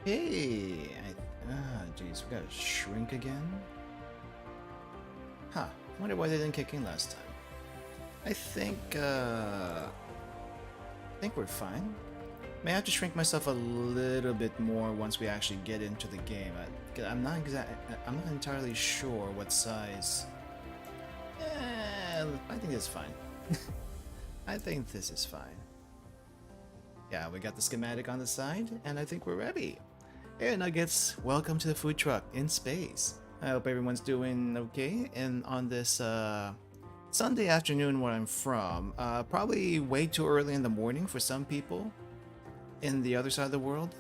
Hey, geez, we gotta shrink again? Huh, wonder why they didn't kick in last time. I think we're fine. May have to shrink myself a little bit more once we actually get into the game. I'm not entirely sure what size. I think it's fine. I think this is fine. Yeah, we got the schematic on the side, and I think we're ready. Hey Nuggets, welcome to the food truck in space. I hope everyone's doing okay, and on this Sunday afternoon where I'm from, probably way too early in the morning for some people in the other side of the world,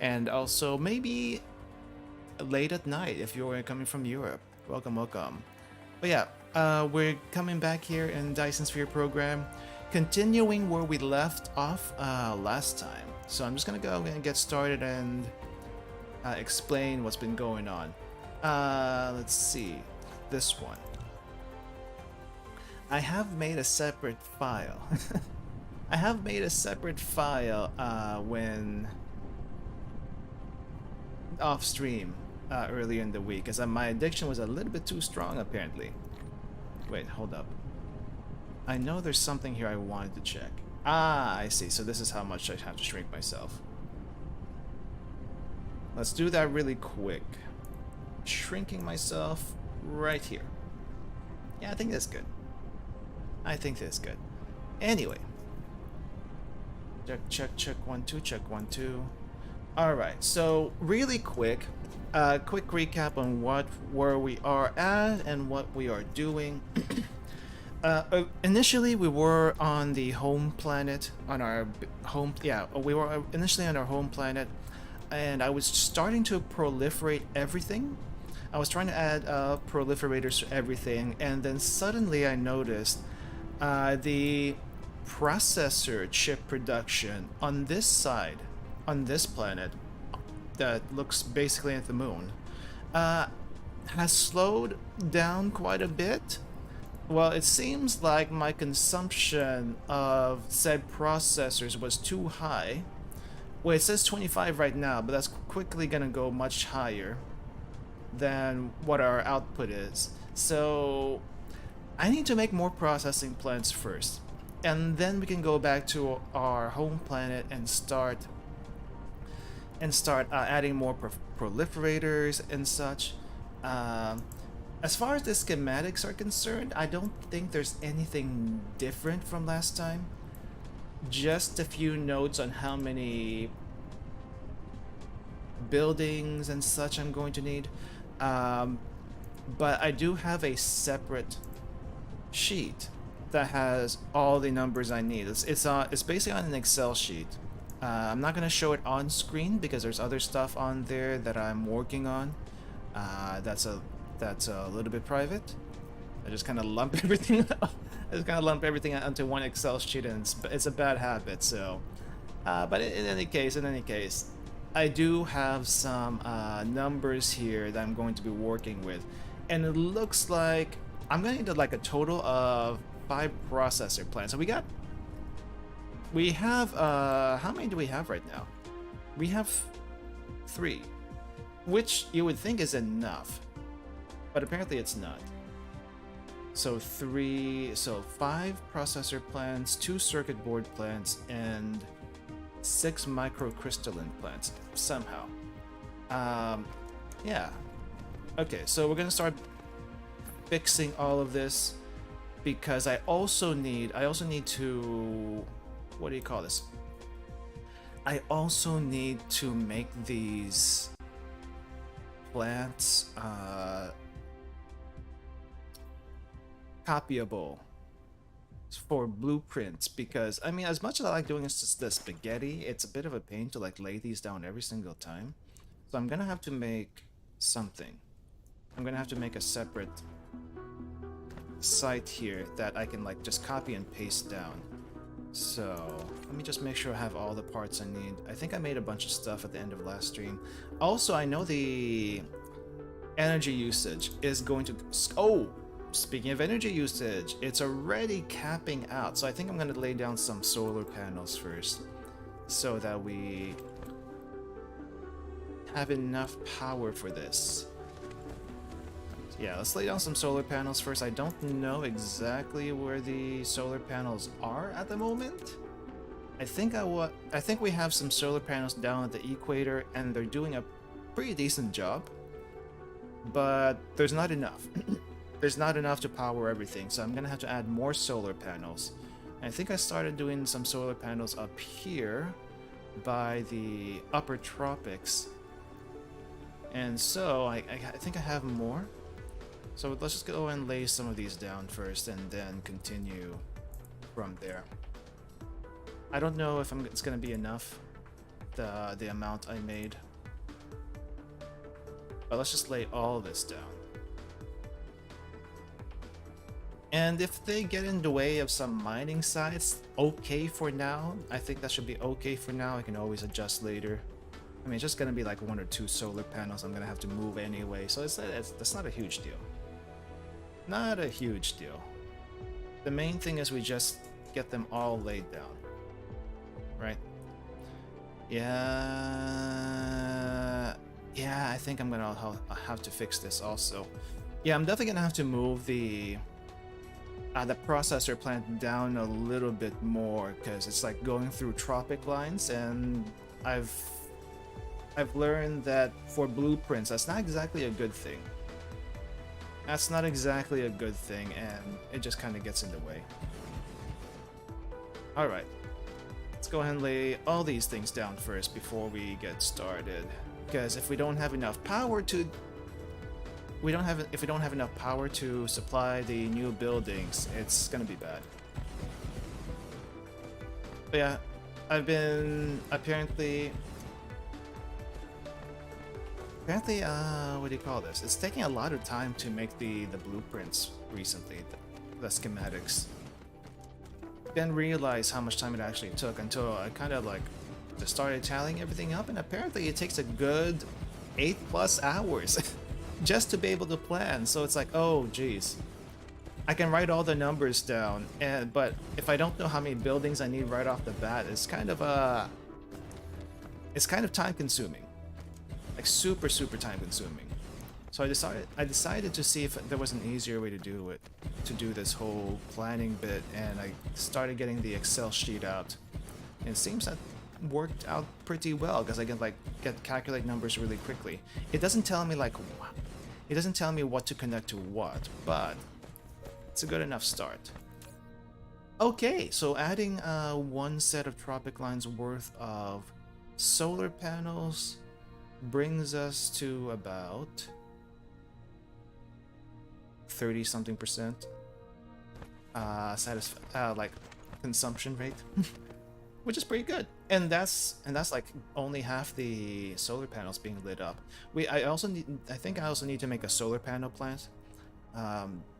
and also maybe late at night if you're coming from Europe. Welcome. But yeah, we're coming back here in Dyson Sphere program, continuing where we left off last time. So I'm just gonna go and get started and explain what's been going on. Let's see, this one. I have made a separate file. I have made a separate file when off stream earlier in the week, as my addiction was a little bit too strong apparently. Wait, hold up. I know there's something here I wanted to check. Ah, I see. So this is how much I have to shrink myself. Let's do that really quick. Shrinking myself right here. Yeah, I think that's good. Anyway. Check, 1, 2, check, 1, 2. Alright, so really quick recap on where we are at and what we are doing. Initially we were on the home planet, we were initially on our home planet, and I was starting to proliferate everything. I was trying to add proliferators to everything, and then suddenly I noticed the processor chip production on this side, on this planet that looks basically at the moon, has slowed down quite a bit. Well, it seems like my consumption of said processors was too high. Well, it says 25 right now, but that's quickly gonna go much higher than what our output is. So I need to make more processing plants first, and then we can go back to our home planet and start adding more proliferators and such. As far as the schematics are concerned, I don't think there's anything different from last time. Just a few notes on how many buildings and such I'm going to need. But I do have a separate sheet that has all the numbers I need. It's basically on an Excel sheet. I'm not gonna show it on screen because there's other stuff on there that I'm working on. That's a little bit private. I just kind of lump everything up. I just kind of lump everything onto one Excel sheet, and it's a bad habit. So, but in any case, I do have some numbers here that I'm going to be working with, and it looks like I'm going to need like a total of 5 processor plants. So we have how many do we have right now? We have 3, which you would think is enough, but apparently it's not. So 5 processor plants, 2 circuit board plants, and 6 microcrystalline plants somehow. Yeah. Okay, so we're gonna start fixing all of this, because I also need to, what do you call this? I also need to make these plants copyable for blueprints, because I mean, as much as I like doing the spaghetti, it's a bit of a pain to like lay these down every single time. So I'm gonna have to make something. I'm gonna have to make a separate site here that I can like just copy and paste down. So let me just make sure I have all the parts I need. I think I made a bunch of stuff at the end of last stream. Also, I know the energy usage is going to... Oh! Speaking of energy usage, it's already capping out. So I think I'm going to lay down some solar panels first, so that we have enough power for this. Yeah, let's lay down some solar panels first. I don't know exactly where the solar panels are at the moment. I think we have some solar panels down at the equator, and they're doing a pretty decent job. But there's not enough. There's not enough to power everything, so I'm gonna have to add more solar panels. And I think I started doing some solar panels up here by the upper tropics. And so I think I have more. So let's just go and lay some of these down first and then continue from there. I don't know if it's gonna be enough, the amount I made. But let's just lay all this down. And if they get in the way of some mining sites, okay for now. I think that should be okay for now. I can always adjust later. I mean, it's just gonna be like 1 or 2 solar panels I'm gonna have to move anyway, so that's not a huge deal. Not a huge deal. The main thing is we just get them all laid down. Right? Yeah, I think I'm gonna have to fix this also. Yeah, I'm definitely gonna have to move the processor plant down a little bit more, because it's like going through tropic lines, and I've learned that for blueprints, that's not exactly a good thing. That's not exactly a good thing, and it just kind of gets in the way. Alright, let's go ahead and lay all these things down first before we get started. Because if we don't have enough power to... if we don't have enough power to supply the new buildings, it's gonna be bad. But yeah, I've been apparently, what do you call this? It's taking a lot of time to make the blueprints recently, the schematics. Didn't realize how much time it actually took until I kind of like just started tallying everything up, and apparently it takes a good 8+ hours just to be able to plan. So it's like, oh geez, I can write all the numbers down, but if I don't know how many buildings I need right off the bat, it's kind of time consuming. Like super time consuming. So I decided to see if there was an easier way to do it, to do this whole planning bit, and I started getting the Excel sheet out. And it seems that worked out pretty well, because I can like calculate numbers really quickly. It doesn't tell me like it doesn't tell me what to connect to what, but it's a good enough start. Okay, so adding 1 set of tropic lines worth of solar panels brings us to about 30-something% like consumption rate, which is pretty good. And that's like only half the solar panels being lit up. I think I also need to make a solar panel plant,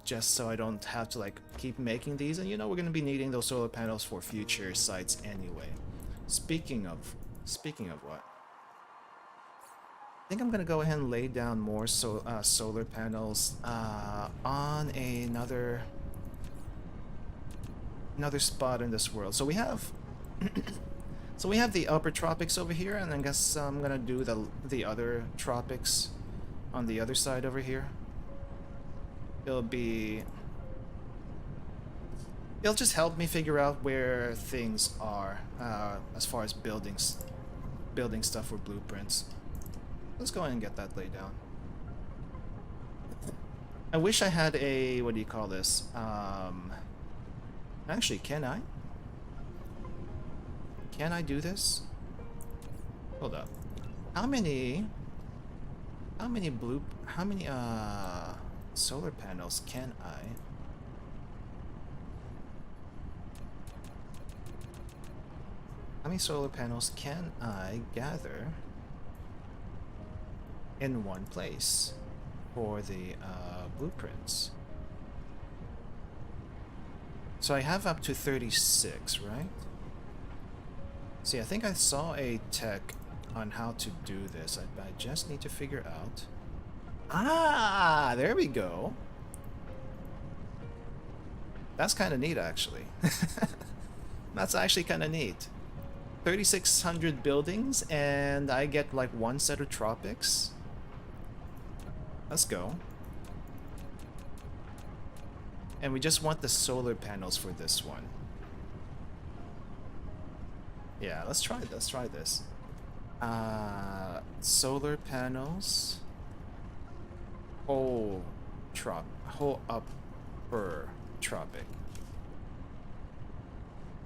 just so I don't have to like keep making these. And you know, we're gonna be needing those solar panels for future sites anyway. Speaking of what, I think I'm gonna go ahead and lay down more solar panels on another spot in this world. So we have so we have the upper tropics over here, and I guess I'm gonna do the other tropics on the other side over here. It'll just help me figure out where things are as far as building stuff for blueprints. Let's go ahead and get that laid down. I wish I had a, what do you call this? Actually, can I? Can I do this? Hold up. How many solar panels can I? How many solar panels can I gather in one place for the blueprints? So I have up to 36, right? See, I think I saw a tech on how to do this. I just need to figure out. Ah, there we go. That's kind of neat, actually. That's actually kind of neat. 3,600 buildings, and I get like one set of tropics. Let's go. And we just want the solar panels for this one. Yeah, let's try this. Solar panels. Whole upper tropic.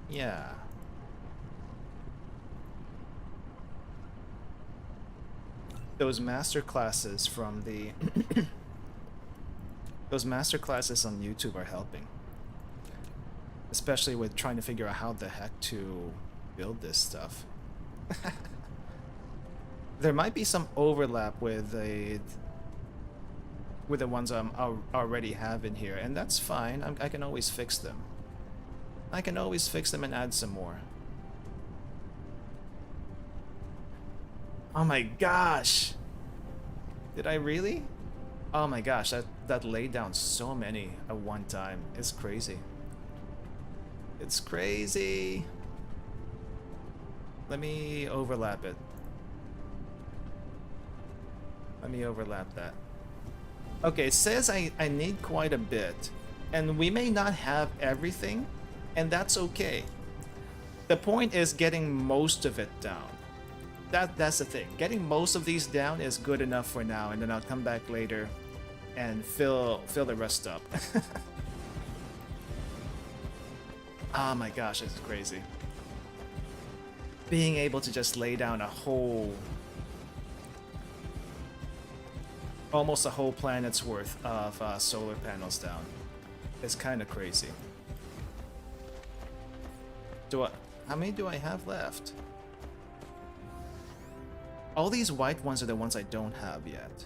Yeah. Those master classes from the those master classes on YouTube are helping. Especially with trying to figure out how the heck to build this stuff. There might be some overlap with the ones I already have in here, and that's fine. I can always fix them. I can always fix them and add some more. Oh my gosh! Did I really? Oh my gosh, that laid down so many at one time. It's crazy. It's crazy. Let me overlap it. Let me overlap that. Okay, it says I need quite a bit, and we may not have everything, and that's okay. The point is getting most of it down. That's the thing. Getting most of these down is good enough for now, and then I'll come back later and fill the rest up. Oh my gosh, this is crazy. Being able to just lay down a whole, almost a whole planet's worth of solar panels down is kind of crazy. How many do I have left? All these white ones are the ones I don't have yet.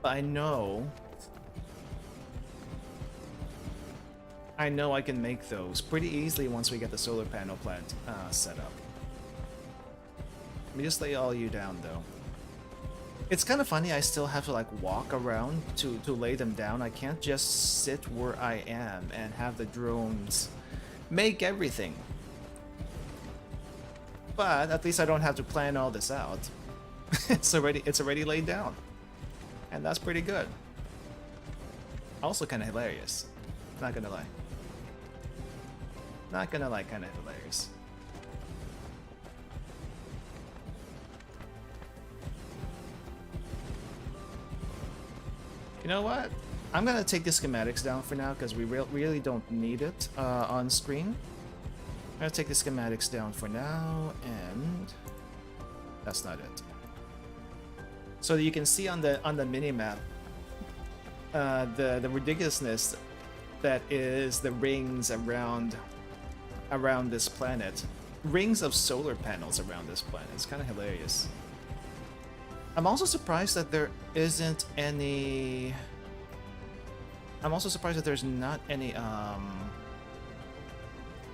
But I know I can make those pretty easily once we get the solar panel plant set up. Let me just lay all you down though. It's kind of funny, I still have to like walk around to lay them down. I can't just sit where I am and have the drones make everything. But at least I don't have to plan all this out. It's already laid down. And that's pretty good. Also kind of hilarious. Not gonna lie. Not gonna lie, kind of hilarious. You know what? I'm gonna take the schematics down for now because we really don't need it on screen. I'm gonna take the schematics down for now, and that's not it. So you can see on the minimap the ridiculousness that is the rings around this planet. Rings of solar panels around this planet. It's kind of hilarious. I'm also surprised that there isn't any... I'm also surprised that there's not any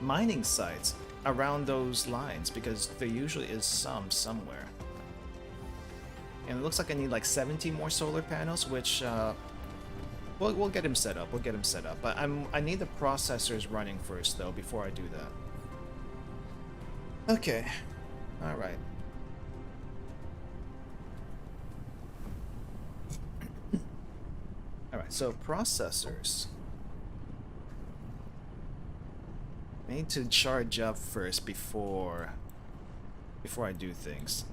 mining sites around those lines, because there usually is some somewhere. And it looks like I need like 70 more solar panels, which we'll get him set up. We'll get him set up. But I need the processors running first though before I do that. Okay. All right. All right. So processors. I need to charge up first before I do things.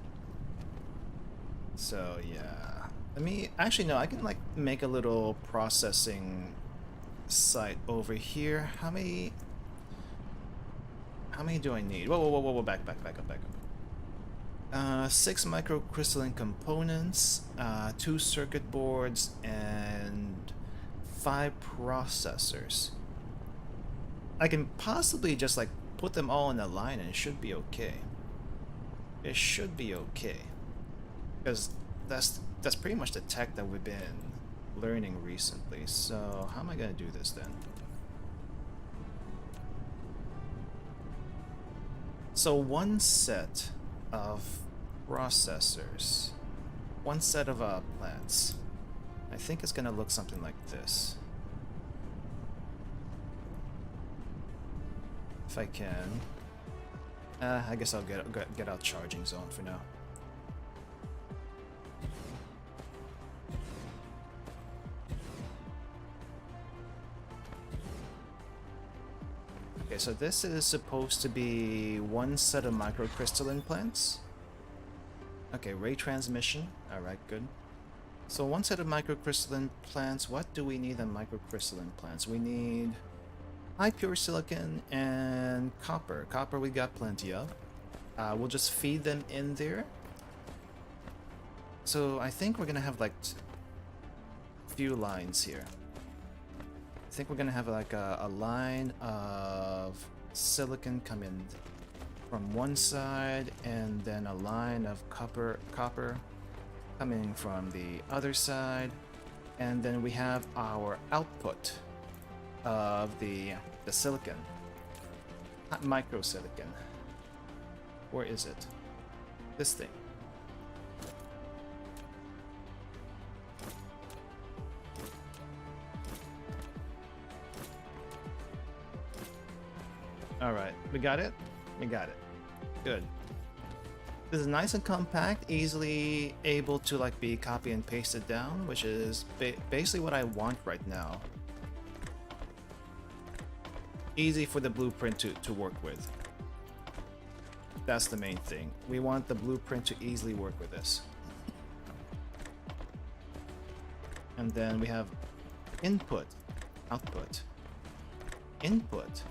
So yeah, let me actually no, I can like make a little processing site over here. How many do I need? Whoa, back up. 6 microcrystalline components, 2 circuit boards, and 5 processors. I can possibly just like put them all in a line and it should be okay. It should be okay. Because that's pretty much the tech that we've been learning recently. So how am I gonna do this then? So one set of processors, one set of plants. I think it's gonna look something like this. If I can. I guess I'll get out charging zone for now. Okay, so this is supposed to be one set of microcrystalline plants. Okay, ray transmission. Alright, good. So one set of microcrystalline plants. What do we need in microcrystalline plants? We need high pure silicon and copper. Copper we got plenty of. We'll just feed them in there. So I think we're gonna have like a few lines here. I think we're gonna have like a line of silicon coming from one side, and then a line of copper coming from the other side, and then we have our output of the silicon, not microsilicon. Where is it? This thing. Alright, we got it? We got it. Good. This is nice and compact, easily able to like be copy and pasted down, which is basically what I want right now. Easy for the blueprint to work with. That's the main thing. We want the blueprint to easily work with this. And then we have input, output, input,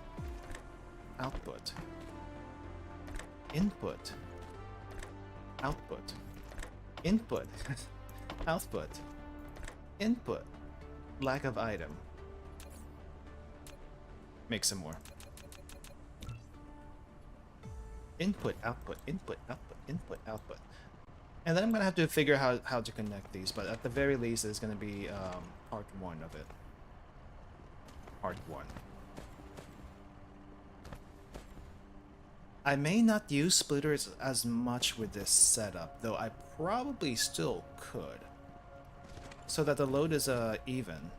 output, input, output, input, output, input, lack of item. Make some more. Input, output, input, output, input, output. And then I'm gonna have to figure out how to connect these, but at the very least it's gonna be part 1 of it. Part 1. I may not use splitters as much with this setup, though I probably still could. So that the load is even.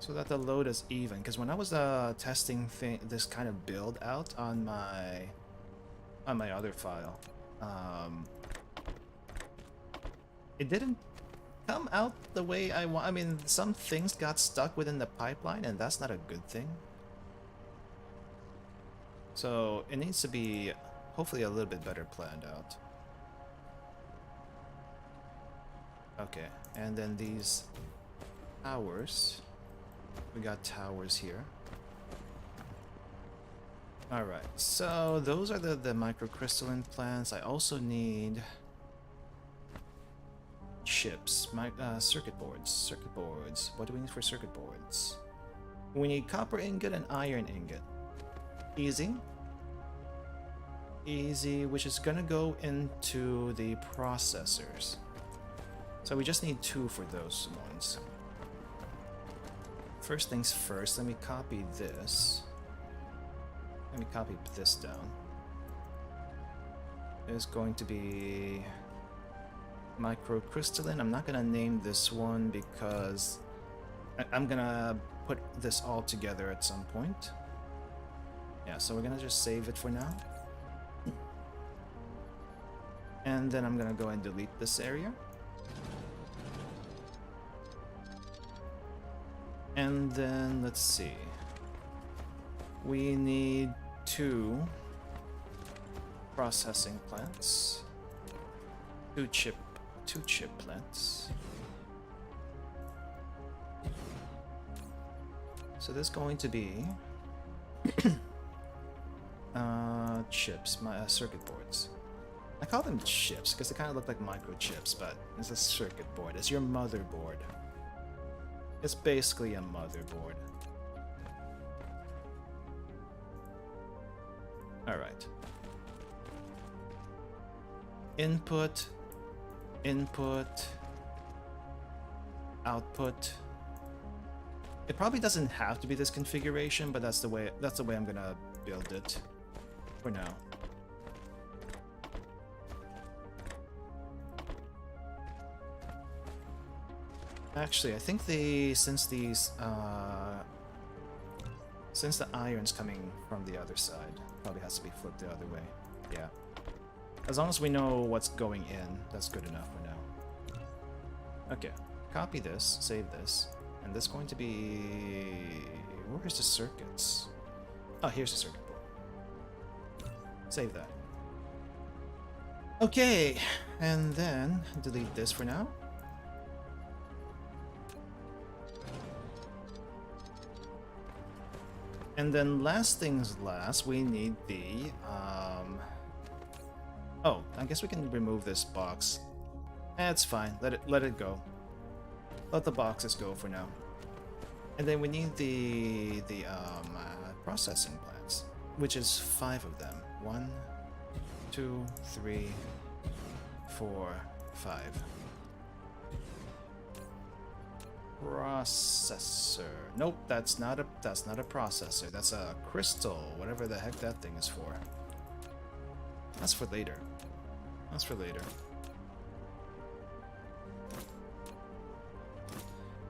So that the load is even, because when I was testing this kind of build out on my other file, it didn't come out the way I want. I mean, some things got stuck within the pipeline, and that's not a good thing. So it needs to be hopefully a little bit better planned out. Okay, and then these towers. We got towers here. Alright, so those are the microcrystalline plants. I also need chips, circuit boards. Circuit boards. What do we need for circuit boards? We need copper ingot and iron ingot. Easy. Easy, which is gonna go into the processors. So we just need 2 for those ones. First things first, let me copy this. Let me copy this down. It's going to be microcrystalline. I'm not gonna name this one because I'm gonna put this all together at some point. Yeah, so we're gonna just save it for now. And then I'm gonna go and delete this area. And then, let's see. We need 2 processing plants. 2 chip plants. So there's going to be chips, circuit boards. I call them chips because they kind of look like microchips, but it's a circuit board. It's your motherboard. It's basically a motherboard. Alright. Input, input, output. It probably doesn't have to be this configuration, but that's the way I'm gonna build it for now. Actually, I think since Since the iron's coming from the other side, probably has to be flipped the other way. Yeah. As long as we know what's going in, that's good enough for now. Okay, copy this, save this, and this is going to be... Where's the circuits? Oh, here's the circuit board. Save that. Okay, and then delete this for now. And then last things last, we need the, oh, I guess we can remove this box. It's fine, let it go. Let the boxes go for now. And then we need the processing plants, which is 5 of them. 1, 2, 3, 4, 5. Processor. Nope, that's not a processor. That's a crystal, whatever the heck that thing is for. That's for later. That's for later.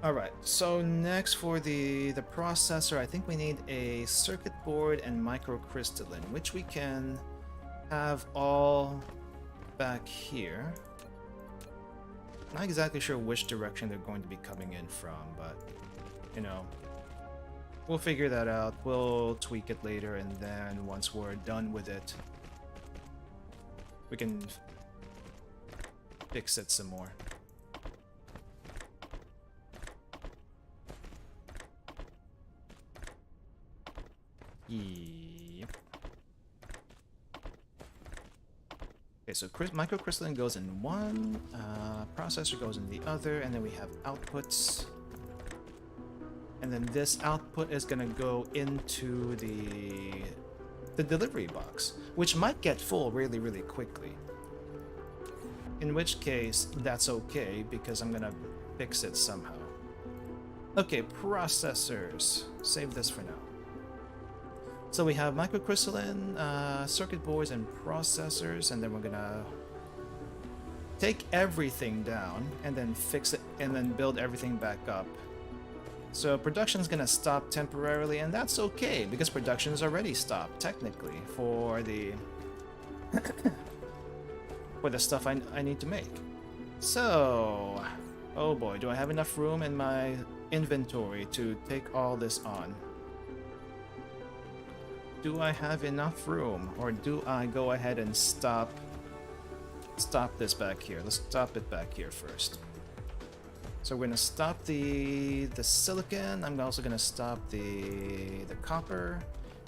Alright, so next for the processor, I think we need a circuit board and microcrystalline, which we can have all back here. Not exactly sure which direction they're going to be coming in from, but, you know, we'll figure that out. We'll tweak it later, and then once we're done with it, we can fix it some more. Yep. Okay, so microcrystalline goes in one, processor goes in the other, and then we have outputs. And then this output is gonna go into the delivery box, which might get full really, really quickly. In which case, that's okay, because I'm gonna fix it somehow. Okay, processors. Save this for now. So we have microcrystalline, circuit boards, and processors, and then we're gonna take everything down and then fix it and then build everything back up. So production's gonna stop temporarily, and that's okay because production's already stopped technically for the for the stuff I need to make. So, oh boy, do I have enough room in my inventory to take all this on? Do I have enough room, or do I go ahead and stop this back here? Let's stop it back here first. So we're gonna stop the silicon. I'm also gonna stop the copper.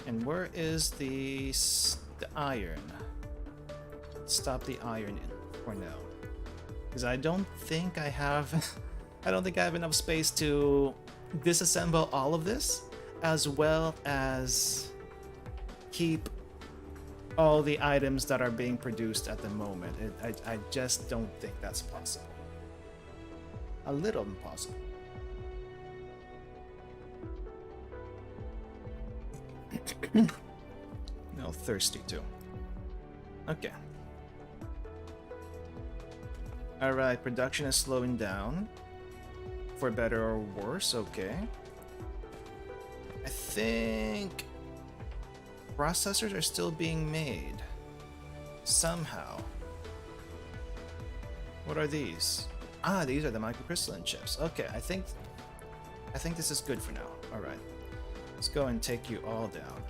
And where is the iron? Stop the iron in for now, because I don't think I have enough space to disassemble all of this, as well as keep all the items that are being produced at the moment. I just don't think that's possible. A little impossible. No, thirsty too. Okay. Alright, production is slowing down. For better or worse, okay. I think processors are still being made. Somehow. What are these? Ah, these are the microcrystalline chips. Okay, I think this is good for now. Alright. Let's go and take you all down.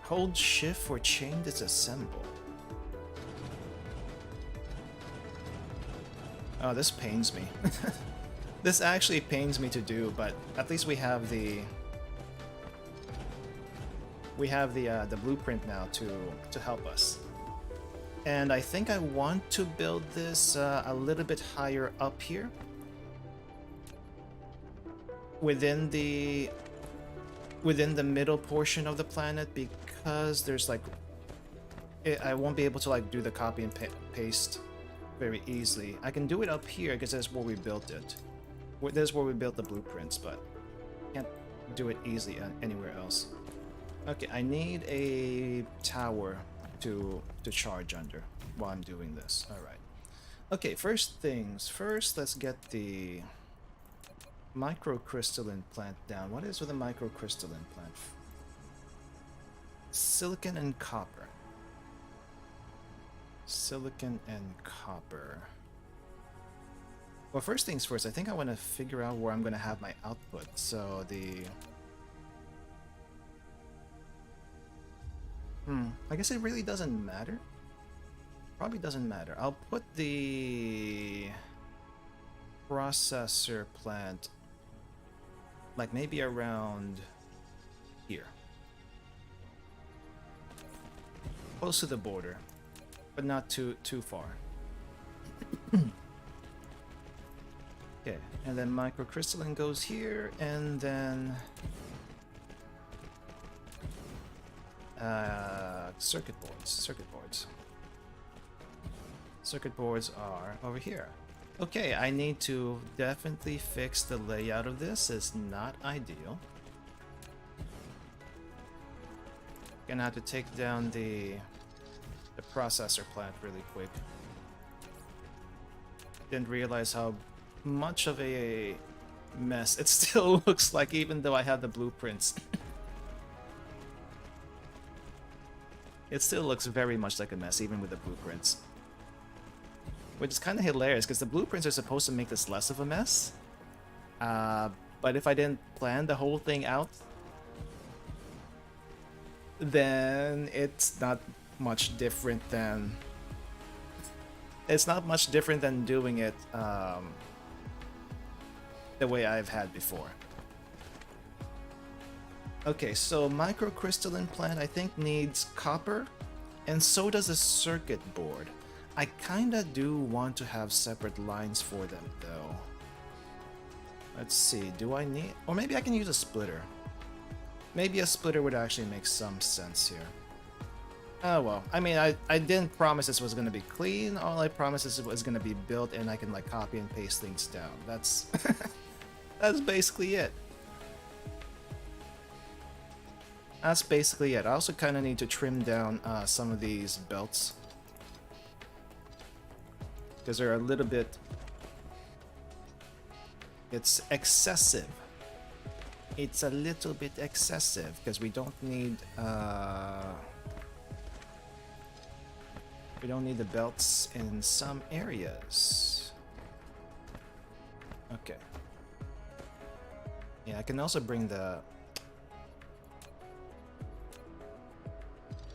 Hold shift for chain disassemble. Oh, this pains me. This actually pains me to do, but at least we have the blueprint now to help us. And I think I want to build this a little bit higher up here, within the middle portion of the planet, because there's like I won't be able to like do the copy and paste very easily. I can do it up here because that's where we built it. This is where we built the blueprints, but can't do it easily anywhere else. Okay, I need a tower to charge under while I'm doing this. Alright. Okay, first things first, let's get the microcrystalline plant down. What is with a microcrystalline plant? Silicon and copper. Silicon and copper. Well, first things first, I think I want to figure out where I'm going to have my output. So the... I guess it really doesn't matter. Probably doesn't matter. I'll put the processor plant like maybe around here. Close to the border, but not too far. Okay, and then microcrystalline goes here, and then circuit boards. Circuit boards are over here. Okay, I need to definitely fix the layout of this. It's not ideal. Gonna have to take down the processor plant really quick. Didn't realize how much of a mess it still looks like, even though I have the blueprints. It still looks very much like a mess, even with the blueprints. Which is kind of hilarious, because the blueprints are supposed to make this less of a mess. But if I didn't plan the whole thing out, then it's not much different than... It's not much different than doing it the way I've had before. Okay, so microcrystalline plant I think needs copper, and so does a circuit board. I kinda do want to have separate lines for them though. Let's see, do I need... Or maybe I can use a splitter. Maybe a splitter would actually make some sense here. Oh well, I mean, I didn't promise this was gonna be clean. All I promised is it was gonna be built and I can like copy and paste things down. That's... that's basically it. That's basically it. I also kind of need to trim down some of these belts, because they're a little bit... It's excessive. It's a little bit excessive, because we don't need... we don't need the belts in some areas. Okay. Yeah, I can also bring the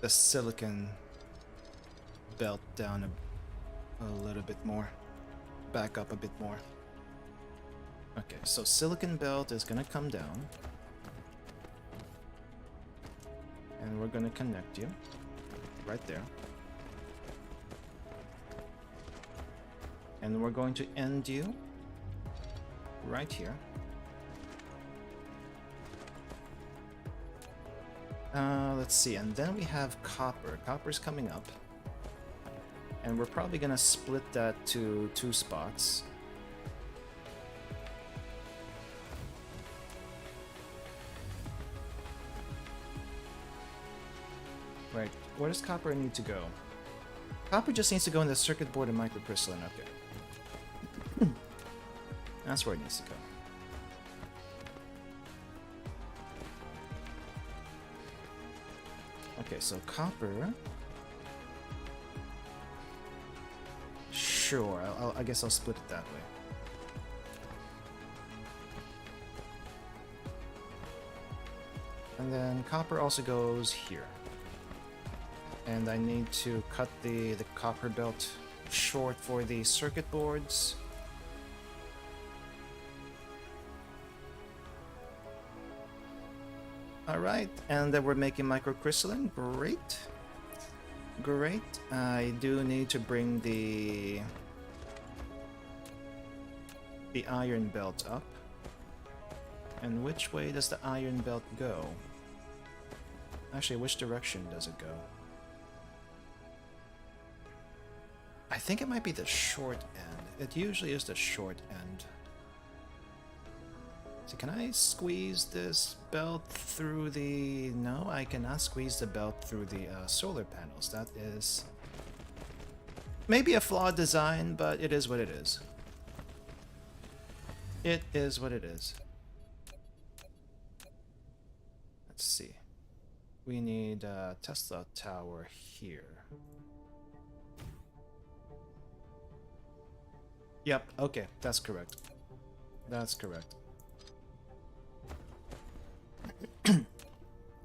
silicon belt down a little bit more. Back up a bit more. Okay, so silicon belt is gonna come down. And we're gonna connect you. Right there. And we're going to end you right here. Let's see, and then we have copper. Copper's coming up. And we're probably gonna split that to 2 spots. Right, where does copper need to go? Copper just needs to go in the circuit board and microcrystalline, okay. That's where it needs to go. Okay, so copper. Sure, I guess I'll split it that way. And then copper also goes here. And I need to cut the copper belt short for the circuit boards. Alright, and then we're making microcrystalline. Great. Great. I do need to bring the iron belt up. And which way does the iron belt go? Actually, which direction does it go? I think it might be the short end. It usually is the short end. So can I squeeze this belt through the... No, I cannot squeeze the belt through the solar panels. That is maybe a flawed design, but it is what it is. It is what it is. Let's see. We need a Tesla tower here. Yep, okay, that's correct. That's correct.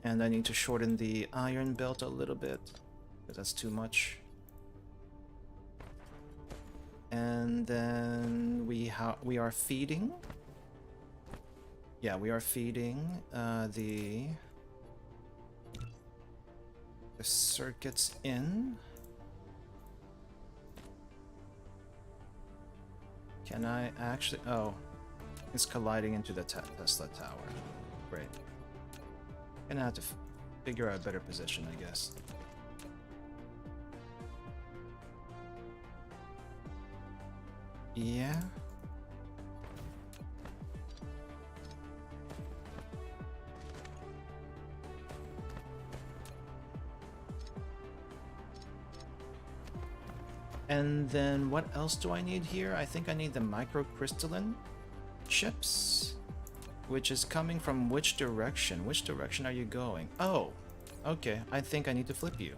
And I need to shorten the iron belt a little bit, because that's too much. And then we are feeding. Yeah, we are feeding the circuits in. Can I actually... Oh, it's colliding into the Tesla tower. Great. Gonna have to figure out a better position, I guess. Yeah. And then what else do I need here? I think I need the microcrystalline chips, which is coming from which direction? Which direction are you going? Oh, okay. I think I need to flip you.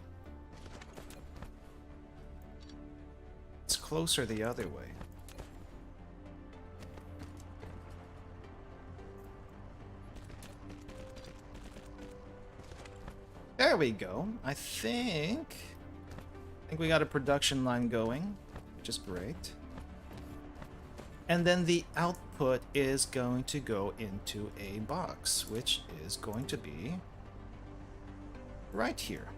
It's closer the other way. There we go. I think we got a production line going, which is great. And then the output is going to go into a box, which is going to be right here.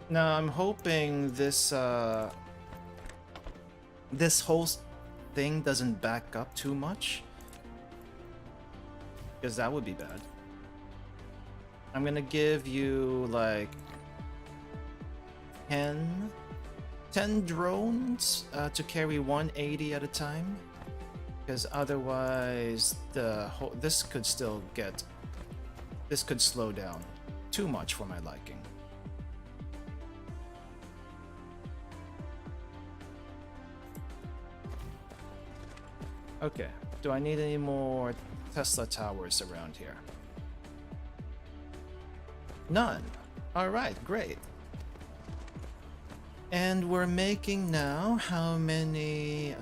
Now I'm hoping this this whole thing doesn't back up too much, because that would be bad. I'm gonna give you like 10 drones to carry 180 at a time, because otherwise this could slow down too much for my liking. Okay, do I need any more Tesla towers around here? None. Alright, great. And we're making now how many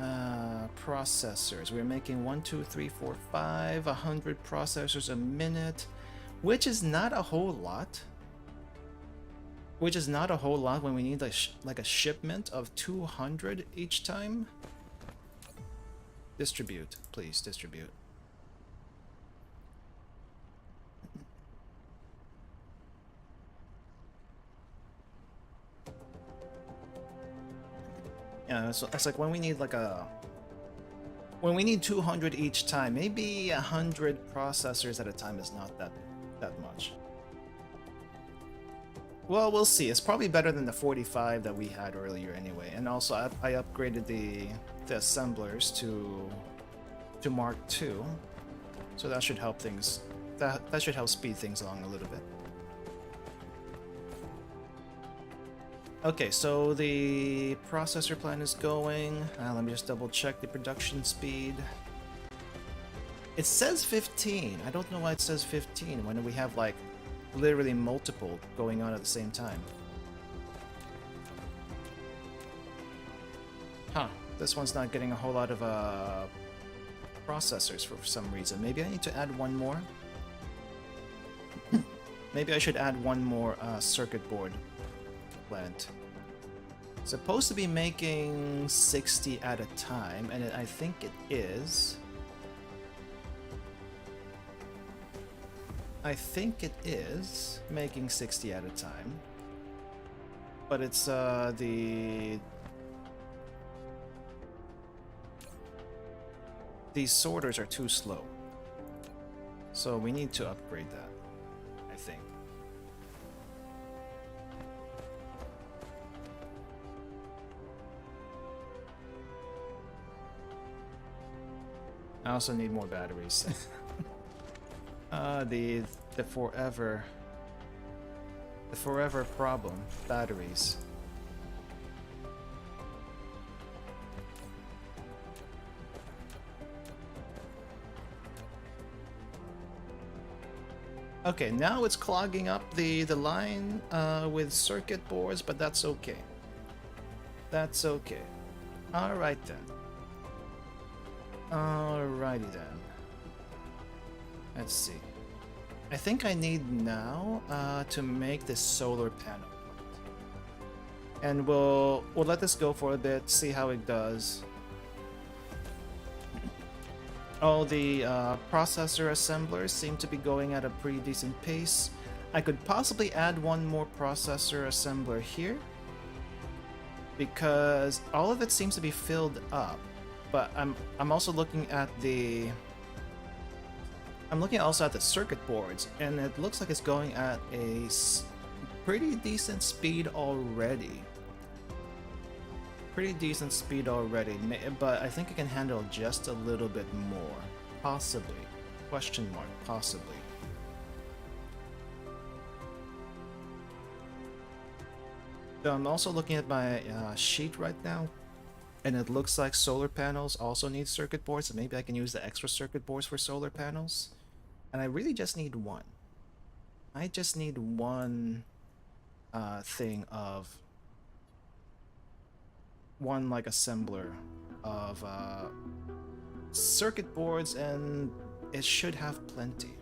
processors? We're making 1, 2, 3, 4, 5, 100 processors a minute, which is not a whole lot. Which is not a whole lot when we need like a shipment of 200 each time. Distribute, please, distribute. Yeah, so it's like when we need when we need 200 each time, maybe 100 processors at a time is not that much. Well, we'll see. It's probably better than the 45 that we had earlier anyway. And also I upgraded the assemblers to Mark II, so that should help things. That should help speed things along a little bit. Okay, so the processor plan is going. Let me just double check the production speed. It says 15. I don't know why it says 15 when we have like literally multiple going on at the same time. Huh, this one's not getting a whole lot of processors for some reason. Maybe I need to add one more. Maybe I should add one more circuit board plant. Supposed to be making 60 at a time, and I think it is. I think it is making 60 at a time. But it's these sorters are too slow. So we need to upgrade that, I think. I also need more batteries. The forever problem, batteries. Okay, now it's clogging up the line with circuit boards, but that's okay. That's okay. Alright then. Alrighty then. Let's see. I think I need now to make this solar panel. And we'll let this go for a bit, see how it does. All the processor assemblers seem to be going at a pretty decent pace. I could possibly add one more processor assembler here, because all of it seems to be filled up. But I'm also looking at the also at the circuit boards, and it looks like it's going at a pretty decent speed already. Pretty decent speed already, but I think it can handle just a little bit more. Possibly. Question mark. Possibly. So I'm also looking at my sheet right now, and it looks like solar panels also need circuit boards, so maybe I can use the extra circuit boards for solar panels. And I really just need one. I just need one thing of one like assembler of circuit boards, and it should have plenty.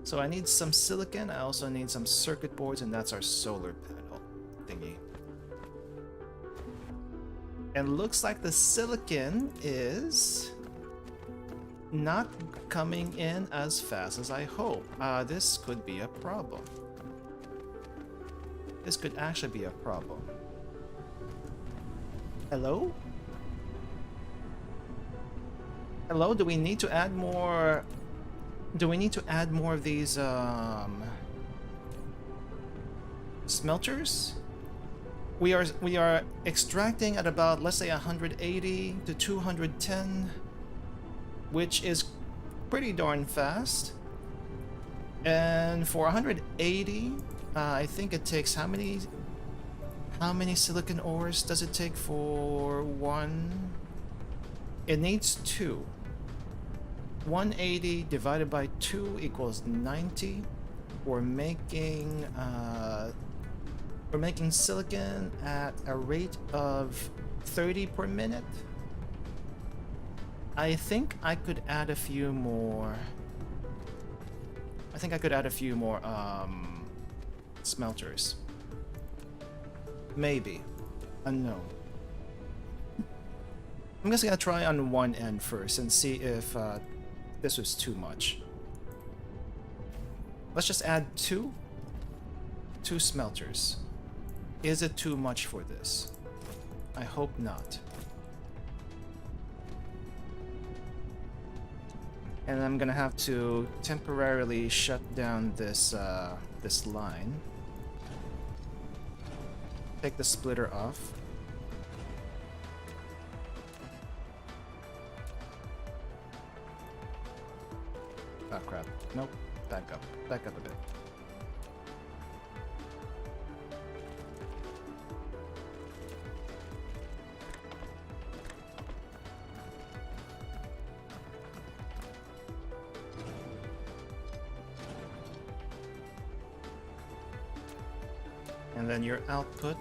So I need some silicon, I also need some circuit boards, and that's our solar panel thingy. And looks like the silicon is not coming in as fast as I hope. This could be a problem. This could actually be a problem. Hello? Hello, do we need to add more... Do we need to add more of these, smelters? We are extracting at about, let's say, 180 to 210, which is pretty darn fast. And for 180, I think it takes how many silicon ores does it take for one? It needs 2. 180 divided by 2 equals 90. We're making silicon at a rate of 30 per minute. I think I could add a few more. Smelters. Maybe. Unknown. I'm just gonna try on one end first and see if this was too much. Let's just add two smelters. Is it too much for this? I hope not. And I'm gonna have to temporarily shut down this this line. Take the splitter off. Oh crap. Nope. Back up. Back up a bit. And then your output.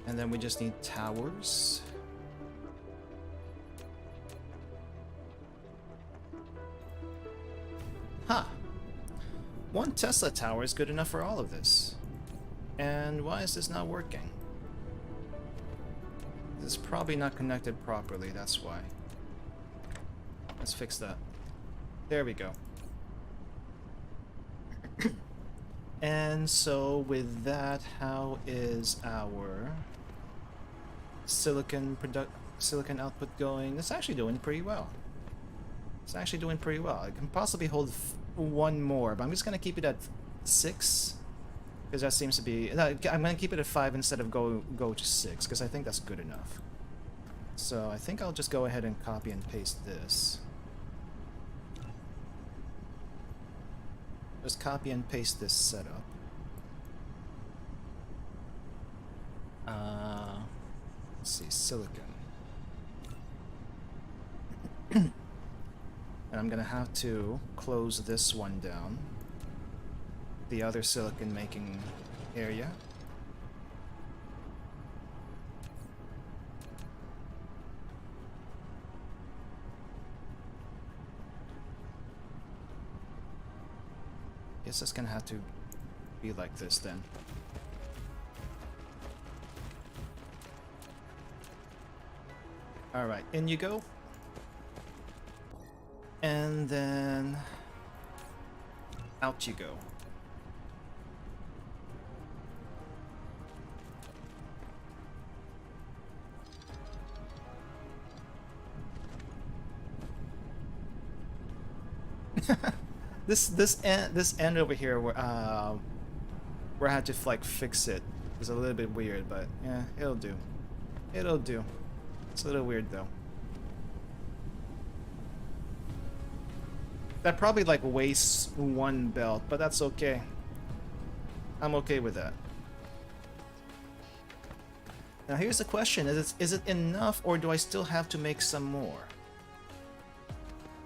And then we just need towers. Huh. One Tesla tower is good enough for all of this. And why is this not working? This is probably not connected properly, that's why. Let's fix that. There we go. And so with that, how is our silicon output going? It's actually doing pretty well. It's actually doing pretty well. I can possibly hold one more, but I'm just gonna keep it at 6 because that seems to be. I'm gonna keep it at 5 instead of go to 6 because I think that's good enough. So I think I'll just go ahead and copy and paste this. Just copy and paste this setup. Let's see, silicon. And I'm gonna have to close this one down. The other silicon making area. Guess it's gonna have to be like this then. Alright, in you go. And then out you go. This end over here where I had to like fix it is a little bit weird, but yeah, it'll do. It'll do. It's a little weird though. That probably like wastes one belt, but that's okay. I'm okay with that. Now here's the question, is it enough or do I still have to make some more?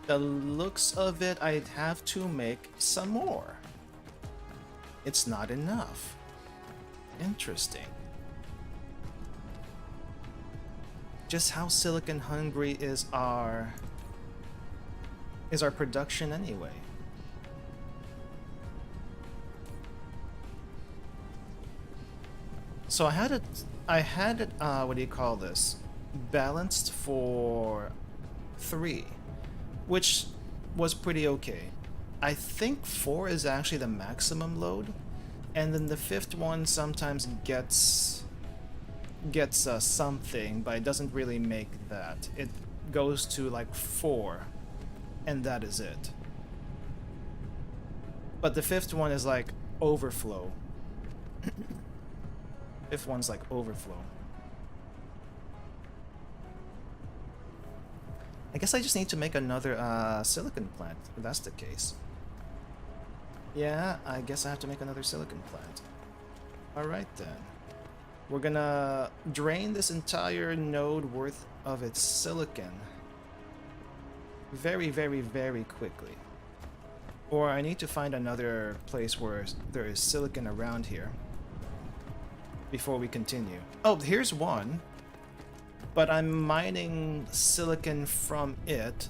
The looks of it, I'd have to make some more. It's not enough. Interesting. Just how silicon hungry is our production anyway? So I had it what do you call this? Balanced for 3, which was pretty okay. I think 4 is actually the maximum load, and then the 5th one sometimes gets something, but it doesn't really make that. It goes to like 4, and that is it. But the 5th one is like overflow. 5th one's like overflow. I guess I just need to make another silicon plant, if that's the case. Yeah, I guess I have to make another silicon plant. Alright then. We're gonna drain this entire node worth of its silicon very, very, very quickly. Or I need to find another place where there is silicon around here before we continue. Oh, here's one. But I'm mining silicon from it.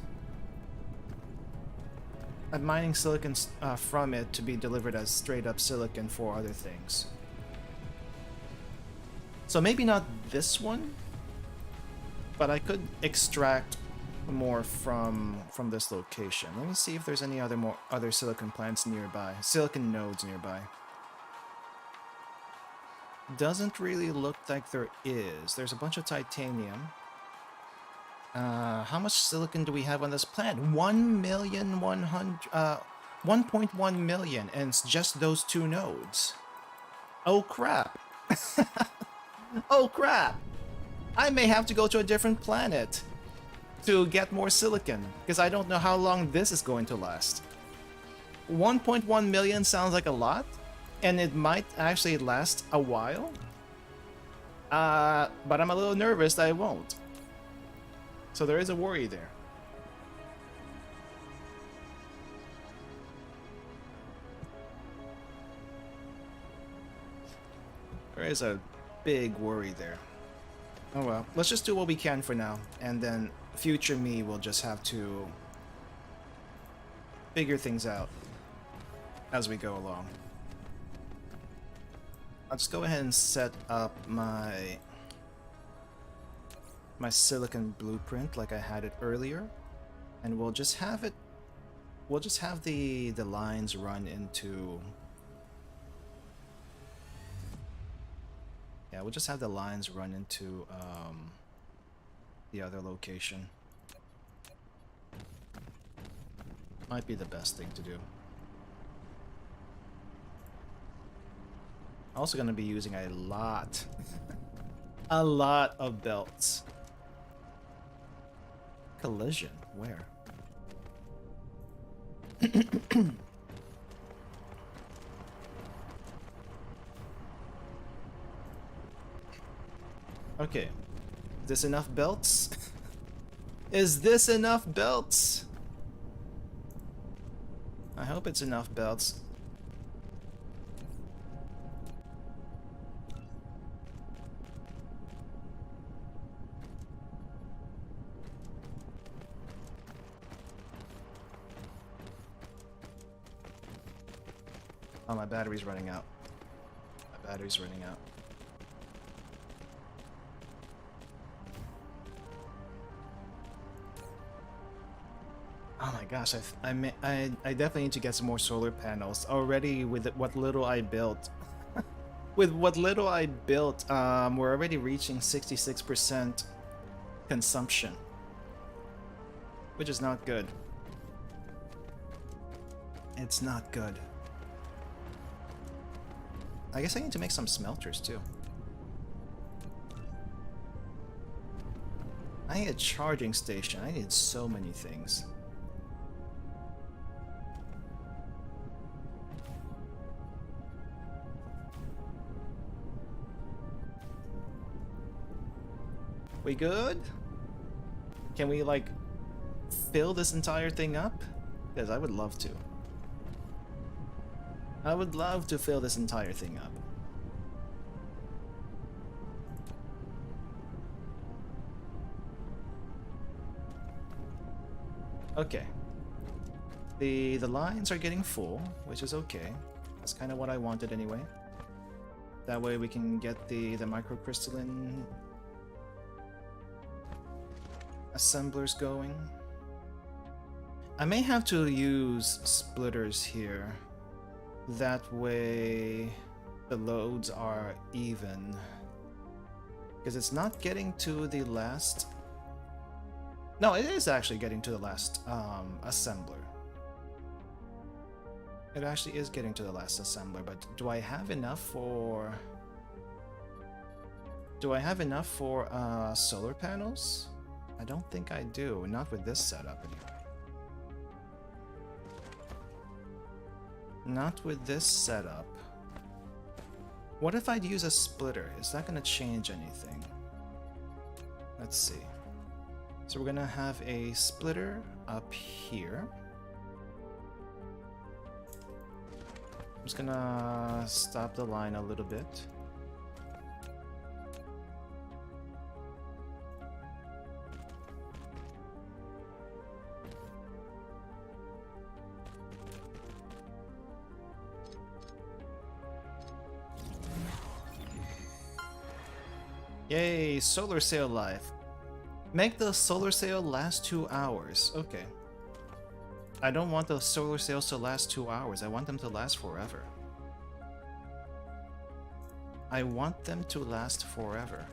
I'm mining silicon from it to be delivered as straight up silicon for other things. So maybe not this one, but I could extract more from this location. Let me see if there's any other silicon plants nearby, silicon nodes nearby. Doesn't really look like there is. There's a bunch of titanium. How much silicon do we have on this plant? 1.1 million, and it's just those 2 nodes. Oh crap. Oh crap. I may have to go to a different planet to get more silicon, because I don't know how long this is going to last. 1.1 million sounds like a lot, and it might actually last a while. But I'm a little nervous that it won't. So there is a worry there. There is a big worry there. Oh well, let's just do what we can for now, and then future me will just have to figure things out as we go along. I'll just go ahead and set up my silicon blueprint like I had it earlier, and we'll just have the lines run into we'll just have the lines run into the other location. Might be the best thing to do. Also going to be using a lot of belts. Collision, where? Okay, Is this enough belts? Is this enough belts? I hope it's enough belts. Oh, my battery's running out. My battery's running out. Oh my gosh, I definitely need to get some more solar panels. Already with what little I built. With what little I built, we're already reaching 66% consumption. Which is not good. It's not good. I guess I need to make some smelters too. I need a charging station. I need so many things. We good? Can we like fill this entire thing up? Because I would love to. I would love to fill this entire thing up. Okay. The lines are getting full, which is okay. That's kind of what I wanted anyway. That way we can get the microcrystalline assemblers going. I may have to use splitters here. That way the loads are even. Because it's not getting to the last... No, it is actually getting to the last assembler. It actually is getting to the last assembler, but do I have enough for... Do I have enough for solar panels? I don't think I do, not with this setup anyway. Not with this setup. What if I'd use a splitter? Is that gonna change anything? Let's see. So we're gonna have a splitter up here. I'm just gonna stop the line a little bit. Yay, solar sail life. Make the solar sail last 2 hours. Okay. I don't want the solar sails to last 2 hours. I want them to last forever. I want them to last forever.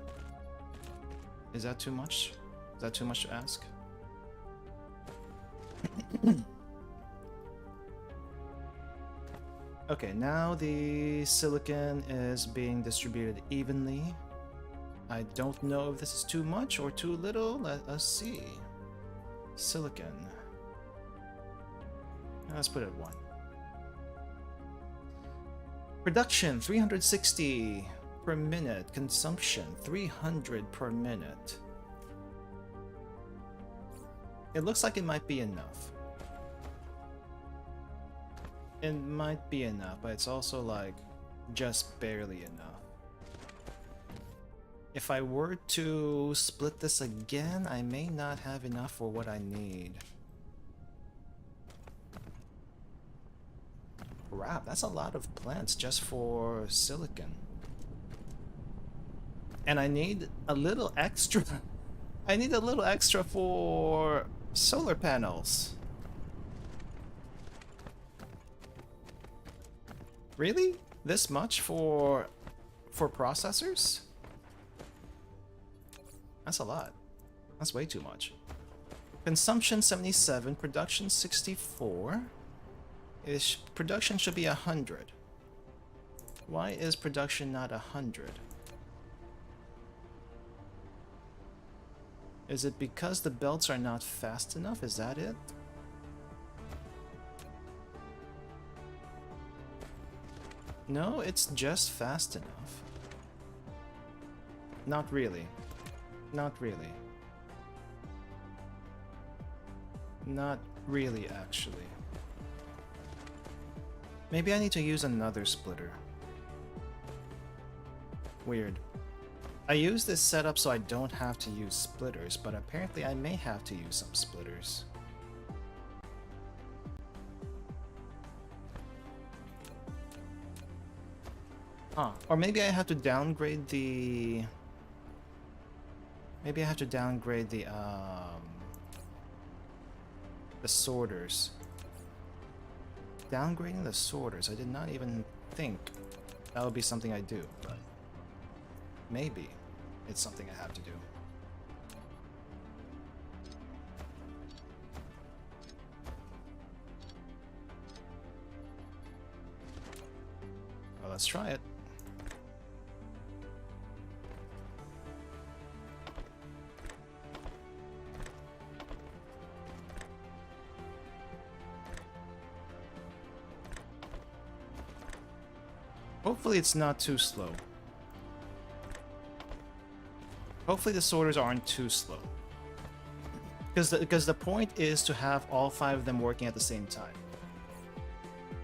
Is that too much? Is that too much to ask? Okay, now the silicon is being distributed evenly. I don't know if this is too much or too little. Let us see. Silicon. Let's put it at 1. Production 360 per minute. Consumption 300 per minute. It looks like it might be enough. It might be enough, but it's also like just barely enough. If I were to split this again, I may not have enough for what I need. Crap, that's a lot of plants just for silicon. And I need a little extra. I need a little extra for solar panels. Really? This much for processors? That's a lot. That's way too much. Consumption 77, production 64. Production should be 100. Why is production not 100? Is it because the belts are not fast enough? Is that it? No, it's just fast enough. Not really. Not really. Not really, actually. Maybe I need to use another splitter. Weird. I use this setup so I don't have to use splitters, but apparently I may have to use some splitters. Huh. Or maybe I have to downgrade the... Maybe I have to downgrade the sorters. Downgrading the sorters, I did not even think that would be something I do, but maybe it's something I have to do. Well, let's try it. Hopefully it's not too slow. Hopefully the sorters aren't too slow. Because the point is to have all 5 of them working at the same time.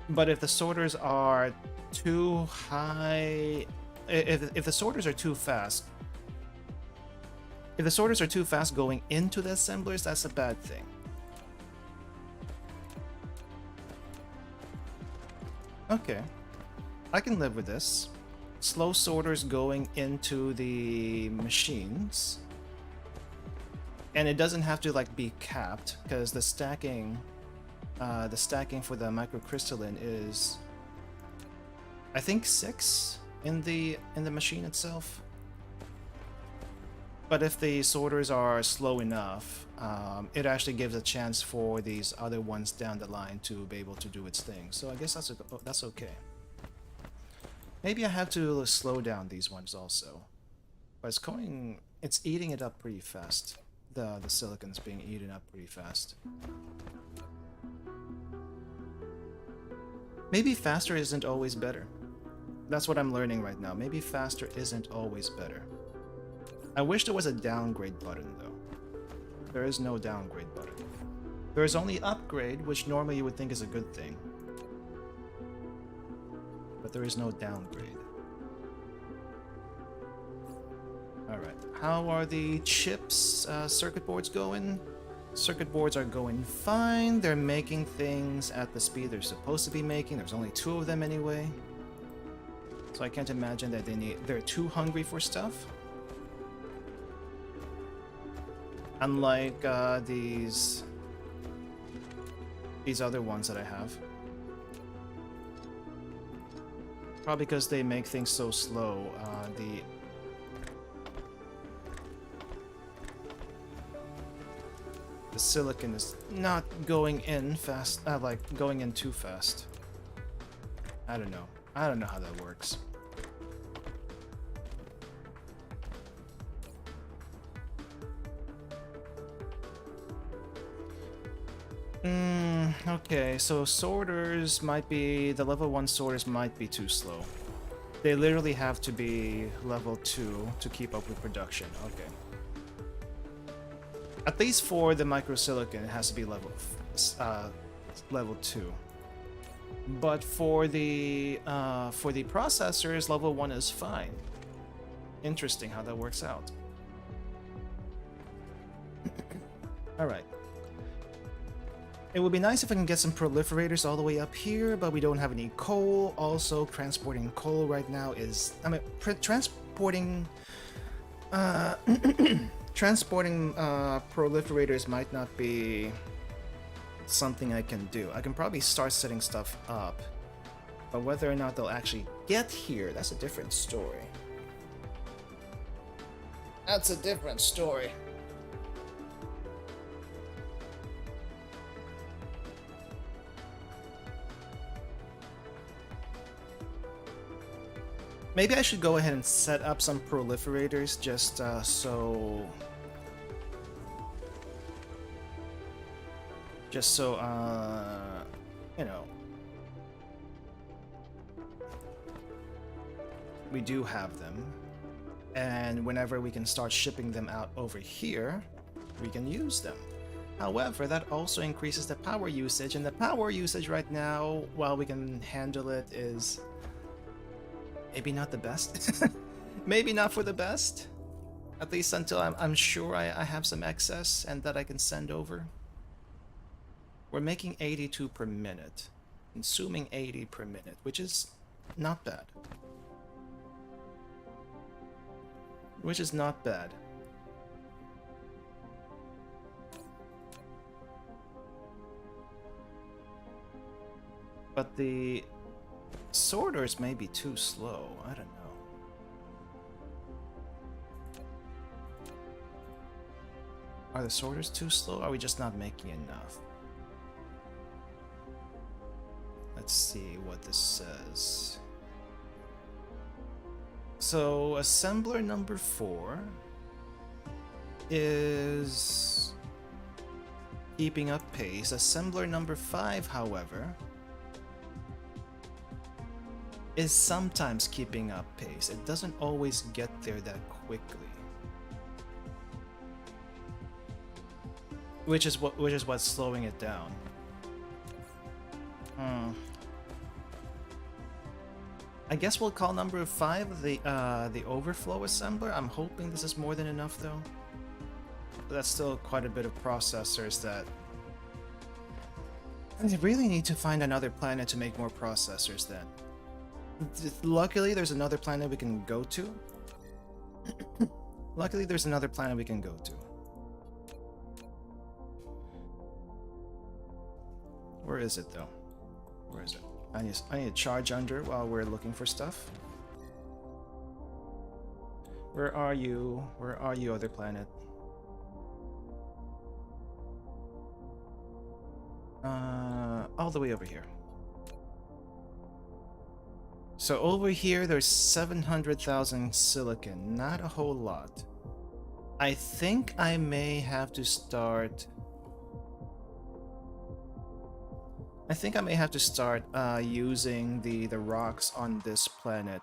But if the sorters are too high... If the sorters are too fast... If the sorters are too fast going into the assemblers, that's a bad thing. Okay. I can live with this. Slow sorters going into the machines. And it doesn't have to like be capped, because the stacking for the microcrystalline is, I think, 6 in the machine itself. But if the sorters are slow enough, it actually gives a chance for these other ones down the line to be able to do its thing. So I guess that's okay. Maybe I have to slow down these ones also. But it's eating it up pretty fast. The silicon's being eaten up pretty fast. Maybe faster isn't always better. That's what I'm learning right now. Maybe faster isn't always better. I wish there was a downgrade button though. There is no downgrade button. There is only upgrade, which normally you would think is a good thing. But there is no downgrade. Alright, how are the chips, circuit boards going? Circuit boards are going fine. They're making things at the speed they're supposed to be making. There's only 2 of them anyway. So I can't imagine that they're too hungry for stuff. Unlike these other ones that I have. Probably because they make things so slow. The silicon is not going in fast, like going in too fast. I don't know. I don't know how that works. Okay, so sorters might be... The level 1 sorters might be too slow. They literally have to be level 2 to keep up with production. Okay. At least for the microsilicon, it has to be level 2. But for the processors, level 1 is fine. Interesting how that works out. Alright. It would be nice if I can get some proliferators all the way up here, but we don't have any coal. Also, transporting coal right now is... I mean, transporting proliferators might not be something I can do. I can probably start setting stuff up, but whether or not they'll actually get here, that's a different story. That's a different story. Maybe I should go ahead and set up some proliferators just so you know, we do have them. And whenever we can start shipping them out over here, we can use them. However, that also increases the power usage, and the power usage right now, while we can handle it, is maybe not the best. Maybe not for the best. At least until I'm sure I have some excess and that I can send over. We're making 82 per minute, consuming 80 per minute, which is not bad. Which is not bad. But the sorters may be too slow. I don't know. Are the sorters too slow? Are we just not making enough? Let's see what this says. So, assembler number 4 is keeping up pace. Assembler number 5, however, is sometimes keeping up pace. It doesn't always get there that quickly. Which is what's slowing it down. I guess we'll call number 5 the overflow assembler. I'm hoping this is more than enough though. But that's still quite a bit of processors that I really need to find another planet to make more processors then. Luckily there's another planet we can go to. Luckily there's another planet we can go to. Where is it though? Where is it? I need to charge under while we're looking for stuff. Where are you? Where are you, other planet? All the way over here. So over here, there's 700,000 silicon. Not a whole lot. I think I may have to start... using the rocks on this planet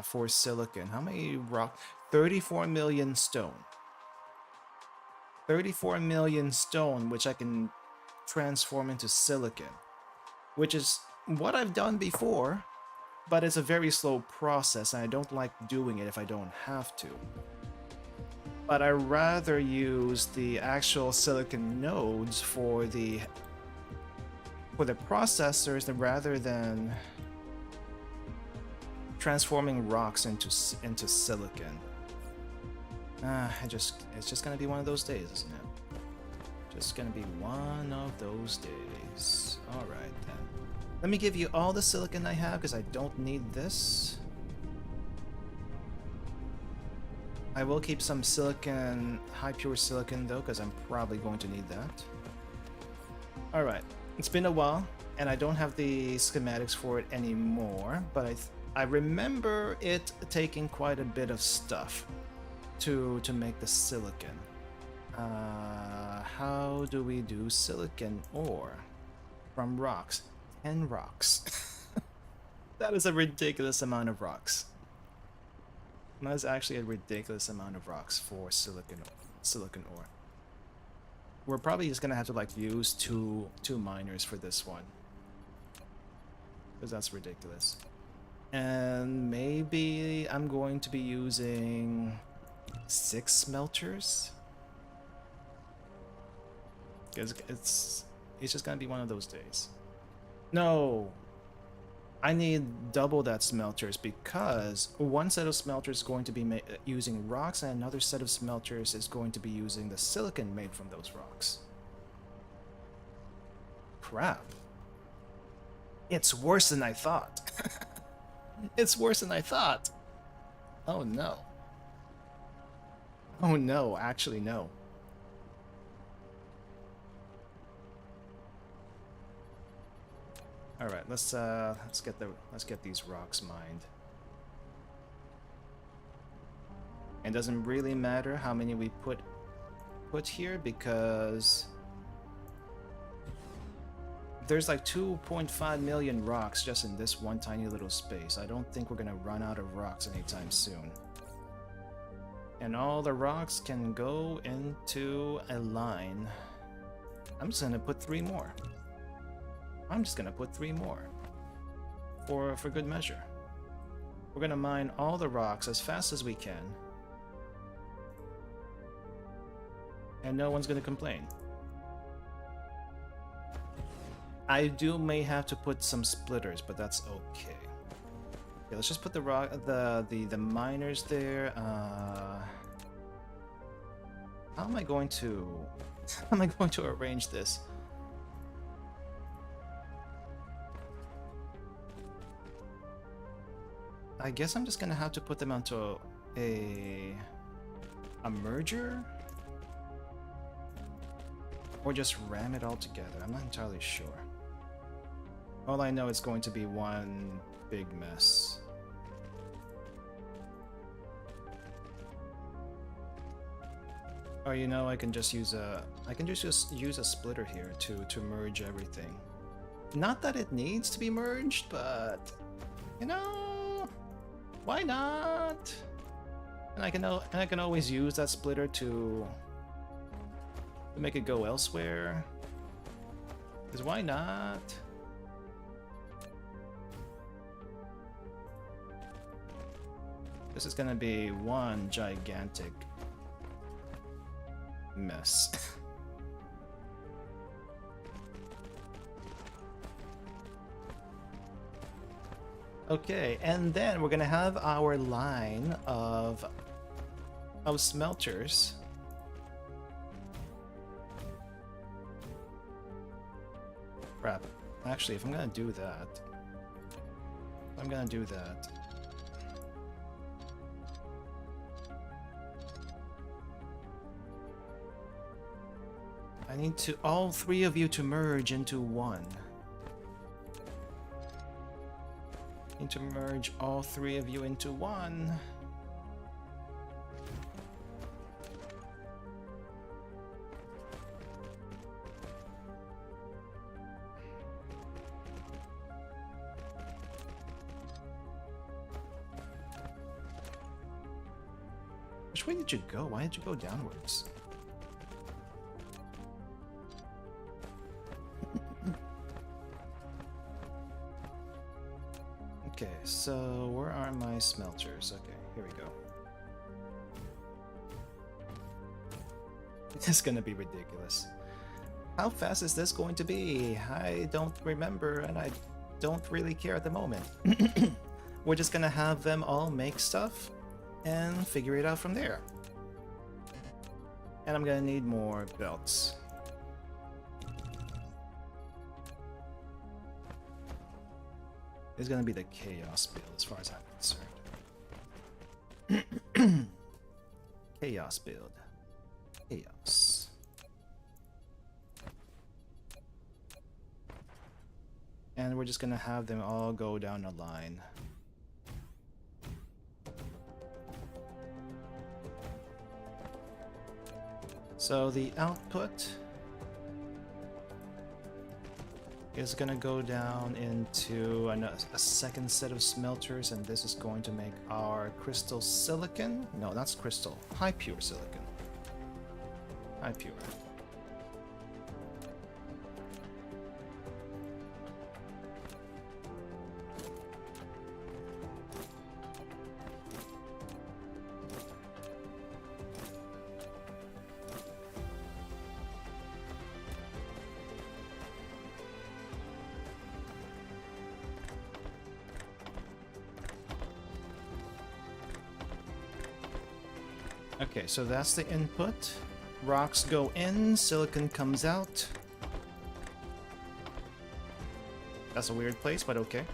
for silicon. How many rock? 34 million stone. 34 million stone, which I can transform into silicon. Which is what I've done before, but it's a very slow process, and I don't like doing it if I don't have to. But I rather use the actual silicon nodes for the processors rather than transforming rocks into silicon. It's just gonna be one of those days, isn't it? Just gonna be one of those days. All right then. Let me give you all the silicon I have because I don't need this. I will keep some silicon, high pure silicon though, because I'm probably going to need that. All right. It's been a while, and I don't have the schematics for it anymore, but I remember it taking quite a bit of stuff to make the silicon. How do we do silicon ore from rocks? 10 rocks. That is a ridiculous amount of rocks. That is actually a ridiculous amount of rocks for silicon ore. We're probably just gonna have to like use two miners for this one, because that's ridiculous. And maybe I'm going to be using 6 smelters, because it's just gonna be one of those days. No, I need double that smelters, because one set of smelters is going to be using rocks, and another set of smelters is going to be using the silicon made from those rocks. Crap. It's worse than I thought. It's worse than I thought. Oh no. Oh no, actually no. All right, let's get these rocks mined. It doesn't really matter how many we put here, because there's like 2.5 million rocks just in this one tiny little space. I don't think we're gonna run out of rocks anytime soon. And all the rocks can go into a line. I'm just gonna put 3 more. I'm just gonna put 3 more. For good measure. We're gonna mine all the rocks as fast as we can. And no one's gonna complain. I may have to put some splitters, but that's okay. Okay, let's just put the miners there. How am I going to arrange this? I guess I'm just gonna have to put them onto a merger? Or just ram it all together. I'm not entirely sure. All I know is going to be one big mess. Or you know, I can just use a splitter here to merge everything. Not that it needs to be merged, but you know, why not? And I can always use that splitter to make it go elsewhere. Because why not? This is gonna be one gigantic mess. Okay, and then we're gonna have our line of smelters. Crap. Actually, if I'm gonna do that, I need all 3 of you to merge into one. I need to merge all 3 of you into one. Which way did you go? Why did you go downwards? Okay, so where are my smelters? Okay, here we go. It's gonna be ridiculous. How fast is this going to be? I don't remember, and I don't really care at the moment. We're just gonna have them all make stuff and figure it out from there. And I'm gonna need more belts. It's gonna be the chaos build as far as I'm concerned. Chaos build. Chaos. And we're just gonna have them all go down a line. So the output is gonna go down into a second set of smelters, and this is going to make our crystal silicon. No, that's crystal. High pure silicon. High pure. Okay, so that's the input. Rocks go in, silicon comes out. That's a weird place, but okay.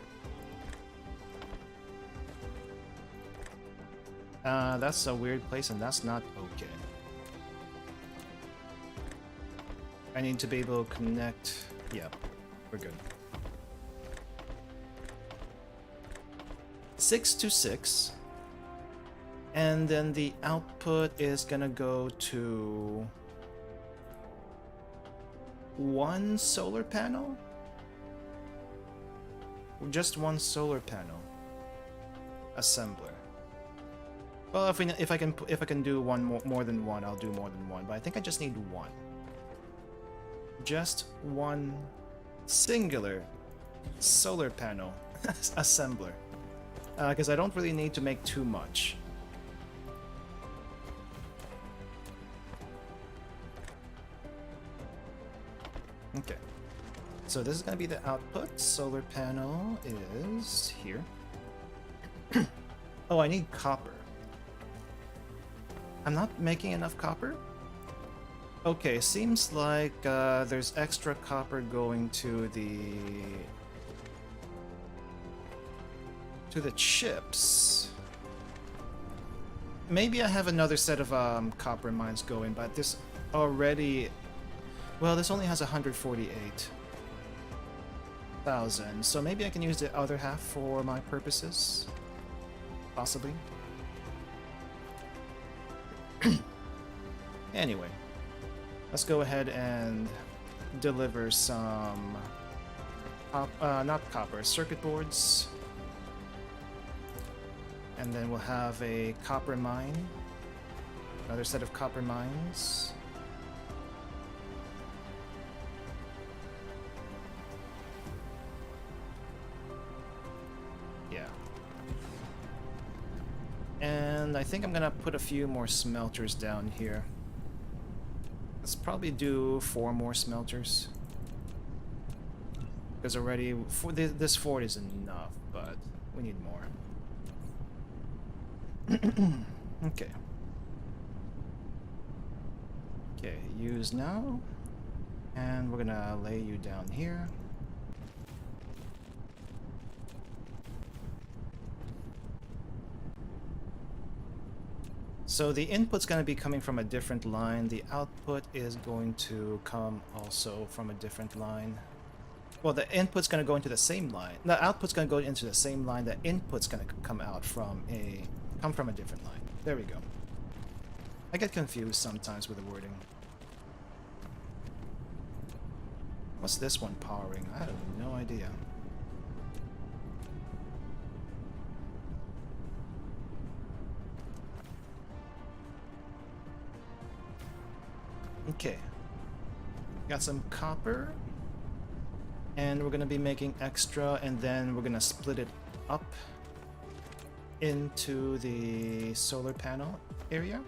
That's a weird place, and that's not okay. I need to be able to connect. Yeah, we're good. 6 to 6. And then the output is gonna go to 1 solar panel? Just 1 solar panel assembler. Well, if I can do one more than one, I'll do more than one. But I think I just need one. Just one singular solar panel assembler, because I don't really need to make too much. Okay, so this is going to be the output. Solar panel is here. Oh, I need copper. I'm not making enough copper? Okay, seems like there's extra copper going to the chips. Maybe I have another set of copper mines going, but this already... Well, this only has 148,000, so maybe I can use the other half for my purposes. Possibly. Anyway, let's go ahead and deliver some not copper, circuit boards. And then we'll have a copper mine. Another set of copper mines. Yeah. And I think I'm gonna put a few more smelters down here. Let's probably do 4 more smelters. Because already, this fort is enough, but we need more. Okay. Okay, use now. And we're gonna lay you down here. So the input's going to be coming from a different line. The output is going to come also from a different line. Well, the input's going to go into the same line. The output's going to go into the same line. The input's going to come from a different line. There we go. I get confused sometimes with the wording. What's this one powering? I have no idea. Okay, got some copper, and we're gonna be making extra, and then we're gonna split it up into the solar panel area,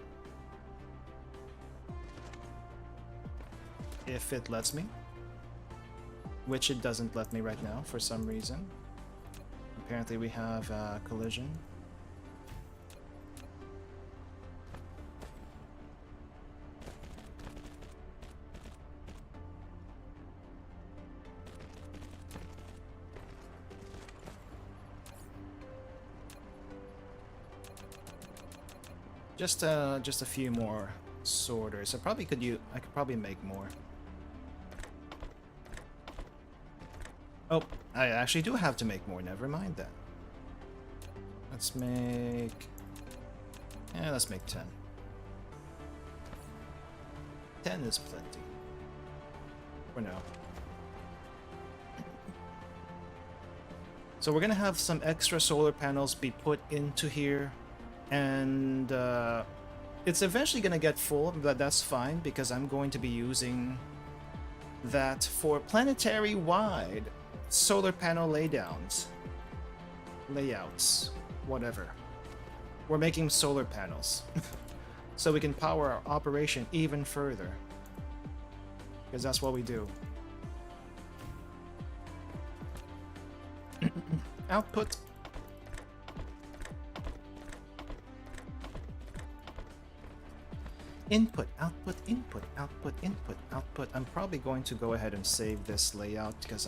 if it lets me, which it doesn't let me right now for some reason. Apparently we have a collision. Just a few more sorters. I could probably make more. Oh, I actually do have to make more. Never mind that. Let's make 10. 10 is plenty for now. So we're gonna have some extra solar panels be put into here. And it's eventually going to get full, but that's fine because I'm going to be using that for planetary-wide solar panel layouts, whatever. We're making solar panels so we can power our operation even further, because that's what we do. Output. Input, output, input, output, input, output. I'm probably going to go ahead and save this layout because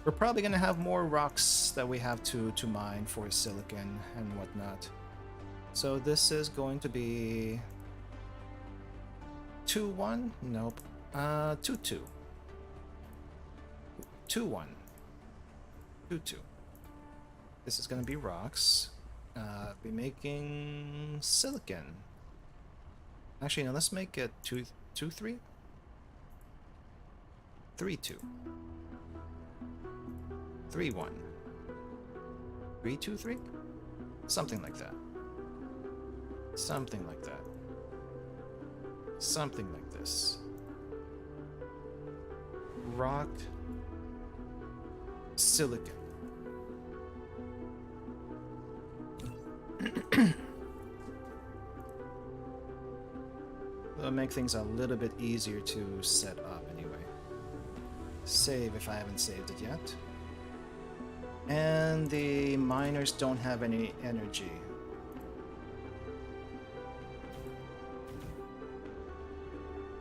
we're probably going to have more rocks that we have to mine for silicon and whatnot. So this is going to be 2-1? Nope. 2-2. 2-1. 2-2. This is going to be rocks. Be making silicon. Actually, no, let's make it 2-3? 3-2. 3-1. 3-2-3? Something like that. Something like that. Something like this. Rock. Silicon. That'll make things a little bit easier to set up anyway. Save if I haven't saved it yet. And the miners don't have any energy.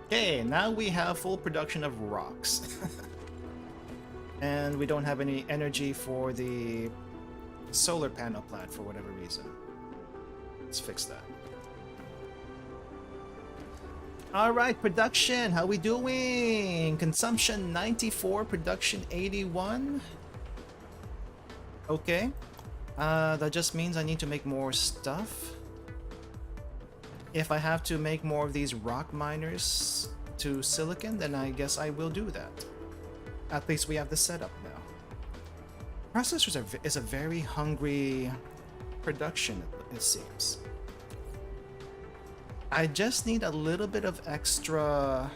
Okay, now we have full production of rocks. And we don't have any energy for the solar panel plant for whatever reason. Let's fix that. Alright, production, how we doing? Consumption 94, production 81. Okay. That just means I need to make more stuff. If I have to make more of these rock miners to silicon, then I guess I will do that. At least we have the setup now. Processors is a very hungry production, it seems. I just need a little bit of extra...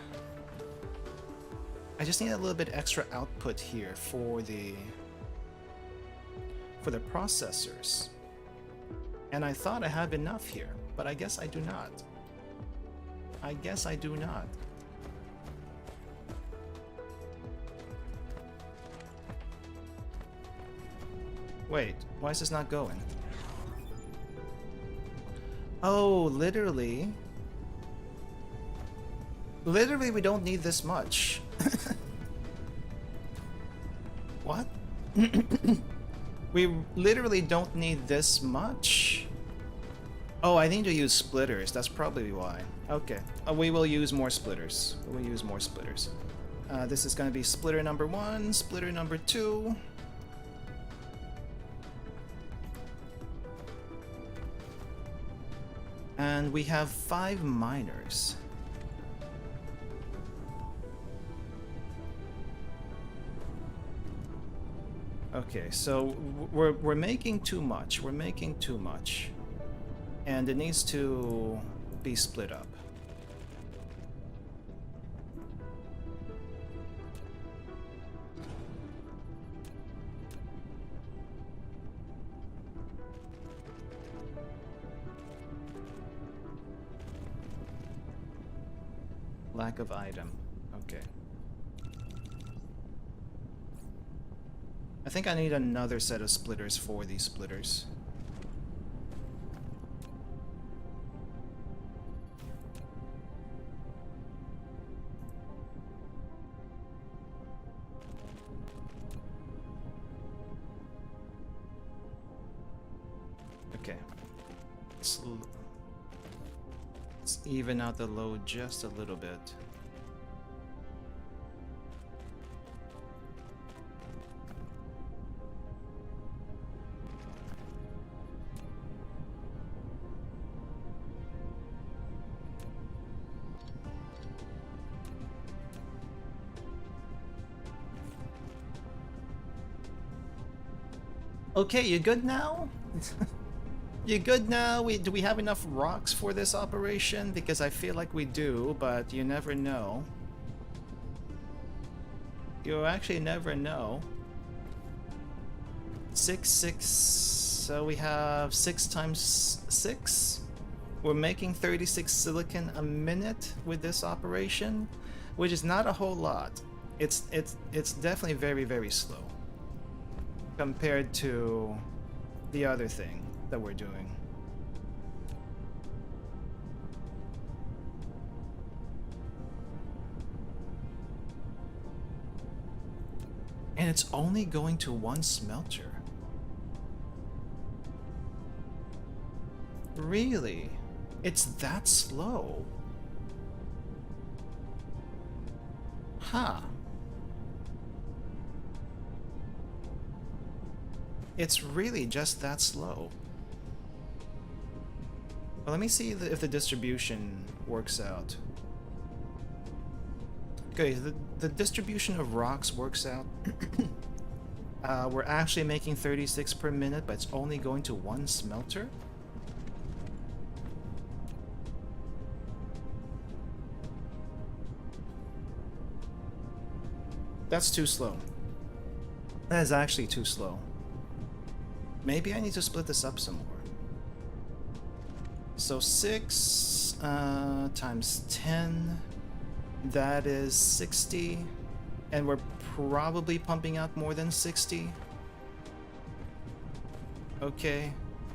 I just need a little bit extra output here for the processors. And I thought I have enough here, but I guess I do not. I guess I do not. Wait, why is this not going? Oh, literally. Literally, we don't need this much. What? We literally don't need this much? Oh, I need to use splitters. That's probably why. Okay. We will use more splitters. We'll use more splitters. This is going to be splitter number 1, splitter number 2. And we have 5 miners. Okay, so we're making too much. We're making too much. And it needs to be split up. Lack of item. Okay. I think I need another set of splitters for these splitters. Okay. Let's even out the load just a little bit. Okay, you good now? You good now? Do we have enough rocks for this operation? Because I feel like we do, but you never know. You actually never know. 6, 6, so we have 6 times 6. We're making 36 silicon a minute with this operation, which is not a whole lot. It's definitely very, very slow compared to the other thing that we're doing. And it's only going to 1 smelter. Really? It's that slow? Huh. It's really just that slow. Well, let me see if the distribution works out. Okay, the distribution of rocks works out. We're actually making 36 per minute, but it's only going to 1 smelter. That's too slow. That is actually too slow. Maybe I need to split this up some more. So 6 times 10, that is 60. And we're probably pumping out more than 60. Okay,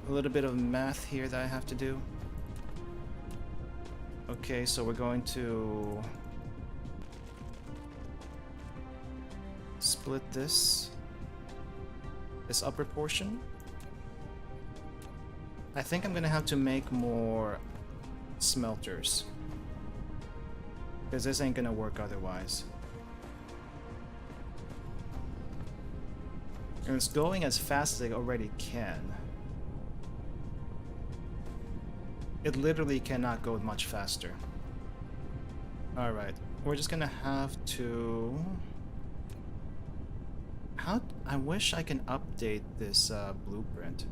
a little bit of math here that I have to do. Okay, so we're going to split this upper portion. I think I'm gonna have to make more smelters, because this ain't gonna work otherwise. And it's going as fast as it already can. It literally cannot go much faster. Alright, we're just gonna have to... I wish I can update this blueprint.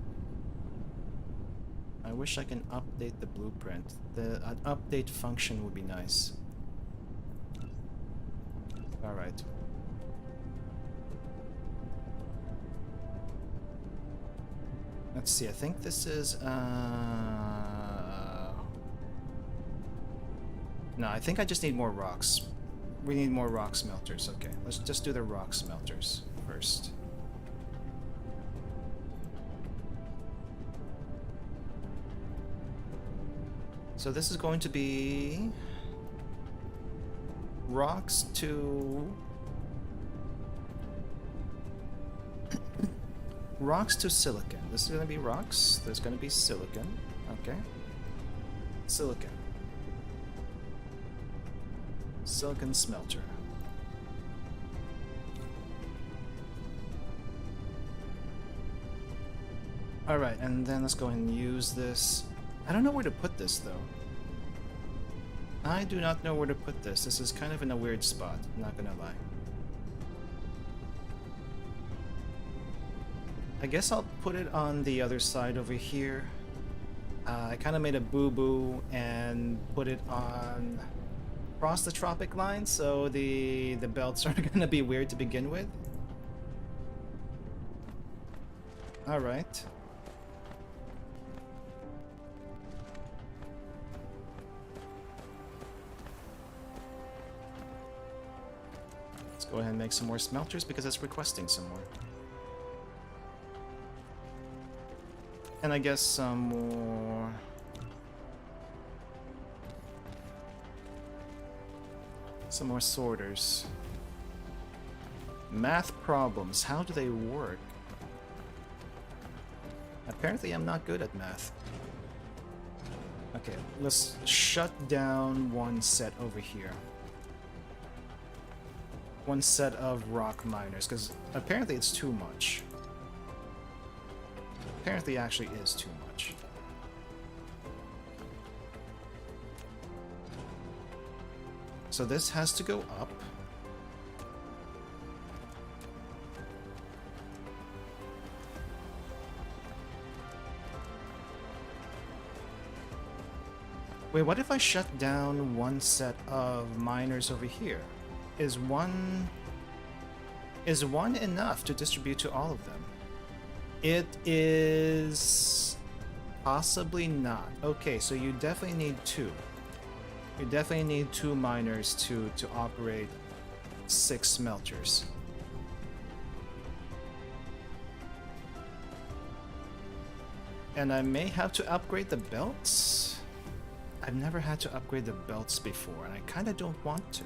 I wish I can update the blueprint. An update function would be nice. Alright. Let's see, I think this is... No, I think I just need more rocks. We need more rock smelters. Okay, let's just do the rock smelters first. So this is going to be rocks to rocks to silicon. This is going to be rocks. There's going to be silicon. Okay. Silicon. Silicon smelter. Alright, and then let's go and use this. I don't know where to put this though. I do not know where to put this. This is kind of in a weird spot, I'm not gonna lie. I guess I'll put it on the other side over here. I kind of made a boo-boo and put it on across the tropic line, so the belts are gonna be weird to begin with. Alright. Let's go ahead and make some more smelters because it's requesting some more. And I guess some more... some more sorters. Math problems. How do they work? Apparently I'm not good at math. Okay, let's shut down one set over here. One set of rock miners, because apparently it's too much. Apparently actually is too much. So this has to go up. Wait, what if I shut down one set of miners over here? Is one enough to distribute to all of them? It is possibly not. Okay, so you definitely need two. You definitely need 2 miners to operate 6 smelters. And I may have to upgrade the belts. I've never had to upgrade the belts before, and I kind of don't want to.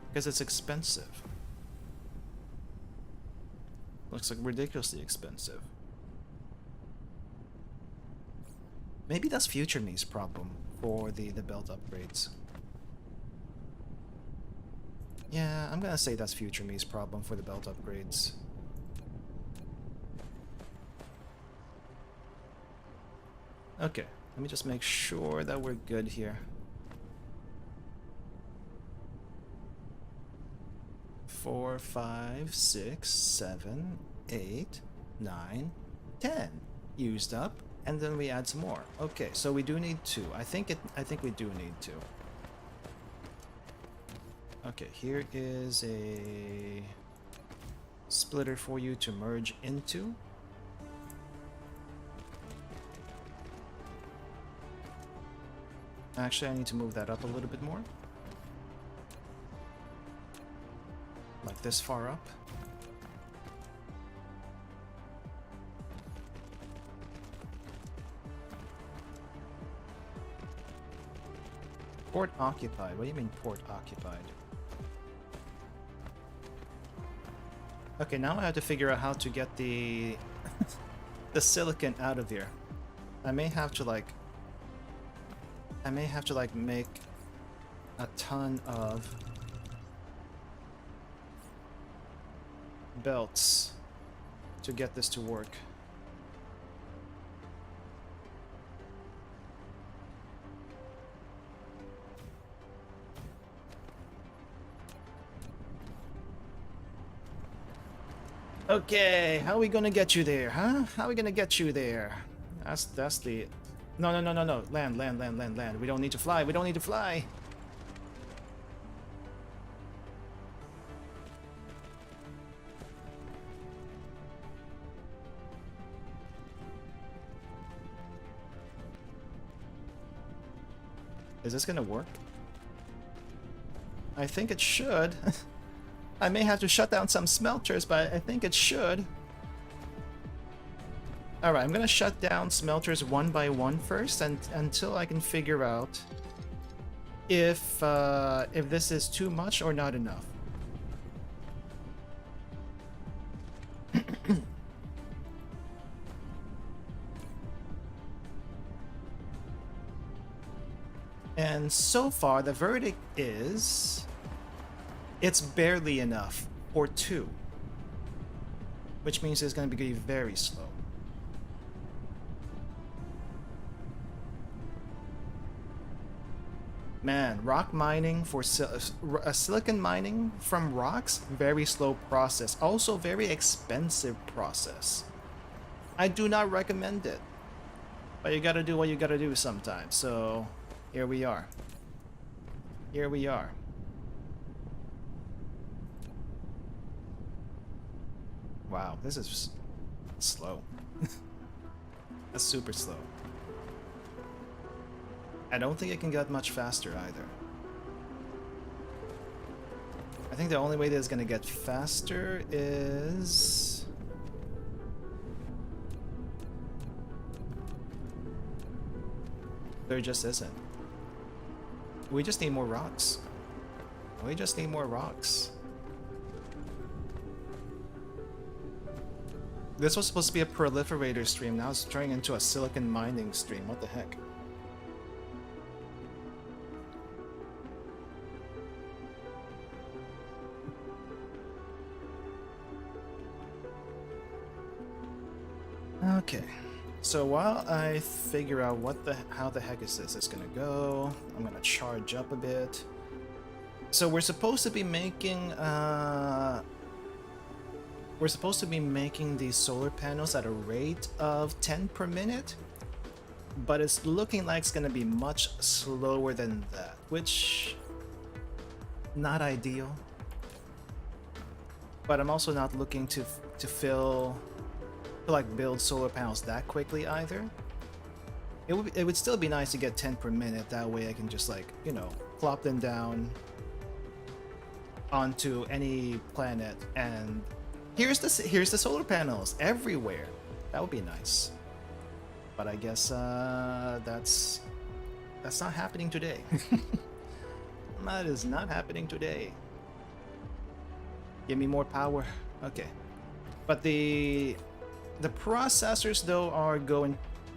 Because it's expensive. Looks like ridiculously expensive. Maybe that's future me's problem for the belt upgrades. Yeah, I'm gonna say that's future me's problem for the belt upgrades. Okay, let me just make sure that we're good here. 4, 5, 6, 7, 8, 9, 10 used up, and then we add some more. Okay, so we do need 2. I think we do need 2. Okay, here is a splitter for you to merge into. Actually, I need to move that up a little bit more. Like this far up. Port occupied. What do you mean port occupied? Okay, now I have to figure out how to get the the silicon out of here. I may have to like make a ton of belts to get this to work. Okay, how are we gonna get you there, huh? How are we gonna get you there? That's the... No. Land. We don't need to fly. We don't need to fly. Is this gonna work? I think it should. I may have to shut down some smelters, but I think it should. Alright, I'm gonna shut down smelters one by one first, and until I can figure out if this is too much or not enough. And so far, the verdict is... it's barely enough for 2. Which means it's going to be very slow. Man, rock mining for silicon mining from rocks, very slow process. Also very expensive process. I do not recommend it. But you gotta do what you gotta do sometimes. So, here we are. Here we are. Wow, this is slow. That's super slow. I don't think it can get much faster either. I think the only way that it's gonna get faster is... there just isn't. We just need more rocks. We just need more rocks. This was supposed to be a proliferator stream, now it's turning into a silicon mining stream. What the heck? Okay, so while I figure out how the heck is this gonna go, I'm gonna charge up a bit. So we're supposed to be making these solar panels at a rate of 10 per minute, but it's looking like it's gonna be much slower than that, which not ideal. But I'm also not looking to build solar panels that quickly either. It would still be nice to get 10 per minute. That way I can just plop them down onto any planet and here's the solar panels everywhere. That would be nice. But I guess that's not happening today. That is not happening today. Give me more power. Okay. But the processors though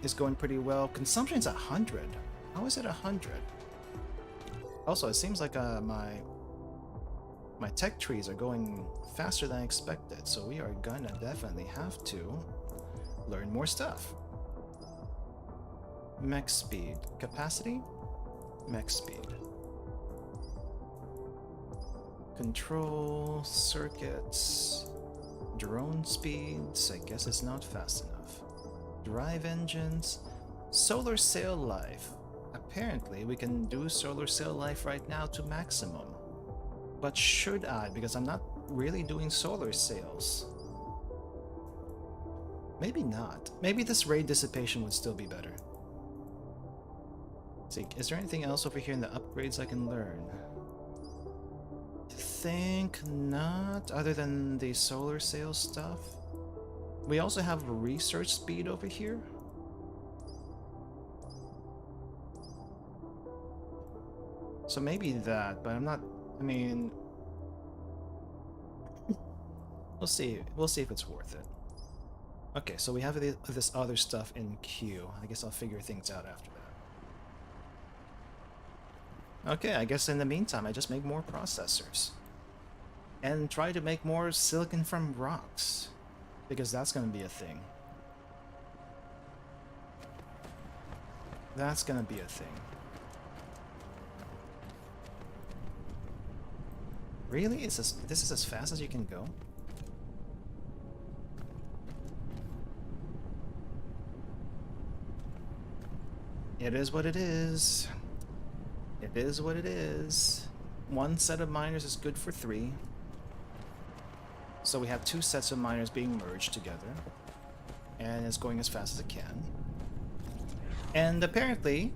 is going pretty well. Consumption's 100. How is it 100? Also, it seems like my tech trees are going faster than expected, so we are gonna definitely have to learn more stuff. Mech speed. Capacity? Mech speed. Control circuits. Drone speeds. I guess it's not fast enough. Drive engines. Solar cell life. Apparently we can do solar cell life right now to maximum. But should I? Because I'm not really doing solar sails. Maybe not. Maybe this ray dissipation would still be better. Let's see, is there anything else over here in the upgrades I can learn? Think not, other than the solar sail stuff. We also have research speed over here. So maybe that, but I'm not, I mean, we'll see if it's worth it. Okay, so we have this other stuff in queue. I guess I'll figure things out after that. Okay, I guess in the meantime, I just make more processors. And try to make more silicon from rocks. Because that's gonna be a thing. That's gonna be a thing. Really? This is as fast as you can go? It is what it is. It is what it is. One set of miners is good for 3. So we have 2 sets of miners being merged together. And it's going as fast as it can. And apparently,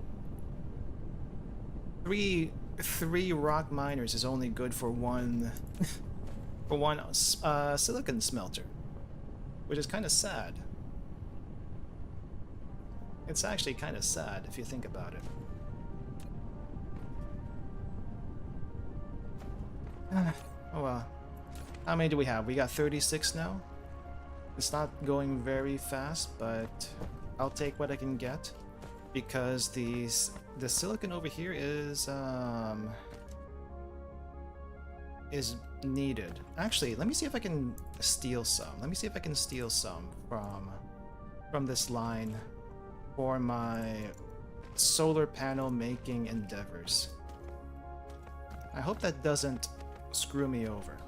three rock miners is only good for one for one silicon smelter, which is kind of sad. It's actually kind of sad if you think about it. Oh well. How many do we have? We got 36 now. It's not going very fast, but I'll take what I can get because the silicon over here is needed. Actually, let me see if I can steal some. Let me see if I can steal some from this line for my solar panel making endeavors. I hope that doesn't screw me over.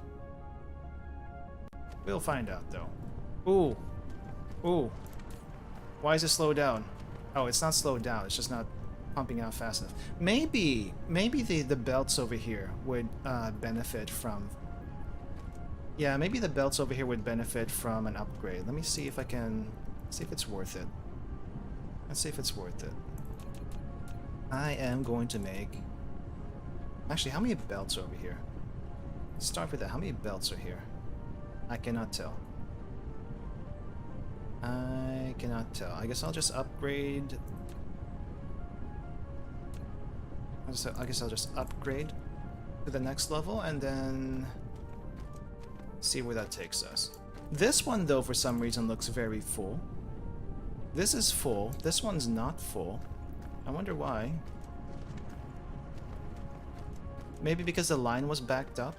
We'll find out though. Ooh. Ooh. Why is it slowed down? Oh, it's not slowed down, it's just not pumping out fast enough. Maybe the belts over here would benefit from... Yeah, maybe the belts over here would benefit from an upgrade. Let me see if I can... see if it's worth it. Let's see if it's worth it. I am going to make... Actually, how many belts are over here? Let's start with that. How many belts are here? I cannot tell. I cannot tell. I guess I'll just upgrade... I guess I'll just upgrade to the next level and then see where that takes us. This one, though, for some reason looks very full. This is full. This one's not full. I wonder why. Maybe because the line was backed up?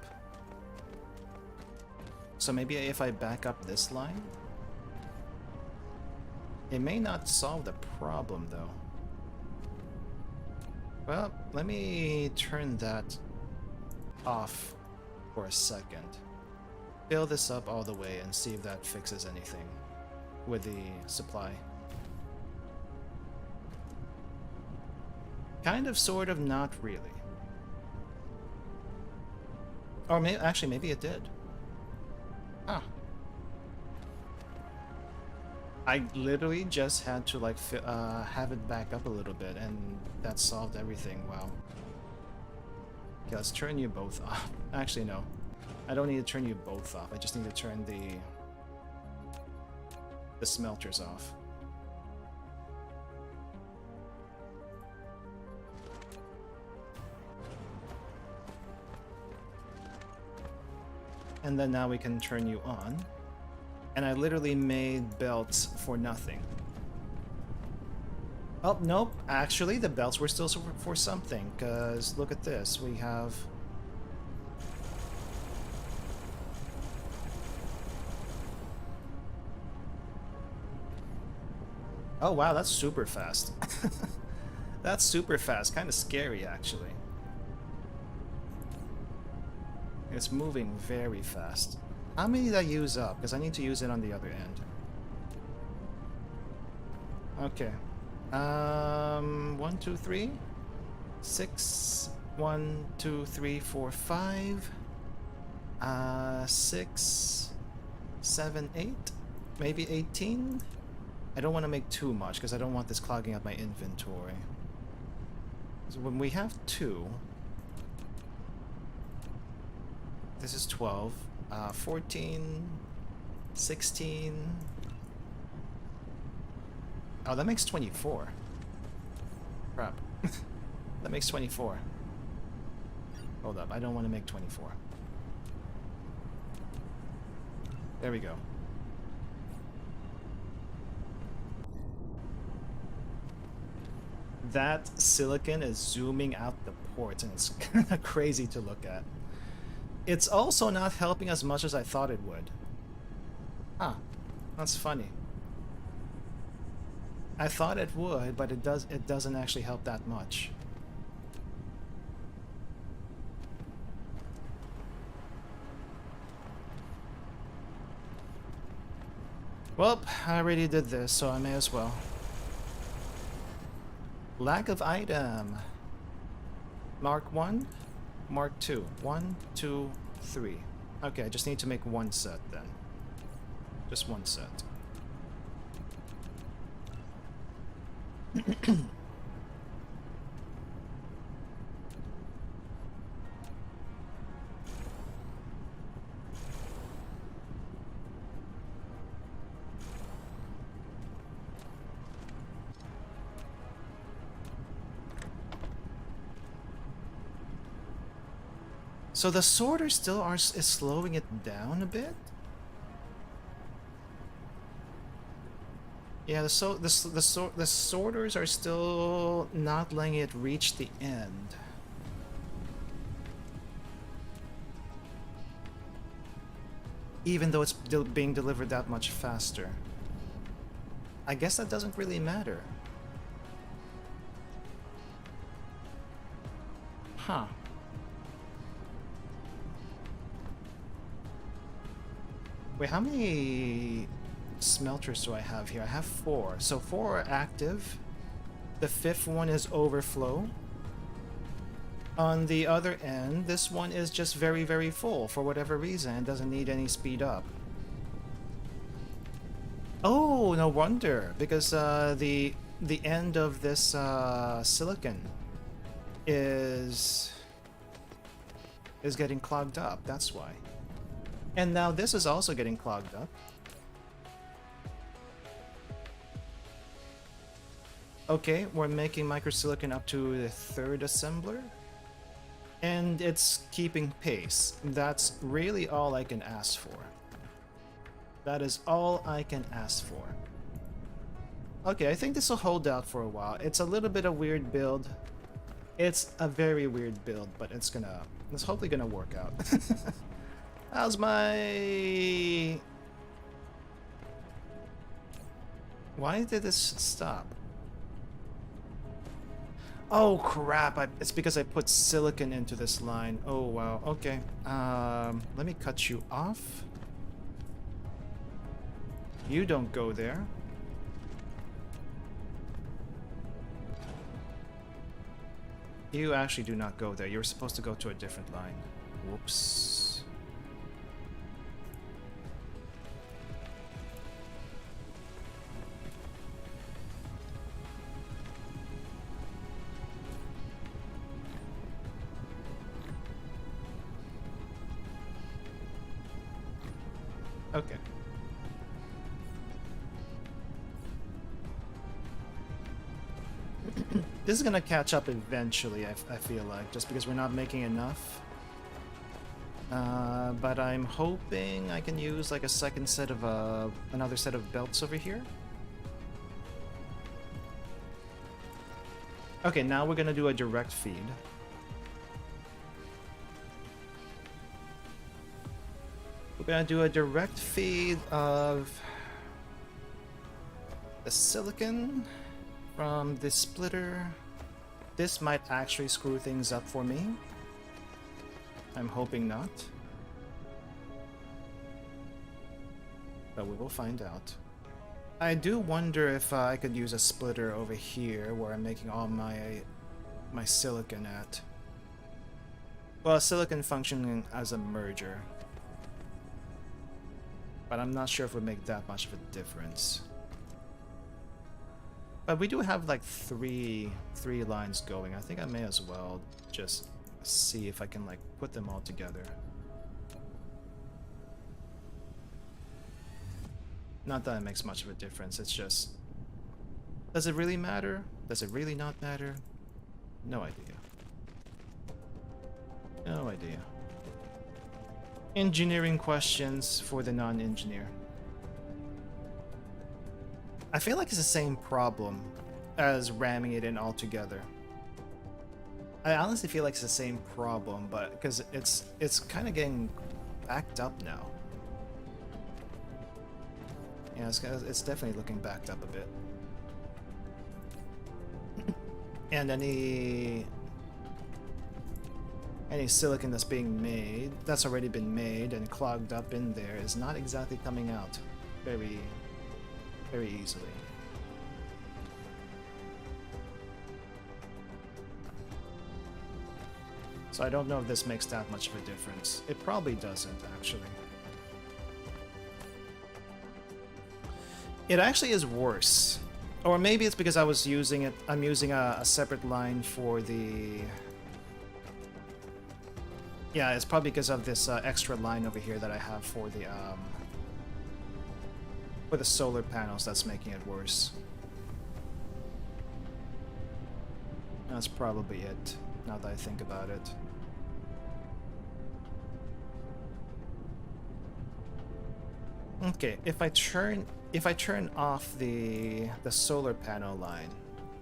So maybe if I back up this line? It may not solve the problem, though. Well, let me turn that off for a second. Fill this up all the way and see if that fixes anything with the supply. Kind of, sort of, not really. Or maybe, actually, maybe it did. Huh. I literally just had to like have it back up a little bit and that solved everything. Wow. Okay, let's turn you both off. Actually, no. I don't need to turn you both off. I just need to turn the smelters off. And then now we can turn you on. And I literally made belts for nothing. Oh, nope. Actually, the belts were still for something, because look at this. We have... Oh, wow, that's super fast. That's super fast. Kind of scary, actually. It's moving very fast. How many did I use up? Because I need to use it on the other end. Okay. 1, 2, 3. 6. 1, 2, 3, 4, 5. 6, 7, 8, maybe 18. I don't want to make too much because I don't want this clogging up my inventory. So when we have 2, this is 12, 14, 16. Oh, that makes 24. Crap. That makes 24. Hold up, I don't want to make 24. There we go. That silicon is zooming out the ports and it's kind of crazy to look at. It's also not helping as much as I thought it would. Huh, that's funny. I thought it would, but it doesn't actually help that much. Well, I already did this, so I may as well. Lack of item. Mark 1, Mark 2. 1, 2, 3. Okay, I just need to make 1 set then. Just 1 set. So the sorter still is slowing it down a bit? Yeah, the sorters are still not letting it reach the end. Even though it's being delivered that much faster. I guess that doesn't really matter. Huh. Wait, how many smelters do I have here? I have 4. So 4 are active. The 5th one is overflow. On the other end, this one is just very, very full for whatever reason. It doesn't need any speed up. Oh, no wonder. Because the end of this silicon is getting clogged up. That's why. And now this is also getting clogged up. Okay, we're making microsilicon up to the 3rd assembler. And it's keeping pace. That's really all I can ask for. That is all I can ask for. Okay, I think this will hold out for a while. It's a little bit of weird build. It's a very weird build, but it's hopefully gonna work out. How's my... Why did this stop? Oh crap, it's because I put silicon into this line. Oh wow, okay. Let me cut you off. You don't go there. You actually do not go there. You're supposed to go to a different line. Whoops. Okay. This is gonna catch up eventually, I feel like, just because we're not making enough. But I'm hoping I can use like a second set of another set of belts over here. Okay, now we're gonna do a direct feed. We're gonna do a direct feed of the silicon from this splitter. This might actually screw things up for me. I'm hoping not. But we will find out. I do wonder if I could use a splitter over here where I'm making all my silicon at. Well, silicon functioning as a merger. But I'm not sure if it would make that much of a difference. But we do have like three lines going. I think I may as well just see if I can like put them all together. Not that it makes much of a difference, it's just... Does it really matter? Does it really not matter? No idea. No idea. Engineering questions for the non-engineer. I feel like it's the same problem as ramming it in all together. I honestly feel like it's the same problem, but because it's kind of getting backed up now. Yeah, it's definitely looking backed up a bit. And any silicon that's being made, that's already been made and clogged up in there, is not exactly coming out very easily. So I don't know if this makes that much of a difference. It probably doesn't, actually. It actually is worse. Or maybe it's because I'm using a separate line for the... Yeah, it's probably because of this extra line over here that I have for the solar panels that's making it worse. That's probably it, now that I think about it. Okay, if I turn off the solar panel line,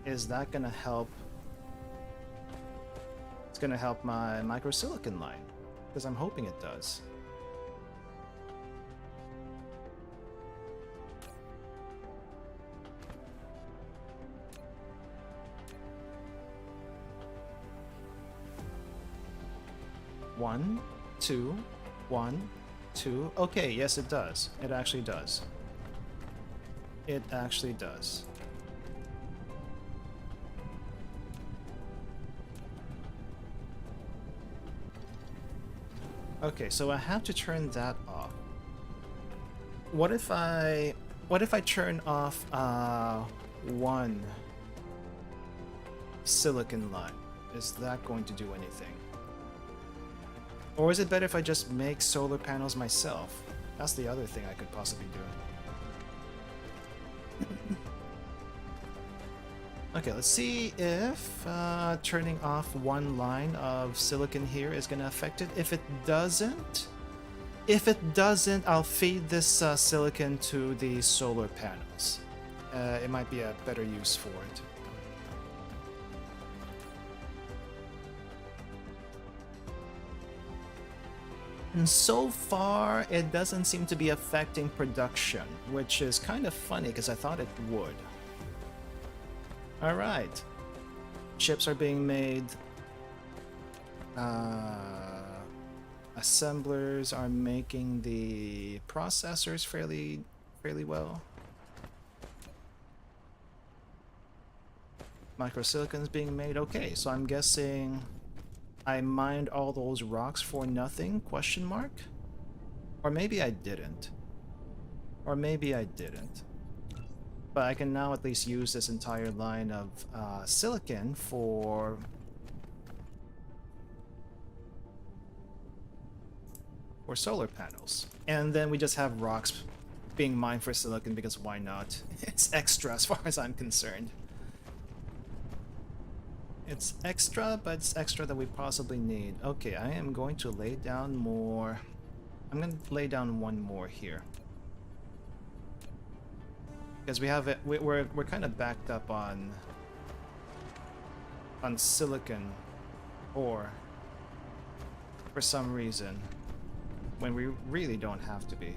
is that gonna help? It's gonna help my microsilicon line, because I'm hoping it does. One, two, 1, 2. Okay, yes, it does. It actually does. It actually does. Okay, so I have to turn that off. What if I turn off one silicon line? Is that going to do anything? Or is it better if I just make solar panels myself? That's the other thing I could possibly do. Okay, let's see if turning off one line of silicon here is going to affect it. If it doesn't, I'll feed this silicon to the solar panels. It might be a better use for it. And so far, it doesn't seem to be affecting production, which is kind of funny because I thought it would. Alright. Chips are being made. Assemblers are making the processors fairly well. Microsilicon's being made. Okay, so I'm guessing I mined all those rocks for nothing? Question mark? Or maybe I didn't. Or maybe I didn't. But I can now at least use this entire line of silicon for solar panels. And then we just have rocks being mined for silicon because why not? It's extra as far as I'm concerned. It's extra, but it's extra that we possibly need. Okay, I am going to lay down more. I'm going to lay down one more here. Because we have it, we're kind of backed up on silicon ore for some reason when we really don't have to be.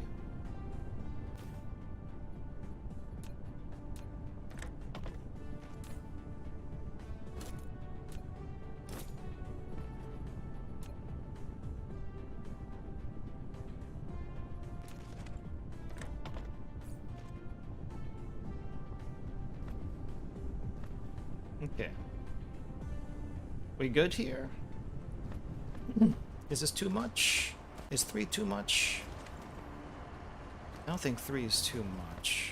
Okay. We good here? Is this too much? Is 3 too much? I don't think 3 is too much.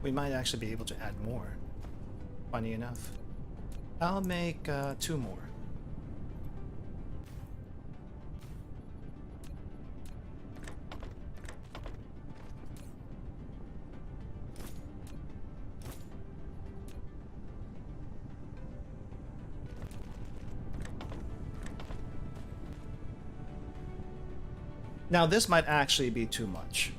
We might actually be able to add more. Funny enough. I'll make 2 more. Now this might actually be too much.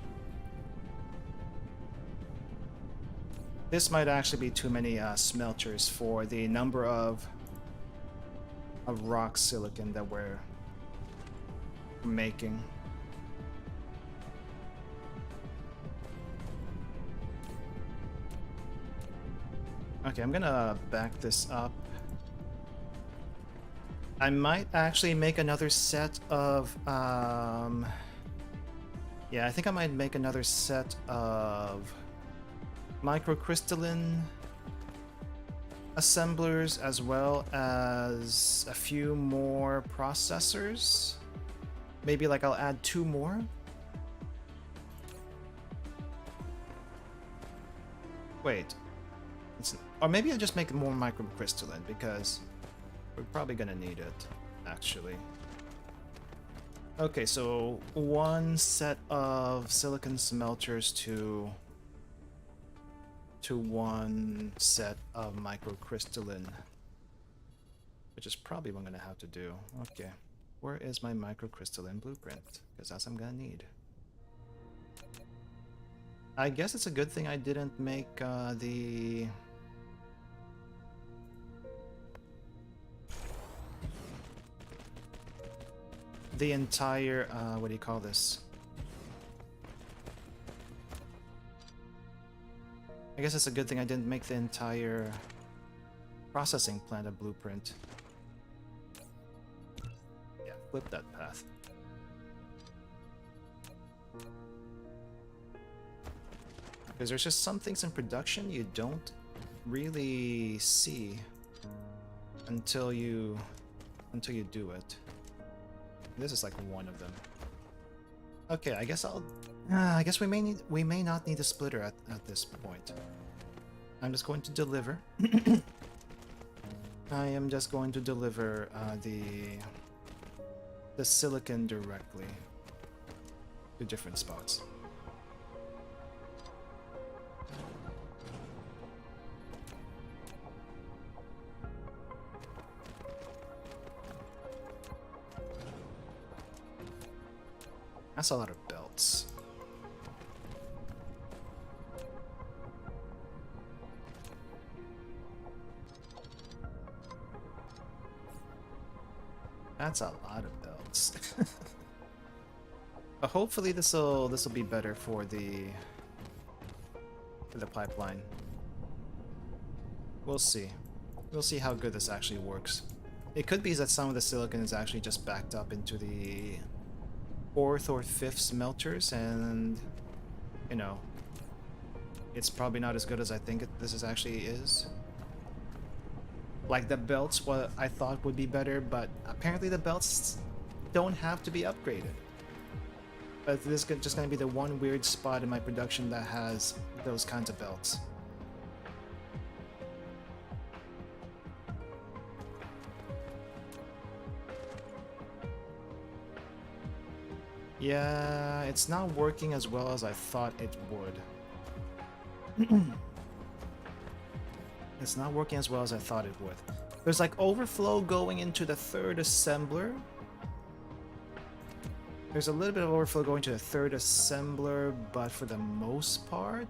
This might actually be too many smelters for the number of rock silicon that we're making. Okay, I'm gonna back this up. I might actually make another set of yeah, I think I might make another set of microcrystalline assemblers as well as a few more processors. Maybe like I'll add 2 more. Wait. Or maybe I'll just make more microcrystalline because we're probably gonna need it, actually. Okay, so 1 set of silicon smelters to 1 set of microcrystalline, which is probably what I'm gonna have to do. Okay, where is my microcrystalline blueprint? Because that's what I'm gonna need. I guess it's a good thing I didn't make the entire what do you call this? I guess it's a good thing I didn't make the entire processing plant a blueprint. Yeah, flip that path. Because there's just some things in production you don't really see until you do it. This is like one of them. Okay, I guess I guess we may not need a splitter at this point. I'm just going to deliver. I am just going to deliver the silicon directly to different spots. That's a lot of belts. That's a lot of belts. But hopefully this'll be better for the pipeline. We'll see. We'll see how good this actually works. It could be that some of the silicon is actually just backed up into the 4th or 5th smelters, and you know, it's probably not as good as I think this actually is. Like the belts, what I thought would be better, but apparently the belts don't have to be upgraded. But this is just going to be the one weird spot in my production that has those kinds of belts. Yeah, it's not working as well as I thought it would. It's not working as well as I thought it would. There's like overflow going into the 3rd assembler. There's a little bit of overflow going to the 3rd assembler, but for the most part,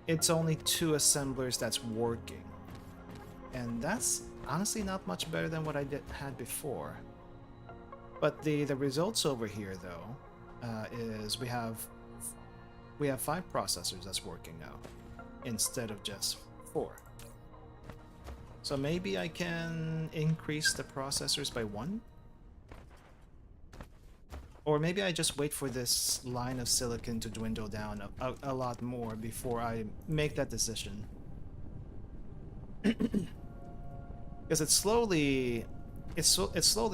it's only 2 assemblers that's working. And that's honestly not much better than what I had before. But the results over here though is we have 5 processors that's working now instead of just 4. So maybe I can increase the processors by 1? Or maybe I just wait for this line of silicon to dwindle down a lot more before I make that decision. Because it's slowly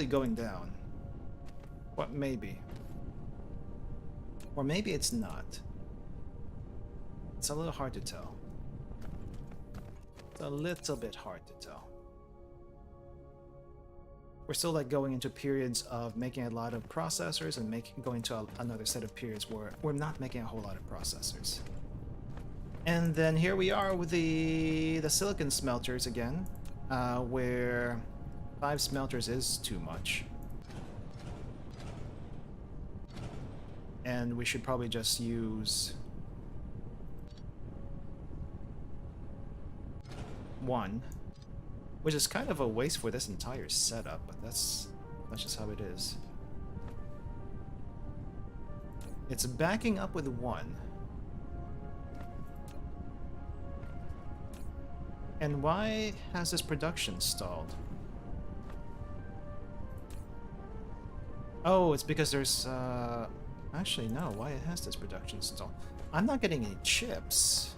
going down. What, maybe? Or maybe it's not. It's a little hard to tell. It's a little bit hard to tell. We're still like going into periods of making a lot of processors and going to another set of periods where we're not making a whole lot of processors. And then here we are with the silicon smelters again, where 5 smelters is too much. And we should probably just use 1, which is kind of a waste for this entire setup, but that's just how it is. It's backing up with 1. And why has this production stalled? Oh, it's because there's, actually, no, why it has this production stalled? I'm not getting any chips.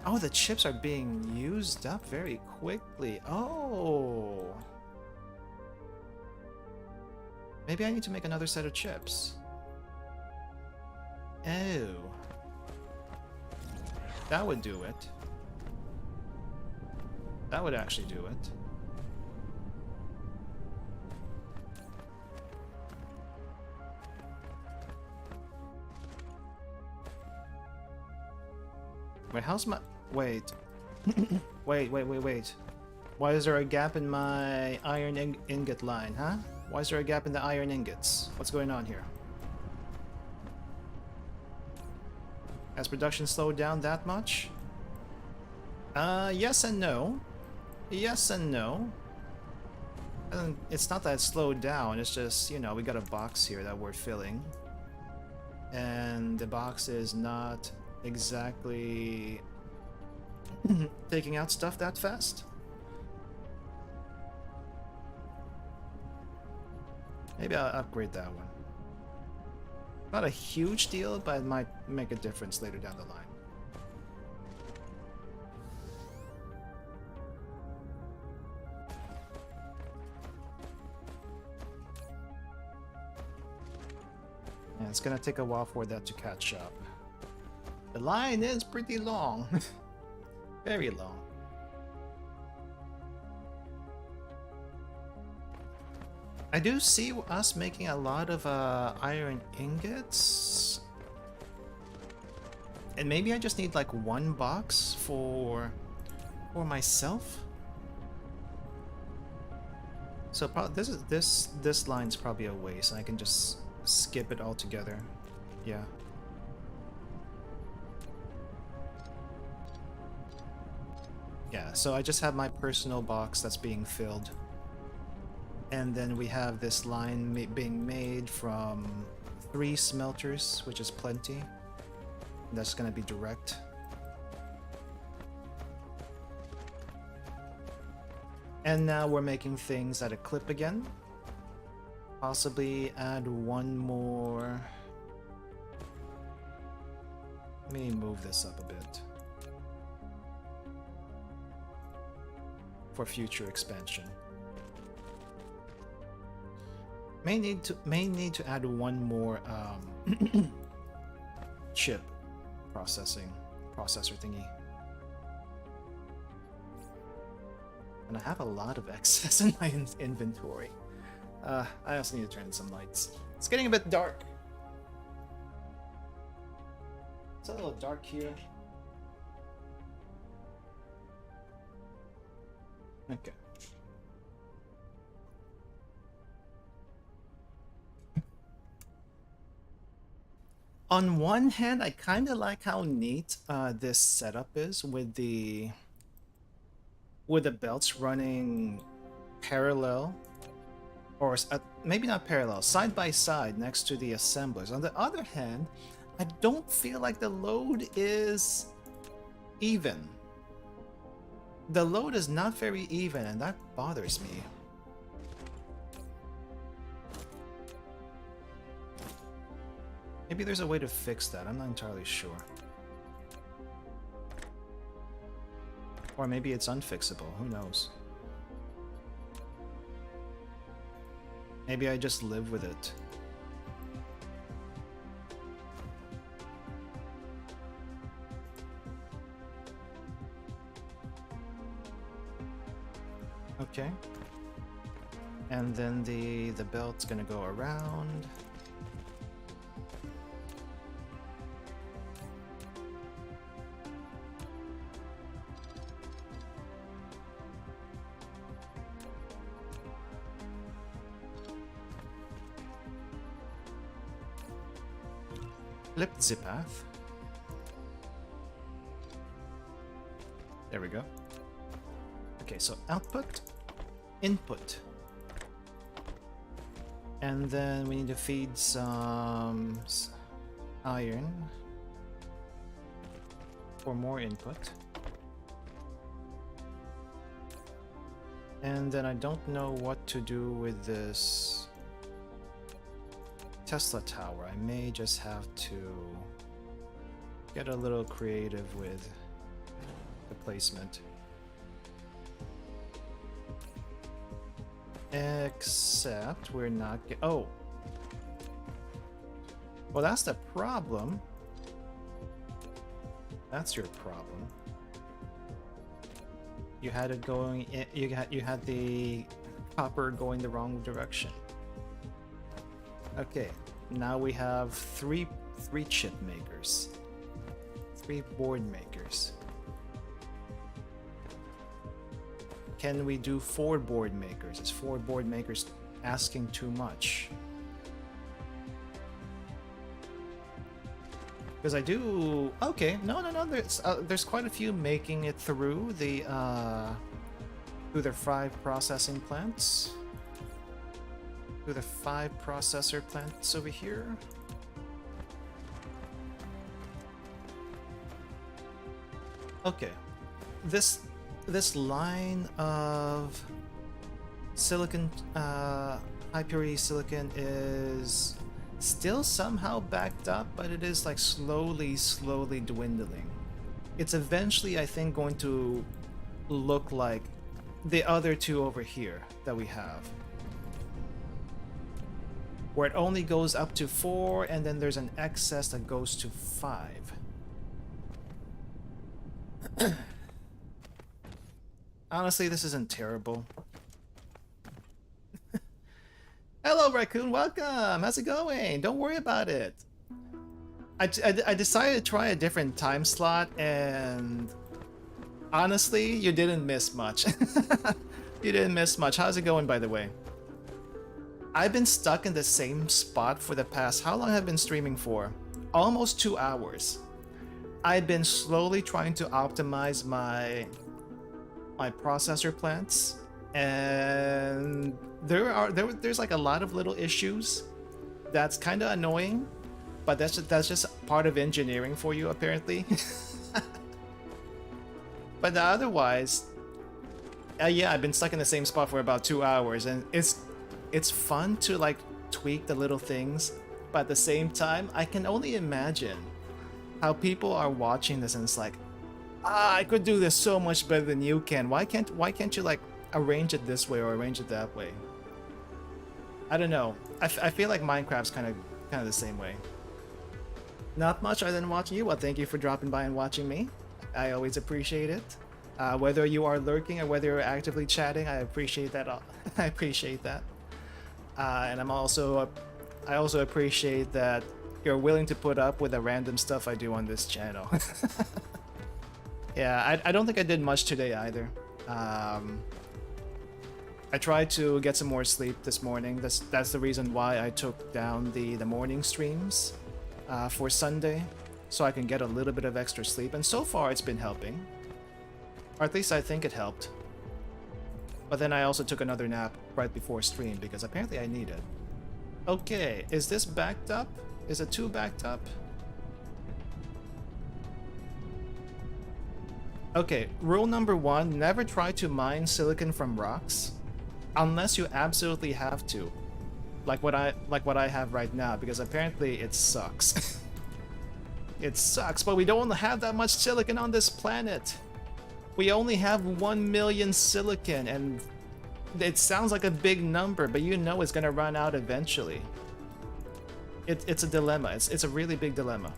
Oh, the chips are being used up very quickly. Oh. Maybe I need to make another set of chips. Oh. That would do it. That would actually do it. Wait, how's my... Wait. Wait. Why is there a gap in my iron ingot line, huh? Why is there a gap in the iron ingots? What's going on here? Has production slowed down that much? Yes and no. Yes and no. And it's not that it's slowed down, it's just, you know, we got a box here that we're filling. And the box is not exactly taking out stuff that fast. Maybe I'll upgrade that one. Not a huge deal, but it might make a difference later down the line. And it's gonna take a while for that to catch up. The line is pretty long. Very long. I do see us making a lot of iron ingots. And maybe I just need like 1 box for myself. So this line's probably a waste, and I can just skip it altogether. Yeah. Yeah, so I just have my personal box that's being filled. And then we have this line being made from 3 smelters, which is plenty. That's gonna be direct. And now we're making things at a clip again. Possibly add 1 more. Let me move this up a bit for future expansion. May need to add 1 more chip processor thingy. And I have a lot of excess in my inventory. I also need to turn on some lights. It's getting a bit dark. It's a little dark here. Okay. On one hand, I kind of like how neat this setup is with the belts running parallel, or maybe not parallel, side by side next to the assemblers. On the other hand, I don't feel like the load is even. The load is not very even, and that bothers me. Maybe there's a way to fix that, I'm not entirely sure. Or maybe it's unfixable, who knows? Maybe I just live with it. Okay. And then the belt's gonna go around. Flip the path. There we go. Okay, so output, input. And then we need to feed some iron for more input. And then I don't know what to do with this Tesla tower. I may just have to get a little creative with the placement. Except we're not oh! Well, that's the problem. That's your problem. You had it going in, you had the copper going the wrong direction. Okay, now we have three chip makers, 3 board makers. Can we do 4 board makers? Is 4 board makers asking too much? Because I do... Okay, no, there's quite a few making it through the through their 5 processing plants. Through the 5 processor plants over here. Okay, this line of silicon, high purity silicon is still somehow backed up, but it is like slowly dwindling. It's eventually, I think, going to look like the other 2 over here that we have, where it only goes up to 4 and then there's an excess that goes to 5. Honestly, this isn't terrible. Hello, Raccoon. Welcome. How's it going? Don't worry about it. I decided to try a different time slot, and honestly, you didn't miss much. You didn't miss much. How's it going, by the way? I've been stuck in the same spot for the past... How long have I been streaming for? Almost 2 hours. I've been slowly trying to optimize my processor plants, and there's like a lot of little issues that's kind of annoying, but that's just part of engineering for you, apparently. But otherwise, yeah, I've been stuck in the same spot for about 2 hours, and it's fun to like tweak the little things, but at the same time, I can only imagine how people are watching this and it's like, I could do this so much better than you can. Why can't you like arrange it this way or arrange it that way? I don't know. I feel like Minecraft's kind of the same way. Not much other than watching you. Well, thank you for dropping by and watching me. I always appreciate it. Whether you are lurking or whether you're actively chatting, I appreciate that. I appreciate that. And I also appreciate that you're willing to put up with the random stuff I do on this channel. Yeah, I don't think I did much today either. I tried to get some more sleep this morning. That's the reason why I took down the morning streams for Sunday, so I can get a little bit of extra sleep. And so far, it's been helping, or at least I think it helped. But then I also took another nap right before stream because apparently I need it. Okay, is this backed up? Is it too backed up? Okay, rule number 1, never try to mine silicon from rocks unless you absolutely have to. Like what I have right now, because apparently it sucks. It sucks, but we don't have that much silicon on this planet. We only have 1 million silicon, and it sounds like a big number, but you know it's gonna run out eventually. It's a dilemma. It's a really big dilemma.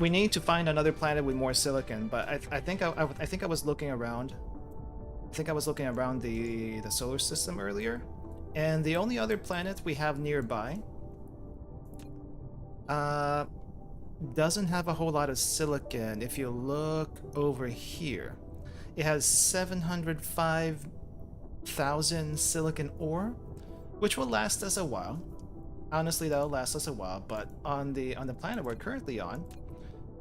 We need to find another planet with more silicon, but I think I was looking around. I think I was looking around the solar system earlier, and the only other planet we have nearby doesn't have a whole lot of silicon. If you look over here, it has 705,000 silicon ore, which will last us a while. Honestly, that'll last us a while. But on the planet we're currently on,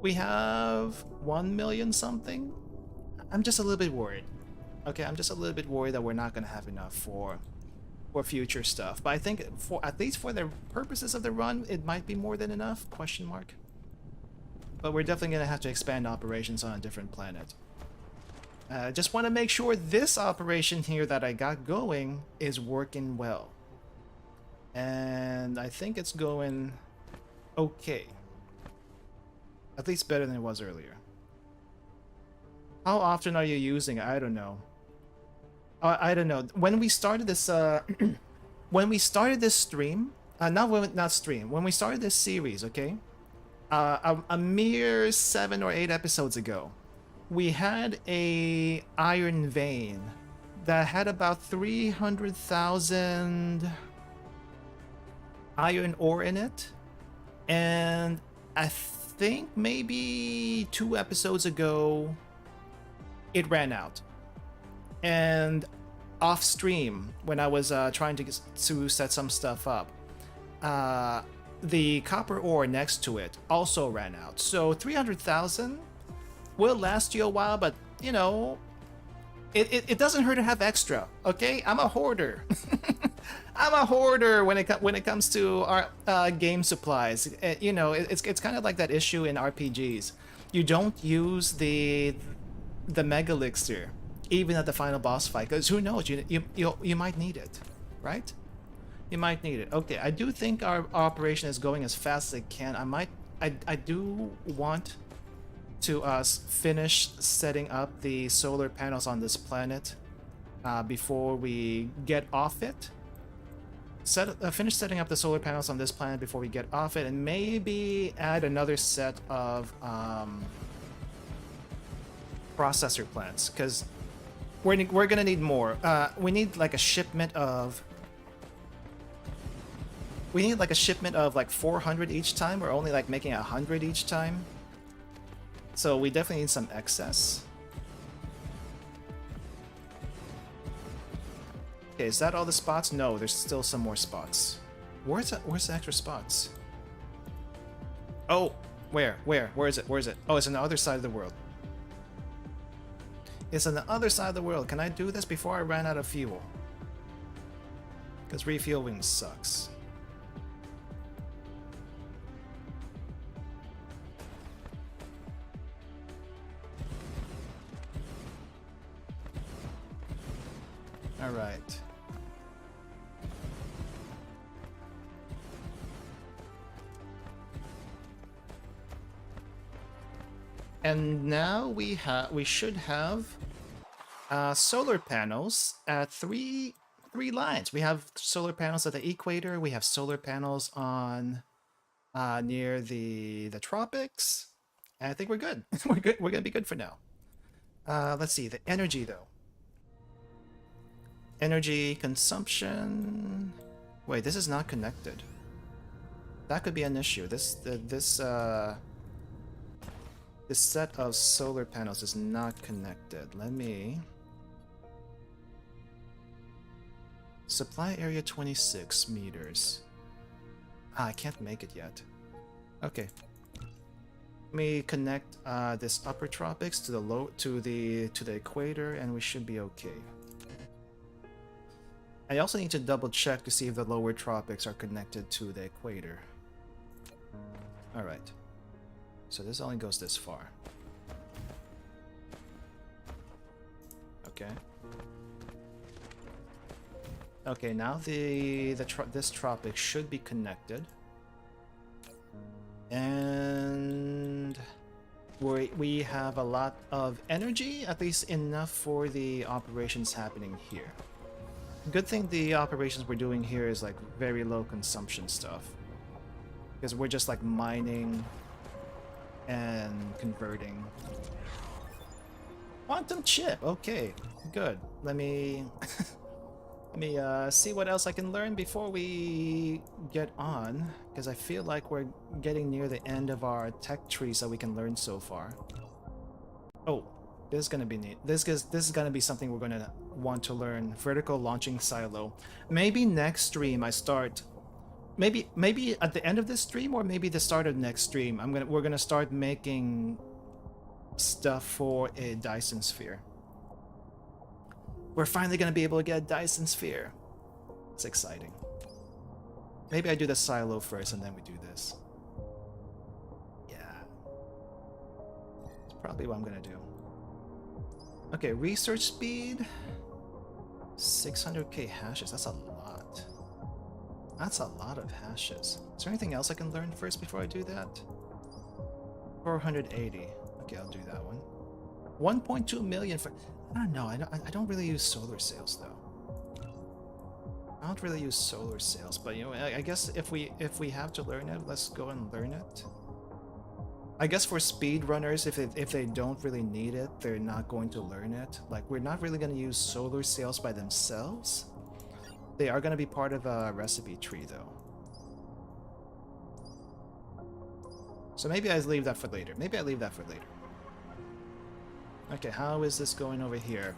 we have 1 million something. I'm just a little bit worried. Okay, I'm just a little bit worried that we're not gonna have enough for future stuff. But I think for at least for the purposes of the run, it might be more than enough? Question mark. But we're definitely gonna have to expand operations on a different planet. Just want to make sure this operation here that I got going is working well. And I think it's going okay. At least better than it was earlier. How often are you using it? I don't know. I don't know. When we started this, when we started this stream, when we started this series, okay, a mere 7 or 8 episodes ago, we had a iron vein that had about 300,000 iron ore in it, and I think maybe 2 episodes ago it ran out. And off stream, when I was trying to set some stuff up, the copper ore next to it also ran out. So 300,000 will last you a while, but you know, it doesn't hurt to have extra. Okay, I'm a hoarder. I'm a hoarder when it comes to our game supplies. You know, it's kind of like that issue in RPGs. You don't use the mega elixir even at the final boss fight, because who knows, you might need it, right? You might need it. Okay, I do think our operation is going as fast as it can. I do want to finish setting up the solar panels on this planet before we get off it. Finish setting up the solar panels on this planet before we get off it, and maybe add another set of processor plants, because we're gonna need more. We need like a shipment of like 400 each time. We're only like making 100 each time, so we definitely need some excess. Okay, is that all the spots? No, there's still some more spots. Where's the extra spots? Oh, where is it? Oh, it's on the other side of the world. It's on the other side of the world. Can I do this before I ran out of fuel? Because refueling sucks. Alright. And now we should have solar panels at three lines. We have solar panels at the equator. We have solar panels on near the tropics. And I think we're good. We're good. We're gonna be good for now. Let's see the energy though. Energy consumption. Wait, this is not connected. That could be an issue. This set of solar panels is not connected. Let me... Supply area 26 meters. I can't make it yet. Okay. Let me connect this upper tropics to the equator, and we should be okay. I also need to double check to see if the lower tropics are connected to the equator. Alright. So this only goes this far. Okay. Okay, now this tropic should be connected. And we have a lot of energy, at least enough for the operations happening here. Good thing the operations we're doing here is like very low consumption stuff, because we're just like mining and converting. Quantum chip, okay, good. Let me let me see what else I can learn before we get on, because I feel like we're getting near the end of our tech trees that we can learn so far. Oh, this is gonna be neat. This is gonna be something we're gonna want to learn. Vertical launching silo. Maybe next stream I start. Maybe at the end of this stream, or maybe the start of next stream. We're gonna start making stuff for a Dyson sphere. We're finally gonna be able to get a Dyson sphere. It's exciting. Maybe I do the silo first and then we do this. Yeah. It's probably what I'm gonna do. Okay, research speed. 600k hashes, that's a lot. That's a lot of hashes. Is there anything else I can learn first before I do that? 480. Okay, I'll do that one. 1.2 million for... I don't know, I don't really use solar sails though. I don't really use solar sails, but you know, I guess if we have to learn it, let's go and learn it. I guess for speedrunners, if they don't really need it, they're not going to learn it. Like, we're not really going to use solar sails by themselves. They are going to be part of a recipe tree though. So maybe I leave that for later. Maybe I leave that for later. Okay, how is this going over here?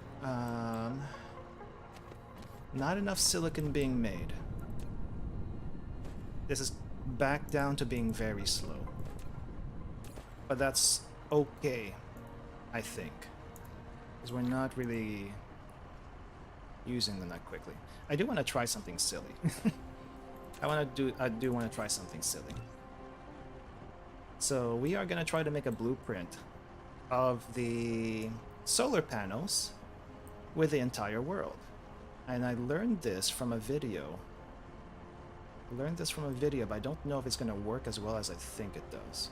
Not enough silicon being made. This is back down to being very slow. But that's okay, I think. Because we're not really using them that quickly. I do want to try something silly. I do want to try something silly. So we are going to try to make a blueprint of the solar panels with the entire world. And I learned this from a video. But I don't know if it's going to work as well as I think it does.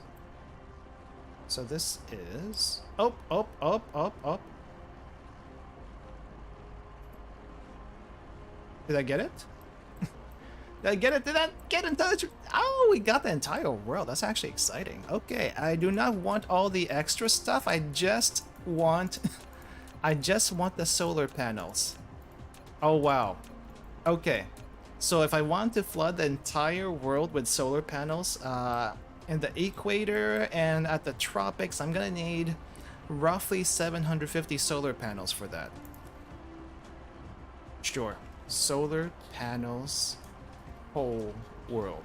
So this is... Up. Did I get it? Did I get it? Did I get into... Oh, we got the entire world. That's actually exciting. Okay, I do not want all the extra stuff. I just want... I just want the solar panels. Oh, wow. Okay. So if I want to flood the entire world with solar panels, in the equator and at the tropics, I'm gonna need roughly 750 solar panels for that. Sure. Solar panels, whole world.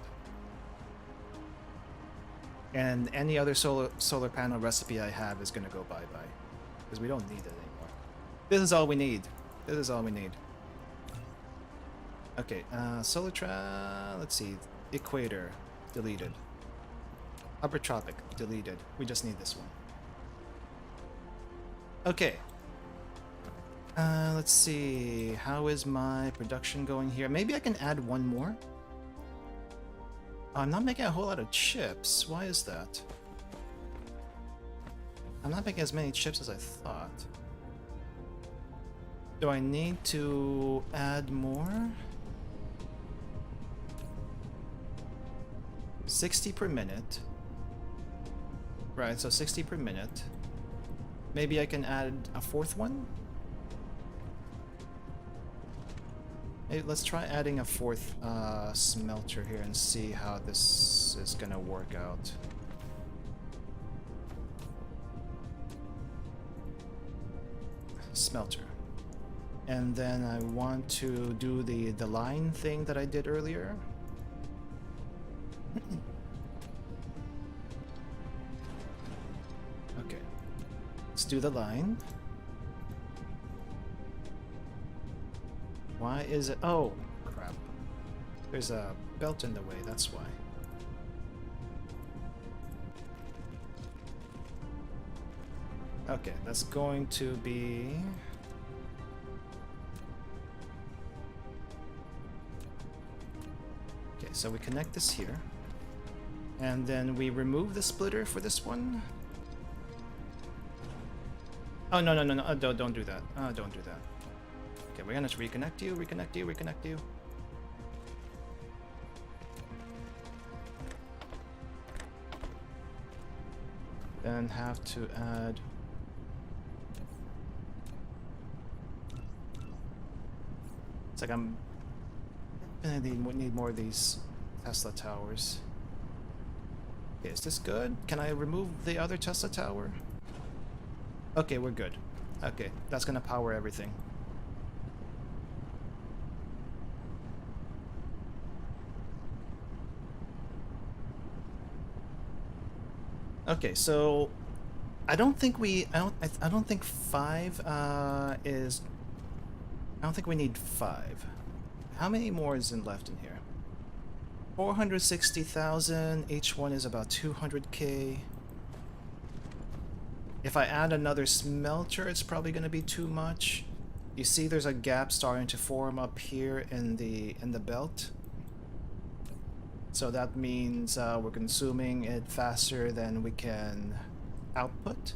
And any other solar panel recipe I have is gonna go bye-bye. Because we don't need it anymore. This is all we need. This is all we need. Okay, let's see. Equator, deleted. Upper tropic, deleted. We just need this one. Okay. Let's see. How is my production going here? Maybe I can add one more. I'm not making a whole lot of chips. Why is that? I'm not making as many chips as I thought. Do I need to add more? 60 per minute. Right, so 60 per minute. Maybe I can add a fourth one? Hey, let's try adding a fourth smelter here and see how this is gonna work out. Smelter. And then I want to do the line thing that I did earlier. Okay. Let's do the line. Why is it... Oh, crap. There's a belt in the way, that's why. Okay, that's going to be... Okay, so we connect this here. And then we remove the splitter for this one. Oh, no, no, no, no. Don't do that. Don't do that. Okay, we're gonna reconnect you, reconnect you, reconnect you. Then have to add... It's like I'm gonna need more of these Tesla towers. Okay, is this good? Can I remove the other Tesla tower? Okay, we're good. Okay, that's gonna power everything. Okay, so I don't think I don't think 5 is... I don't think we need 5. How many more is left in here? 460,000. Each one is about 200k. If I add another smelter, it's probably going to be too much. You see there's a gap starting to form up here in the belt. So that means we're consuming it faster than we can output.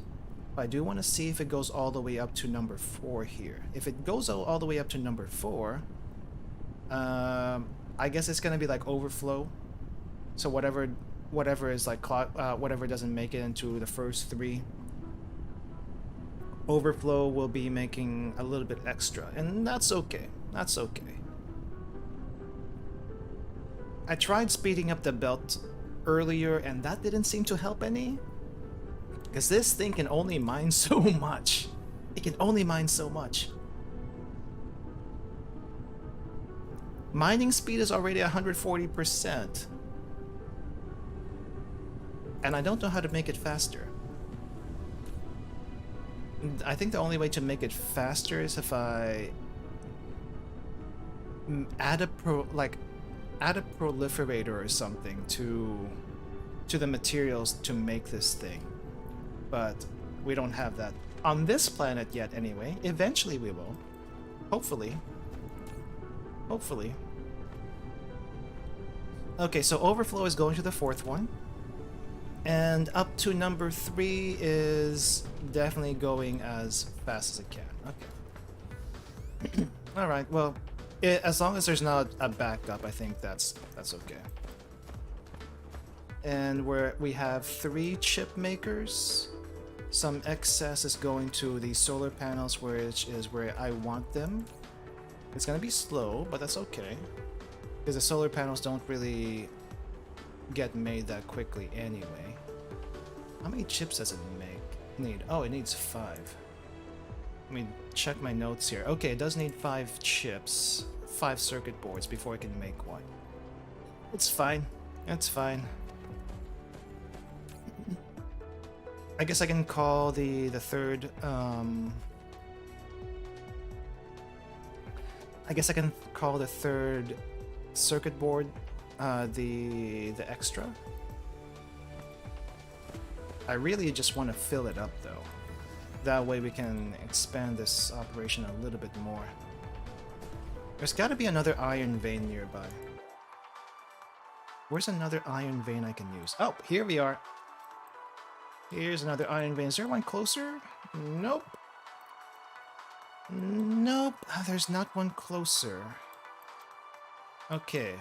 But I do want to see if it goes all the way up to number 4 here. If it goes all the way up to number 4, I guess it's going to be like overflow. So whatever is like whatever doesn't make it into the first 3, overflow will be making a little bit extra, and that's okay. That's okay. I tried speeding up the belt earlier, and that didn't seem to help any. Because this thing can only mine so much. It can only mine so much. Mining speed is already 140%. And I don't know how to make it faster. I think the only way to make it faster is if I add a proliferator or something to the materials to make this thing. But we don't have that on this planet yet anyway. Eventually we will. Hopefully. Hopefully. Okay, so overflow is going to the 4th one. And up to number 3 is definitely going as fast as it can. Okay. Alright, well, as long as there's not a backup, I think that's okay. And we have 3 chip makers. Some excess is going to the solar panels, which is where I want them. It's gonna be slow, but that's okay. Because the solar panels don't really get made that quickly anyway. How many chips does it need? Oh, it needs 5. Let me check my notes here. Okay, it does need 5 chips, 5 circuit boards before it can make one. It's fine. It's fine. I guess I can call the third, I guess I can call the third circuit board the extra. I really just want to fill it up though. That way we can expand this operation a little bit more. There's got to be another iron vein nearby. Where's another iron vein I can use? Oh, here we are. Here's another iron vein. Is there one closer? Nope. Nope. There's not one closer. Okay.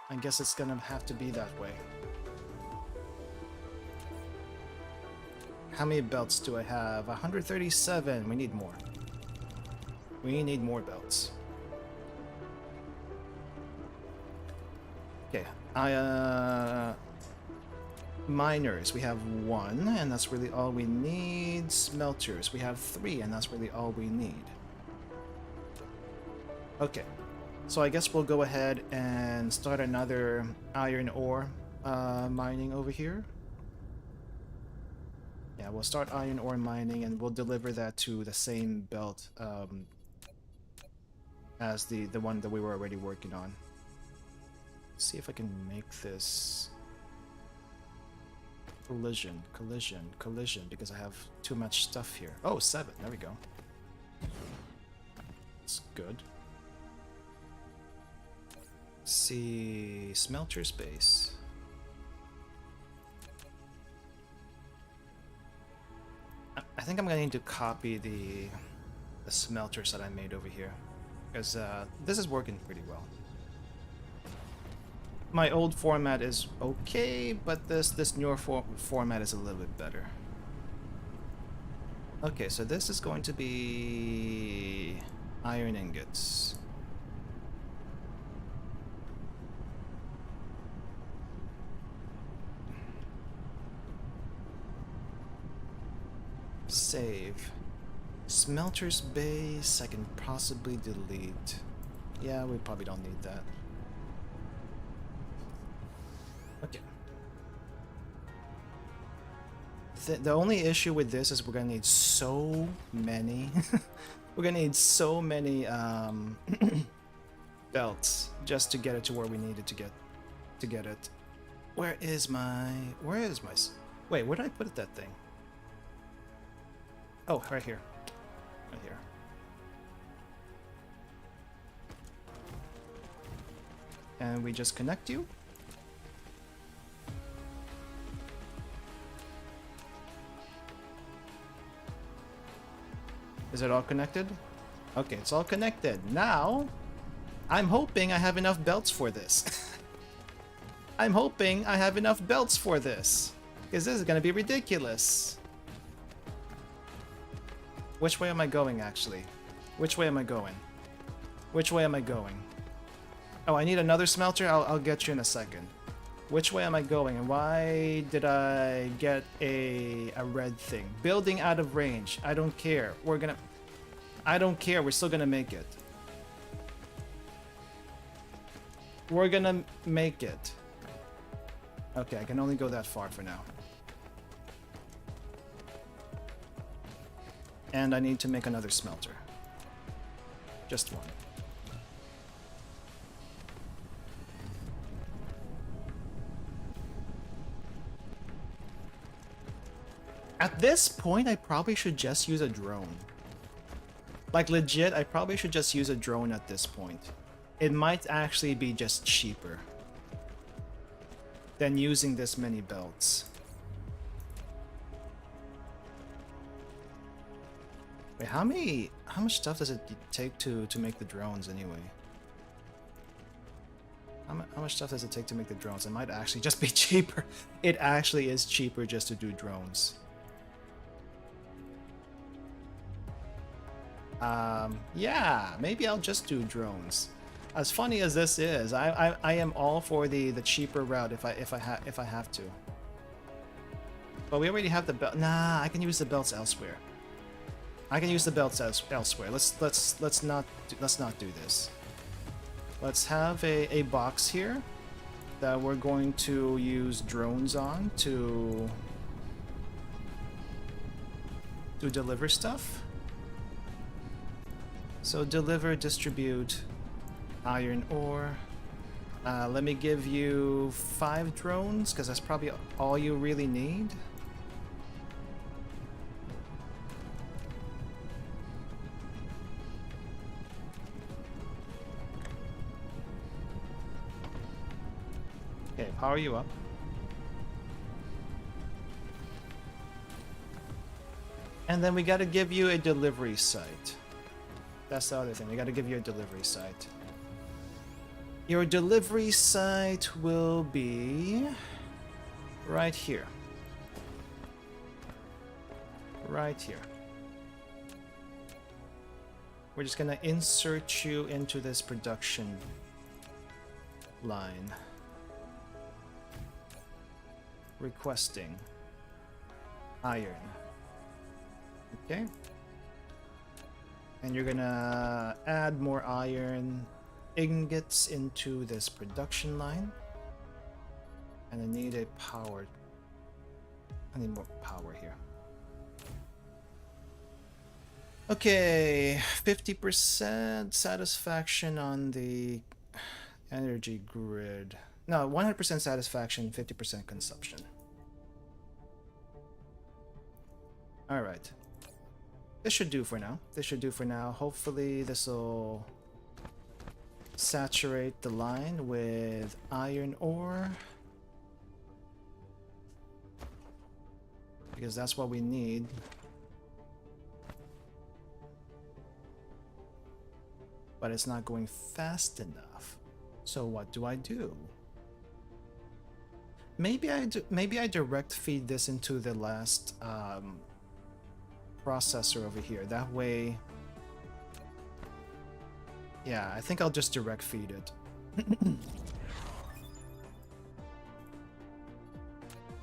I guess it's gonna have to be that way. How many belts do I have? 137. We need more. We need more belts. Okay. Miners, we have 1, and that's really all we need. Smelters, we have 3, and that's really all we need. Okay, so I guess we'll go ahead and start another iron ore mining over here. Yeah, we'll start iron ore mining, and we'll deliver that to the same belt as the one that we were already working on. Let's see if I can make this... Collision, because I have too much stuff here. Oh, 7, there we go. That's good. Let's see, smelter space. think I'm gonna need to copy the smelters that I made over here, because this is working pretty well. My old format is okay, but this newer format is a little bit better. Okay, so this is going to be iron ingots. Save. Smelter's base, I can possibly delete. Yeah, we probably don't need that. Okay. The only issue with this is we're gonna need so many we're gonna need so many belts just to get it to where we needed to get it. Where is my wait, where did I put that thing? Oh, right here. Right here. And we just connect you. Is it all connected? Okay, it's all connected. Now, I'm hoping I have enough belts for this. I'm hoping I have enough belts for this. Because this is gonna be ridiculous. Which way am I going, actually? Which way am I going? Which way am I going? Oh, I need another smelter? I'll get you in a second. Which way am I going, and why did I get a red thing? Building out of range. I don't care. I don't care. We're still gonna make it. We're gonna make it. Okay, I can only go that far for now. And I need to make another smelter. Just one. At this point, I probably should just use a drone. Like legit, I probably should just use a drone at this point. It might actually be just cheaper than using this many belts. Wait, how much stuff does it take to make the drones anyway? How much stuff does it take to make the drones? It might actually just be cheaper. It actually is cheaper just to do drones. Yeah, maybe I'll just do drones. As funny as this is, I am all for the cheaper route if I have to. But we already have the belt. Nah, I can use the belts elsewhere. I can use the belts elsewhere. Let's not do this. Let's have a box here that we're going to use drones on to deliver stuff. So deliver, distribute, iron ore. Let me give you 5 drones, because that's probably all you really need. Okay, power you up. And then we gotta give you a delivery site. That's the other thing, we gotta give you a delivery site. Your delivery site will be right here. Right here. We're just gonna insert you into this production line. Requesting iron. Okay. And you're gonna add more iron ingots into this production line. And I need a power. I need more power here. Okay, 50% satisfaction on the energy grid. No, 100% satisfaction, 50% consumption. Alright. This should do for now. This should do for now. Hopefully this will saturate the line with iron ore. Because that's what we need. but it's not going fast enough. So what do I do? Maybe I direct feed this into the last processor over here. That way, yeah, I think I'll just direct feed it.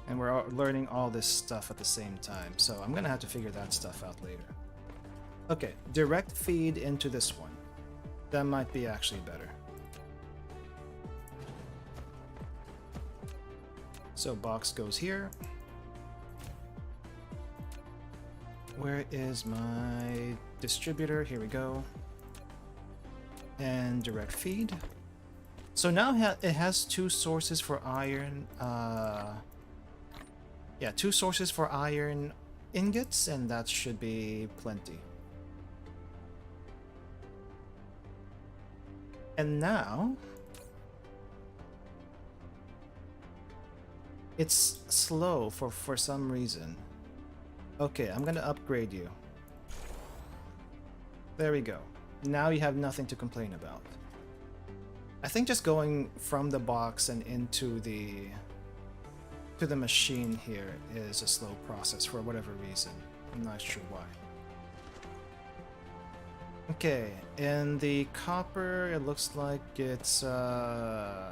And we're learning all this stuff at the same time, so I'm gonna have to figure that stuff out later. Okay, direct feed into this one. That might be actually better. So box goes here. Where is my distributor? Here we go. And direct feed. So now it has two sources for iron. Yeah, two sources for iron ingots, and that should be plenty. And now it's slow for some reason. Okay, I'm gonna upgrade you. There we go. Now you have nothing to complain about. I think just going from the box and into the machine here is a slow process for whatever reason. I'm not sure why. Okay, in the copper, it looks like it's okay,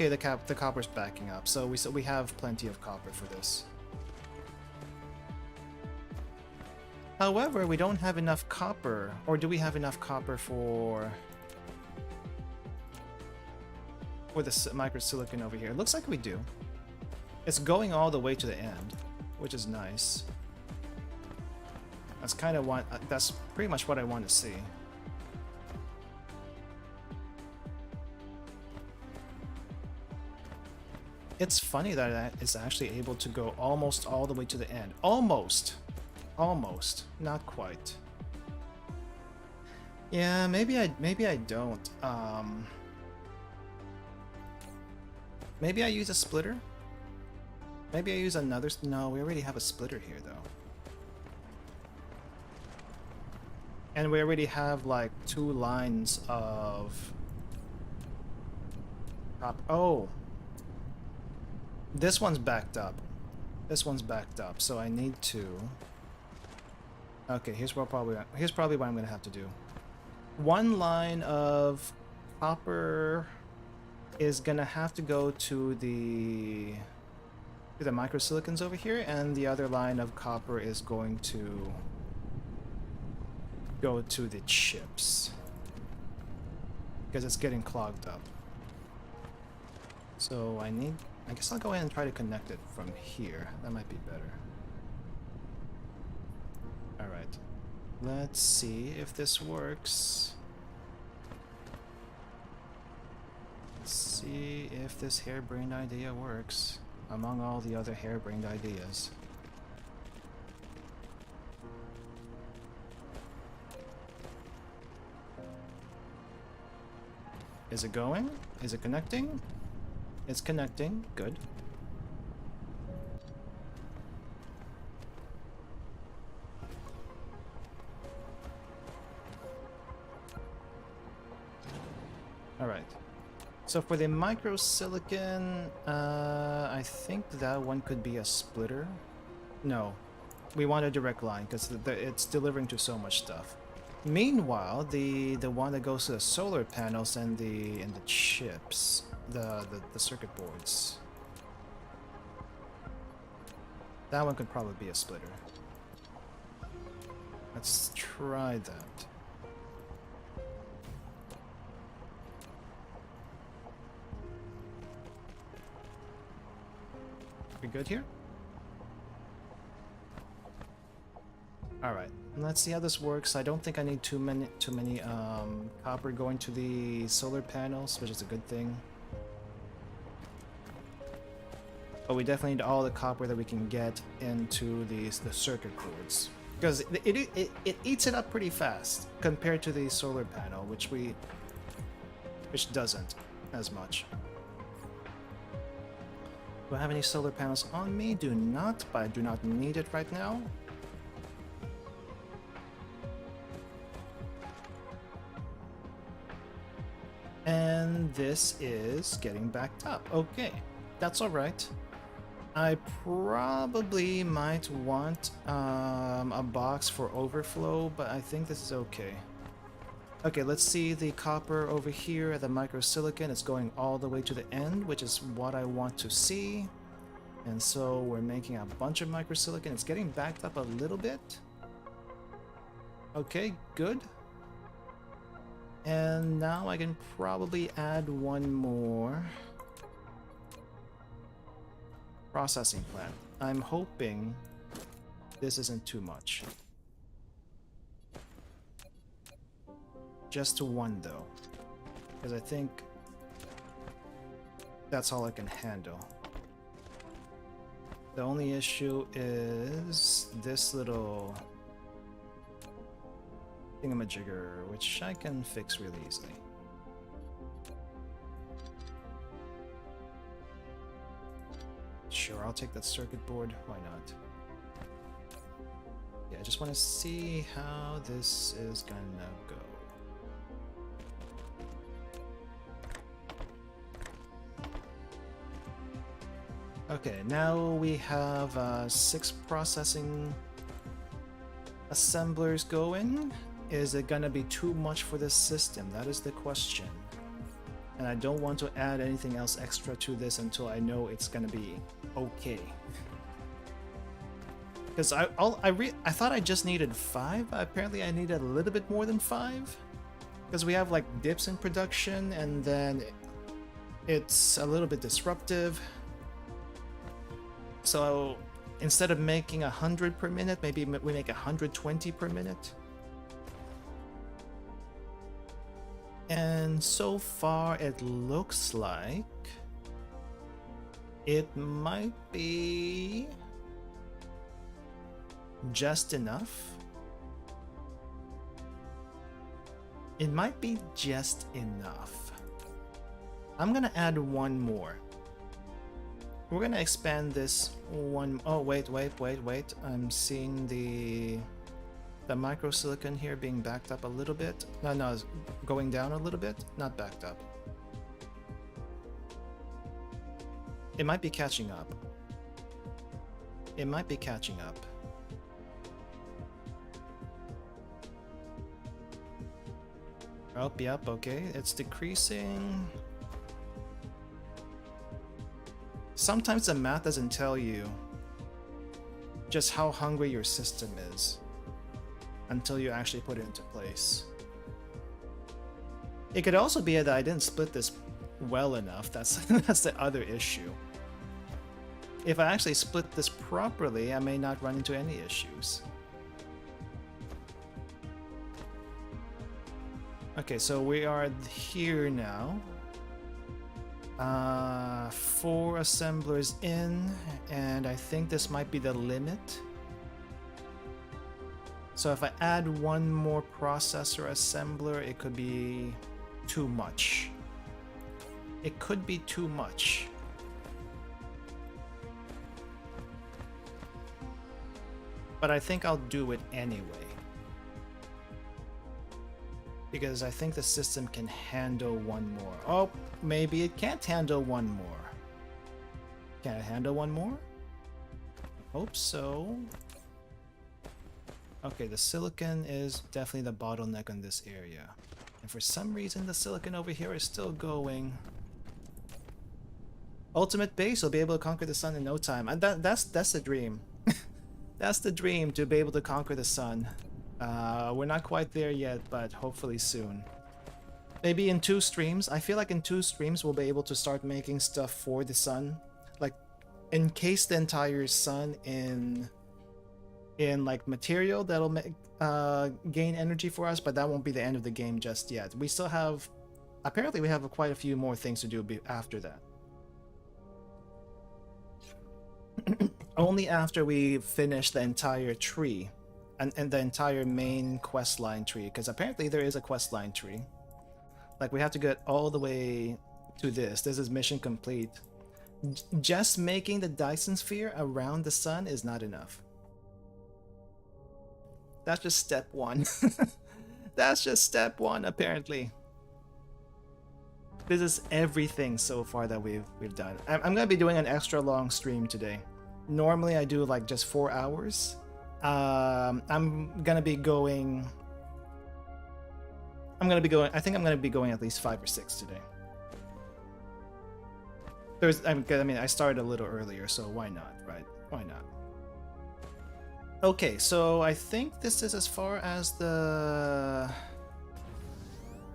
the copper's backing up, so we have plenty of copper for this. However, we don't have enough copper, or do we have enough copper for the microsilicon over here? It looks like we do. It's going all the way to the end, which is nice. That's kind of that's pretty much what I want to see. It's funny that it's actually able to go almost all the way to the end. Almost, not quite. Yeah, maybe I don't. Maybe I use a splitter. Maybe I use another. No, we already have a splitter here though. And we already have like 2 lines of oh, this one's backed up. This one's backed up, so I need to. Okay, here's probably what I'm gonna have to do. 1 line of copper is gonna have to go to the microsilicons over here, and the other line of copper is going to go to the chips because it's getting clogged up. So I guess I'll go ahead and try to connect it from here. That might be better. Alright, let's see if this works. Let's see if this harebrained idea works among all the other harebrained ideas. Is it going? Is it connecting? It's connecting. Good. Alright. So for the microsilicon, I think that one could be a splitter. No. We want a direct line because it's delivering to so much stuff. Meanwhile, the one that goes to the solar panels and the chips, the circuit boards, that one could probably be a splitter. Let's try that. We good here? Alright, let's see how this works. I don't think I need too many copper going to the solar panels, which is a good thing. But we definitely need all the copper that we can get into the circuit boards, because it eats it up pretty fast compared to the solar panel, which doesn't as much. Do I have any solar panels on me? Do not, but I do not need it right now. and this is getting backed up. Okay, that's all right. I probably might want a box for overflow, but I think this is okay. Okay, let's see the copper over here at the microsilicon. It's going all the way to the end, which is what I want to see. And so we're making a bunch of microsilicon. It's getting backed up a little bit. Okay, good. And now I can probably add one more processing plant. I'm hoping this isn't too much. Just to one though, because I think that's all I can handle. The only issue is this little thingamajigger, which I can fix really easily. Sure, I'll take that circuit board. Why not? Yeah, I just want to see how this is gonna go. Okay, now we have 6 processing assemblers going. Is it gonna be too much for this system? That is the question. And I don't want to add anything else extra to this until I know it's gonna be okay. Because I thought I just needed 5. Apparently I needed a little bit more than 5. Because we have like dips in production and then it's a little bit disruptive. So instead of making 100 per minute, maybe we make 120 per minute. And so far it looks like it might be just enough. It might be just enough. I'm gonna add one more. We're gonna expand this one. Oh, wait. I'm seeing the microsilicon here being backed up a little bit. No, it's going down a little bit, not backed up. It might be catching up. It might be catching up. Oh, yep, okay. It's decreasing. Sometimes the math doesn't tell you just how hungry your system is until you actually put it into place. It could also be that I didn't split this well enough. That's the other issue. If I actually split this properly, I may not run into any issues. Okay, so we are here now. 4 assemblers in, and I think this might be the limit. So if I add one more processor assembler, it could be too much. It could be too much. But I think I'll do it anyway. Because I think the system can handle one more. Oh, maybe it can't handle one more. Can it handle one more? Hope so. Okay, the silicon is definitely the bottleneck in this area. And for some reason, the silicon over here is still going. Ultimate base will be able to conquer the sun in no time. And that's the dream. That's the dream, to be able to conquer the sun. We're not quite there yet, but hopefully soon. Maybe in 2 streams. I feel like in 2 streams we'll be able to start making stuff for the sun. Like, encase the entire sun in like material that'll make gain energy for us, but that won't be the end of the game just yet. We still have, apparently we have quite a few more things to do after that. Only after we finish the entire tree and the entire main quest line tree, because apparently there is a quest line tree. Like, we have to get all the way to this. This is mission complete. Just making the Dyson sphere around the sun is not enough. That's just step 1. That's just step 1, apparently. This is everything so far that we've done. I'm gonna be doing an extra long stream today. Normally I do like just 4 hours. I'm gonna be going. I think I'm gonna be going at least 5 or 6 today. I mean, I started a little earlier, so why not, right? Why not? Okay, so I think this is as far as the.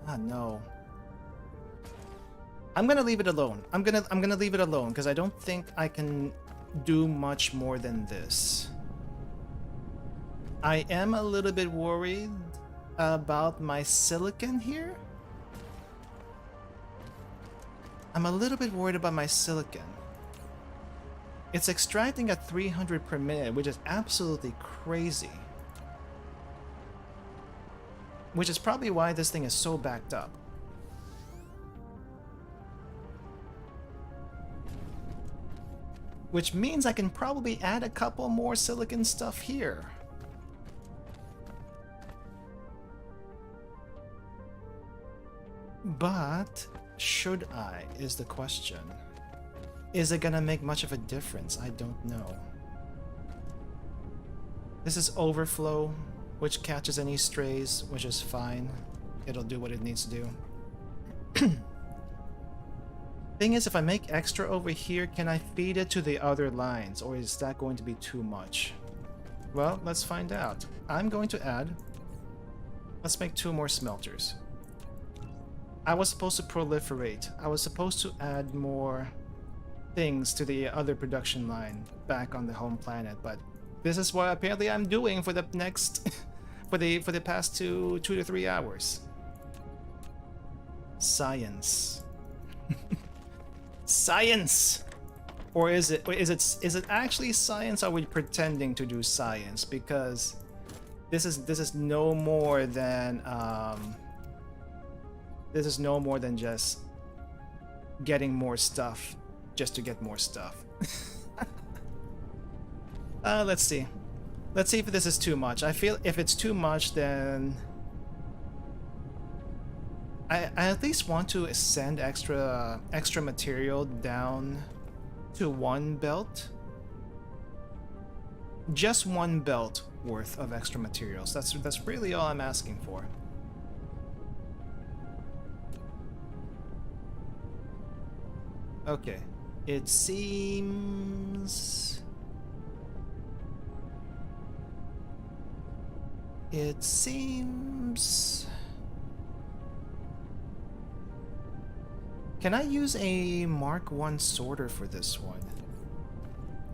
Ah, no. I'm gonna leave it alone. I'm gonna leave it alone because I don't think I can do much more than this. I am a little bit worried about my silicon here. I'm a little bit worried about my silicon. It's extracting at 300 per minute, which is absolutely crazy. Which is probably why this thing is so backed up. Which means I can probably add a couple more silicon stuff here. But should I, is the question. Is it gonna make much of a difference? I don't know. This is overflow, which catches any strays, which is fine. It'll do what it needs to do. Thing is, if I make extra over here, can I feed it to the other lines, or is that going to be too much? Well, let's find out. I'm going to add... Let's make 2 more smelters. I was supposed to proliferate. I was supposed to add more things to the other production line back on the home planet, but this is what apparently I'm doing for the next... for the past 2 to 3 hours. Science. Science! Or is it actually science? Or are we pretending to do science? Because this is no more than just getting more stuff just to get more stuff. Let's see. Let's see if this is too much. I feel if it's too much, then I at least want to send extra material down to 1 belt. Just 1 belt worth of extra materials. That's really all I'm asking for. Okay. It seems... Can I use a Mark 1 sorter for this one?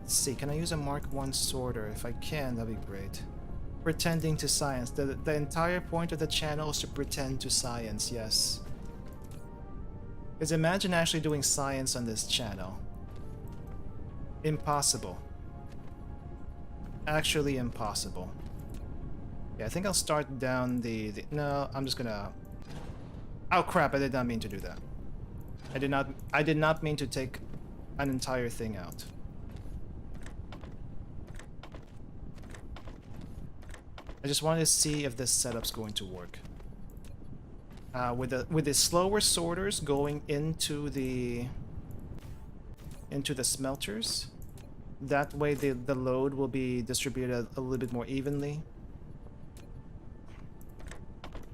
Let's see, can I use a Mark 1 sorter? If I can, that'd be great. Pretending to science. The entire point of the channel is to pretend to science, yes. Because imagine actually doing science on this channel. Impossible. Actually impossible. Yeah, I think I'll start down the... No, I'm just gonna... Oh crap, I did not mean to do that. I did not mean to take an entire thing out. I just wanted to see if this setup's going to work. With the slower sorters going into the smelters, that way the load will be distributed a little bit more evenly.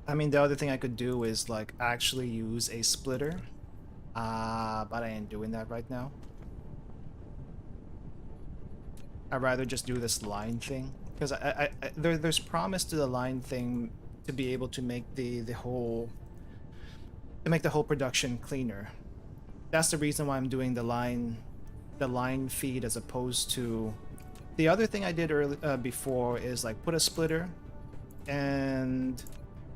I mean, the other thing I could do is like actually use a splitter, but I ain't doing that right now. I'd rather just do this line thing because there's promise to the line thing to be able to make the whole production cleaner. That's the reason why I'm doing the line feed as opposed to the other thing I did before is like put a splitter and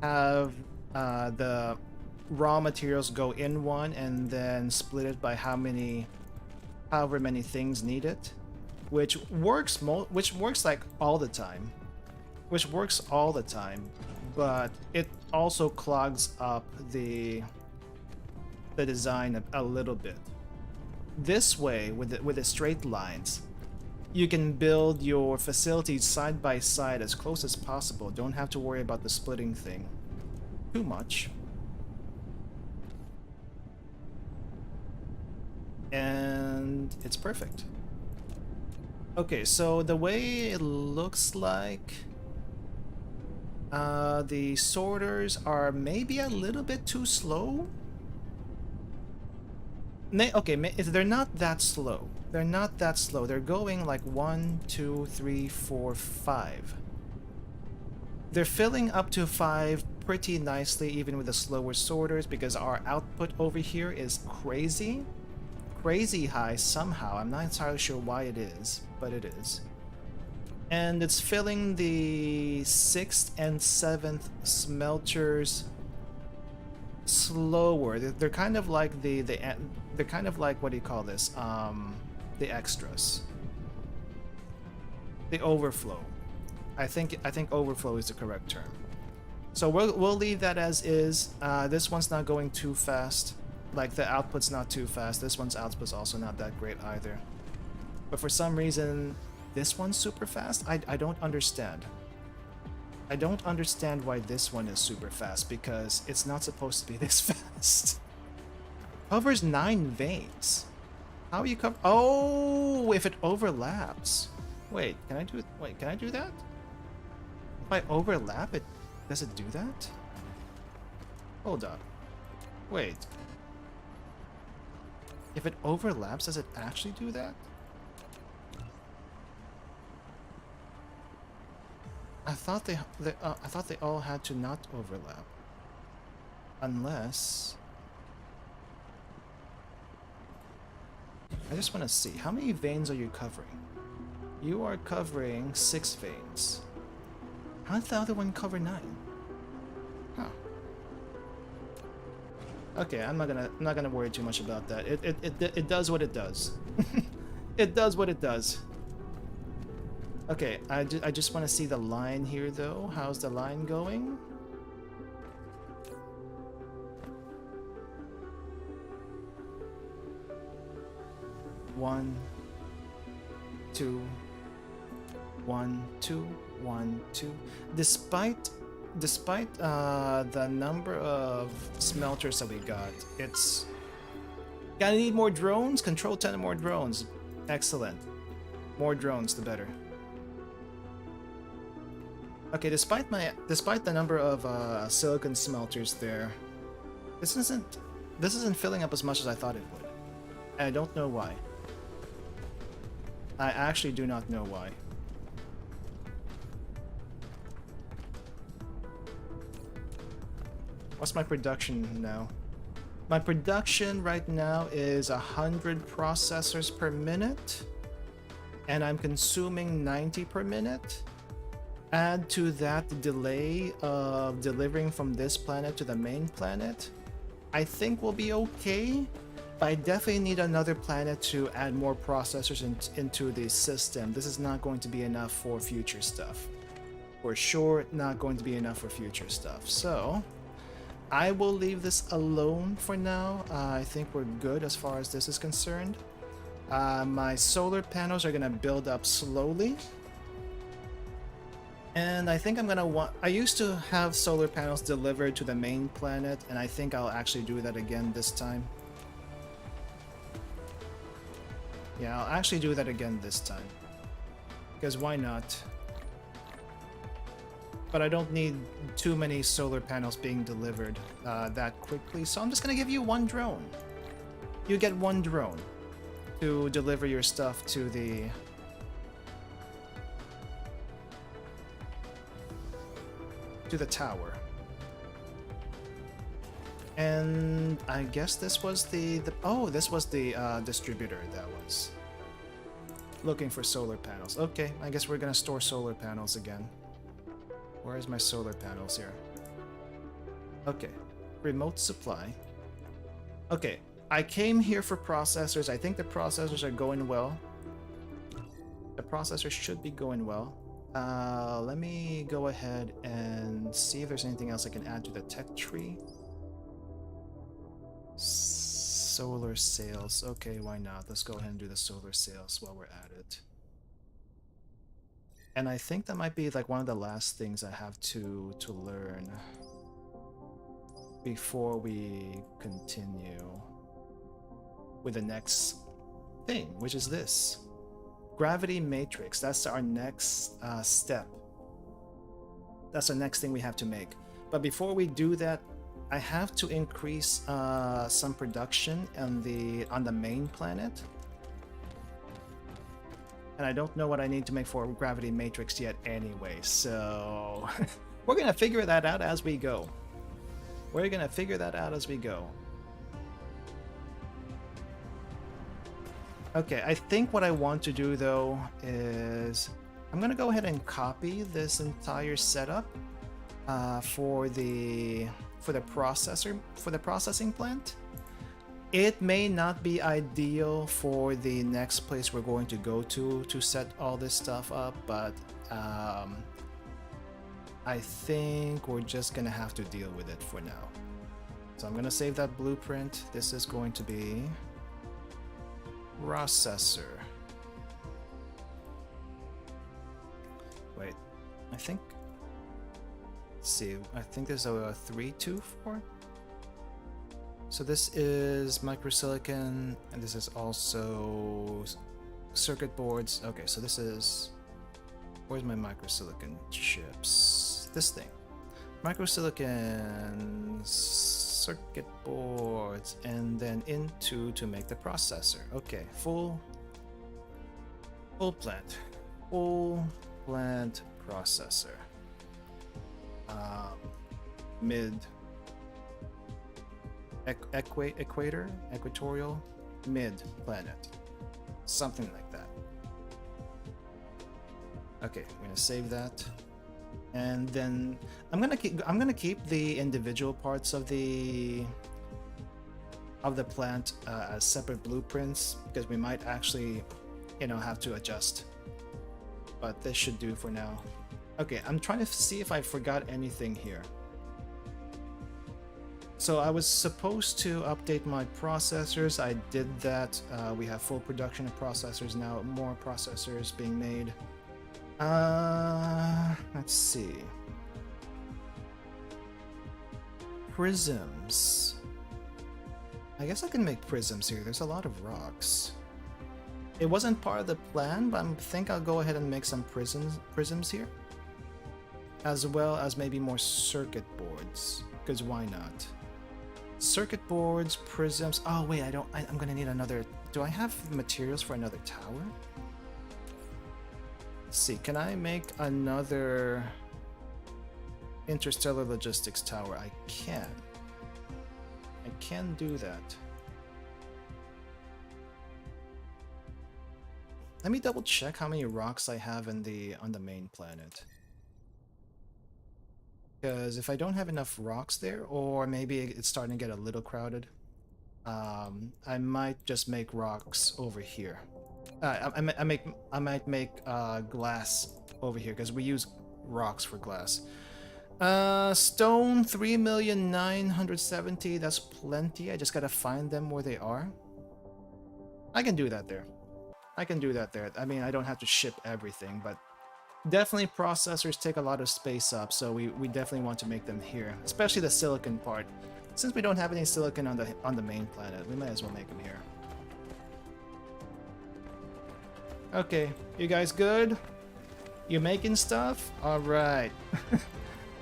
have the raw materials go in one and then split it by however many things needed, which works like all the time, but it also clogs up the design a little bit. This way, with the straight lines, you can build your facilities side by side as close as possible. Don't have to worry about the splitting thing too much. and it's perfect. Okay, so the way it looks like, the sorters are maybe a little bit too slow. Okay, they're not that slow. They're not that slow. They're going like 1, 2, 3, 4, 5. They're filling up to 5 pretty nicely, even with the slower sorters, because our output over here is crazy. Crazy high somehow. I'm not entirely sure why it is, but it is. And it's filling the 6th and 7th smelters slower. They're kind of like they're kind of like, what do you call this? The extras. The overflow. I think overflow is the correct term. So we'll leave that as is. This one's not going too fast. Like, the output's not too fast. This one's output's also not that great either. But for some reason, this one's super fast. I don't understand. I don't understand why this one is super fast, because it's not supposed to be this fast. Covers 9 veins. How are you cover? Oh, if it overlaps. Wait, can I do it? Wait, can I do that? If I overlap it, does it do that? Hold up. Wait. If it overlaps, does it actually do that? I thought they all had to not overlap. Unless... I just want to see. How many veins are you covering? You are covering 6 veins. How did the other one cover 9? Huh. Okay, I'm not gonna worry too much about that. It does what it does. It does what it does. Okay, I just want to see the line here though. How's the line going? One, 2, 1, 2, 1, 2. Despite the number of smelters that we got, it's gonna need more drones. Control 10 more drones. Excellent. More drones, the better. Okay, despite the number of silicon smelters there, this isn't filling up as much as I thought it would. And I don't know why. I actually do not know why. What's my production now? My production right now is 100 processors per minute, and I'm consuming 90 per minute. Add to that the delay of delivering from this planet to the main planet, I think we'll be okay. But I definitely need another planet to add more processors into the system. This is not going to be enough for future stuff. For sure, not going to be enough for future stuff. So, I will leave this alone for now. I think we're good as far as this is concerned. My solar panels are going to build up slowly. And I think I'm gonna want... I used to have solar panels delivered to the main planet, and I think I'll actually do that again this time. Yeah, I'll actually do that again this time. Because why not? But I don't need too many solar panels being delivered that quickly, so I'm just gonna give you 1 drone. You get 1 drone to deliver your stuff to the... tower. And I guess this was this was the distributor that was looking for solar panels. Okay, I guess we're gonna store solar panels again. Where's my solar panels here? Okay, remote supply. Okay, I came here for processors. I think the processors are going well. The processors should be going well. Let me go ahead and see if there's anything else I can add to the tech tree. Solar sails. Okay, why not? Let's go ahead and do the solar sails while we're at it. And I think that might be like one of the last things I have to learn before we continue. with the next thing, which is this. Gravity matrix. That's our next step. That's the next thing we have to make. But before we do that, I have to increase some production on the main planet. And I don't know what I need to make for gravity matrix yet anyway, so we're gonna figure that out as we go. We're gonna figure that out as we go. Okay, I think what I want to do though is I'm gonna go ahead and copy this entire setup for the processing plant. It may not be ideal for the next place we're going to go to set all this stuff up, but I think we're just gonna have to deal with it for now. So I'm gonna save that blueprint. This is going to be processor. Wait, I think. Let's see, I think there's a 324. So this is microsilicon, and this is also circuit boards. Okay, so this is, where's my microsilicon chips? This thing. Microsilicon circuit boards, and then into to make the processor. Okay, full plant processor. Mid equatorial mid planet, something like that. Okay, I'm gonna save that, and then I'm gonna keep the individual parts of the plant as separate blueprints, because we might actually, have to adjust. But this should do for now. Okay, I'm trying to see if I forgot anything here. So I was supposed to update my processors. I did that. We have full production of processors now. More processors being made. Let's see. Prisms. I guess I can make prisms here. There's a lot of rocks. It wasn't part of the plan, but I think I'll go ahead and make some prisms here. As well as maybe more circuit boards, because why not? Circuit boards, prisms. Oh wait, I'm gonna need another. Do I have materials for another tower? Let's see, can I make another interstellar logistics tower? I can do that. Let me double check how many rocks I have on the main planet. Because if I don't have enough rocks there, or maybe it's starting to get a little crowded, I might just make rocks over here. I might make glass over here, because we use rocks for glass. Stone 3,970,000. That's plenty. I just gotta find them where they are. I can do that there. I mean, I don't have to ship everything, but definitely processors take a lot of space up, so we definitely want to make them here, especially the silicon part. Since we don't have any silicon on the main planet, we might as well make them here. Okay, you guys good? You making stuff? All right.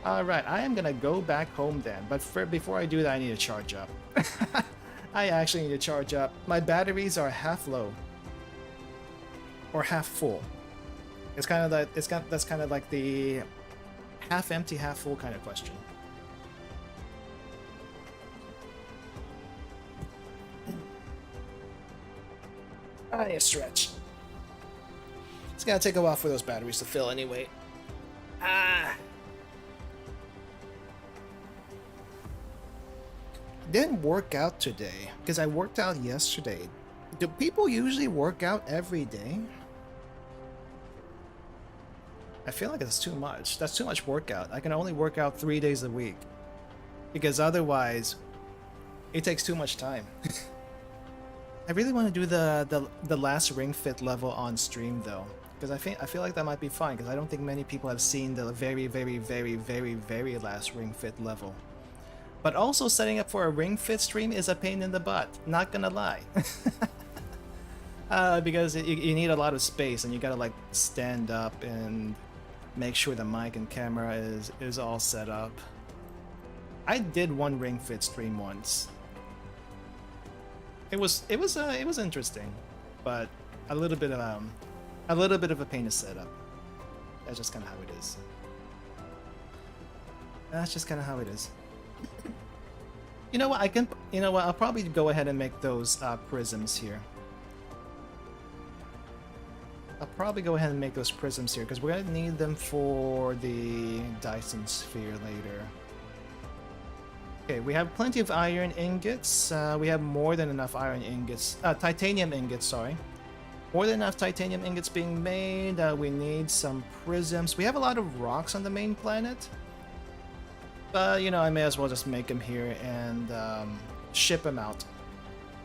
All right, I am gonna go back home then, but before I do that, I need to charge up. I actually need to charge up. My batteries are half low. Or half full. It's kind of like that's kind of like the half empty, half full kind of question. I need a stretch. It's gonna take a while for those batteries to fill anyway. Didn't work out today because I worked out yesterday. Do people usually work out every day? I feel like it's too much. That's too much workout. I can only work out 3 days a week, because otherwise it takes too much time. I really want to do the last ring fit level on stream though, because I feel like that might be fun, because I don't think many people have seen the very last ring fit level. But also setting up for a Ring Fit stream is a pain in the butt, not gonna lie. Because you need a lot of space and you gotta like stand up and make sure the mic and camera is all set up. I did one Ring Fit stream once. It was interesting, but a little bit of a pain to set up. That's just kind of how it is. That's just kind of how it is. You know what? You know what? I'll probably go ahead and make those prisms here. I'll probably go ahead and make those prisms here because we're gonna need them for the Dyson sphere later. Okay, we have plenty of iron ingots. We have more than enough iron ingots. Titanium ingots, sorry. More than enough titanium ingots being made. We need some prisms. We have a lot of rocks on the main planet. But, you know, I may as well just make them here and ship them out.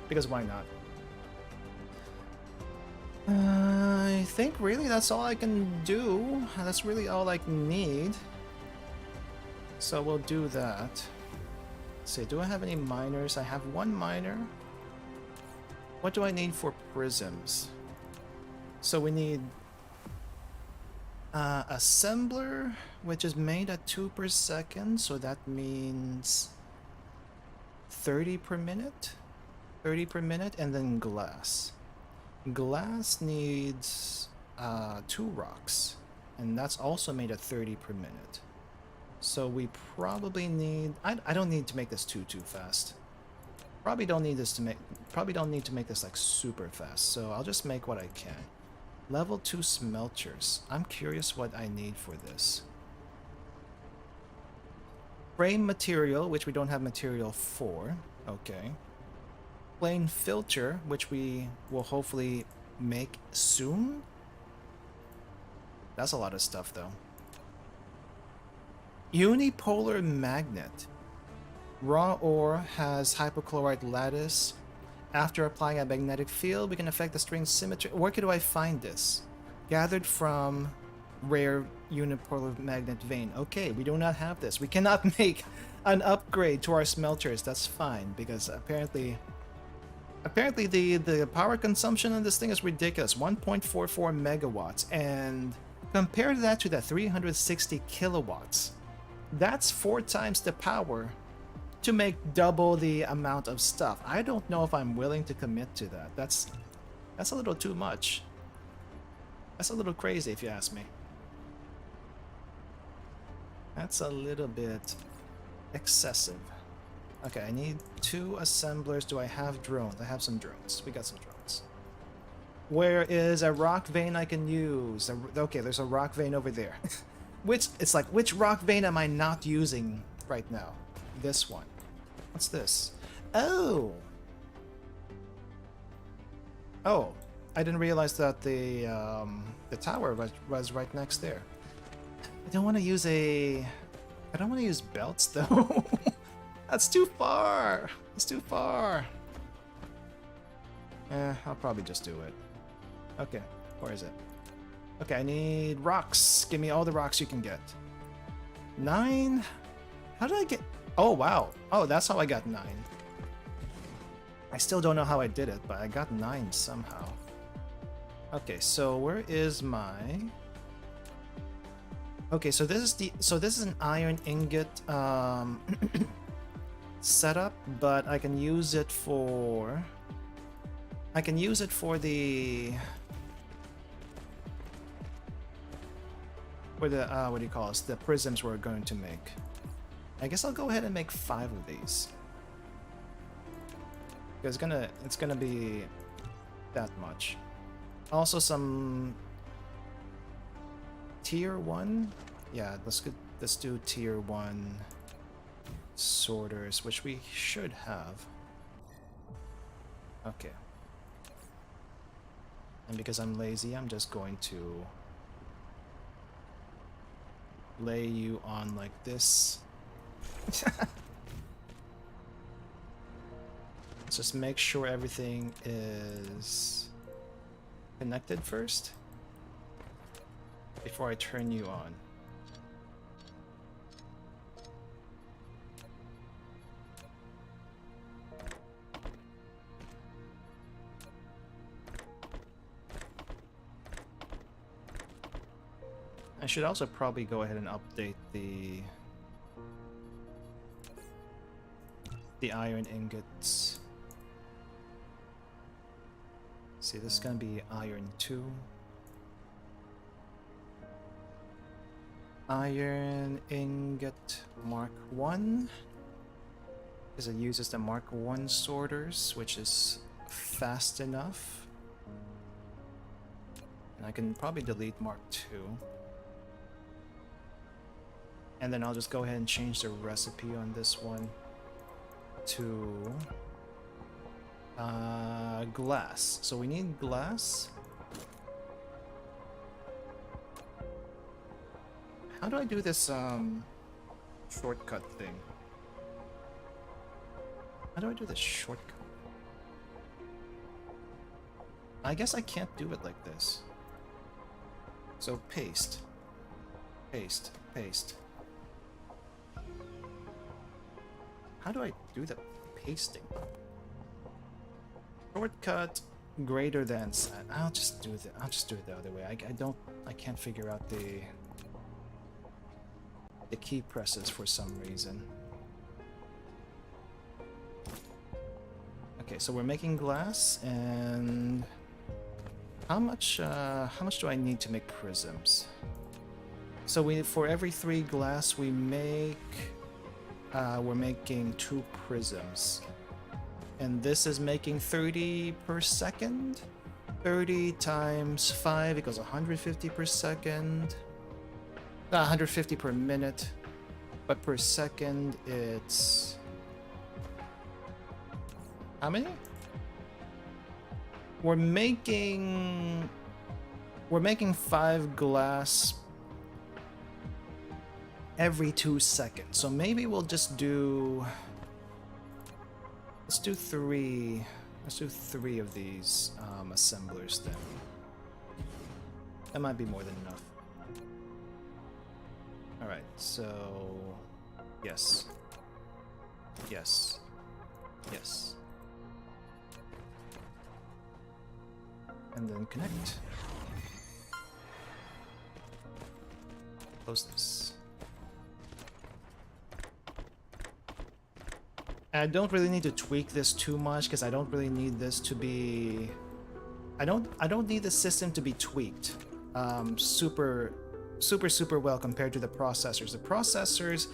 Because why not? I think really that's all I can do. That's really all I need. So we'll do that. Let's see, do I have any miners? I have one miner. What do I need for prisms? So we need assembler, which is made at 2 per second, so that means 30 per minute? 30 per minute, and then glass. Glass needs 2 rocks, and that's also made at 30 per minute. So we probably need... I don't need to make this too fast. Probably don't need to make this like super fast, so I'll just make what I can. Level 2 smelters. I'm curious what I need for this. Frame material, which we don't have material for. Okay. Plane filter, which we will hopefully make soon. That's a lot of stuff though. Unipolar magnet. Raw ore has hypochlorite lattice. After applying a magnetic field, we can affect the string's symmetry. Where do I find this? Gathered from rare unipolar magnet vein. Okay, we do not have this. We cannot make an upgrade to our smelters. That's fine, because apparently the power consumption on this thing is ridiculous. 1.44 megawatts. And compare that to the 360 kilowatts. That's 4 times the power to make double the amount of stuff. I don't know if I'm willing to commit to that. That's a little too much. That's a little crazy if you ask me. That's a little bit excessive. Okay, I need 2 assemblers. Do I have drones? I have some drones. We got some drones. Where is a rock vein I can use? Okay, there's a rock vein over there. It's like, which rock vein am I not using right now? This one. What's this? Oh! Oh, I didn't realize that the tower was right next there. I don't want to use belts though. That's too far. That's too far. I'll probably just do it. Okay, where is it? Okay, I need rocks. Give me all the rocks you can get. 9? How did I get... Oh, wow. Oh, that's how I got 9. I still don't know how I did it, but I got 9 somehow. Okay, so where is my... Okay, so this is an iron ingot setup, but I can use it for... what do you call this? The prisms we're going to make. I guess I'll go ahead and make 5 of these. It's gonna be that much. Also some tier 1. Yeah, let's do tier 1 sorters, which we should have. Okay. And because I'm lazy, I'm just going to lay you on like this. Let's just make sure everything is connected first before I turn you on. I should also probably go ahead and update the iron ingots. See, this is gonna be iron 2. Iron ingot Mark 1. Because it uses the Mark 1 sorters, which is fast enough. And I can probably delete Mark 2. And then I'll just go ahead and change the recipe on this one to glass. So we need glass. How do I do this shortcut thing? How do I do this shortcut? I guess I can't do it like this. So paste, paste, paste. How do I do the pasting? Shortcut greater than set. I'll just do it the other way. I can't figure out the key presses for some reason. Okay, so we're making glass, and how much do I need to make prisms? So for every 3 glass we make, we're making 2 prisms. And this is making 30 per second. 30 times 5 equals 150 per second. 150 per minute. But per second it's... how many? We're making 5 glass every 2 seconds. So maybe we'll just do... let's do 3. Let's do 3 of these assemblers then. That might be more than enough. Alright, so... yes. Yes. Yes. And then connect. Close this. I don't really need to tweak this too much because I don't really need this to be... I don't need the system to be tweaked super well compared to the processors. The processors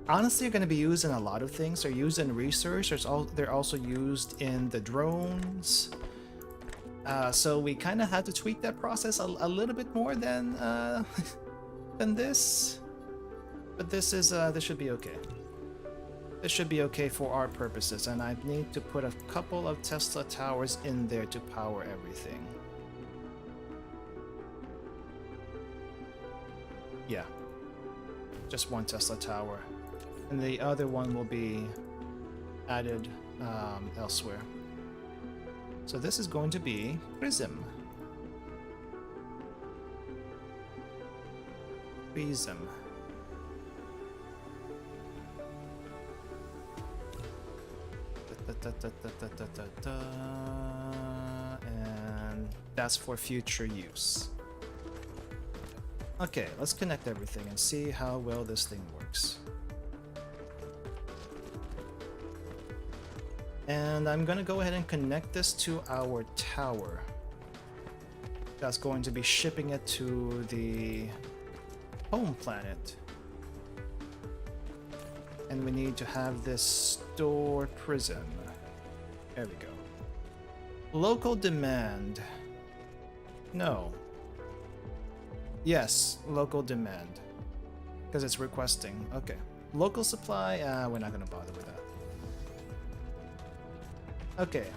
honestly are going to be used in a lot of things. They're used in research. They're also used in the drones. So we kind of had to tweak that process a little bit more than this. But this should be okay. This should be okay for our purposes, and I need to put a couple of Tesla towers in there to power everything. Yeah, just 1 Tesla tower, and the other one will be added elsewhere. So this is going to be prism. Prism. And that's for future use. Okay, let's connect everything and see how well this thing works. And I'm gonna go ahead and connect this to our tower. That's going to be shipping it to the home planet. And we need to have this store prism. There we go. Local demand. No. Yes, local demand. Because it's requesting. Okay. Local supply, we're not going to bother with that. Okay.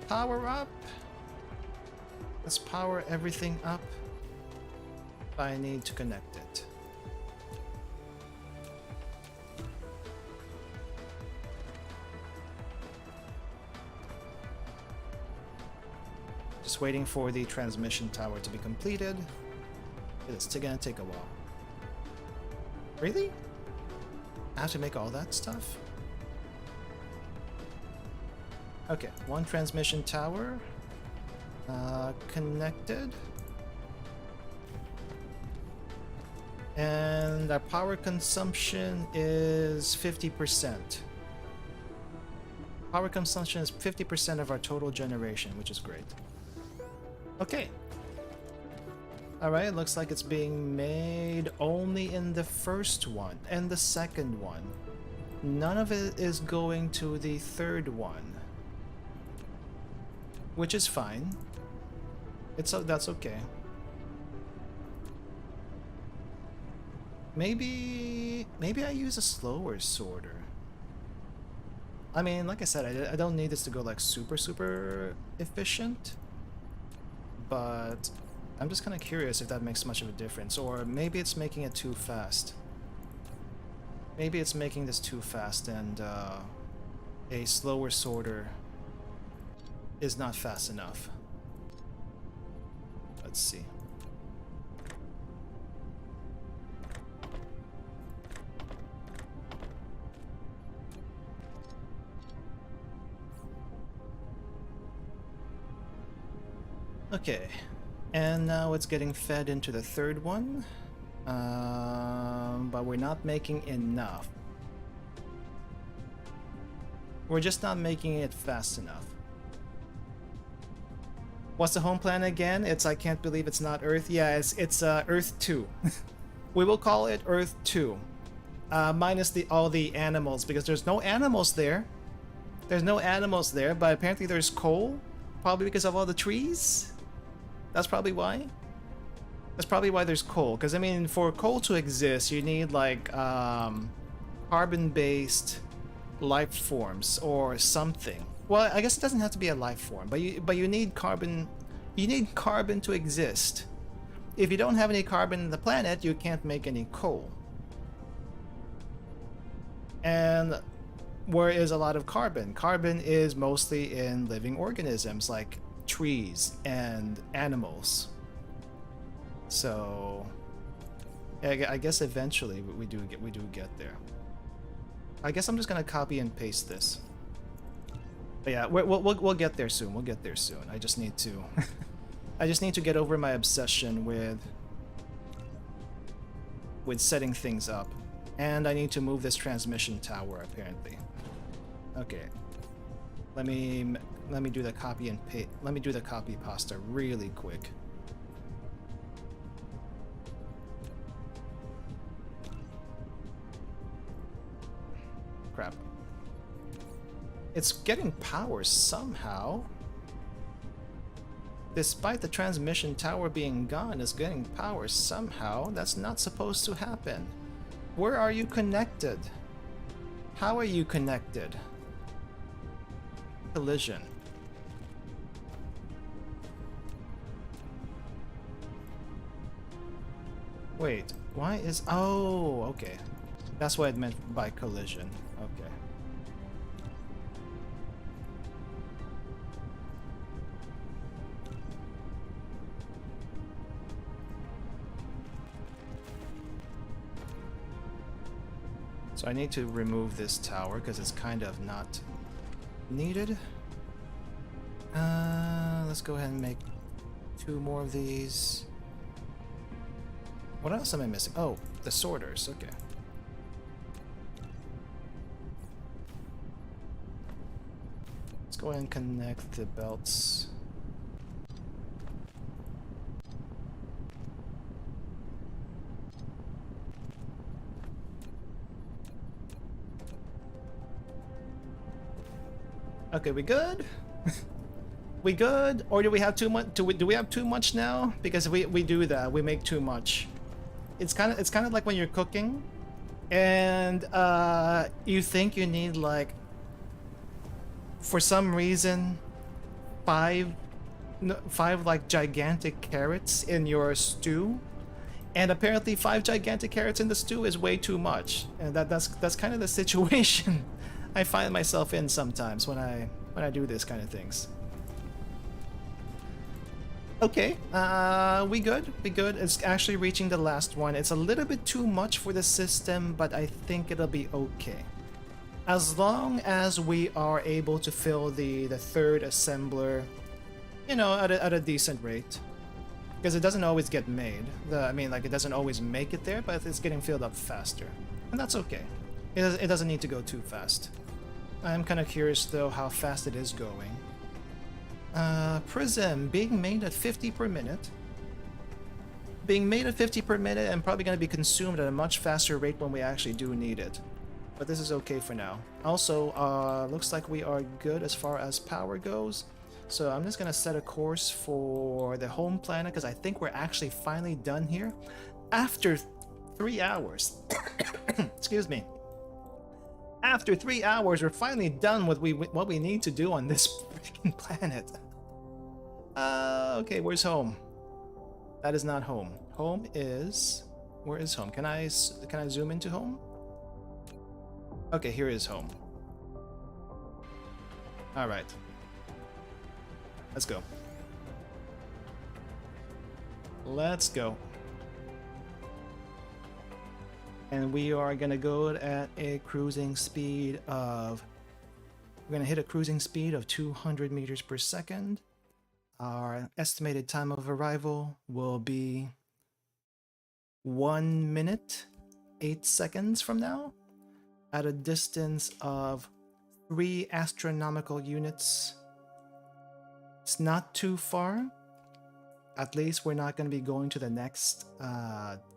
Power up. Let's power everything up. I need to connect it. Just waiting for the transmission tower to be completed. It's gonna take a while. Really? I have to make all that stuff? Okay, 1 transmission tower connected. And our power consumption is 50%. Power consumption is 50% of our total generation, which is great. Okay. Alright, looks like it's being made only in the first one and the second one. None of it is going to the third one. Which is fine. That's okay. Maybe I use a slower sorter. I mean, like I said, I don't need this to go like super efficient, but I'm just kind of curious if that makes much of a difference, or maybe it's making it too fast. Maybe it's making this too fast and a slower sorter is not fast enough. Let's see. Okay, and now it's getting fed into the third one, but we're not making enough. We're just not making it fast enough. What's the home plan again? It's I can't believe it's not Earth. Yeah, it's Earth 2. We will call it Earth 2, minus all the animals, because there's no animals there. There's no animals there, but apparently there's coal, probably because of all the trees. That's probably why. That's probably why there's coal. Because, I mean, for coal to exist, you need, like, carbon-based life forms or something. Well, I guess it doesn't have to be a life form, but you need carbon. You need carbon to exist. If you don't have any carbon in the planet, you can't make any coal. And where is a lot of carbon? Carbon is mostly in living organisms, like trees and animals. So I guess eventually we do get there. I guess I'm just gonna copy and paste this. But yeah, we'll get there soon. We'll get there soon. I just need to I just need to get over my obsession with setting things up, and I need to move this transmission tower apparently. Okay. Let me do the copy and paste. Let me do the copy pasta really quick. Crap. It's getting power somehow. Despite the transmission tower being gone, it's getting power somehow. That's not supposed to happen. Where are you connected? How are you connected? Collision. Wait, why is... Oh, okay. That's what it meant by collision. Okay. So I need to remove this tower because it's kind of not needed. Let's go ahead and make 2 more of these. What else am I missing? Oh, the sorters. Okay. Let's go ahead and connect the belts. Okay, we good? We good? Or do we have too much? Do we have too much now? Because we do that. We make too much. It's kind of like when you're cooking, and you think you need like, for some reason, five like gigantic carrots in your stew, and apparently 5 gigantic carrots in the stew is way too much, and that's kind of the situation I find myself in sometimes when I do this kind of things. Okay, we good. It's actually reaching the last one. It's a little bit too much for the system, but I think it'll be okay. As long as we are able to fill the third assembler, you know, at a decent rate. Because it doesn't always get made. I mean, like, it doesn't always make it there, but it's getting filled up faster. And that's okay. It doesn't need to go too fast. I'm kind of curious, though, how fast it is going. Prism being made at 50 per minute. Being made at 50 per minute and probably going to be consumed at a much faster rate when we actually do need it. But this is okay for now. Also, looks like we are good as far as power goes. So I'm just going to set a course for the home planet because I think we're actually finally done here. After 3 hours. Excuse me. After 3 hours, we're finally done with what we need to do on this freaking planet. Okay, where's home? That is not home. Home is... Where is home? Can I zoom into home? Okay, here is home. Alright. Let's go. Let's go. And we are gonna go at a cruising speed of... We're gonna hit a cruising speed of 200 meters per second. Our estimated time of arrival will be 1 minute, 8 seconds from now, at a distance of 3 astronomical units. It's not too far. At least we're not going to be going to the next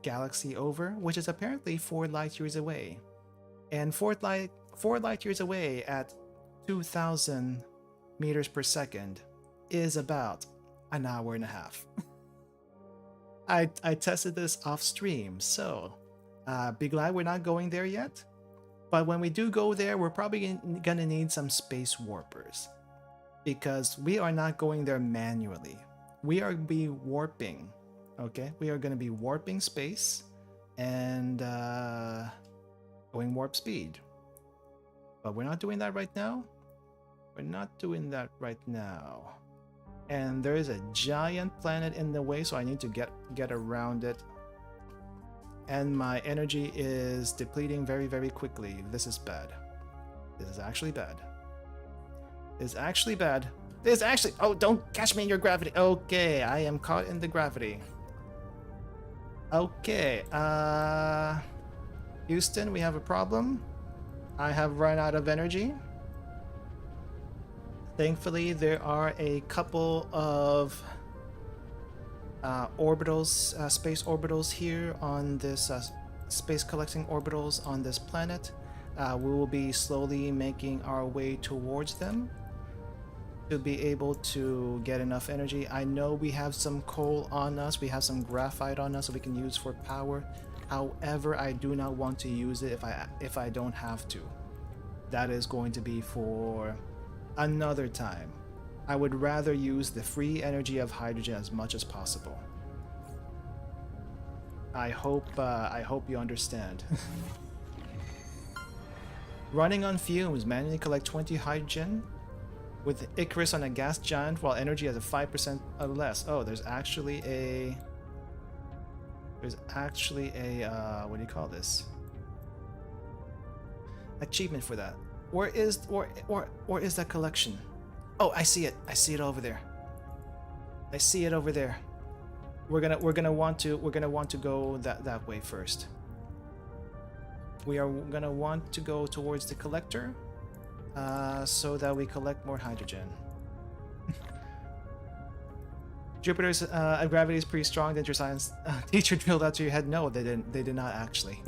galaxy over, which is apparently 4 light years away. And 4 light years away at 2,000 meters per second is about an hour and a half. I tested this off stream, so be glad we're not going there yet. But when we do go there, we're probably gonna need some space warpers, because we are not going there manually. We are be warping, okay? We are gonna be warping space and going warp speed. But we're not doing that right now. We're not doing that right now. And there is a giant planet in the way, so I need to get around it. And my energy is depleting very, very quickly. This is bad. This is actually bad. This is actually bad. This is actually... Oh, don't catch me in your gravity. Okay, I am caught in the gravity. Okay, Houston, we have a problem. I have run out of energy. Thankfully, there are a couple of orbitals, space orbitals here on this space collecting orbitals on this planet. We will be slowly making our way towards them to be able to get enough energy. I know we have some coal on us, we have some graphite on us that we can use for power. However, I do not want to use it if I don't have to. That is going to be for another time. I would rather use the free energy of hydrogen as much as possible. I hope you understand. Running on fumes, manually collect 20 hydrogen with Icarus on a gas giant while energy has a 5% or less. Oh, there's actually a what do you call this? Achievement for that. Where is that collection? Oh, I see it. I see it over there. I see it over there. We're gonna want to go that way first. We are gonna want to go towards the collector, so that we collect more hydrogen. Jupiter's gravity is pretty strong. Did your science teacher drilled out to your head? No, they didn't. They did not actually.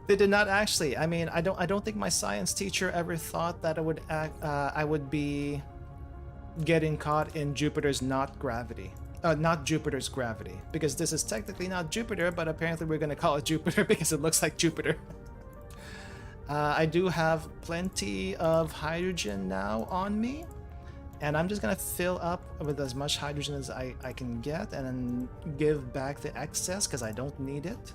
They did not actually. I mean, I don't think my science teacher ever thought that I would be getting caught in Jupiter's not Jupiter's gravity, because this is technically not Jupiter, but apparently we're gonna call it Jupiter because it looks like Jupiter. I do have plenty of hydrogen now on me, and I'm just gonna fill up with as much hydrogen as I can get and then give back the excess because I don't need it.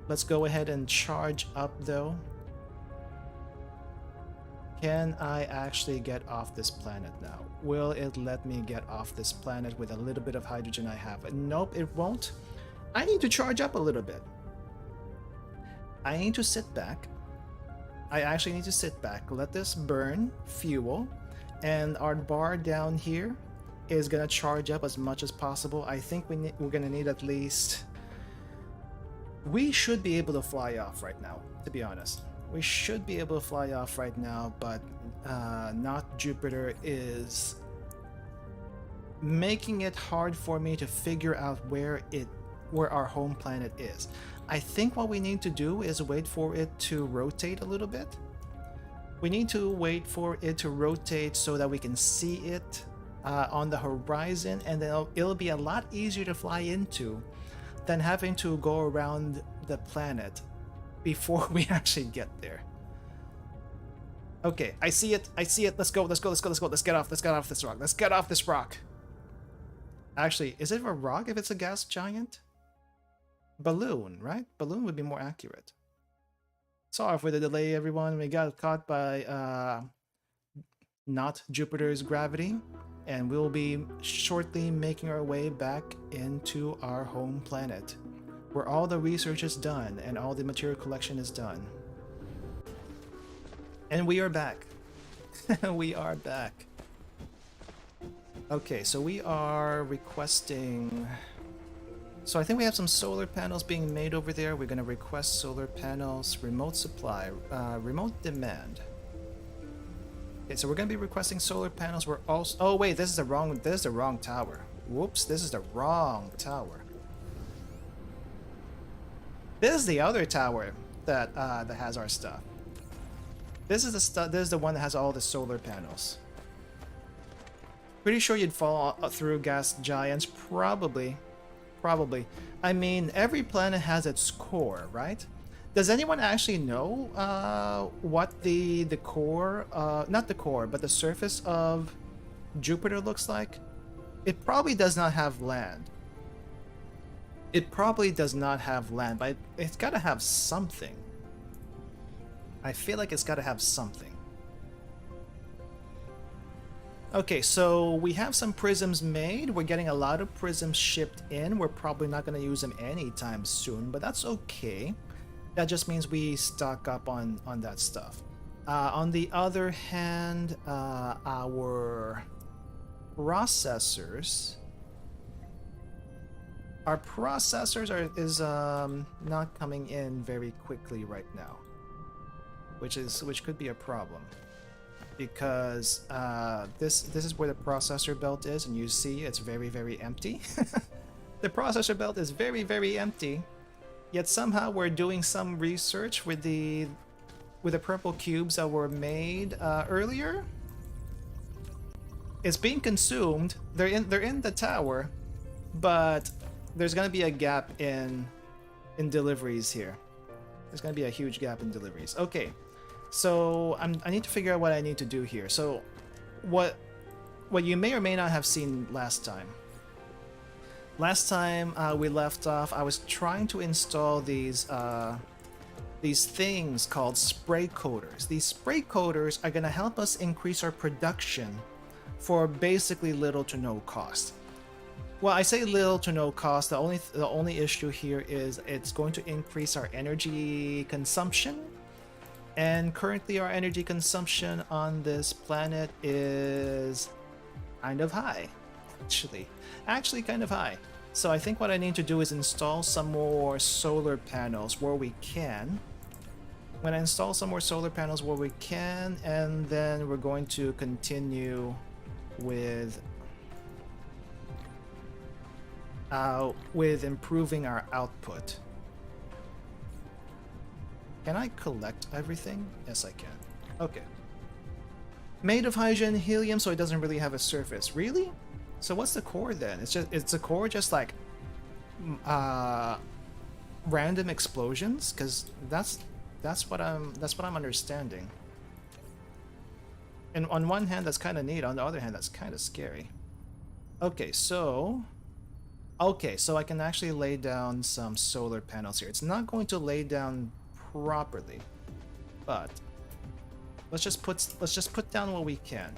Let's go ahead and charge up though. Can I actually get off this planet now? Will it let me get off this planet with a little bit of hydrogen I have? Nope, it won't. I need to charge up a little bit. I need to sit back. I actually need to sit back, let this burn fuel, and our bar down here is gonna charge up as much as possible. I think we're gonna need at least... We should be able to fly off right now, to be honest. We should be able to fly off right now, but not Jupiter is making it hard for me to figure out where our home planet is. I think what we need to do is wait for it to rotate a little bit. We need to wait for it to rotate so that we can see it on the horizon, and then it'll be a lot easier to fly into than having to go around the planet before we actually get there. Okay, I see it. I see it. Let's go. Let's go. Let's go. Let's go. Let's get off. Let's get off this rock. Let's get off this rock. Actually, is it a rock if it's a gas giant? Balloon, right? Balloon would be more accurate. Sorry for the delay, everyone. We got caught by not Jupiter's gravity, and we'll be shortly making our way back into our home planet, where all the research is done and all the material collection is done. And we are back. We are back. Okay, so we are requesting... So I think we have some solar panels being made over there. We're going to request solar panels, remote supply, remote demand. Okay, so we're going to be requesting solar panels. We're also... Oh wait, this is the wrong tower. Whoops, this is the wrong tower. This is the other tower that that has our stuff. This is the one that has all the solar panels. Pretty sure you'd fall through gas giants, probably. Probably. I mean, every planet has its core, right? Does anyone actually know what the core, not the core, but the surface of Jupiter looks like? It probably does not have land. It probably does not have land, but it's got to have something. I feel like it's got to have something. Okay, so we have some prisms made. We're getting a lot of prisms shipped in. We're probably not going to use them anytime soon, but that's okay. That just means we stock up on that stuff. On the other hand, our processors... Our processors is not coming in very quickly right now, which could be a problem. Because this is where the processor belt is, and you see it's very, very empty. The processor belt is very, very empty, yet somehow we're doing some research with the purple cubes that were made earlier. It's being consumed. They're in the tower, but there's gonna be a gap in deliveries here. There's gonna be a huge gap in deliveries. Okay. So I need to figure out what I need to do here. So what you may or may not have seen last time. Last time we left off, I was trying to install these things called spray coaters. These spray coaters are going to help us increase our production for basically little to no cost. Well, I say little to no cost. The only issue here is it's going to increase our energy consumption. And currently our energy consumption on this planet is kind of high, actually kind of high. So I think what I need to do is install some more solar panels where we can. When I install some more solar panels where we can, and then we're going to continue with improving our output. Can I collect everything? Yes, I can. Okay. Made of hydrogen and helium, so it doesn't really have a surface. Really? So what's the core then? It's a core just like random explosions? Because that's what I'm understanding. And on one hand, that's kind of neat. On the other hand, that's kind of scary. Okay, so I can actually lay down some solar panels here. It's not going to lay down properly, but let's just put down what we can.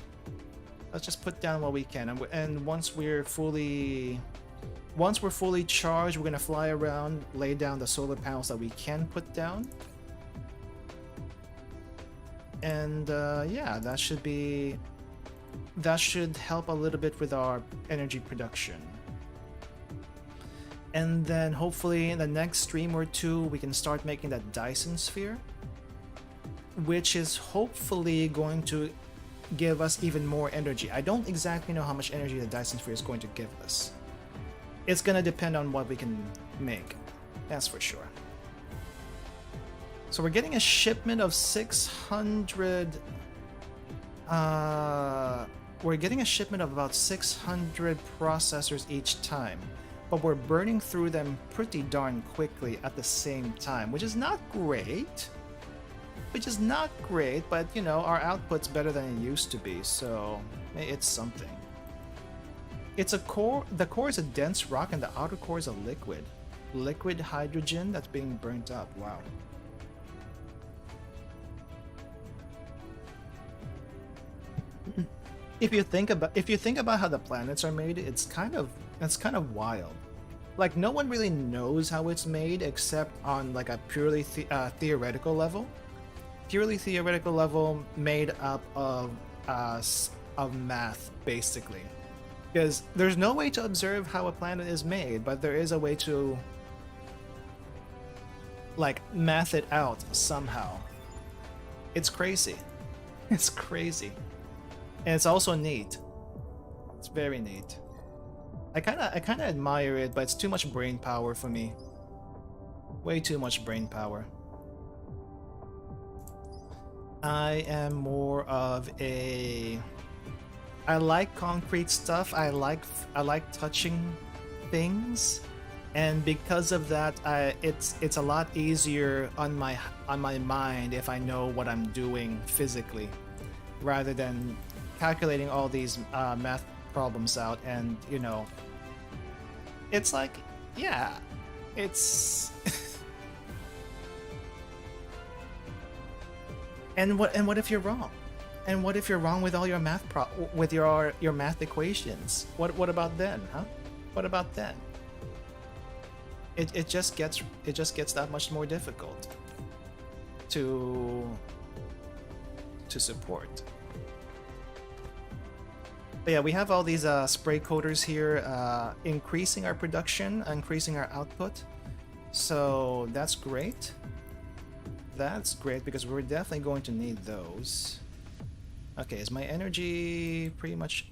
Let's just put down what we can, and once we're fully charged, we're gonna fly around, lay down the solar panels that we can put down, and yeah, that should be that should help a little bit with our energy production. And then hopefully in the next stream or two, we can start making that Dyson sphere, which is hopefully going to give us even more energy. I don't exactly know how much energy the Dyson sphere is going to give us. It's gonna depend on what we can make, that's for sure. So we're getting a shipment of 600... we're getting a shipment of about 600 processors each time, but we're burning through them pretty darn quickly at the same time, which is not great. But you know, our output's better than it used to be, so it's something. It's a core. The core is a dense rock and the outer core is a liquid hydrogen that's being burnt up. Wow. If you think about how the planets are made, it's kind of wild. Like, no one really knows how it's made except on like a purely theoretical level. Purely theoretical level, made up of math, basically. Because there's no way to observe how a planet is made, but there is a way to like math it out somehow. It's crazy. It's crazy. And it's also neat. It's very neat. I kinda admire it, but it's too much brain power for me. Way too much brain power. I am more of a... I like concrete stuff. I like touching things, and because of that, it's a lot easier on my mind if I know what I'm doing physically, rather than calculating all these math problems out. And you know, it's like, yeah, it's and what if you're wrong? And what if you're wrong with all your math with your math equations? What about then, huh? What about then? It just gets that much more difficult to support. But yeah, we have all these spray coaters here, increasing our production, increasing our output. So that's great. That's great because we're definitely going to need those. Okay, is my energy pretty much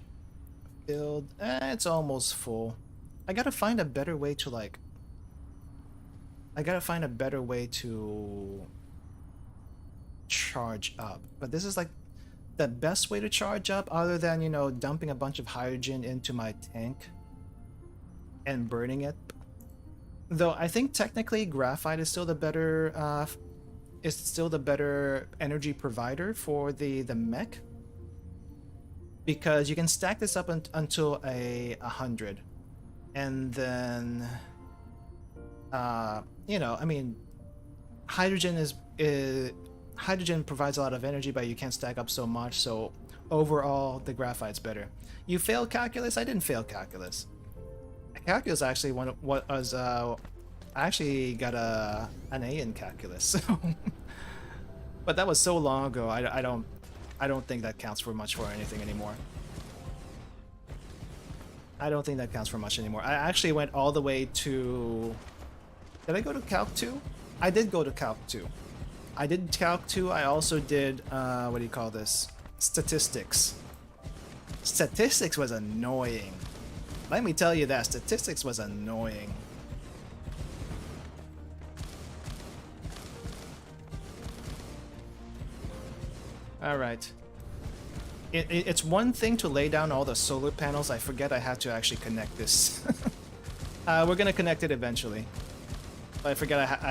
filled? It's almost full. I gotta find a better way to like... I gotta find a better way to charge up. But this is like the best way to charge up, other than, you know, dumping a bunch of hydrogen into my tank and burning it. Though I think technically graphite is still the better energy provider for the mech, because you can stack this up until 100, and then you know, I mean, hydrogen provides a lot of energy, but you can't stack up so much, so overall the graphite's better. You failed calculus? I didn't fail calculus. Calculus actually I actually got an A in calculus, so but that was so long ago. I don't think that counts for much for anything anymore. I don't think that counts for much anymore. I actually went all the way to... Did I go to Calc 2? I did go to Calc 2. I did Calc 2. I also did, what do you call this? Statistics. Statistics was annoying. Let me tell you that. Statistics was annoying. Alright. It's one thing to lay down all the solar panels. I forget I have to actually connect this. We're gonna connect it eventually. But I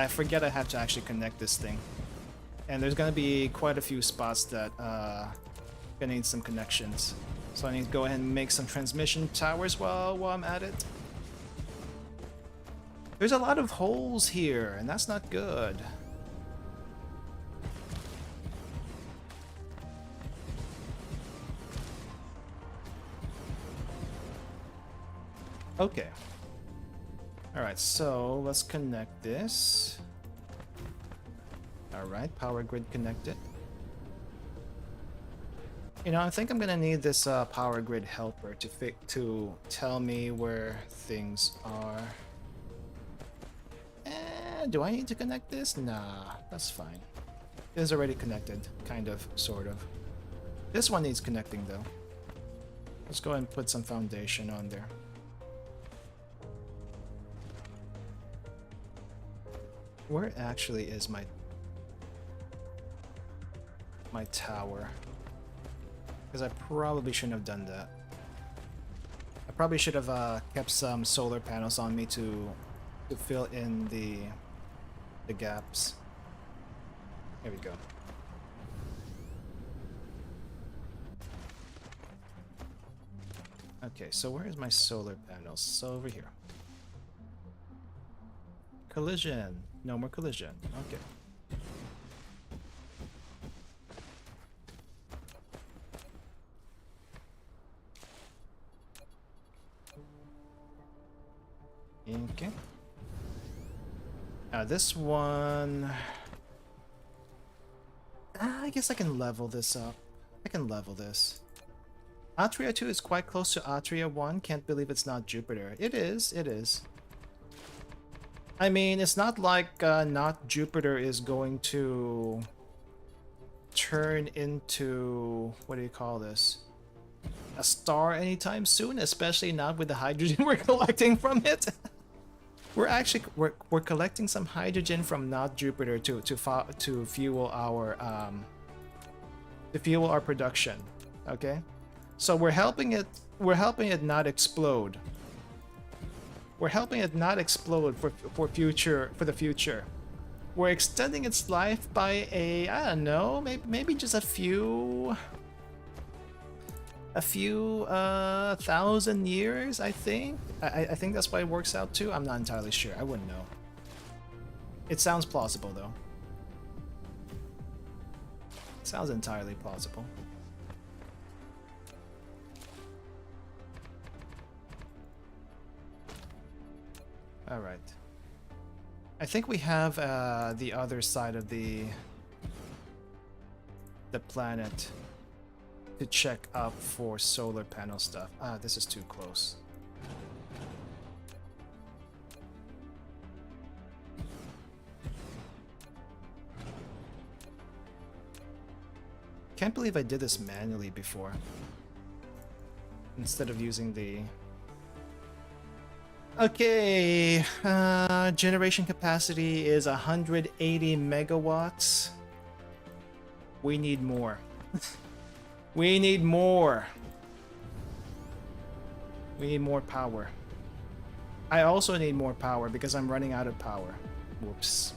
forget I have to actually connect this thing. And there's gonna be quite a few spots that gonna need some connections. So I need to go ahead and make some transmission towers while I'm at it. There's a lot of holes here, and that's not good. Okay. Alright, so let's connect this. Alright, power grid connected. You know, I think I'm gonna need this power grid helper to tell me where things are. Do I need to connect this? Nah, that's fine. It is already connected, kind of, sort of. This one needs connecting though. Let's go ahead and put some foundation on there. Where actually is my tower? Because I probably shouldn't have done that. I probably should have kept some solar panels on me to fill in the gaps. There we go. Okay, so where is my solar panels? So over here. Collision. No more collision. Okay. Okay. This one... I guess I can level this up. I can level this. Atria 2 is quite close to Atria 1. Can't believe it's not Jupiter. It is, it is. I mean, it's not like not Jupiter is going to turn into... what do you call this? A star anytime soon, especially not with the hydrogen we're collecting from it. We're collecting some hydrogen from not Jupiter to fuel our production. Okay, so we're helping it not explode. We're helping it not explode for the future. We're extending its life by I don't know, maybe just a few thousand years, I think. I think that's why it works out too. I'm not entirely sure. I wouldn't know. It sounds plausible though. It sounds entirely plausible. All right. I think we have the other side of the planet to check up for solar panel stuff. This is too close. Can't believe I did this manually before. Instead of using the... Okay, generation capacity is 180 megawatts. We need more. We need more. We need more power. I also need more power because I'm running out of power. Whoops.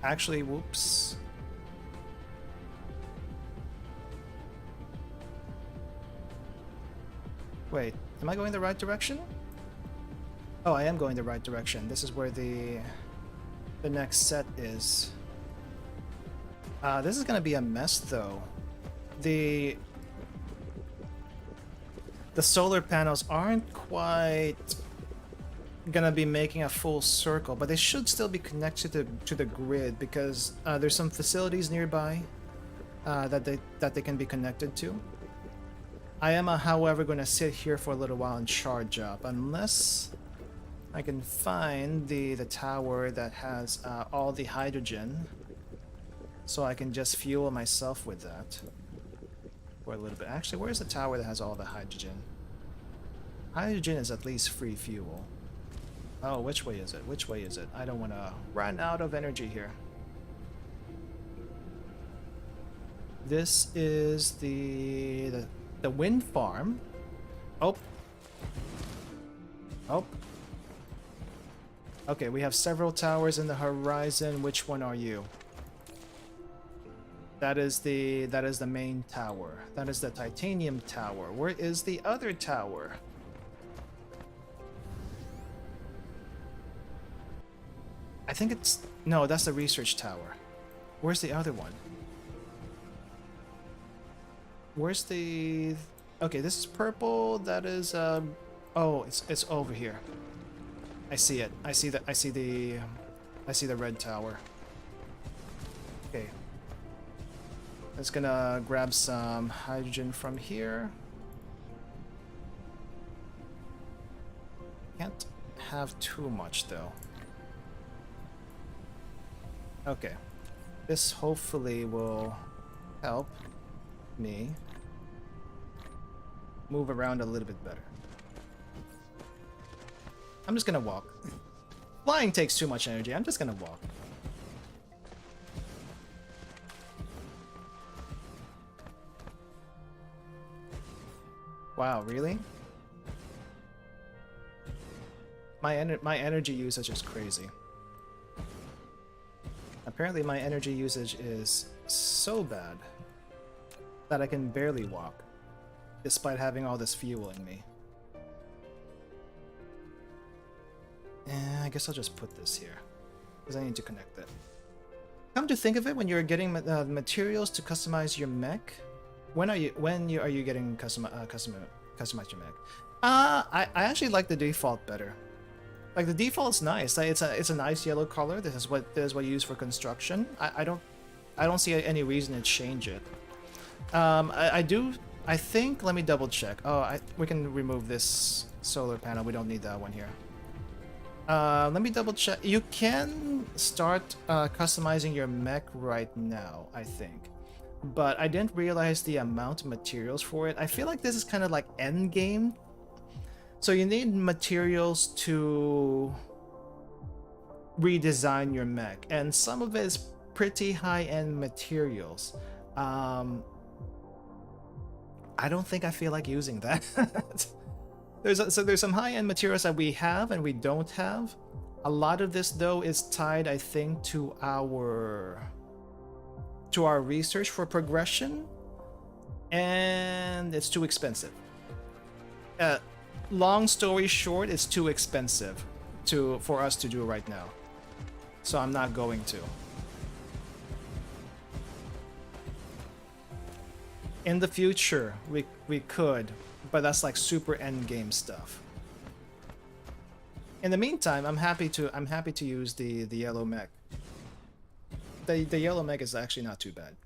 Actually, whoops. Wait, am I going the right direction? Oh, I am going the right direction. This is where the next set is. This is gonna be a mess though. The solar panels aren't quite gonna be making a full circle, but they should still be connected to the grid because there's some facilities nearby that they can be connected to. I am, however, going to sit here for a little while and charge up, unless I can find the tower that has all the hydrogen, so I can just fuel myself with that for a little bit. Actually, where's the tower that has all the hydrogen? Hydrogen is at least free fuel. Oh, which way is it? Which way is it? I don't want to run out of energy here. This is the wind farm. Oh. Oh. Okay, we have several towers in the horizon. Which one are you? That is the main tower. That is the titanium tower. Where is the other tower? I think it's... No, that's the research tower. Where's the other one? Where's the... Okay, this is purple. That is oh, it's over here. I see it. I see the red tower. Okay. It's gonna grab some hydrogen from here. Can't have too much though. Okay. This hopefully will help me move around a little bit better. I'm just gonna walk. Flying takes too much energy. I'm just gonna walk. Wow, really? My energy usage is crazy. Apparently my energy usage is so bad that I can barely walk, despite having all this fuel in me. I guess I'll just put this here, because I need to connect it. Come to think of it, when you're getting materials to customize your mech, when are you getting customize your mech? I actually like the default better. Like the default's nice. Like, it's a nice yellow color. This is what you use for construction. I don't see any reason to change it. I think, let me double check. Oh, we can remove this solar panel. We don't need that one here. Let me double check. You can start customizing your mech right now, I think. But I didn't realize the amount of materials for it. I feel like this is kind of like end game. So you need materials to redesign your mech, and some of it is pretty high-end materials. I don't think I feel like using that. There's some high-end materials that we have and we don't have. A lot of this though is tied, I think, to our research for progression, and it's too expensive. Long story short, it's too expensive for us to do right now, so I'm not going to. In the future, we could, but that's like super end game stuff. In the meantime, I'm happy to use the yellow mech. The yellow mech is actually not too bad.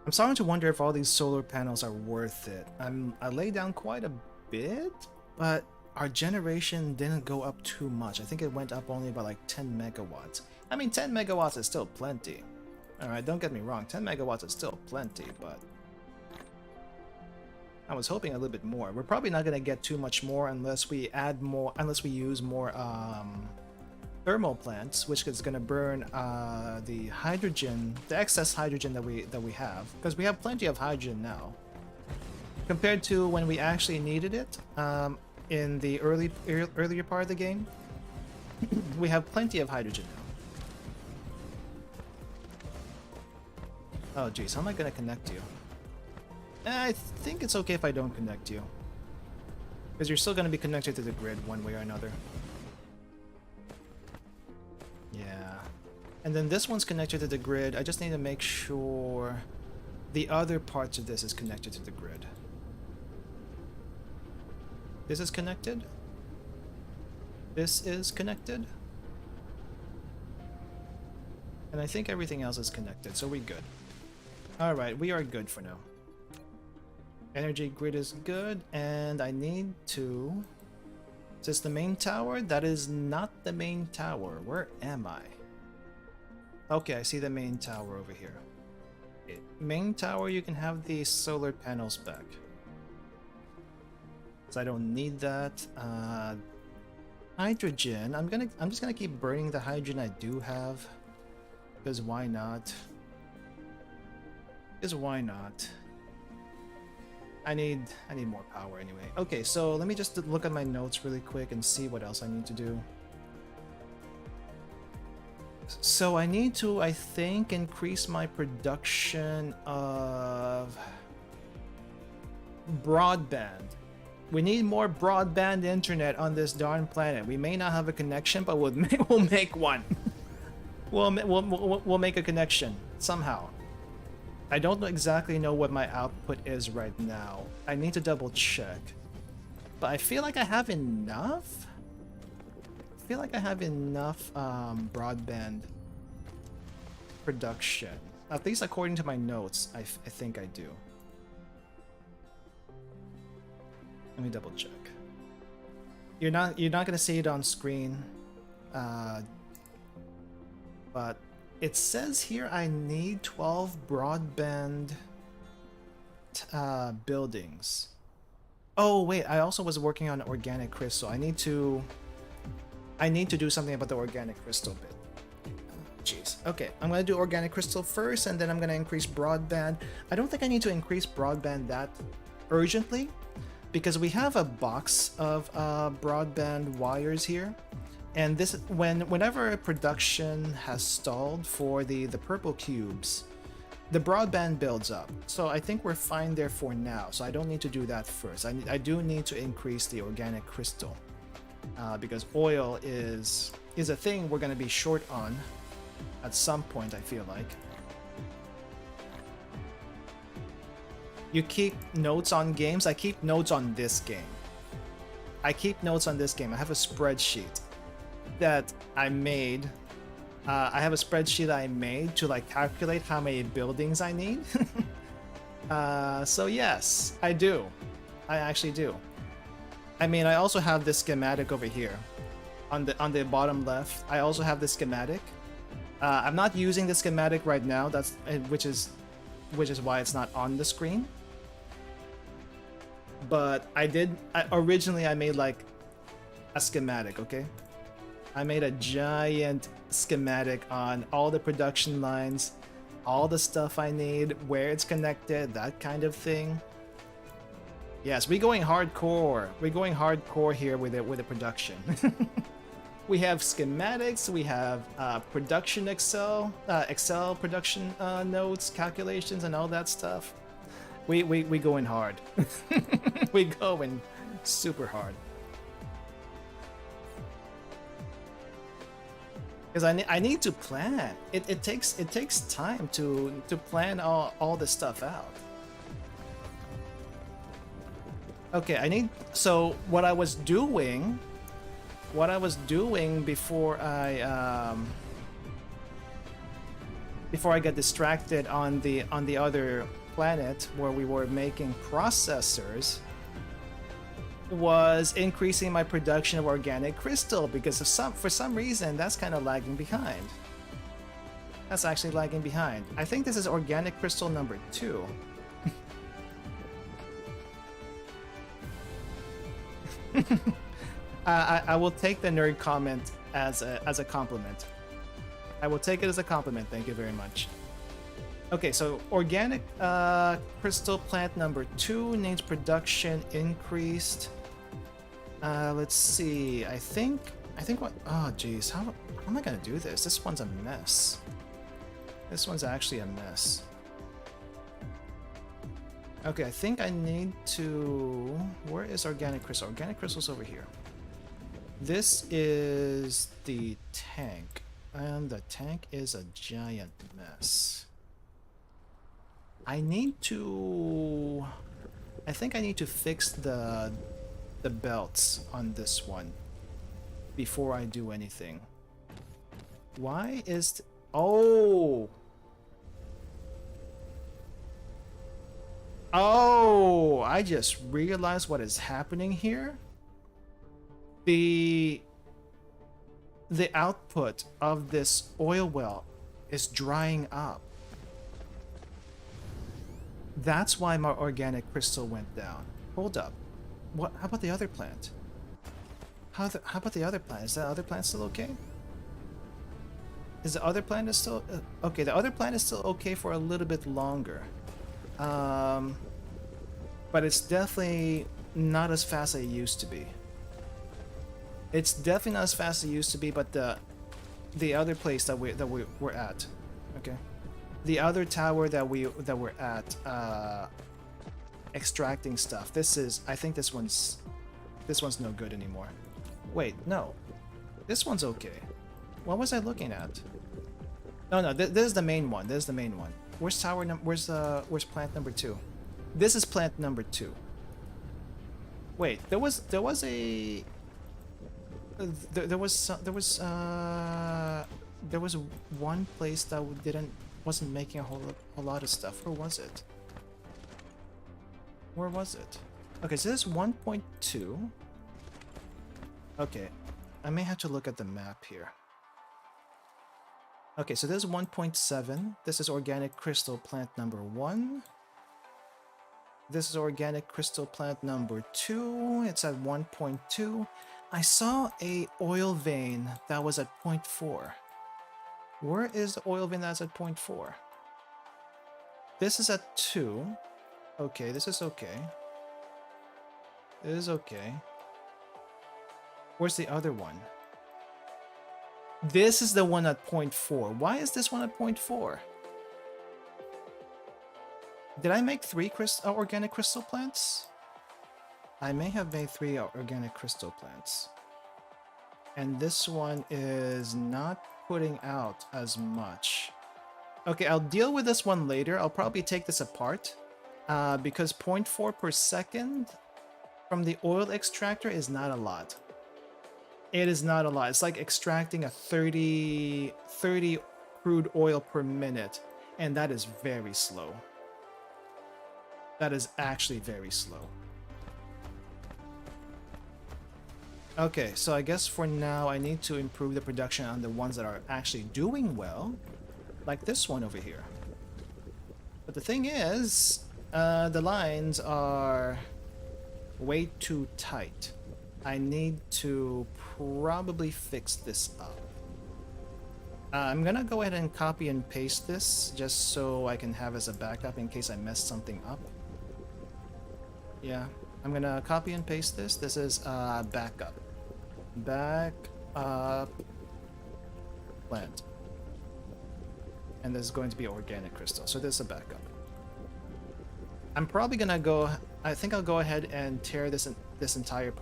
I'm starting to wonder if all these solar panels are worth it. I laid down quite a bit, but our generation didn't go up too much. I think it went up only by like 10 megawatts. I mean, 10 megawatts is still plenty. Alright, don't get me wrong, 10 megawatts is still plenty, but I was hoping a little bit more. We're probably not going to get too much more unless we use more thermal plants, which is going to burn the hydrogen, the excess hydrogen that we have, because we have plenty of hydrogen now compared to when we actually needed it in the earlier part of the game. We have plenty of hydrogen now. Oh geez, how am I going to connect you? I think it's okay if I don't connect you, because you're still going to be connected to the grid one way or another. Yeah. And then this one's connected to the grid. I just need to make sure the other parts of this is connected to the grid. This is connected. This is connected. And I think everything else is connected, so we're good. Alright, we are good for now. Energy grid is good, and I need to... Is this the main tower? That is not the main tower. Where am I? Okay, I see the main tower over here. Okay. Main tower, you can have the solar panels back, so I don't need that. Hydrogen. I'm just gonna keep burning the hydrogen I do have, because why not? Because why not? I need more power anyway. Okay, so let me just look at my notes really quick and see what else I need to do. So I need to, I think, increase my production of broadband. We need more broadband internet on this darn planet. We may not have a connection, but we'll make one. We'll make a connection somehow. I don't exactly know what my output is right now. I need to double check. but I feel like I have enough. I feel like I have enough broadband production. At least according to my notes, I think I do. Let me double check. You're not gonna see it on screen, but it says here I need 12 broadband buildings. Oh wait, I also was working on organic crystal. I need to do something about the organic crystal bit. Jeez. Okay, I'm gonna do organic crystal first, and then I'm gonna increase broadband. I don't think I need to increase broadband that urgently, because we have a box of broadband wires here, and this whenever production has stalled for the purple cubes, the broadband builds up. So I think we're fine there for now. So I don't need to do that first. I do need to increase the organic crystal because oil is a thing we're gonna be short on at some point, I feel like. You keep notes on games? I keep notes on this game. I keep notes on this game. I have a spreadsheet that I made. I have a spreadsheet I made to like calculate how many buildings I need. So yes, I do. I actually do. I mean, I also have this schematic over here on the bottom left. I also have this schematic. I'm not using the schematic right now. That's which is why it's not on the screen. But originally I made like a schematic, okay? I made a giant schematic on all the production lines, all the stuff I need, where it's connected, that kind of thing. Yes, we're going hardcore. We're going hardcore here with the production. We have schematics, we have production Excel production notes, calculations, and all that stuff. We going hard. We going super hard. Because I need to plan. It takes time to plan all this stuff out. Okay, so what I was doing before I got distracted on the other planet where we were making processors was increasing my production of organic crystal, because for some reason that's kind of lagging behind. That's actually lagging behind. I think this is organic crystal number 2. I will take the nerd comment as a compliment. I will take it as a compliment. Thank you very much. Okay, so organic crystal plant number 2 needs production increased. Let's see. I think what? Oh, geez. How am I gonna do this? This one's a mess. This one's actually a mess. Okay, I think I need to. Where is organic crystal? Organic crystal's over here. This is the tank, and the tank is a giant mess. I think I need to fix the belts on this one before I do anything. Why is oh I just realized what is happening here. The output of this oil well is drying up. That's why my organic crystal went down. Hold up. What? How about the other plant? How about the other plant? Is that other plant still okay? Is the other plant still okay? The other plant is still okay for a little bit longer, but it's definitely not as fast as it used to be. It's definitely not as fast as it used to be. But the other place that we're at, okay, the other tower that we're at, extracting stuff. I think this one's no good anymore. Wait, no, this one's okay. What was I looking at? No, this is the main one. This is the main one. Where's where's plant number 2? This is plant number 2. Wait, there was a there was one place that wasn't making a whole lot of stuff. Where was it? Where was it? Okay, so this is 1.2. Okay, I may have to look at the map here. Okay, so this is 1.7. This is organic crystal plant number 1. This is organic crystal plant number 2. It's at 1.2. I saw a oil vein that was at 0.4. Where is the oil vein that's at 0.4? This is at 2. Okay, this is okay. This is okay. Where's the other one? This is the one at 0.4. Why is this one at 0.4? Did I make 3 organic crystal plants? I may have made 3 organic crystal plants. And this one is not putting out as much. Okay, I'll deal with this one later. I'll probably take this apart. Because 0.4 per second from the oil extractor is not a lot. It is not a lot. It's like extracting a 30 crude oil per minute. And that is very slow. That is actually very slow. Okay, so I guess for now I need to improve the production on the ones that are actually doing well. Like this one over here. But the thing is, the lines are way too tight. I need to probably fix this up. I'm gonna go ahead and copy and paste this just so I can have as a backup in case I mess something up. Yeah, I'm gonna copy and paste this. This is backup. Backup plant. And this is going to be organic crystal. So this is a backup. I'm probably gonna go. I think I'll go ahead and tear this entire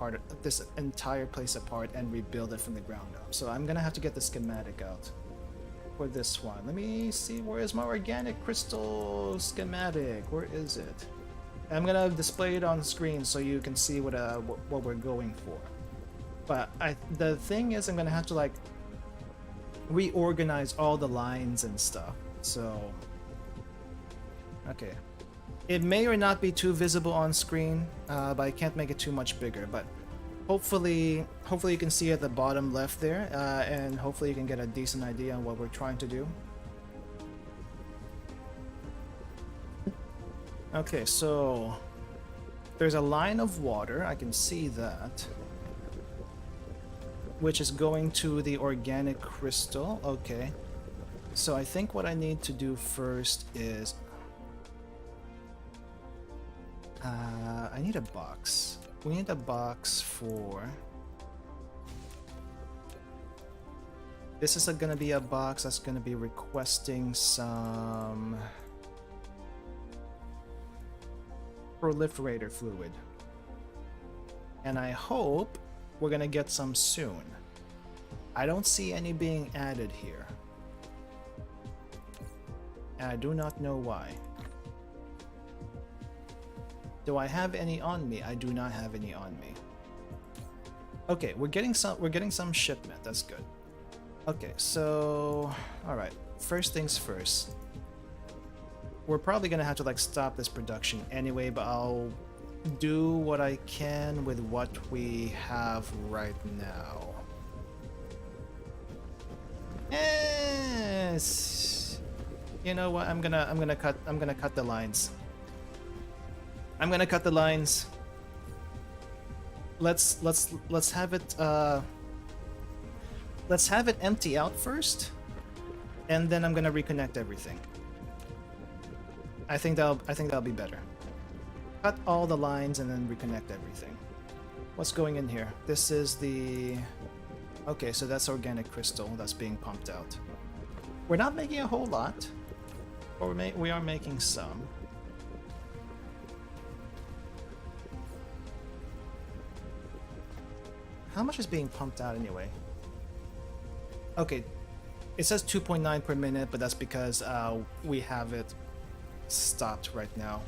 place apart and rebuild it from the ground up. So I'm gonna have to get the schematic out for this one. Let me see. Where is my organic crystal schematic? Where is it? I'm gonna display it on screen so you can see what we're going for. But the thing is, I'm gonna have to like reorganize all the lines and stuff. So okay, it may or not be too visible on screen, but I can't make it too much bigger. But hopefully you can see at the bottom left there, and hopefully you can get a decent idea on what we're trying to do. Okay, so there's a line of water, I can see that, which is going to the organic crystal. Okay, so I think what I need to do first is I need a box. We need a box for this. Is gonna be a box that's gonna be requesting some proliferator fluid, and I hope we're gonna get some soon. I don't see any being added here, and I do not know why. Do I have any on me? I do not have any on me. Okay, we're getting some shipment. That's good. Okay, so all right, first things first. We're probably gonna have to like stop this production anyway, but I'll do what I can with what we have right now. Yes. You know what? I'm gonna cut the lines. I'm gonna cut the lines. Let's have it empty out first, and then I'm gonna reconnect everything. I think that'll be better. Cut all the lines and then reconnect everything. What's going in here? This is the... Okay, so that's organic crystal that's being pumped out. We're not making a whole lot, but we are making some. How much is being pumped out anyway? Okay, it says 2.9 per minute, but that's because we have it stopped right now.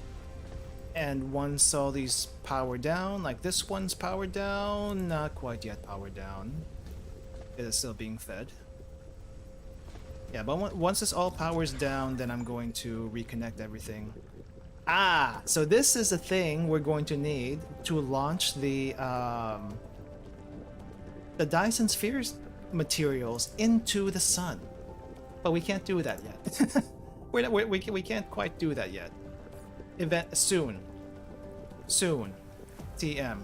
And once all these power down, like this one's powered down, not quite yet powered down. It is still being fed. Yeah, but once this all powers down, then I'm going to reconnect everything. Ah, so this is a thing we're going to need to launch the Dyson Spheres materials into the sun. But we can't do that yet. we can't quite do that yet. Event soon. Soon. TM.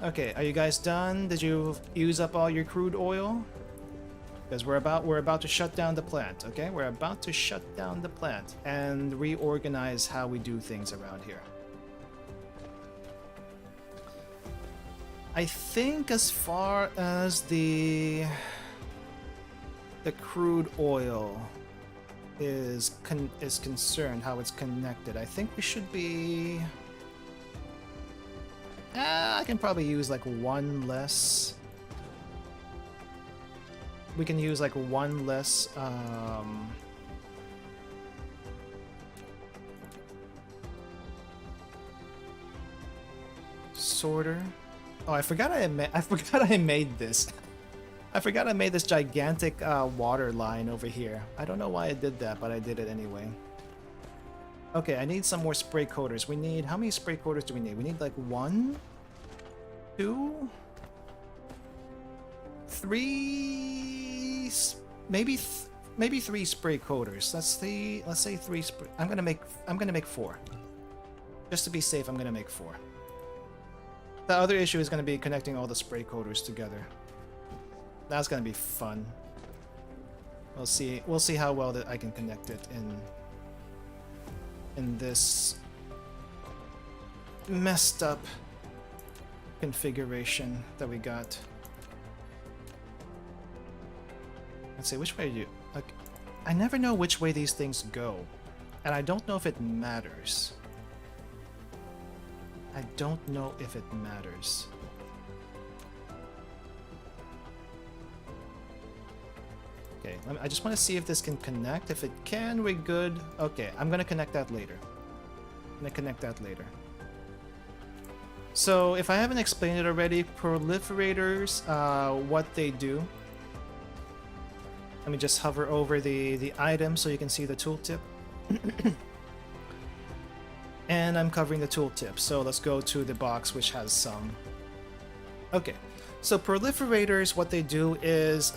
Okay, are you guys done? Did you use up all your crude oil? Because we're about to shut down the plant, okay? We're about to shut down the plant and reorganize how we do things around here. I think as far as the crude oil is concerned, how it's connected, I think we should be... I can probably use like one less... We can use like one less sorter. Oh, I forgot I made this. I forgot I made this gigantic water line over here. I don't know why I did that, but I did it anyway. Okay, I need some more spray coaters. We need... How many spray coaters do we need? We need like 1, 2, 3, maybe 3 spray coaters. Let's say 3 spray. I'm gonna make 4. Just to be safe, I'm gonna make 4. The other issue is gonna be connecting all the spray coaters together. That's gonna be fun. We'll see how well that I can connect it in this messed up configuration that we got. Let's see, which way do you... Like, I never know which way these things go. And I don't know if it matters. I don't know if it matters. Okay, I just want to see if this can connect. If it can, we're good. Okay, I'm gonna connect that later. So, if I haven't explained it already, proliferators, what they do. Let me just hover over the item so you can see the tooltip. And I'm covering the tooltip, so let's go to the box which has some. Okay, so proliferators, what they do is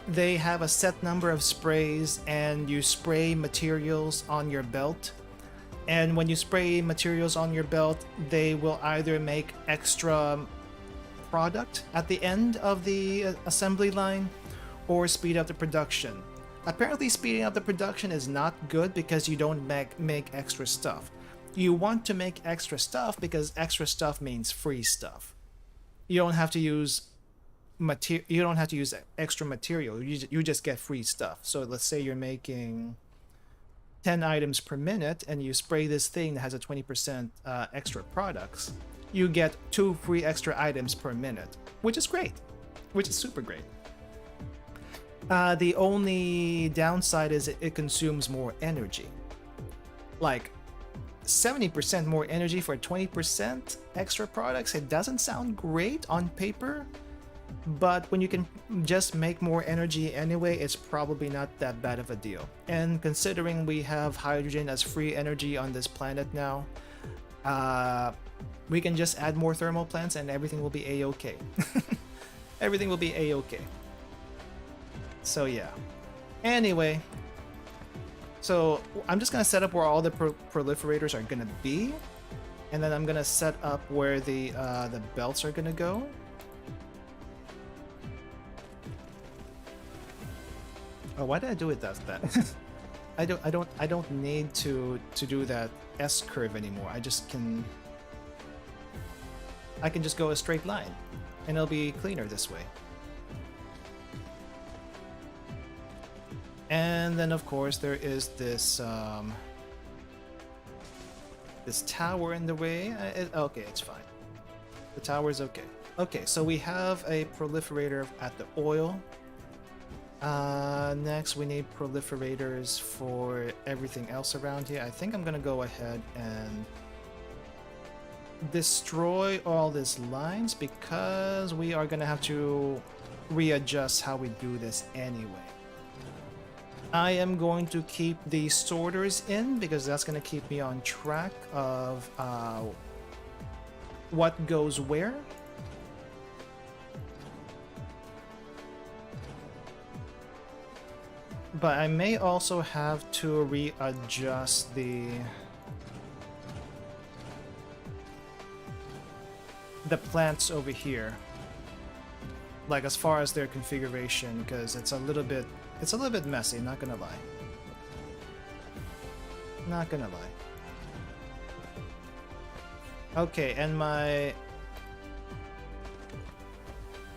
they have a set number of sprays, and you spray materials on your belt. And when you spray materials on your belt, they will either make extra product at the end of the assembly line or speed up the production. Apparently speeding up the production is not good because you don't make extra stuff. You want to make extra stuff because extra stuff means free stuff. You don't have to use extra material. You just get free stuff. So let's say you're making 10 items per minute and you spray this thing that has a 20% extra products. You get 2 free extra items per minute, which is great, which is super great. The only downside is it consumes more energy. Like 70% more energy for 20% extra products. It doesn't sound great on paper, but when you can just make more energy anyway, it's probably not that bad of a deal. And considering we have hydrogen as free energy on this planet now, we can just add more thermal plants and everything will be a-okay. Everything will be a-okay. So yeah. Anyway, so I'm just gonna set up where all the proliferators are gonna be, and then I'm gonna set up where the belts are gonna go. Oh, why did I do it that? I don't need to do that S curve anymore. I can just go a straight line, and it'll be cleaner this way. And then, of course, there is this this tower in the way. Okay, it's fine. The tower is okay. Okay, so we have a proliferator at the oil. Next, we need proliferators for everything else around here. I think I'm gonna go ahead and destroy all these lines because we are gonna have to readjust how we do this anyway. I am going to keep the sorters in because that's gonna keep me on track of what goes where. But I may also have to readjust the plants over here, like as far as their configuration, because it's a little bit messy, not gonna lie. Not gonna lie. Okay, and my...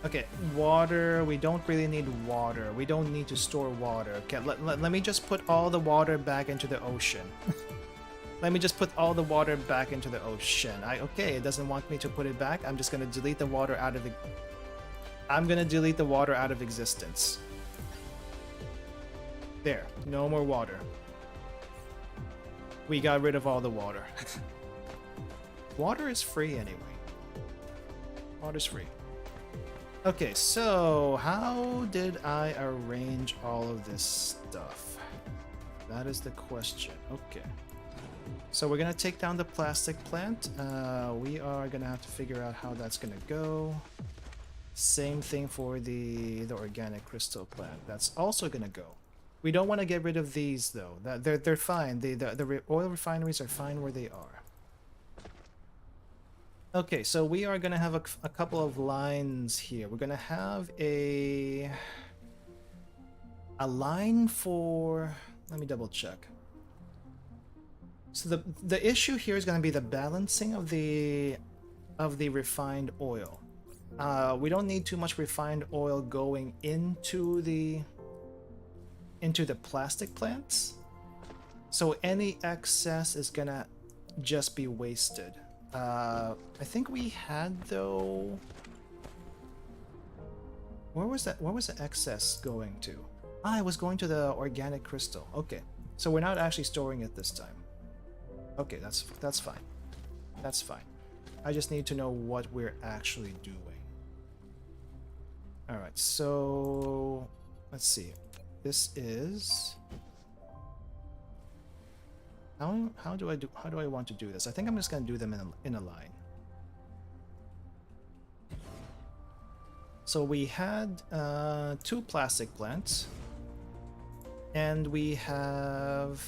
Okay, water, we don't really need water. We don't need to store water. Okay, let me just put all the water back into the ocean. Let me just put all the water back into the ocean. Okay, it doesn't want me to put it back. I'm just gonna delete the water out of the... I'm gonna delete the water out of existence. There, no more water. We got rid of all the water. Water is free anyway. Water's free. Okay, so how did I arrange all of this stuff? That is the question. Okay. So we're gonna take down the plastic plant. We are gonna have to figure out how that's gonna go. Same thing for the organic crystal plant. That's also gonna go. We don't want to get rid of these though. They're fine. The oil refineries are fine where they are. Okay, so we are gonna have a couple of lines here. We're gonna have a line for... Let me double check. So the issue here is gonna be the balancing of the refined oil. We don't need too much refined oil going into the plastic plants. So any excess is gonna just be wasted. I think we had though... Where was the excess going to? Ah, it was going to the organic crystal. Okay, so we're not actually storing it this time. Okay, that's fine. That's fine. I just need to know what we're actually doing. All right, so let's see. This is... How do I want to do this? I think I'm just gonna do them in a line. So we had 2 plastic plants, and we have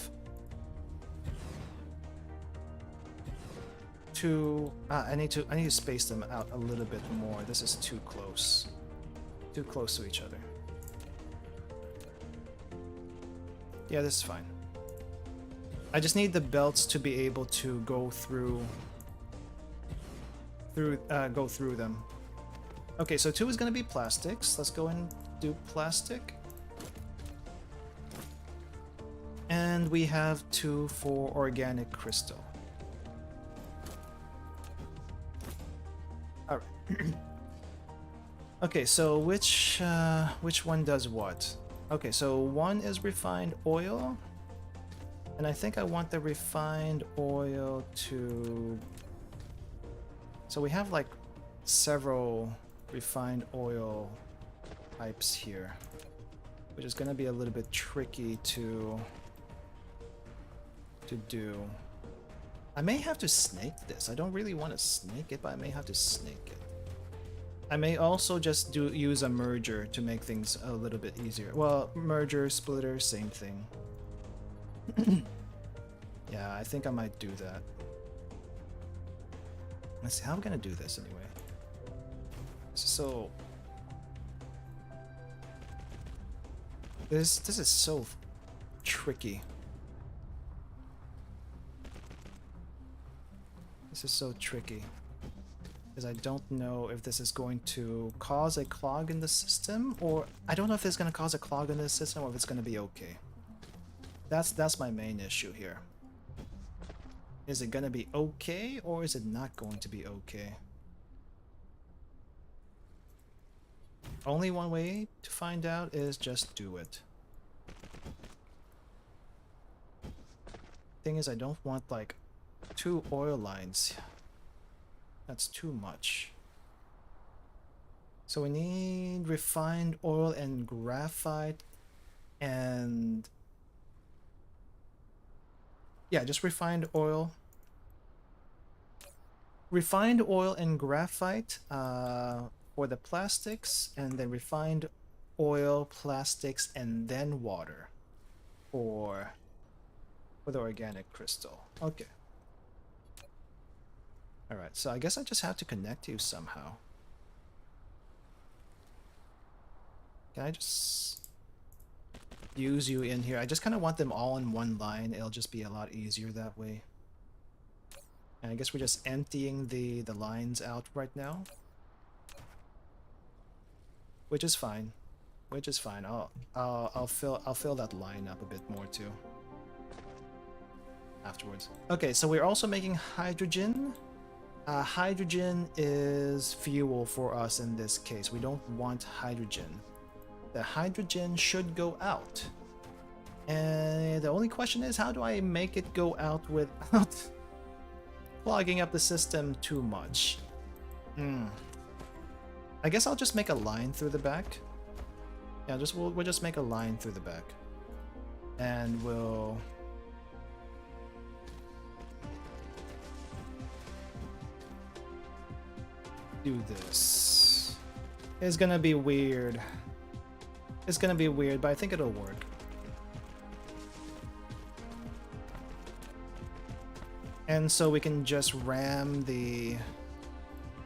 2. I need to space them out a little bit more. This is too close to each other. Yeah, this is fine. I just need the belts to be able to go through them. Okay, so 2 is going to be plastics. Let's go and do plastic. And we have 2 for organic crystal. All right. Okay, so which one does what? Okay, so one is refined oil. And I think I want the refined oil to... So we have like several refined oil pipes here, which is going to be a little bit tricky to do. I may have to snake this. I don't really want to snake it, but I may have to snake it. I may also just use a merger to make things a little bit easier. Well, merger, splitter, same thing. Yeah, I think I might do that. Let's see how I'm gonna do this anyway. So this is so tricky. This is so tricky because I don't know if this is going to cause a clog in the system, or I don't know if it's going to cause a clog in the system or if it's going to be okay. That's my main issue here. Is it going to be okay or is it not going to be okay? Only one way to find out is just do it. Thing is, I don't want like 2 oil lines. That's too much. So we need refined oil and graphite and yeah, just refined oil. Refined oil and graphite for the plastics, and then refined oil, plastics, and then water for the organic crystal. Okay. Alright, so I guess I just have to connect you somehow. Can I just use you in here? I just kind of want them all in one line. It'll just be a lot easier that way. And I guess we're just emptying the lines out right now. Which is fine. Which is fine. I'll fill that line up a bit more too. Afterwards. Okay, so we're also making hydrogen. Hydrogen is fuel for us in this case. We don't want hydrogen. The hydrogen should go out. And the only question is, how do I make it go out without clogging up the system too much? I guess I'll just make a line through the back. Yeah, we'll just make a line through the back. And we'll do this. It's gonna be weird. It's gonna be weird, but I think it'll work. And so we can just ram the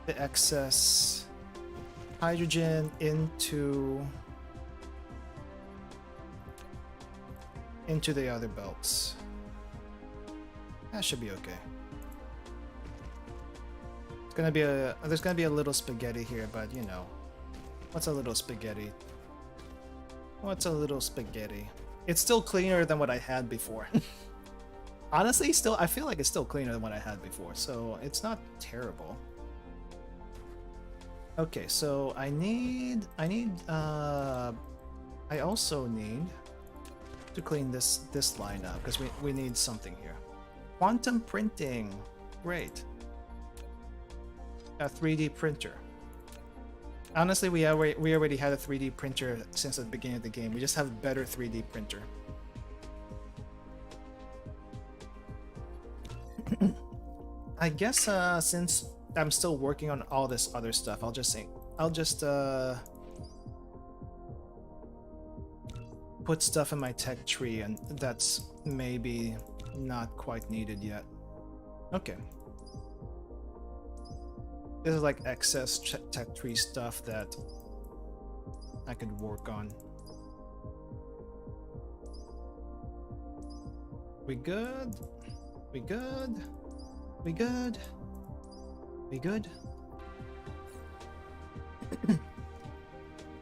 excess hydrogen into the other belts. That should be okay. There's gonna be a little spaghetti here, but you know, what's a little spaghetti? What's a little spaghetti? It's still cleaner than what I had before. Honestly, I feel like it's still cleaner than what I had before, so it's not terrible. Okay, so I also need to clean this line up because we need something here. Quantum printing, great. A 3D printer. Honestly, we already had a 3D printer since the beginning of the game. We just have a better 3D printer. I guess since I'm still working on all this other stuff, I'll just put stuff in my tech tree, and that's maybe not quite needed yet. Okay. This is like excess tech tree stuff that I could work on. We good? We good? We good? We good?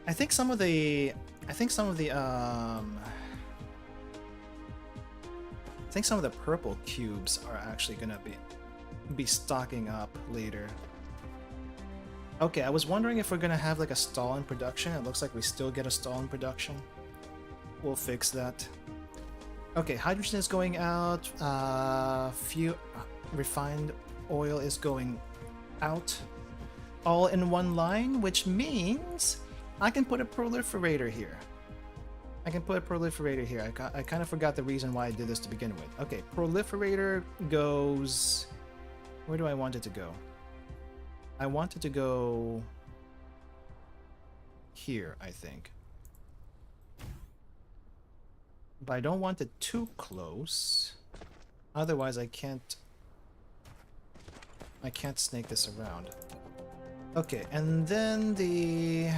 I think some of the purple cubes are actually gonna be stocking up later. Okay, I was wondering if we're gonna have like a stall in production. It looks like we still get a stall in production. We'll fix that. Okay, hydrogen is going out. Refined oil is going out. All in one line, which means I can put a proliferator here. I kind of forgot the reason why I did this to begin with. Okay, proliferator goes... Where do I want it to go? I want it to go here, I think. But I don't want it too close. Otherwise, I can't snake this around. Okay, and then the...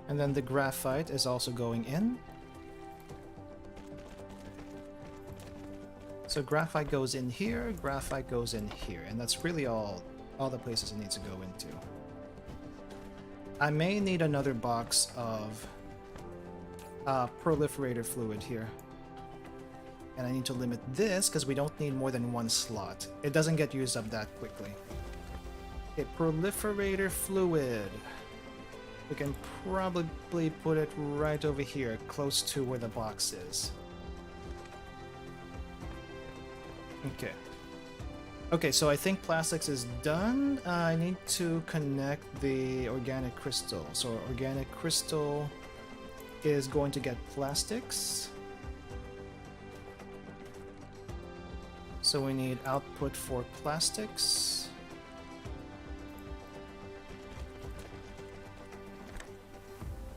And then the graphite is also going in. So graphite goes in here, graphite goes in here, and that's really all the places it needs to go into. I may need another box of proliferator fluid here. And I need to limit this because we don't need more than one slot. It doesn't get used up that quickly. Okay, proliferator fluid. We can probably put it right over here, close to where the box is. Okay. Okay, so I think plastics is done. I need to connect the organic crystal. So organic crystal is going to get plastics. So we need output for plastics.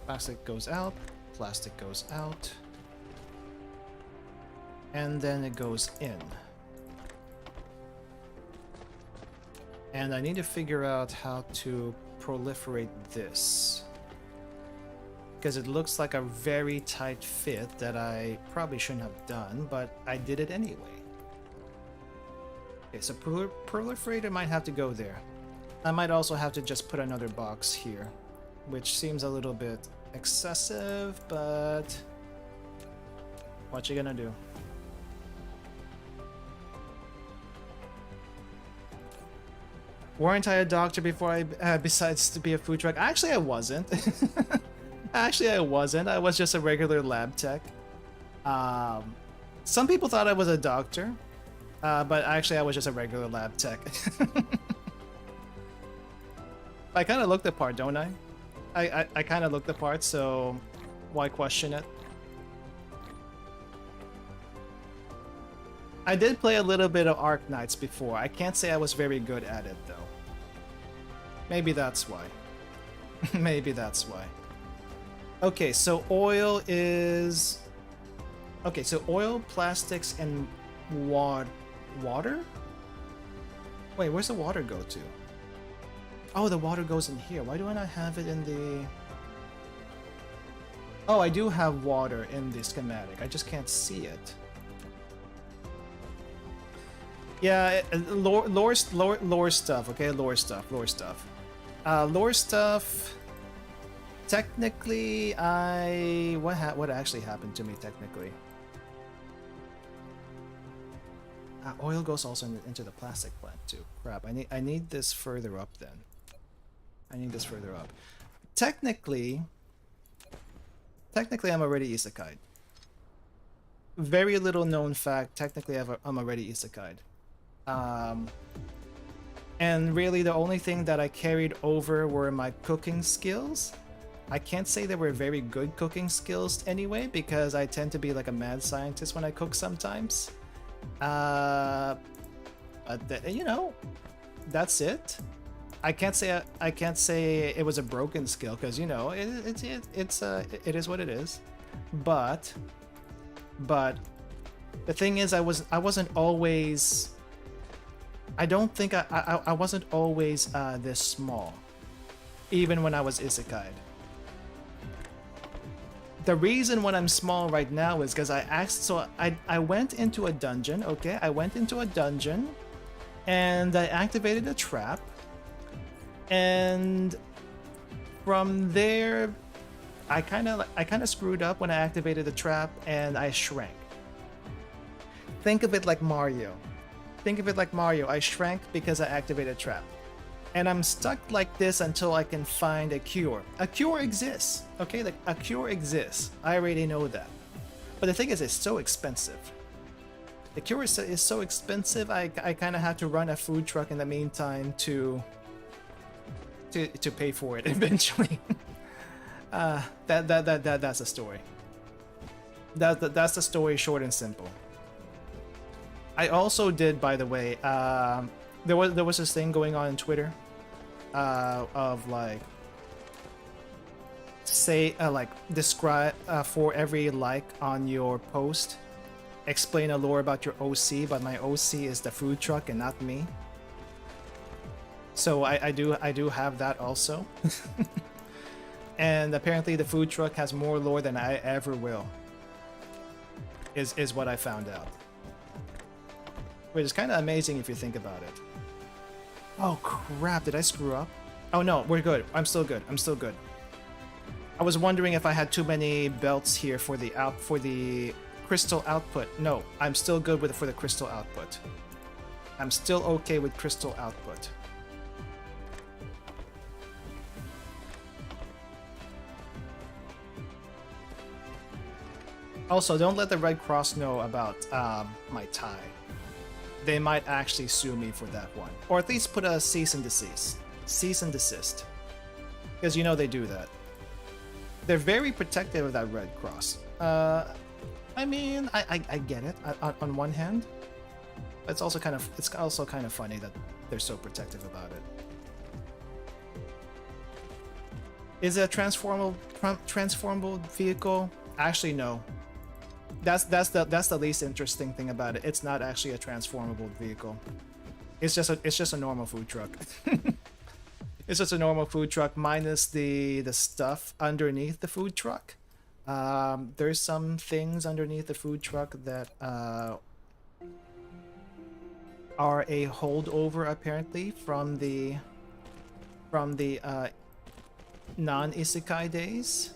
Plastic goes out, plastic goes out, and then it goes in. And I need to figure out how to proliferate this, because it looks like a very tight fit that I probably shouldn't have done, but I did it anyway. Okay, so proliferator might have to go there. I might also have to just put another box here, which seems a little bit excessive, but what you gonna do? Weren't I a doctor before I besides to be a food truck? Actually, I wasn't. Actually, I wasn't. I was just a regular lab tech. Some people thought I was a doctor, but actually I was just a regular lab tech. I kind of look the part, don't I? I kind of look the part, so why question it? I did play a little bit of Arc Knights before. I can't say I was very good at it, though. Maybe that's why. Maybe that's why. Okay, so oil is... Okay, so oil, plastics, and water? Wait, where's the water go to? Oh, the water goes in here. Why do I not have it in the... Oh, I do have water in the schematic. I just can't see it. Yeah, lore stuff, okay? Lore stuff. Lore stuff... Technically, what actually happened to me, technically? Oil goes also into the plastic plant, too. Crap, I need this further up, then. I need this further up. Technically, I'm already isekai'd. Very little known fact, technically I'm already isekai'd. And really the only thing that I carried over were my cooking skills. I can't say they were very good cooking skills anyway, because I tend to be like a mad scientist when I cook sometimes. But you know, that's it. I can't say it was a broken skill, because you know it is what it is. But the thing is, I wasn't always. I don't think I wasn't always this small, even when I was isekai'd. The reason when I'm small right now is because I went into a dungeon, okay? I went into a dungeon and I activated a trap, and from there I kind of screwed up when I activated the trap and I shrank. Think of it like Mario. I shrank because I activated a trap. And I'm stuck like this until I can find a cure. A cure exists, okay? Like, a cure exists. I already know that. But the thing is, it's so expensive. The cure is so expensive, I kind of have to run a food truck in the meantime to pay for it eventually. That's the story. That's the story, short and simple. I also did, by the way, there was this thing going on Twitter, of like, say, like, describe, for every like on your post, explain a lore about your OC, but my OC is the food truck and not me. So I do have that also. And apparently the food truck has more lore than I ever will, is what I found out. Which is kind of amazing if you think about it. Oh crap, did I screw up? Oh no, we're good. I'm still good. I was wondering if I had too many belts here for the crystal output. No, I'm still good with for the crystal output. I'm still okay with crystal output. Also, don't let the Red Cross know about my tie. They might actually sue me for that one. Or at least put a cease and desist. Cease and desist. Because you know they do that. They're very protective of that Red Cross. I mean, I get it on one hand. But it's also kind of funny that they're so protective about it. Is it a transformable vehicle? Actually, no. That's the least interesting thing about it. It's not actually a transformable vehicle. It's just a normal food truck. It's just a normal food truck minus the stuff underneath the food truck. There's some things underneath the food truck that are a holdover apparently from the non-isekai days.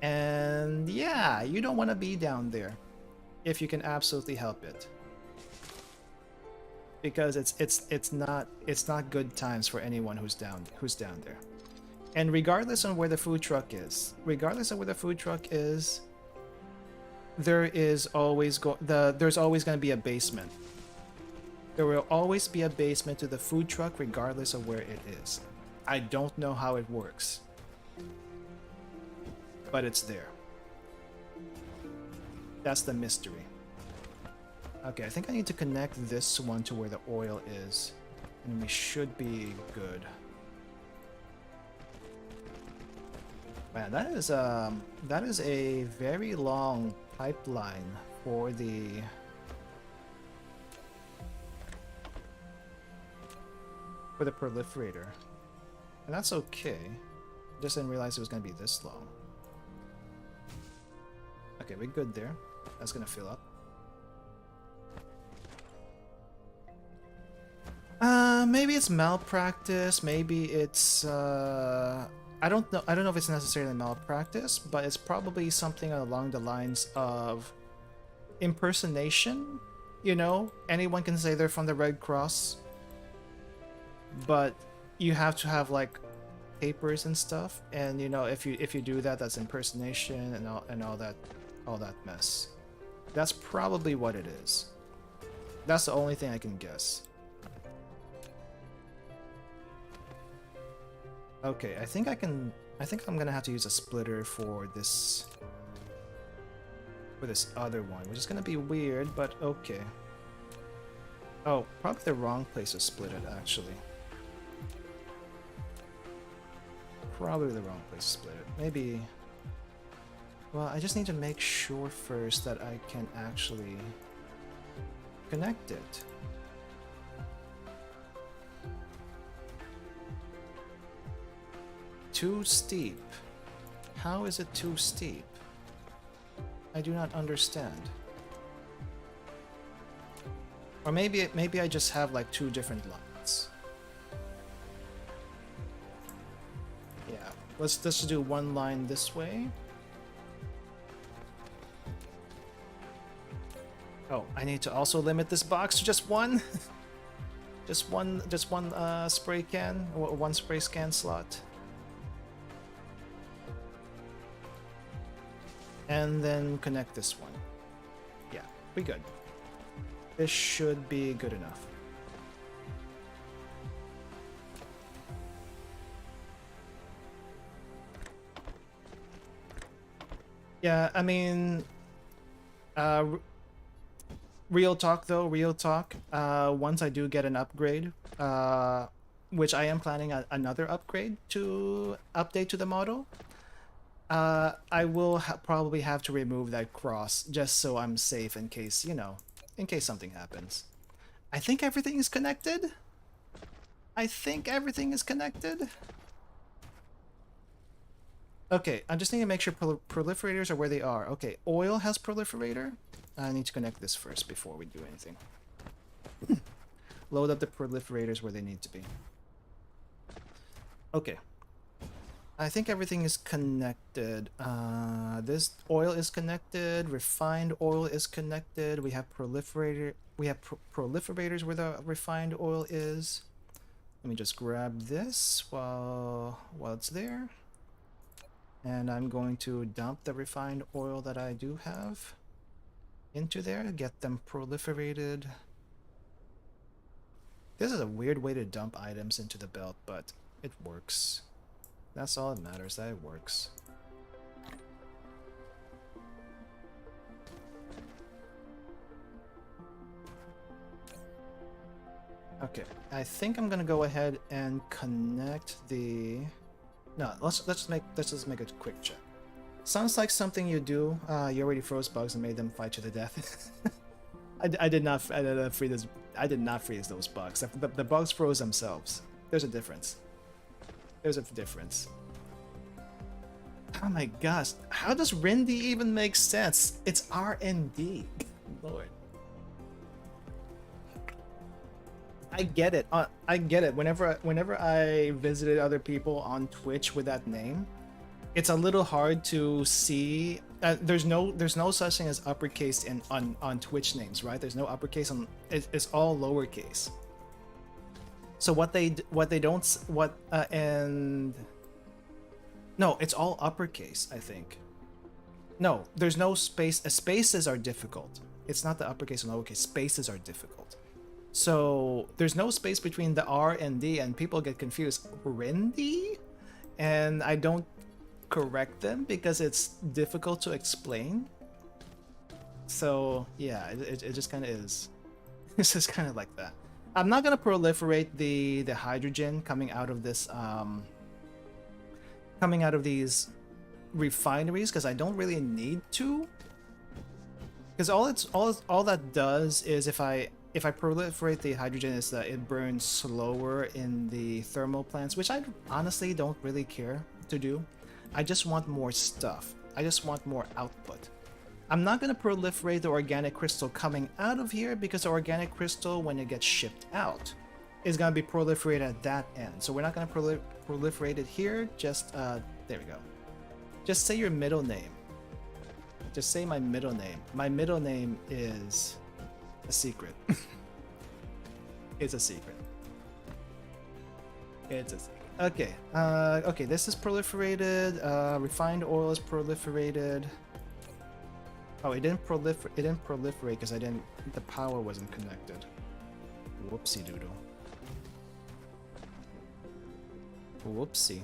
And yeah, you don't want to be down there if you can absolutely help it, because it's not good times for anyone who's down there. And regardless of where the food truck is, there's always going to be a basement. There will always be a basement to the food truck regardless of where it is. I don't know how it works, but it's there. That's the mystery. Okay, I think I need to connect this one to where the oil is, and we should be good. Man, that is a very long pipeline for the proliferator, and that's okay. Just didn't realize it was gonna be this long. Okay, we're good there. That's gonna fill up. Maybe it's malpractice. Maybe it's I don't know if it's necessarily malpractice, but it's probably something along the lines of impersonation. You know, anyone can say they're from the Red Cross, but you have to have like papers and stuff, and you know, if you do that, that's impersonation and all that mess. That's probably what it is. That's the only thing I can guess. Okay, I think I'm gonna have to use a splitter for this other one, which is gonna be weird, but okay. Oh, probably the wrong place to split it, actually. Probably the wrong place to split it. Maybe... Well, I just need to make sure first that I can actually connect it. Too steep. How is it too steep? I do not understand. Or maybe I just have like two different lines. Yeah, let's just do one line this way. Oh, I need to also limit this box to just one. just one spray can, or one spray scan slot. And then connect this one. Yeah, we good. This should be good enough. Yeah, I mean, real talk though, real talk. Once I do get an upgrade, which I am planning another upgrade to update to the model, I will probably have to remove that cross just so I'm safe in case, you know, in case something happens. I think everything is connected. Okay, I just need to make sure proliferators are where they are. Okay, oil has proliferator. I need to connect this first before we do anything. Load up the proliferators where they need to be. Okay. I think everything is connected. This oil is connected. Refined oil is connected. We have proliferator. We have proliferators where the refined oil is. Let me just grab this while it's there. And I'm going to dump the refined oil that I do have into there, get them proliferated. This is a weird way to dump items into the belt, but it works. That's all that matters, that it works. Okay, I think I'm gonna go ahead and connect the... No, let's just make a quick check. Sounds like something you do. You already froze bugs and made them fight to the death. I did not freeze. I did not freeze those bugs. The bugs froze themselves. There's a difference. There's a difference. Oh my gosh, how does Rindy even make sense? It's R&D. Lord. I get it. I get it. Whenever I visited other people on Twitch with that name, it's a little hard to see. There's no such thing as uppercase on Twitch names, right? There's no uppercase on. It's all lowercase. So no, it's all uppercase, I think. No, there's no space. Spaces are difficult. It's not the uppercase and lowercase. Spaces are difficult. So there's no space between the R and D, and people get confused. Rindy? And I don't correct them because it's difficult to explain. So yeah, it just kind of is. It's just kind of like that. I'm not gonna proliferate the hydrogen coming out of this coming out of these refineries because I don't really need to. Because all that does is if I proliferate the hydrogen is that it burns slower in the thermal plants, which I honestly don't really care to do. I just want more stuff. I just want more output. I'm not going to proliferate the organic crystal coming out of here because the organic crystal, when it gets shipped out, is going to be proliferated at that end. So we're not going to proliferate it here. Just, there we go. Just say your middle name. Just say my middle name. My middle name is a secret. It's a secret. It's a secret. Okay. Okay, this is proliferated. Refined oil is proliferated. Oh, it didn't proliferate because the power wasn't connected. Whoopsie doodle. Whoopsie.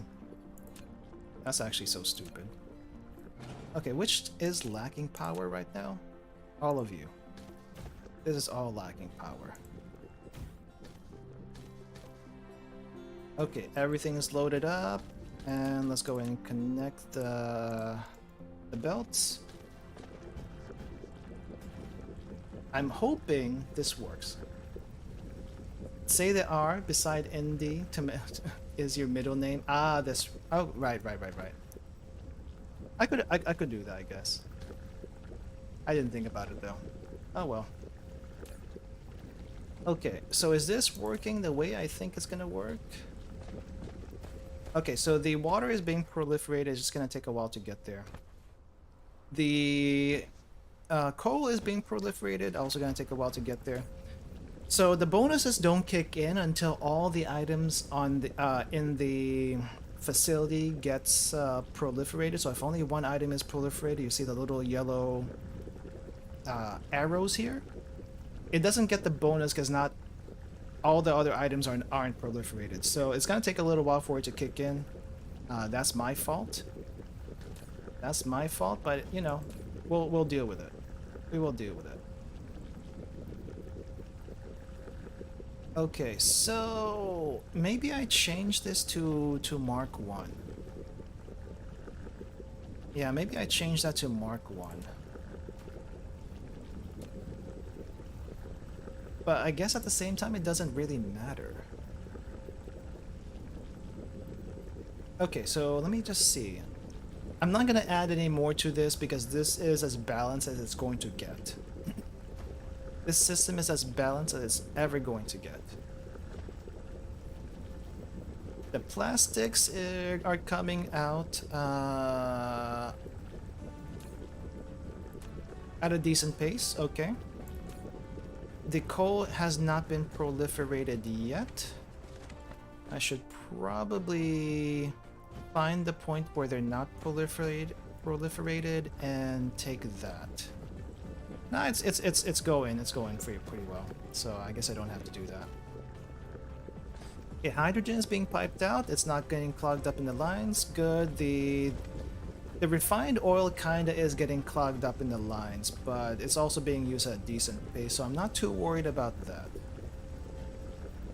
That's actually so stupid. Okay, which is lacking power right now? All of you. This is all lacking power. Okay, everything is loaded up. And let's go and connect the belts. I'm hoping this works. Say the R beside ND is your middle name. Ah, that's... Oh, right. I could do that, I guess. I didn't think about it, though. Oh, well. Okay, so is this working the way I think it's gonna work? Okay, so the water is being proliferated. It's just gonna take a while to get there. The coal is being proliferated. Also gonna take a while to get there. So the bonuses don't kick in until all the items on the in the facility gets proliferated. So if only one item is proliferated, you see the little yellow arrows here. It doesn't get the bonus because not all the other items aren't proliferated. So it's gonna take a little while for it to kick in. That's my fault. That's my fault, but you know, we'll deal with it. We will deal with it. Okay, so maybe I change this to Mark 1. Yeah, maybe I change that to Mark 1. But I guess at the same time it doesn't really matter. Okay, so let me just see. I'm not gonna add any more to this because this is as balanced as it's going to get. This system is as balanced as it's ever going to get. The plastics are coming out at a decent pace, okay. The coal has not been proliferated yet. I should probably find the point where they're not proliferated and take that. No, it's going pretty well. So I guess I don't have to do that. Okay, hydrogen is being piped out. It's not getting clogged up in the lines. Good. The refined oil kinda is getting clogged up in the lines, but it's also being used at a decent pace, so I'm not too worried about that.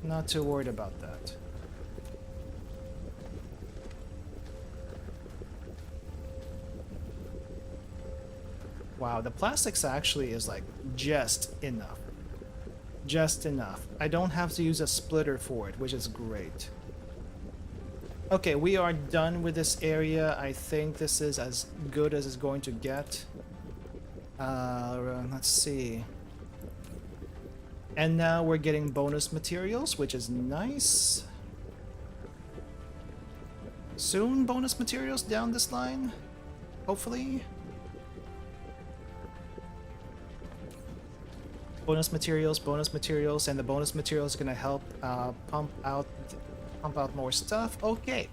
Not too worried about that. Wow, the plastics actually is like just enough. Just enough. I don't have to use a splitter for it, which is great. Okay, we are done with this area. I think this is as good as it's going to get. Let's see. And now we're getting bonus materials, which is nice. Soon bonus materials down this line, hopefully. Bonus materials, and the bonus materials are gonna help pump out more stuff. Okay,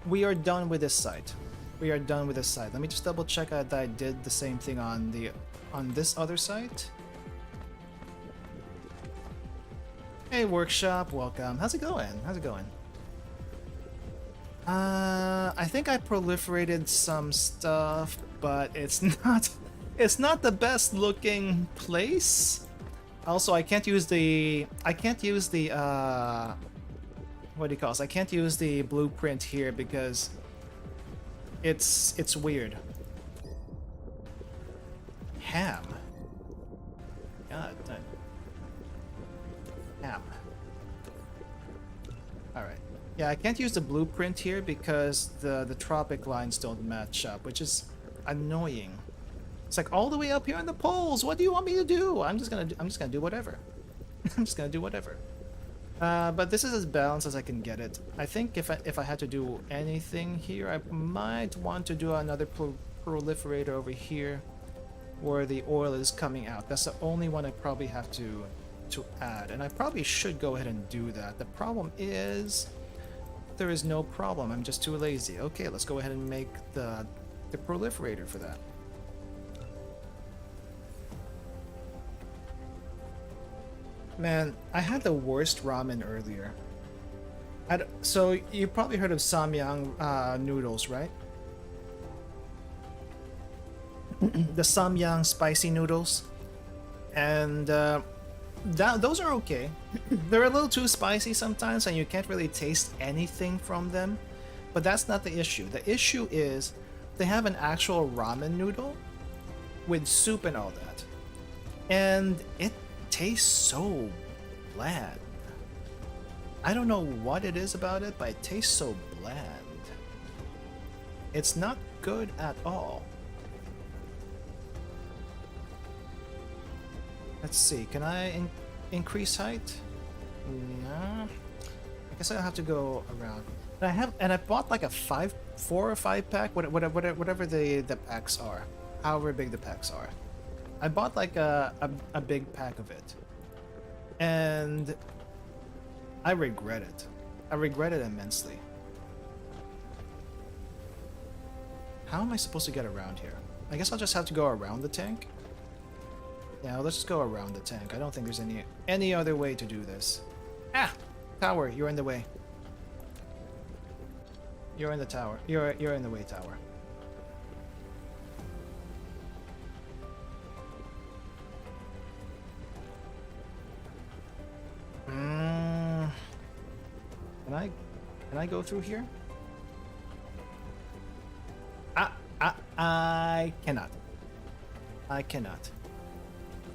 we are done with this site. We are done with this site. Let me just double check that I did the same thing on this other site. Hey, workshop, welcome. How's it going? How's it going? I think I proliferated some stuff, but it's not the best looking place. Also, I can't use the what do you call this? I can't use the blueprint here because it's weird. Ham. God damn. Ham. Alright. Yeah, I can't use the blueprint here because the tropic lines don't match up, which is annoying. It's like all the way up here on the poles. What do you want me to do? I'm just gonna do whatever. I'm just gonna do whatever. But this is as balanced as I can get it. I think if I had to do anything here, I might want to do another proliferator over here, where the oil is coming out. That's the only one I probably have to add, and I probably should go ahead and do that. The problem is there is no problem. I'm just too lazy. Okay, let's go ahead and make the proliferator for that. Man, I had the worst ramen earlier. So you probably heard of samyang noodles, right? The samyang spicy noodles, and those are okay. They're a little too spicy sometimes, and you can't really taste anything from them. But that's not the issue. The issue is they have an actual ramen noodle with soup and all that, and it tastes so bland. I don't know what it is about it, but it tastes so bland. It's not good at all. Let's see, can I increase height? No. I guess I have to go around. And I bought like a 4 or 5 pack, whatever the packs are, however big the packs are. I bought like a big pack of it, and I regret it. I regret it immensely. How am I supposed to get around here? I guess I'll just have to go around the tank. Yeah, let's just go around the tank. I don't think there's any other way to do this. Ah! Tower, you're in the way. You're in the tower. You're in the way, tower. Can I go through here? I cannot. I cannot.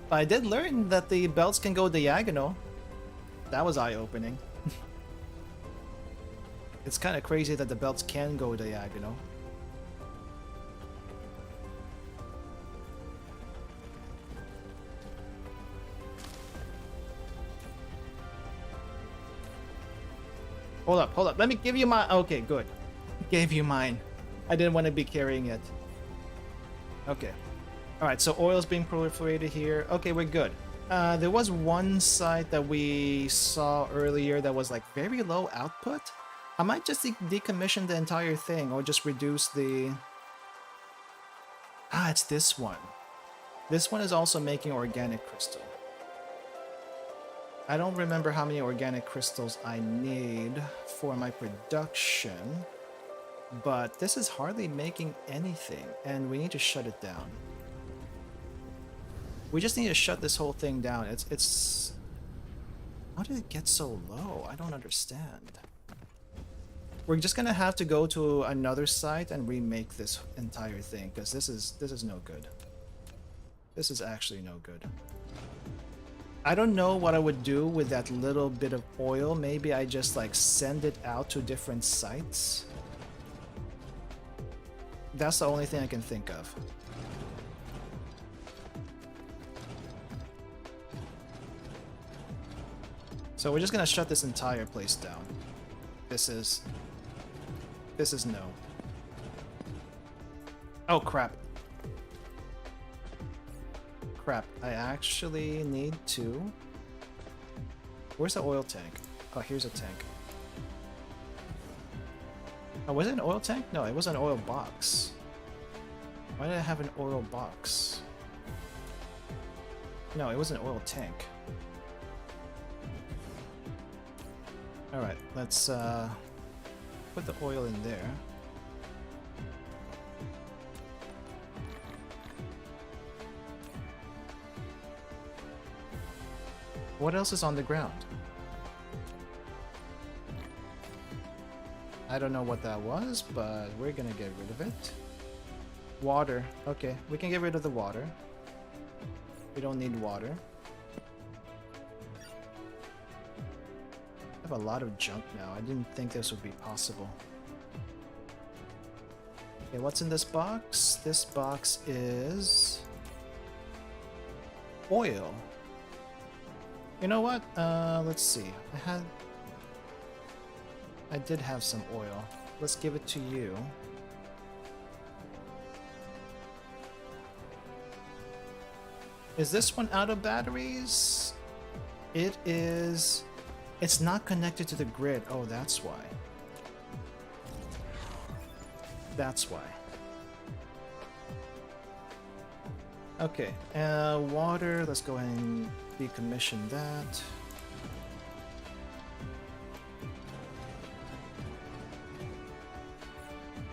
But I did learn that the belts can go diagonal. That was eye-opening. It's kind of crazy that the belts can go diagonal. Hold up, hold up. Let me give you my... Okay, good. Gave you mine. I didn't want to be carrying it. Okay. Alright, so oil's being proliferated here. Okay, we're good. There was one site that we saw earlier that was like very low output. I might just decommission the entire thing or just reduce the... Ah, it's this one. This one is also making organic crystal. I don't remember how many organic crystals I need for my production, but this is hardly making anything, and we need to shut it down. We just need to shut this whole thing down. It's... How did it get so low? I don't understand. We're just gonna have to go to another site and remake this entire thing, because this is no good. This is actually no good. I don't know what I would do with that little bit of oil. Maybe I just like send it out to different sites. That's the only thing I can think of. So we're just gonna shut this entire place down. This is no. Oh crap. Crap, I actually need to... Where's the oil tank? Oh, here's a tank. Oh, was it an oil tank? No, it was an oil box. Why did I have an oil box? No, it was an oil tank. Alright, let's put the oil in there. What else is on the ground? I don't know what that was, but we're gonna get rid of it. Water. Okay, we can get rid of the water. We don't need water. I have a lot of junk now. I didn't think this would be possible. Okay, what's in this box? This box is... oil. You know what? Let's see. I did have some oil. Let's give it to you. Is this one out of batteries? It is... It's not connected to the grid. Oh, that's why. That's why. Okay, water, let's go ahead and decommission that.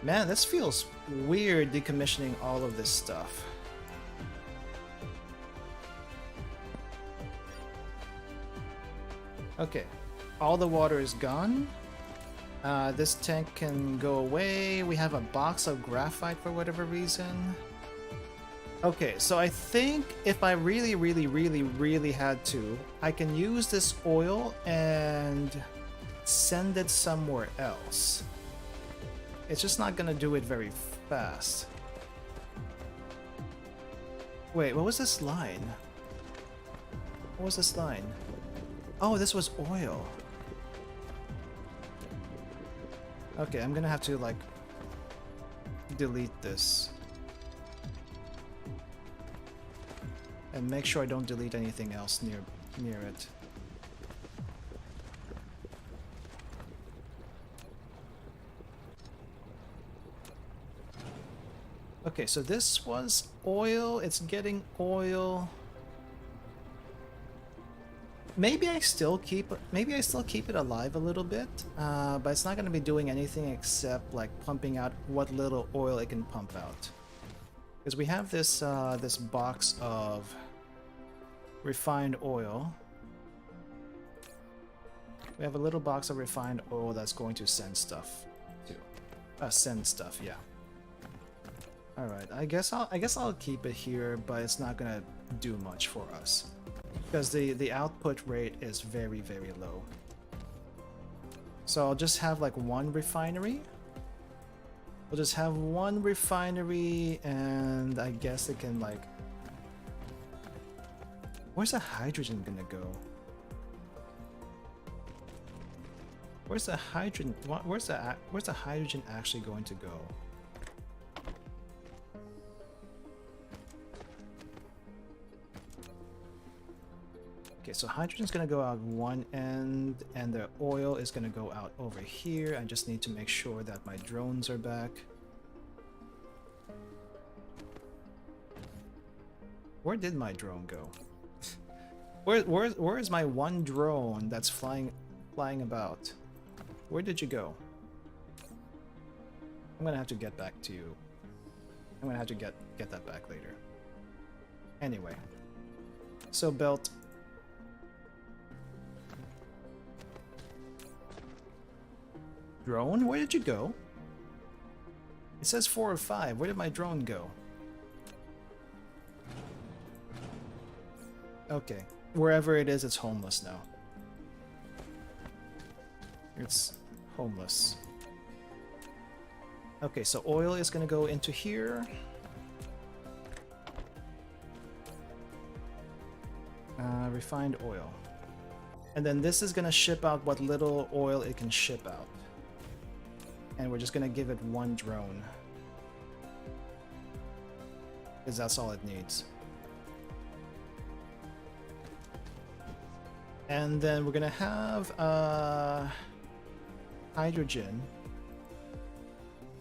Man, this feels weird decommissioning all of this stuff. Okay, all the water is gone. This tank can go away. We have a box of graphite for whatever reason. Okay, so I think if I really had to, I can use this oil and send it somewhere else. It's just not gonna do it very fast. Wait, what was this line? What was this line? Oh, this was oil. Okay, I'm gonna have to like delete this. And make sure I don't delete anything else near it. Okay, so this was oil. It's getting oil. Maybe I still keep it alive a little bit, but it's not going to be doing anything except like pumping out what little oil it can pump out. Because we have this this box of refined oil. We have a little box of refined oil that's going to send stuff to. Send stuff, yeah. All right, I guess I'll keep it here, but it's not gonna do much for us because the output rate is very low. So I'll just have like one refinery. We'll just have one refinery, and I guess it can like... Where's the hydrogen gonna go? Where's the hydrogen? Where's the hydrogen actually going to go? Okay, so hydrogen's gonna go out one end, and the oil is gonna go out over here. I just need to make sure that my drones are back. Where did my drone go? Where is my one drone that's flying about? Where did you go? I'm gonna have to get back to you. I'm gonna have to get that back later. Anyway, so belt. Drone, where did you go? It says 4 or 5. Where did my drone go? Okay, wherever it is, it's homeless now. It's homeless. Okay, so oil is gonna go into here. Refined oil. And then this is gonna ship out what little oil it can ship out. And we're just gonna give it one drone. Because that's all it needs. And then we're gonna have hydrogen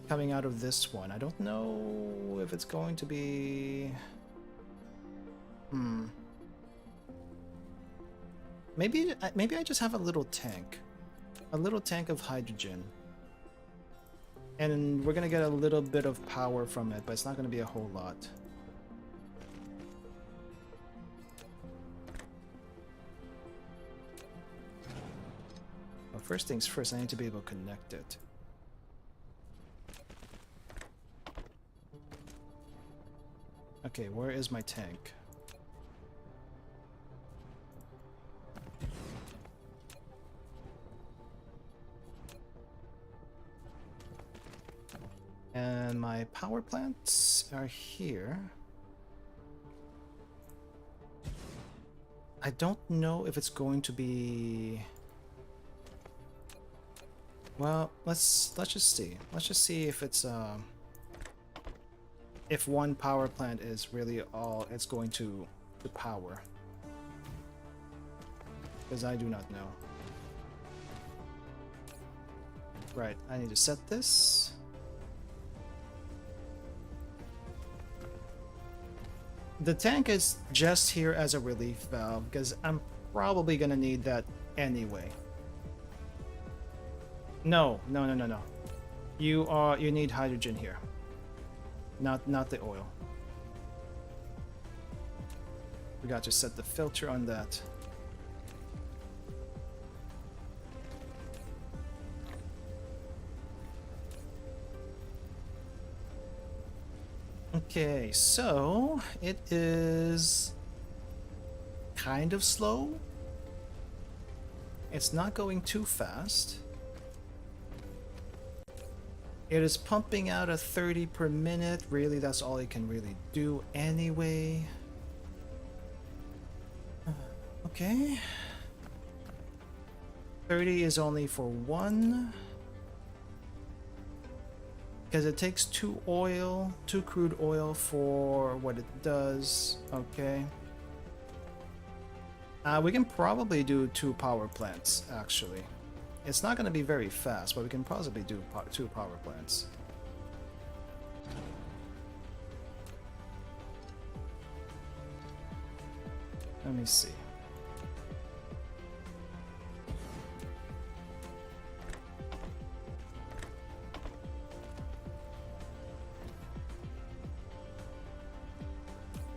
coming out of this one. I don't know if it's going to be... Maybe I just have a little tank. A little tank of hydrogen. And we're gonna get a little bit of power from it, but it's not gonna be a whole lot. Well, first things first, I need to be able to connect it. Okay, where is my tank? And my power plants are here. I don't know if it's going to be... Well, let's just see. Let's just see if it's if one power plant is really all it's going to power. Because I do not know. Right, I need to set this. The tank is just here as a relief valve because I'm probably gonna need that anyway. No. You need hydrogen here. Not the oil. Forgot to set the filter on that. Okay, so it is kind of slow. It's not going too fast. It is pumping out a 30 per minute. Really, that's all it can really do anyway. Okay. 30 is only for one. Because it takes two crude oil for what it does. Okay. We can probably do 2 power plants, actually. It's not going to be very fast, but we can possibly do 2 power plants. Let me see.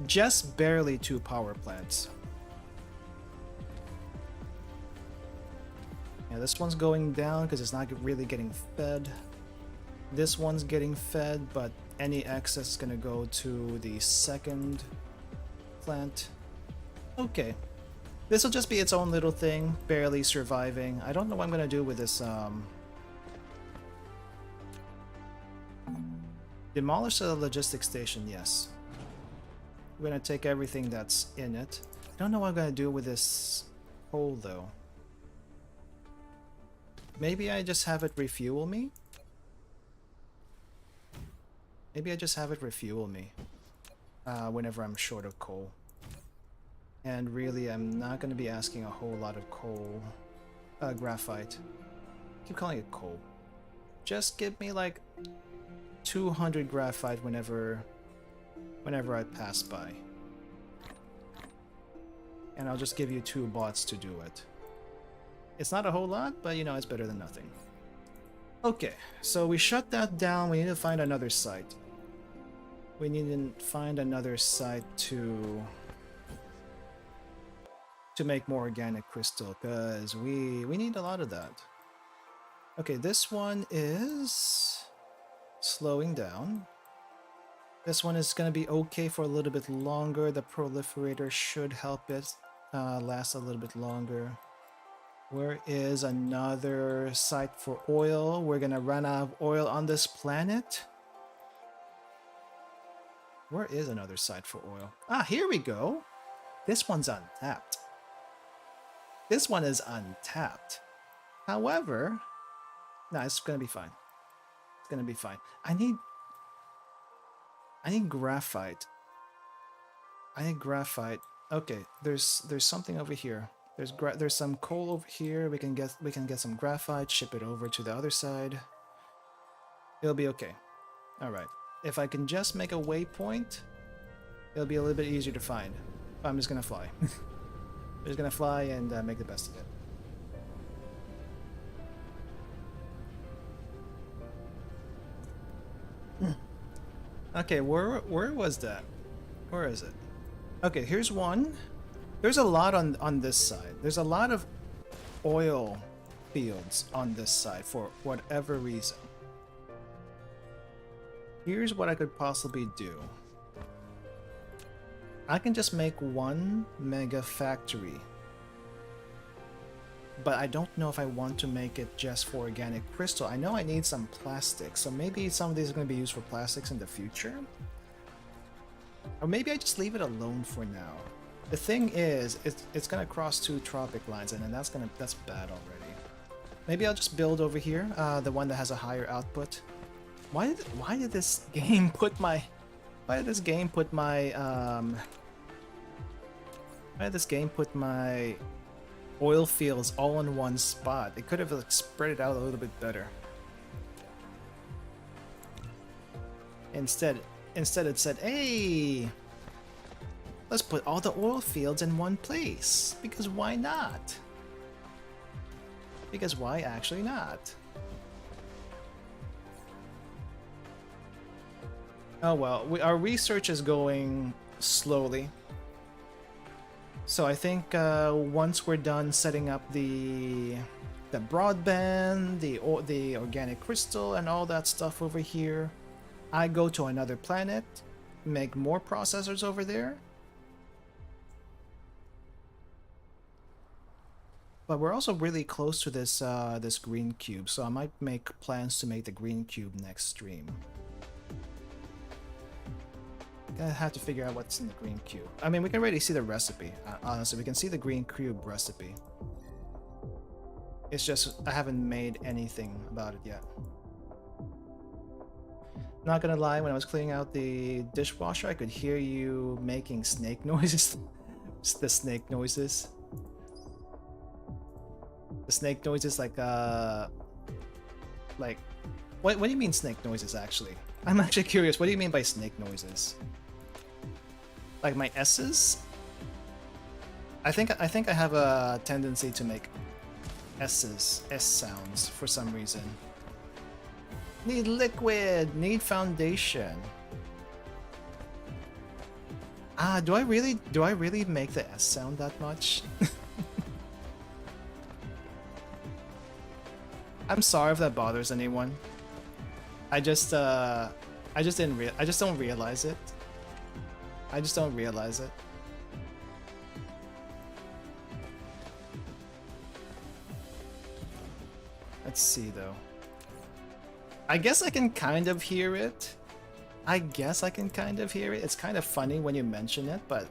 Just barely 2 power plants. Yeah, this one's going down because it's not really getting fed. This one's getting fed, but any excess is going to go to the second plant. Okay. This will just be its own little thing, barely surviving. I don't know what I'm going to do with this. Demolish the logistics station, yes. We're going to take everything that's in it. I don't know what I'm going to do with this hole, though. Maybe I just have it refuel me? Maybe I just have it refuel me whenever I'm short of coal. And really, I'm not going to be asking a whole lot of coal. Graphite. Keep calling it coal. Just give me like 200 graphite whenever I pass by. And I'll just give you 2 bots to do it. It's not a whole lot, but you know, it's better than nothing. Okay, so we shut that down. We need to find another site. We need to find another site to make more organic crystal, because we need a lot of that. Okay, this one is slowing down. This one is going to be okay for a little bit longer. The proliferator should help it last a little bit longer. Where is another site for oil? We're going to run out of oil on this planet. Where is another site for oil? Ah, here we go. This one's untapped. This one is untapped. However, no, it's going to be fine. It's going to be fine. I need graphite. I need graphite. Okay, there's something over here. There's some coal over here. We can get some graphite, ship it over to the other side. It'll be okay. All right. If I can just make a waypoint, it'll be a little bit easier to find. I'm just gonna fly. I'm just gonna fly and make the best of it. Okay, where was that? Where is it? Okay, here's one. There's a lot on this side. There's a lot of oil fields on this side for whatever reason. Here's what I could possibly do. I can just make 1 mega factory. But I don't know if I want to make it just for organic crystal. I know I need some plastic, so maybe some of these are going to be used for plastics in the future. Or maybe I just leave it alone for now. The thing is, it's going to cross 2 tropic lines, and then that's bad already. Maybe I'll just build over here, the one that has a higher output. Why did this game put my oil fields all in one spot? It could have like spread it out a little bit better. Instead it said, hey, let's put all the oil fields in one place. Because why not? Because why actually not? Oh well, our research is going slowly. So I think once we're done setting up the broadband, the organic crystal, and all that stuff over here, I go to another planet, make more processors over there. But we're also really close to this this green cube, so I might make plans to make the green cube next stream. Gonna have to figure out what's in the green cube. I mean, we can already see the recipe. Honestly, we can see the green cube recipe. It's just I haven't made anything about it yet. Not gonna lie, when I was cleaning out the dishwasher, I could hear you making snake noises. The snake noises. The snake noises, like what do you mean snake noises? Actually, I'm actually curious. What do you mean by snake noises? Like my S's? I think I have a tendency to make S sounds for some reason. Need liquid, need foundation. Ah, do I really make the S sound that much? I'm sorry if that bothers anyone. I just don't realize it. I just don't realize it. Let's see though. I guess I can kind of hear it. It's kind of funny when you mention it, but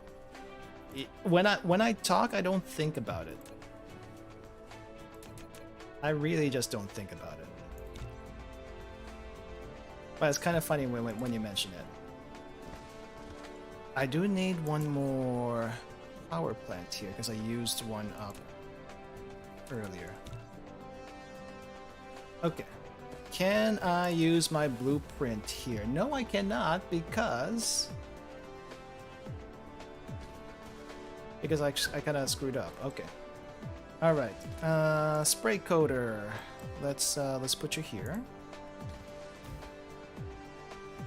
when I talk, I don't think about it. I really just don't think about it. But it's kind of funny when you mention it. I do need one more power plant here because I used one up earlier. Okay. Can I use my blueprint here? No, I cannot because I kind of screwed up. Okay. All right. Spray coater. Let's put you here.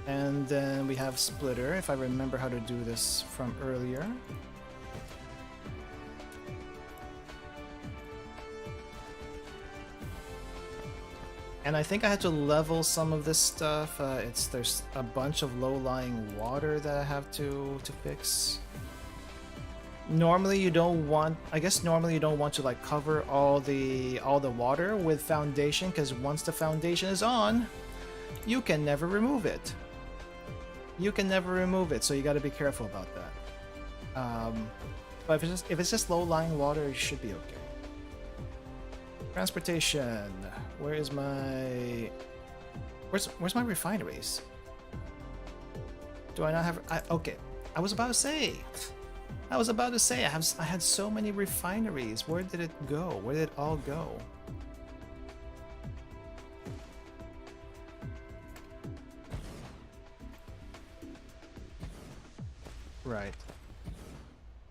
And then we have splitter, if I remember how to do this from earlier. And I think I had to level some of this stuff. There's a bunch of low-lying water that I have to fix. Normally you don't want, I guess normally you don't want to like cover all the water with foundation, because once the foundation is on, you can never remove it. You can never remove it, so you got to be careful about that. But if it's just low-lying water, it should be okay. Transportation. Where is my? Where's my refineries? Do I not have? Okay. I was about to say. I had so many refineries. Where did it go? Where did it all go? Right.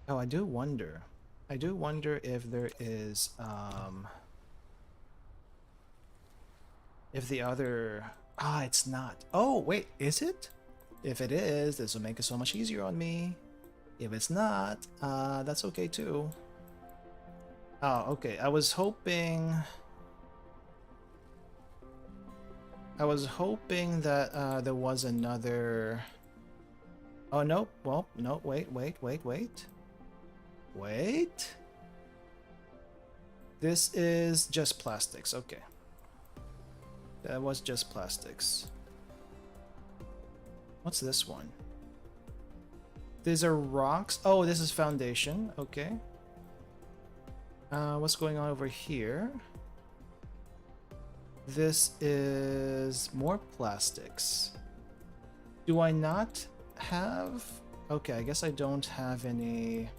Oh, I do wonder. I do wonder if there is if the other... Ah, it's not. Oh, wait, is it? If it is, this will make it so much easier on me. If it's not, that's okay too. Oh, okay. I was hoping that there was another... Oh, no. Well, no, wait. Wait. This is just plastics. Okay. That was just plastics. What's this one? These are rocks. Oh, this is foundation. Okay. What's going on over here? This is more plastics. Do I not have... Okay, I guess I don't have any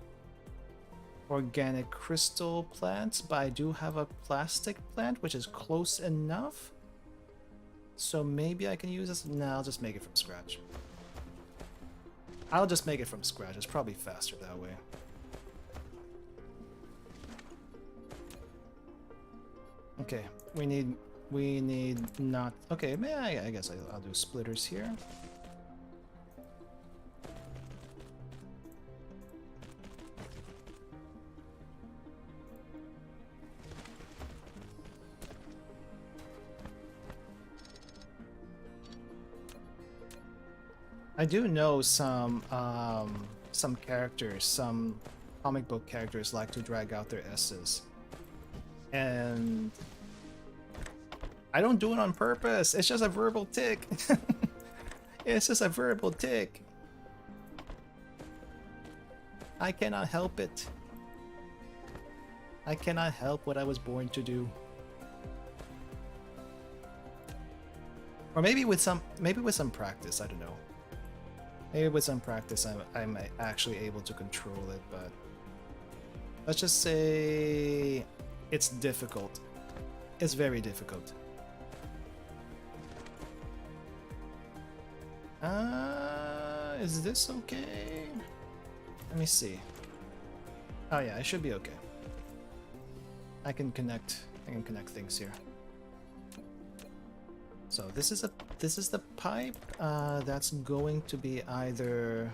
organic crystal plants, but I do have a plastic plant, which is close enough. So maybe I can use this. No, I'll just make it from scratch. I'll just make it from scratch. It's probably faster that way. Okay, we need not... Okay, I guess I'll do splitters here. I do know some characters, some comic book characters like to drag out their S's. And I don't do it on purpose. It's just a verbal tick. It's just a verbal tick. I cannot help it. I cannot help what I was born to do. Or maybe with some practice, I don't know. Maybe with some practice I'm actually able to control it, but let's just say it's difficult. It's very difficult. Is this okay? Let me see. Oh yeah, it should be okay. I can connect things here. So this is the pipe that's going to be either...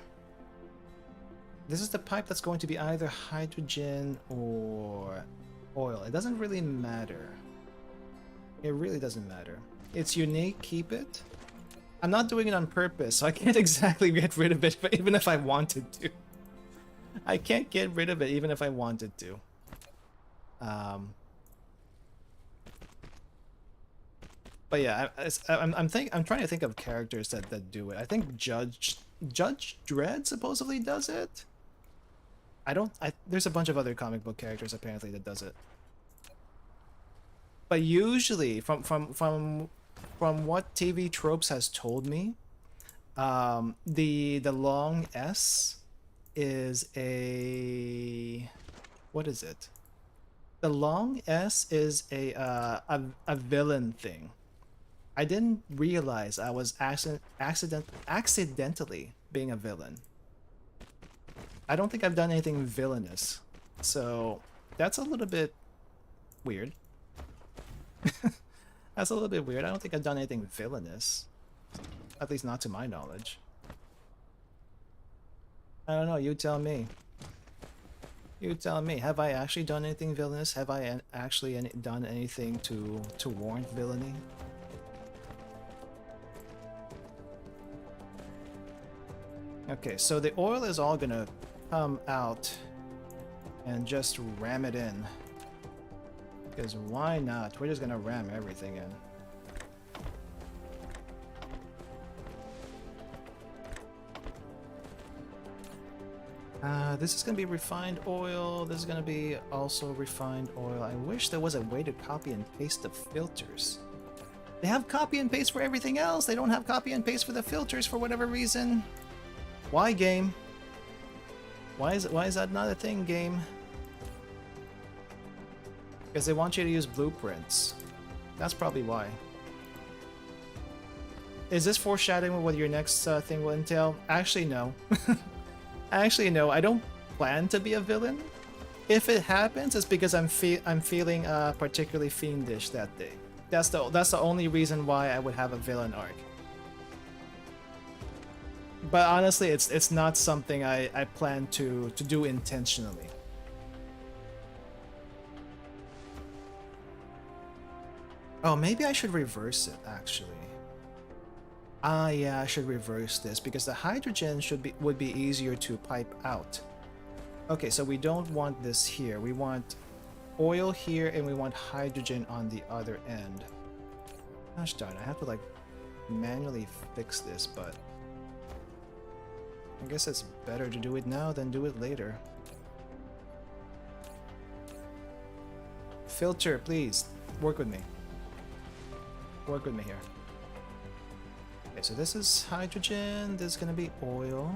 This is the pipe that's going to be either hydrogen or oil. It doesn't really matter. It really doesn't matter. It's unique, keep it. I'm not doing it on purpose, so I can't exactly get rid of it, but even if I wanted to. I can't get rid of it even if I wanted to. But yeah, I'm trying to think of characters that do it. I think Judge Dredd supposedly does it. There's a bunch of other comic book characters apparently that does it. But usually, from what TV Tropes has told me, the long S is a, what is it? The long S is a villain thing. I didn't realize I was accidentally being a villain. I don't think I've done anything villainous, so that's a little bit weird. That's a little bit weird. I don't think I've done anything villainous, at least not to my knowledge. I don't know. You tell me. You tell me. Have I actually done anything villainous? Have I actually done anything to warrant villainy? Okay, so the oil is all gonna come out and just ram it in. Because why not? We're just gonna ram everything in. This is gonna be refined oil. This is gonna be also refined oil. I wish there was a way to copy and paste the filters. They have copy and paste for everything else. They don't have copy and paste for the filters for whatever reason. Why, game? Why is that not a thing, game? Because they want you to use blueprints. That's probably why. Is this foreshadowing what your next thing will entail? Actually, no. Actually, no. I don't plan to be a villain. If it happens, it's because I'm feeling particularly fiendish that day. That's the only reason why I would have a villain arc. But honestly, it's not something I plan to do intentionally. Oh, maybe I should reverse it, actually. Ah, yeah, I should reverse this because the hydrogen would be easier to pipe out. Okay, so we don't want this here. We want oil here and we want hydrogen on the other end. Gosh darn, I have to like manually fix this, but I guess it's better to do it now than do it later. Filter, please. Work with me. Work with me here. Okay, so this is hydrogen. This is gonna be oil.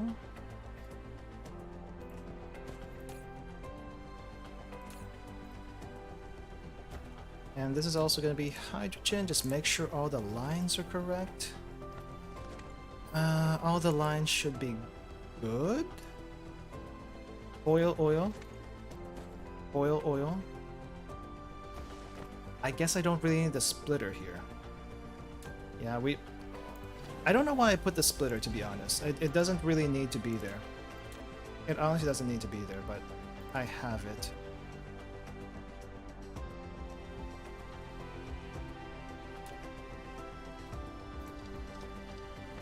And this is also gonna be hydrogen. Just make sure all the lines are correct. All the lines should be good. Oil, oil. Oil, oil. I guess I don't really need the splitter here. Yeah, I don't know why I put the splitter, to be honest. It doesn't really need to be there. It honestly doesn't need to be there, but I have it.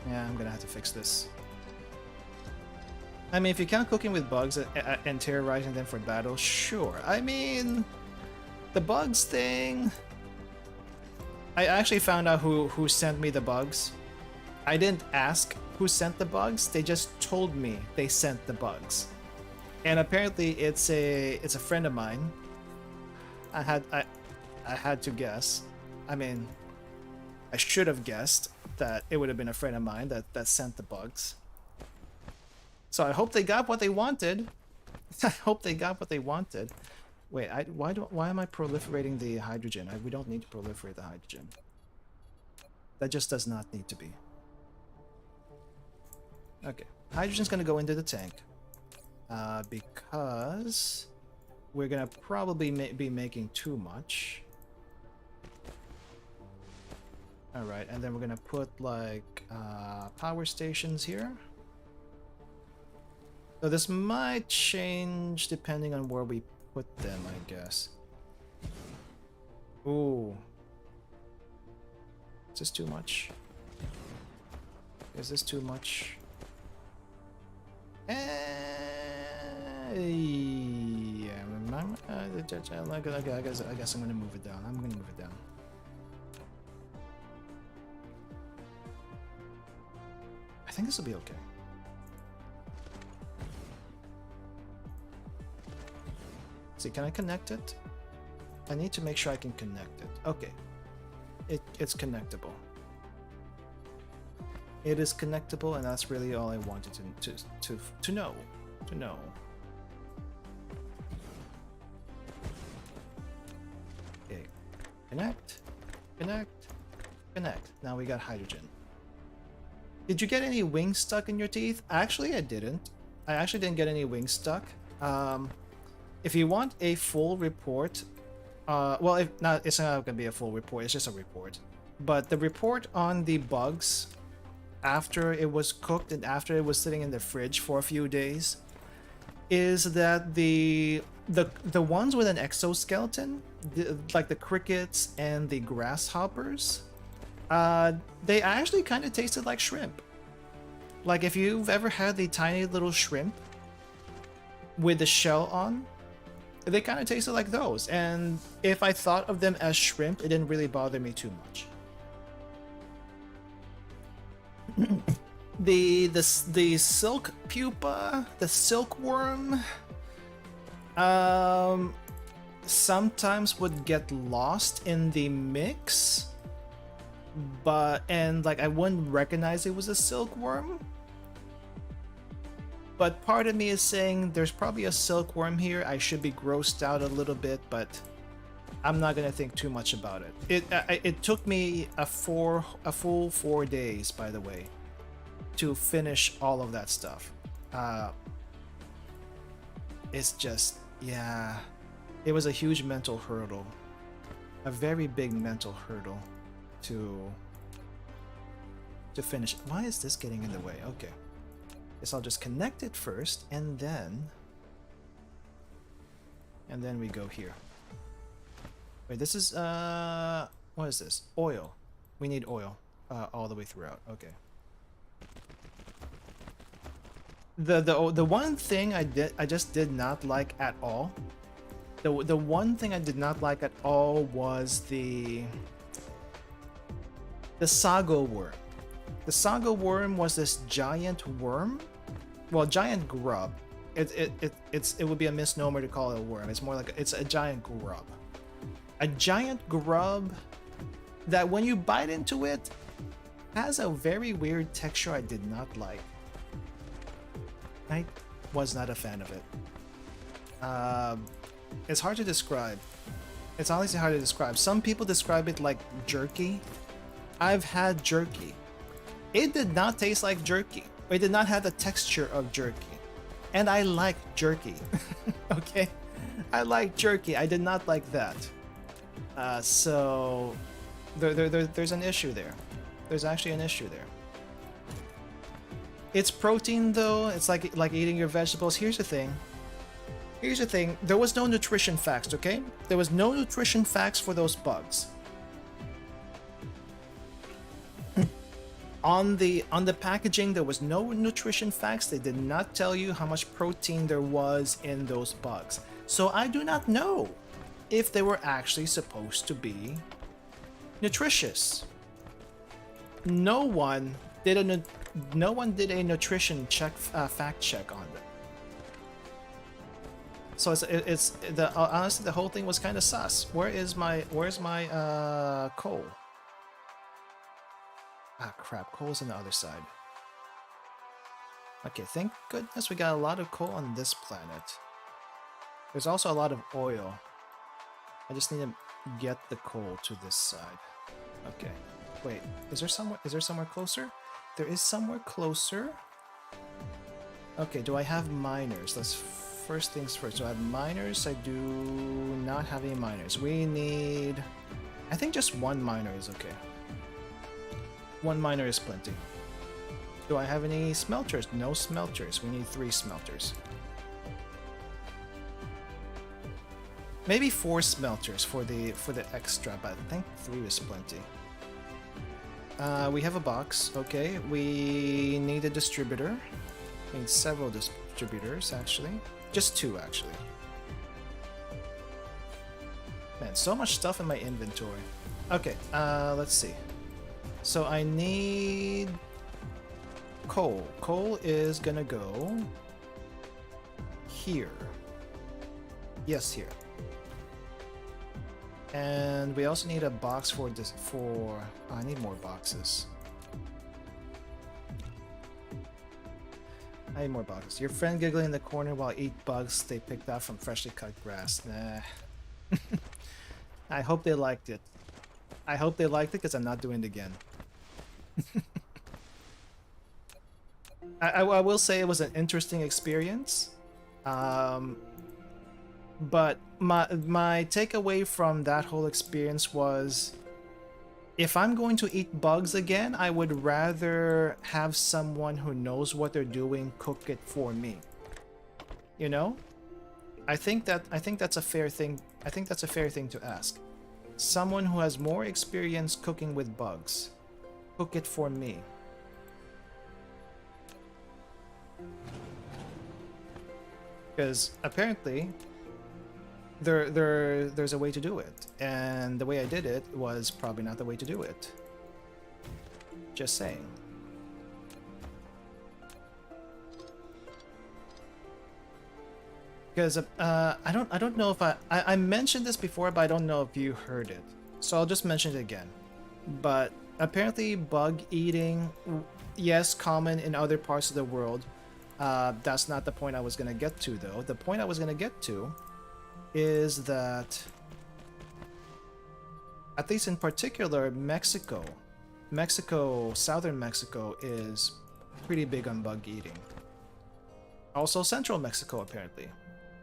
Yeah, I'm gonna have to fix this. I mean, if you count cooking with bugs and terrorizing them for battle, sure. I mean, the bugs thing... I actually found out who sent me the bugs. I didn't ask who sent the bugs, they just told me they sent the bugs. And apparently it's a friend of mine. I had to guess. I mean, I should have guessed that it would have been a friend of mine that sent the bugs. So I hope they got what they wanted. I hope they got what they wanted. Wait, why am I proliferating the hydrogen? We don't need to proliferate the hydrogen. That just does not need to be. Okay, hydrogen's gonna go into the tank. Because we're gonna probably be making too much. Alright, and then we're gonna put like power stations here. So this might change depending on where we put them, I guess. Ooh. Is this too much? Is this too much? Yeah, I guess I'm gonna move it down. I'm gonna move it down. I think this will be okay. See, can I connect it? I need to make sure I can connect it. Okay. It's connectable. It is connectable, and that's really all I wanted to know. Okay. Connect. Now we got hydrogen. Did you get any wings stuck in your teeth? Actually, I didn't. I actually didn't get any wings stuck. If you want a full report, well, if not, it's not gonna be a full report. It's just a report. But the report on the bugs after it was cooked and after it was sitting in the fridge for a few days is that the ones with an exoskeleton, like the crickets and the grasshoppers, they actually kind of tasted like shrimp. Like if you've ever had the tiny little shrimp with the shell on, they kind of tasted like those. And if I thought of them as shrimp, it didn't really bother me too much. The silk pupa, the silkworm, sometimes would get lost in the mix, and like I wouldn't recognize it was a silkworm. But part of me is saying there's probably a silkworm here. I should be grossed out a little bit, but I'm not gonna think too much about it. It took me a full 4 days, by the way, to finish all of that stuff. It's just, yeah, it was a huge mental hurdle, a very big mental hurdle to finish. Why is this getting in the way? Okay, guess I'll just connect it first, and then we go here. Wait, this is what is this? Oil. We need oil all the way throughout. Okay. The one thing I just did not like at all. The one thing I did not like at all was the sago worm. The sago worm was this giant worm, well, giant grub. It would be a misnomer to call it a worm. It's more like it's a giant grub. A giant grub that when you bite into it has a very weird texture I did not like. I was not a fan of it. It's hard to describe. It's honestly hard to describe. Some people describe it like jerky. I've had jerky. It did not taste like jerky. It did not have the texture of jerky. And I like jerky. Okay? I like jerky. I did not like that. So there's an issue there. There's actually an issue there. It's protein though. It's like eating your vegetables. Here's the thing. There was no nutrition facts, okay? There was no nutrition facts for those bugs. On the packaging, there was no nutrition facts. They did not tell you how much protein there was in those bugs. So I do not know if they were actually supposed to be nutritious. No one did a nutrition check, fact check on them. So honestly, the whole thing was kind of sus. Where's my coal? Ah, crap, coal's on the other side. Okay, thank goodness we got a lot of coal on this planet. There's also a lot of oil. I just need to get the coal to this side. Okay. Wait, is there somewhere closer? There is somewhere closer. Okay, do I have miners? Let's first things first. Do I have miners? I do not have any miners. We need, I think just one miner is okay. One miner is plenty. Do I have any smelters? No smelters. We need 3 smelters. Maybe 4 smelters for the extra, but I think 3 is plenty. We have a box. Okay, we need a distributor. We need several distributors actually. Just 2 actually. Man, so much stuff in my inventory. Okay, let's see. So I need coal. Coal is gonna go here. Yes, here. And we also need a box for this. I need more boxes. I need more bugs. Your friend giggling in the corner while eat bugs they picked out from freshly cut grass. Nah. I hope they liked it. I hope they liked it because I'm not doing it again. I will say it was an interesting experience. But my takeaway from that whole experience was, if I'm going to eat bugs again, I would rather have someone who knows what they're doing cook it for me. You know? I think that's a fair thing. I think that's a fair thing to ask. Someone who has more experience cooking with bugs. Cook it for me. Because apparently there's a way to do it, and the way I did it was probably not the way to do it. Just saying. Because I don't know if I mentioned this before, but I don't know if you heard it, so I'll just mention it again. But apparently bug eating, yes, common in other parts of the world. That's not the point I was gonna get to, though. The point I was gonna get to is that, at least in particular, Mexico, southern Mexico is pretty big on bug eating. Also central Mexico, apparently.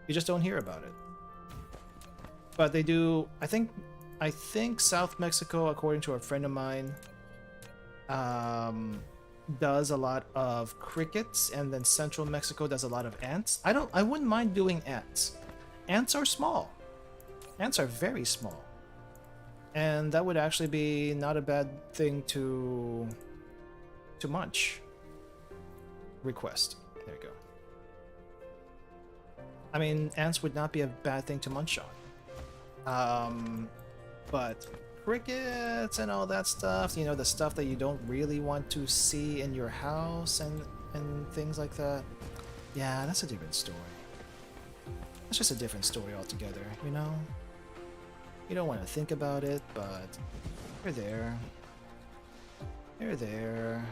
You just don't hear about it. But they do, I think South Mexico, according to a friend of mine, does a lot of crickets, and then central Mexico does a lot of ants. I wouldn't mind doing ants. Ants are small. Ants are very small. And that would actually be not a bad thing to munch. Request. There you go. I mean, ants would not be a bad thing to munch on. But crickets and all that stuff, you know, the stuff that you don't really want to see in your house and things like that. Yeah, that's a different story. It's just a different story altogether, you know? You don't want to think about it, but they're there. They're there.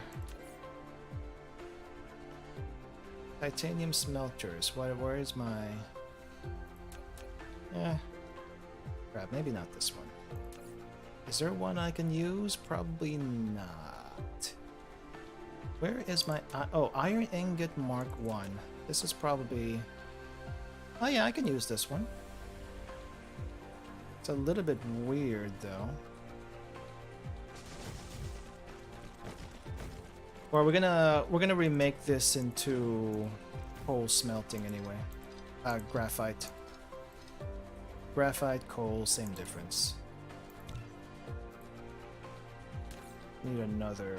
Titanium smelters. Where is my... Crap, maybe not this one. Is there one I can use? Probably not. Where is my... oh, Iron Ingot Mark 1. This is probably... Oh yeah, I can use this one. It's a little bit weird though. Or we're gonna remake this into coal smelting anyway. Graphite. Graphite, coal, same difference. Need another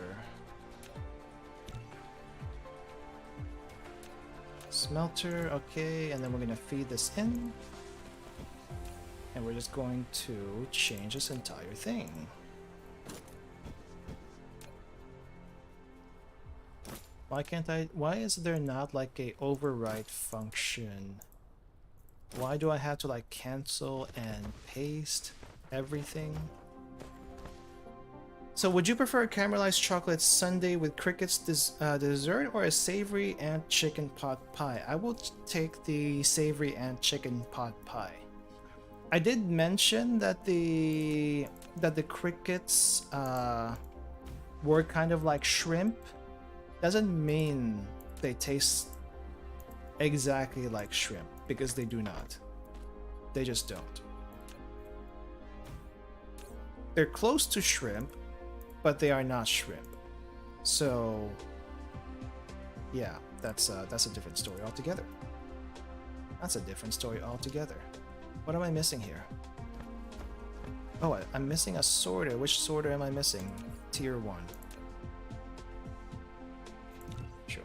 smelter, okay, and then we're gonna feed this in, and we're just going to change this entire thing. Why is there not like a overwrite function? Why do I have to like cancel and paste everything? So would you prefer a caramelized chocolate sundae with crickets dessert, or a savory ant chicken pot pie? I will take the savory ant chicken pot pie. I did mention that the crickets were kind of like shrimp. Doesn't mean they taste exactly like shrimp, because they do not. They just don't. They're close to shrimp, but they are not shrimp. So yeah, that's a different story altogether. That's a different story altogether. What am I missing here? Oh, I'm missing a sorter. Which sorter am I missing? Tier 1. Sure.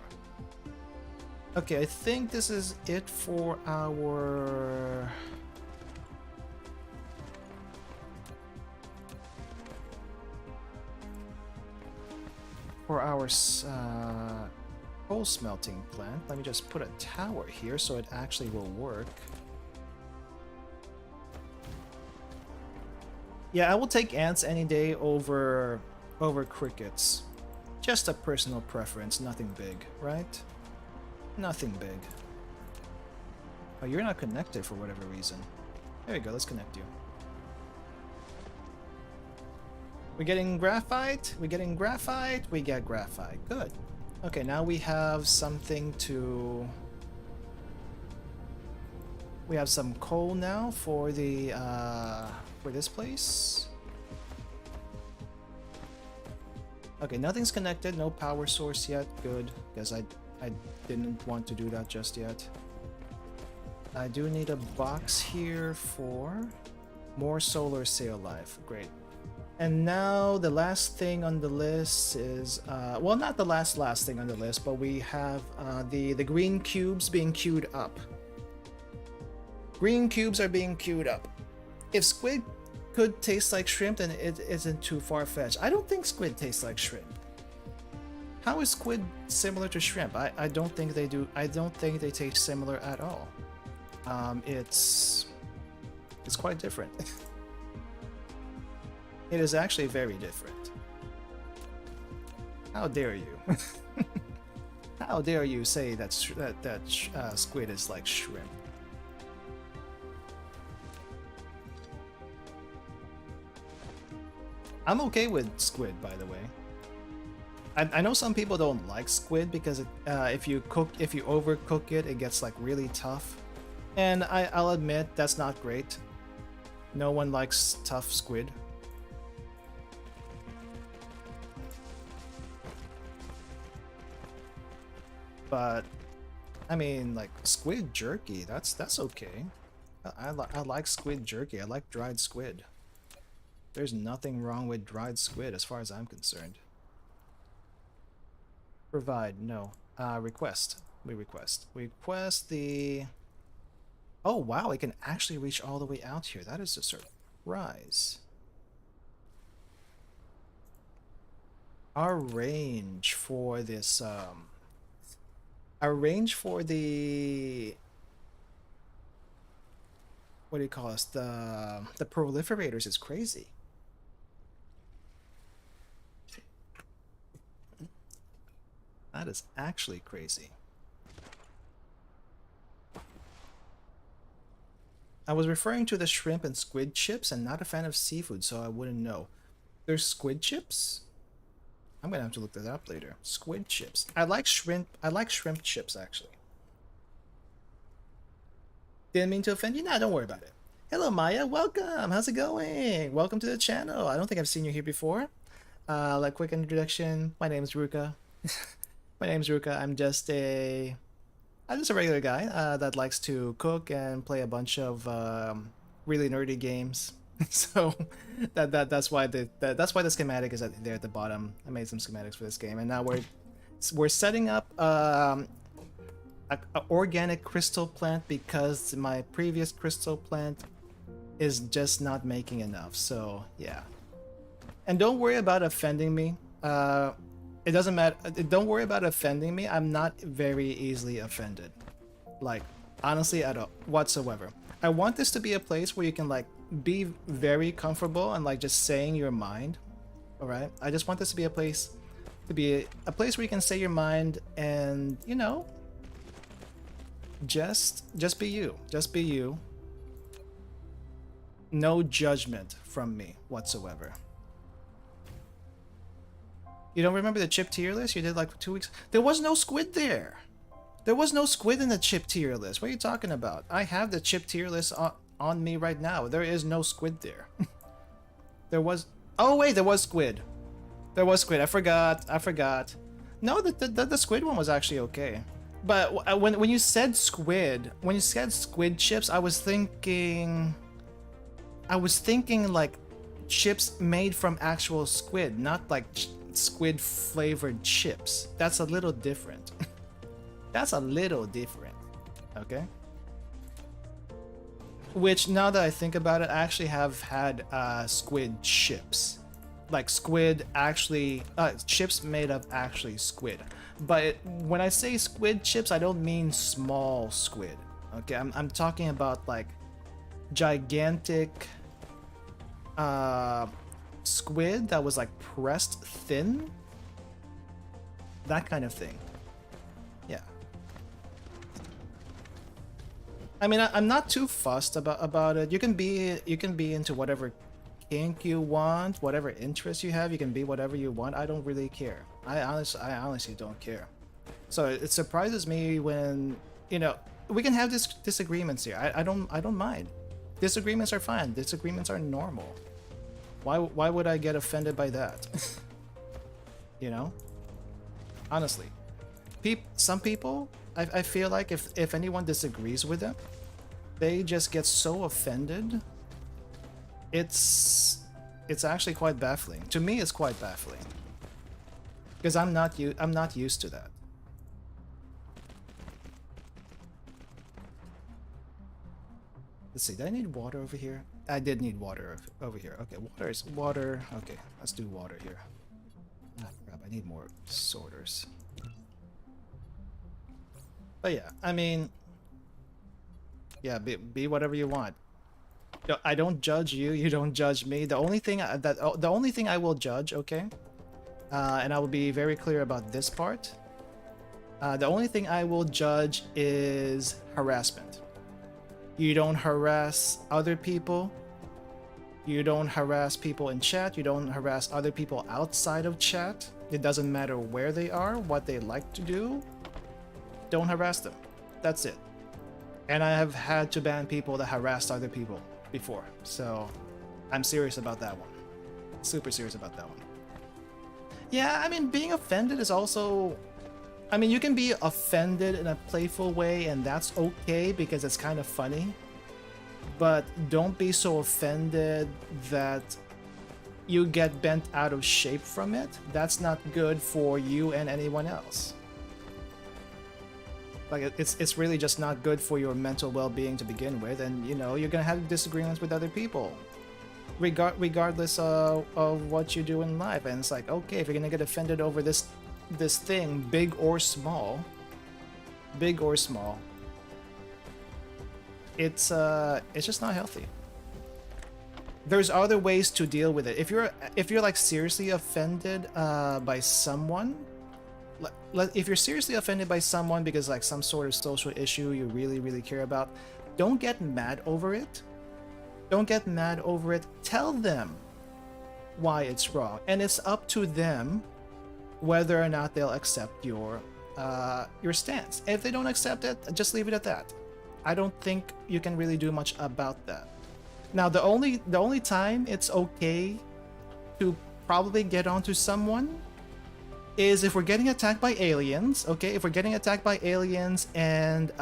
Okay, I think this is it for our... coal smelting plant. Let me just put a tower here so it actually will work. Yeah, I will take ants any day over crickets. Just a personal preference, nothing big, right? Nothing big. Oh, you're not connected for whatever reason. There you go, let's connect you. We're getting graphite, we're getting graphite, we get graphite. Good. Okay, now we have something to... We have some coal now for the, for this place. Okay, nothing's connected, no power source yet. Good, because I didn't want to do that just yet. I do need a box here for more solar sail life. Great. And now the last thing on the list is, well, not the last thing on the list, but we have the green cubes being queued up. Green cubes are being queued up. If squid could taste like shrimp, then it isn't too far-fetched. I don't think squid tastes like shrimp. How is squid similar to shrimp? I don't think they do. I don't think they taste similar at all. It's quite different. It is actually very different. How dare you? How dare you say that squid is like shrimp? I'm okay with squid, by the way. I know some people don't like squid because if you overcook it, it gets like really tough. And I'll admit that's not great. No one likes tough squid. But I mean, like squid jerky, that's okay. I like squid jerky. I like dried squid. There's nothing wrong with dried squid as far as I'm concerned. Provide, no. Request. We request. We request the... Oh wow, it can actually reach all the way out here. That is a surprise. Our range for this, our range for the... What do you call us? The proliferators is crazy. That is actually crazy. I was referring to the shrimp and squid chips and not a fan of seafood, so I wouldn't know. There's squid chips? I'm gonna have to look that up later. Squid chips. I like shrimp chips actually. Didn't mean to offend you? Nah, don't worry about it. Hello Maya, welcome! How's it going? Welcome to the channel. I don't think I've seen you here before. Like quick introduction, my name is Ruka. My name's Ruka. I'm just a regular guy that likes to cook and play a bunch of really nerdy games. So that's why the schematic is there at the bottom. I made some schematics for this game, and now we're setting up an organic crystal plant because my previous crystal plant is just not making enough. So yeah, and don't worry about offending me. It doesn't matter. Don't worry about offending me. I'm not very easily offended. Like, honestly, at all, whatsoever. I want this to be a place where you can, like, be very comfortable and, like, just saying your mind. Alright? I just want this to be a place where you can say your mind and, you know, just be you. Just be you. No judgment from me whatsoever. You don't remember the chip tier list you did like 2 weeks? There was no squid there. There was no squid in the chip tier list. What are you talking about? I have the chip tier list on me right now. There is no squid there. There was... Oh wait, there was squid. There was squid. I forgot. No, the squid one was actually okay. But when you said squid, chips, I was thinking like chips made from actual squid, not like squid flavored chips. That's a little different. That's a little different. Okay. Which, now that I think about it, I actually have had squid chips. Like squid actually, chips made of actually squid. But when I say squid chips, I don't mean small squid. Okay, I'm talking about like gigantic squid that was like pressed thin, that kind of thing. Yeah. I mean, I'm not too fussed about it. You can be into whatever kink you want, whatever interest you have. You can be whatever you want. I don't really care. I honestly don't care. So it surprises me when, you know, we can have disagreements here. I don't mind. Disagreements are fine. Disagreements are normal. Why would I get offended by that? You know? Honestly. Some people, I feel like if anyone disagrees with them, they just get so offended. It's actually quite baffling. To me, it's quite baffling. Because I'm not used to that. Let's see, did I need water over here? I did need water over here. Okay, water. Okay, let's do water here. Ah, crap, I need more sorters. But yeah, I mean, yeah, be whatever you want. I don't judge you. You don't judge me. The only thing I will judge, okay, and I will be very clear about this part. The only thing I will judge is harassment. You don't harass other people. You don't harass people in chat. You don't harass other people outside of chat. It doesn't matter where they are, what they like to do. Don't harass them. That's it. And I have had to ban people that harassed other people before. So I'm serious about that one. Super serious about that one. Yeah, I mean, being offended is also... I mean, you can be offended in a playful way, and that's okay because it's kind of funny. But don't be so offended that you get bent out of shape from it. That's not good for you and anyone else. Like, it's really just not good for your mental well-being to begin with, and you know, you're gonna have disagreements with other people. Regardless of what you do in life. And it's like, okay, if you're gonna get offended over this thing, big or small, it's just not healthy. There's other ways to deal with it. If you're like seriously offended by someone, if you're seriously offended by someone because like some sort of social issue you really care about, don't get mad over it. Don't get mad over it. Tell them why it's wrong, and it's up to them whether or not they'll accept your stance. If they don't accept it, just leave it at that. I don't think you can really do much about that. Now, the only time it's okay to probably get onto someone is if we're getting attacked by aliens. Okay, if we're getting attacked by aliens and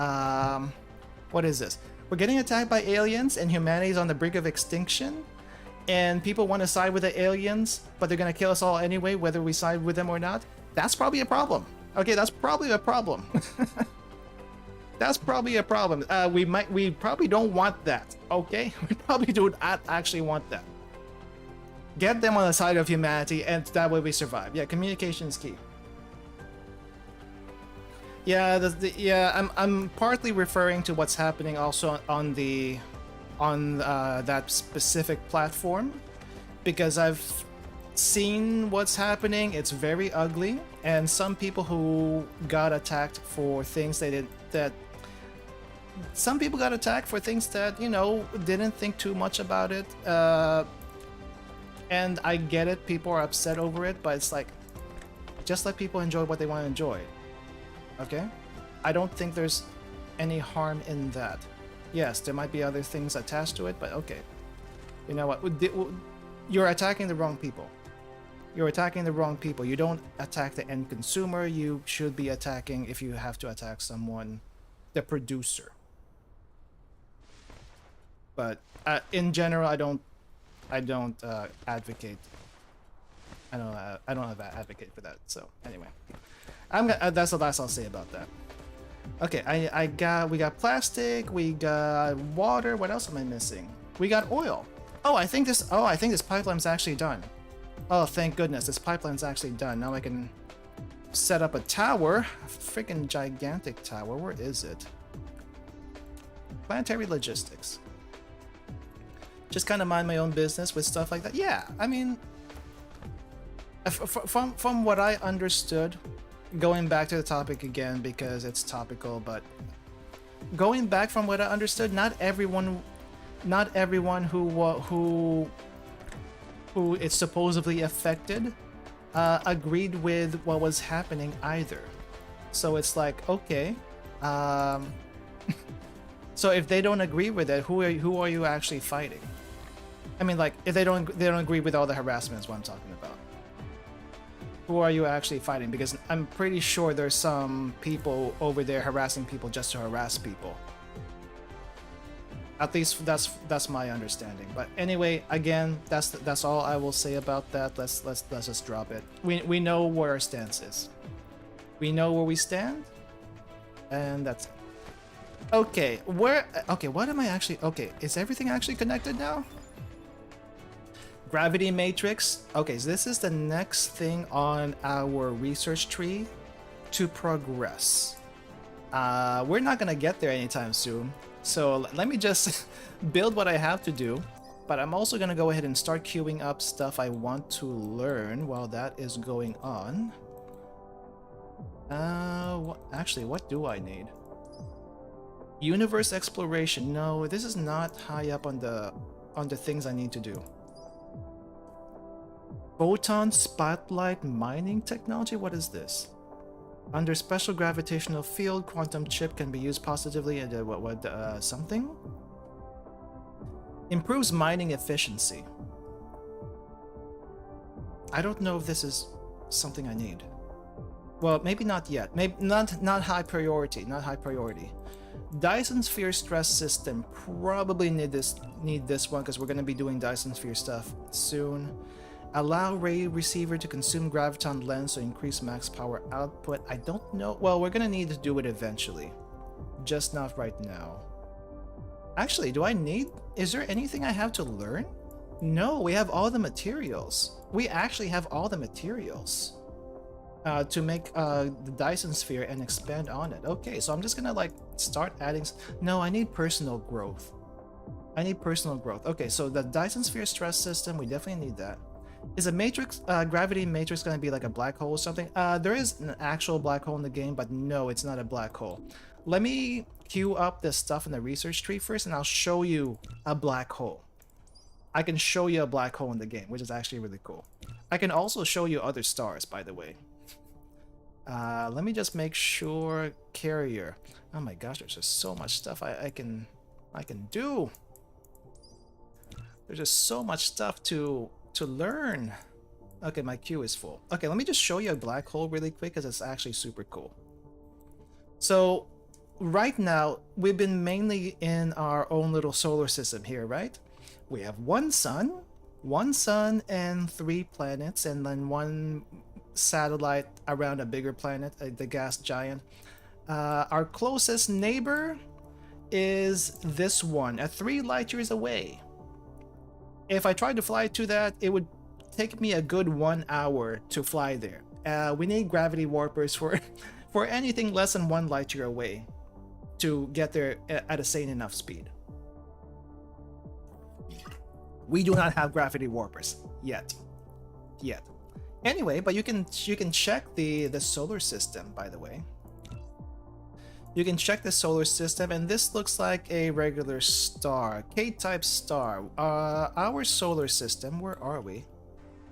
what is this? We're getting attacked by aliens and humanity's on the brink of extinction, and people want to side with the aliens, but they're gonna kill us all anyway, whether we side with them or not. That's probably a problem. Okay, that's probably a problem. That's probably a problem. We probably don't want that. Okay, we probably do not actually want that. Get them on the side of humanity, and that way we survive. Yeah, communication is key. Yeah, I'm partly referring to what's happening also on that specific platform, because I've seen what's happening. It's very ugly, and some people who got attacked for things they did some people got attacked for things that, you know, didn't think too much about it. And I get it, people are upset over it, but it's like, just let people enjoy what they want to enjoy. Okay? I don't think there's any harm in that. Yes, there might be other things attached to it, but okay. You know what? You're attacking the wrong people. You're attacking the wrong people. You don't attack the end consumer. You should be attacking, if you have to attack someone, the producer. But in general, I don't advocate. I don't advocate for that. So anyway, that's the last I'll say about that. Okay, we got plastic, we got water. What else am I missing? We got oil. Oh, I think this pipeline's actually done. Oh, thank goodness, this pipeline's actually done. Now I can set up a tower, a freaking gigantic tower. Where is it? Planetary logistics. just kind of mind my own business with stuff like that. Yeah, I mean, from what I understood, going back to the topic again because it's topical, but going back from what I understood, not everyone who is supposedly affected agreed with what was happening either. So it's like, okay, so if they don't agree with it, who are you actually fighting? I mean, like, if they don't agree with all the harassment is what I'm talking about. Who are you actually fighting? Because I'm pretty sure there's some people over there harassing people just to harass people. At least that's my understanding. But anyway, again, that's all I will say about that. Let's just drop it. We know where our stance is. We know where we stand, and that's it. Okay, what am I actually... Okay, is everything actually connected now? Gravity matrix. Okay, so this is the next thing on our research tree to progress. We're not gonna get there anytime soon, so let me just build what I have to do, but I'm also gonna go ahead and start queuing up stuff I want to learn while that is going on. Actually, what do I need? Universe exploration. No, this is not high up on the things I need to do. Photon spotlight mining technology? What is this? Under special gravitational field, quantum chip can be used positively and something? Improves mining efficiency. I don't know if this is something I need. Well, maybe not yet. Maybe not high priority. Not high priority. Dyson Sphere stress system. Probably need this one because we're going to be doing Dyson Sphere stuff soon. Allow ray receiver to consume graviton lens to increase max power output. I don't know. Well, we're going to need to do it eventually. Just not right now. Actually, do I need... Is there anything I have to learn? No, we have all the materials. We actually have all the materials to make the Dyson Sphere and expand on it. Okay, so I'm just gonna like start adding... No, I need personal growth. I need personal growth. Okay, so the Dyson Sphere stress system, we definitely need that. Is a matrix, gravity matrix gonna be like a black hole or something? There is an actual black hole in the game, but no, it's not a black hole. Let me queue up this stuff in the research tree first, and I'll show you a black hole. I can show you a black hole in the game, which is actually really cool. I can also show you other stars, by the way. Let me just make sure carrier. Oh my gosh, there's just so much stuff I can do. There's just so much stuff to learn. Okay, my queue is full. Okay, let me just show you a black hole really quick because it's actually super cool. So right now we've been mainly in our own little solar system here, right? We have one sun and 3 planets, and then 1 satellite around a bigger planet, the gas giant. Our closest neighbor is this one at 3 light years away. If I tried to fly to that, it would take me a good 1 hour to fly there. We need gravity warpers for for anything less than 1 light year away to get there at a sane enough speed. We do not have gravity warpers yet. Anyway, but you can check the solar system, by the way. You can check the solar system, and this looks like a regular star, K-type star. Our solar system, where are we?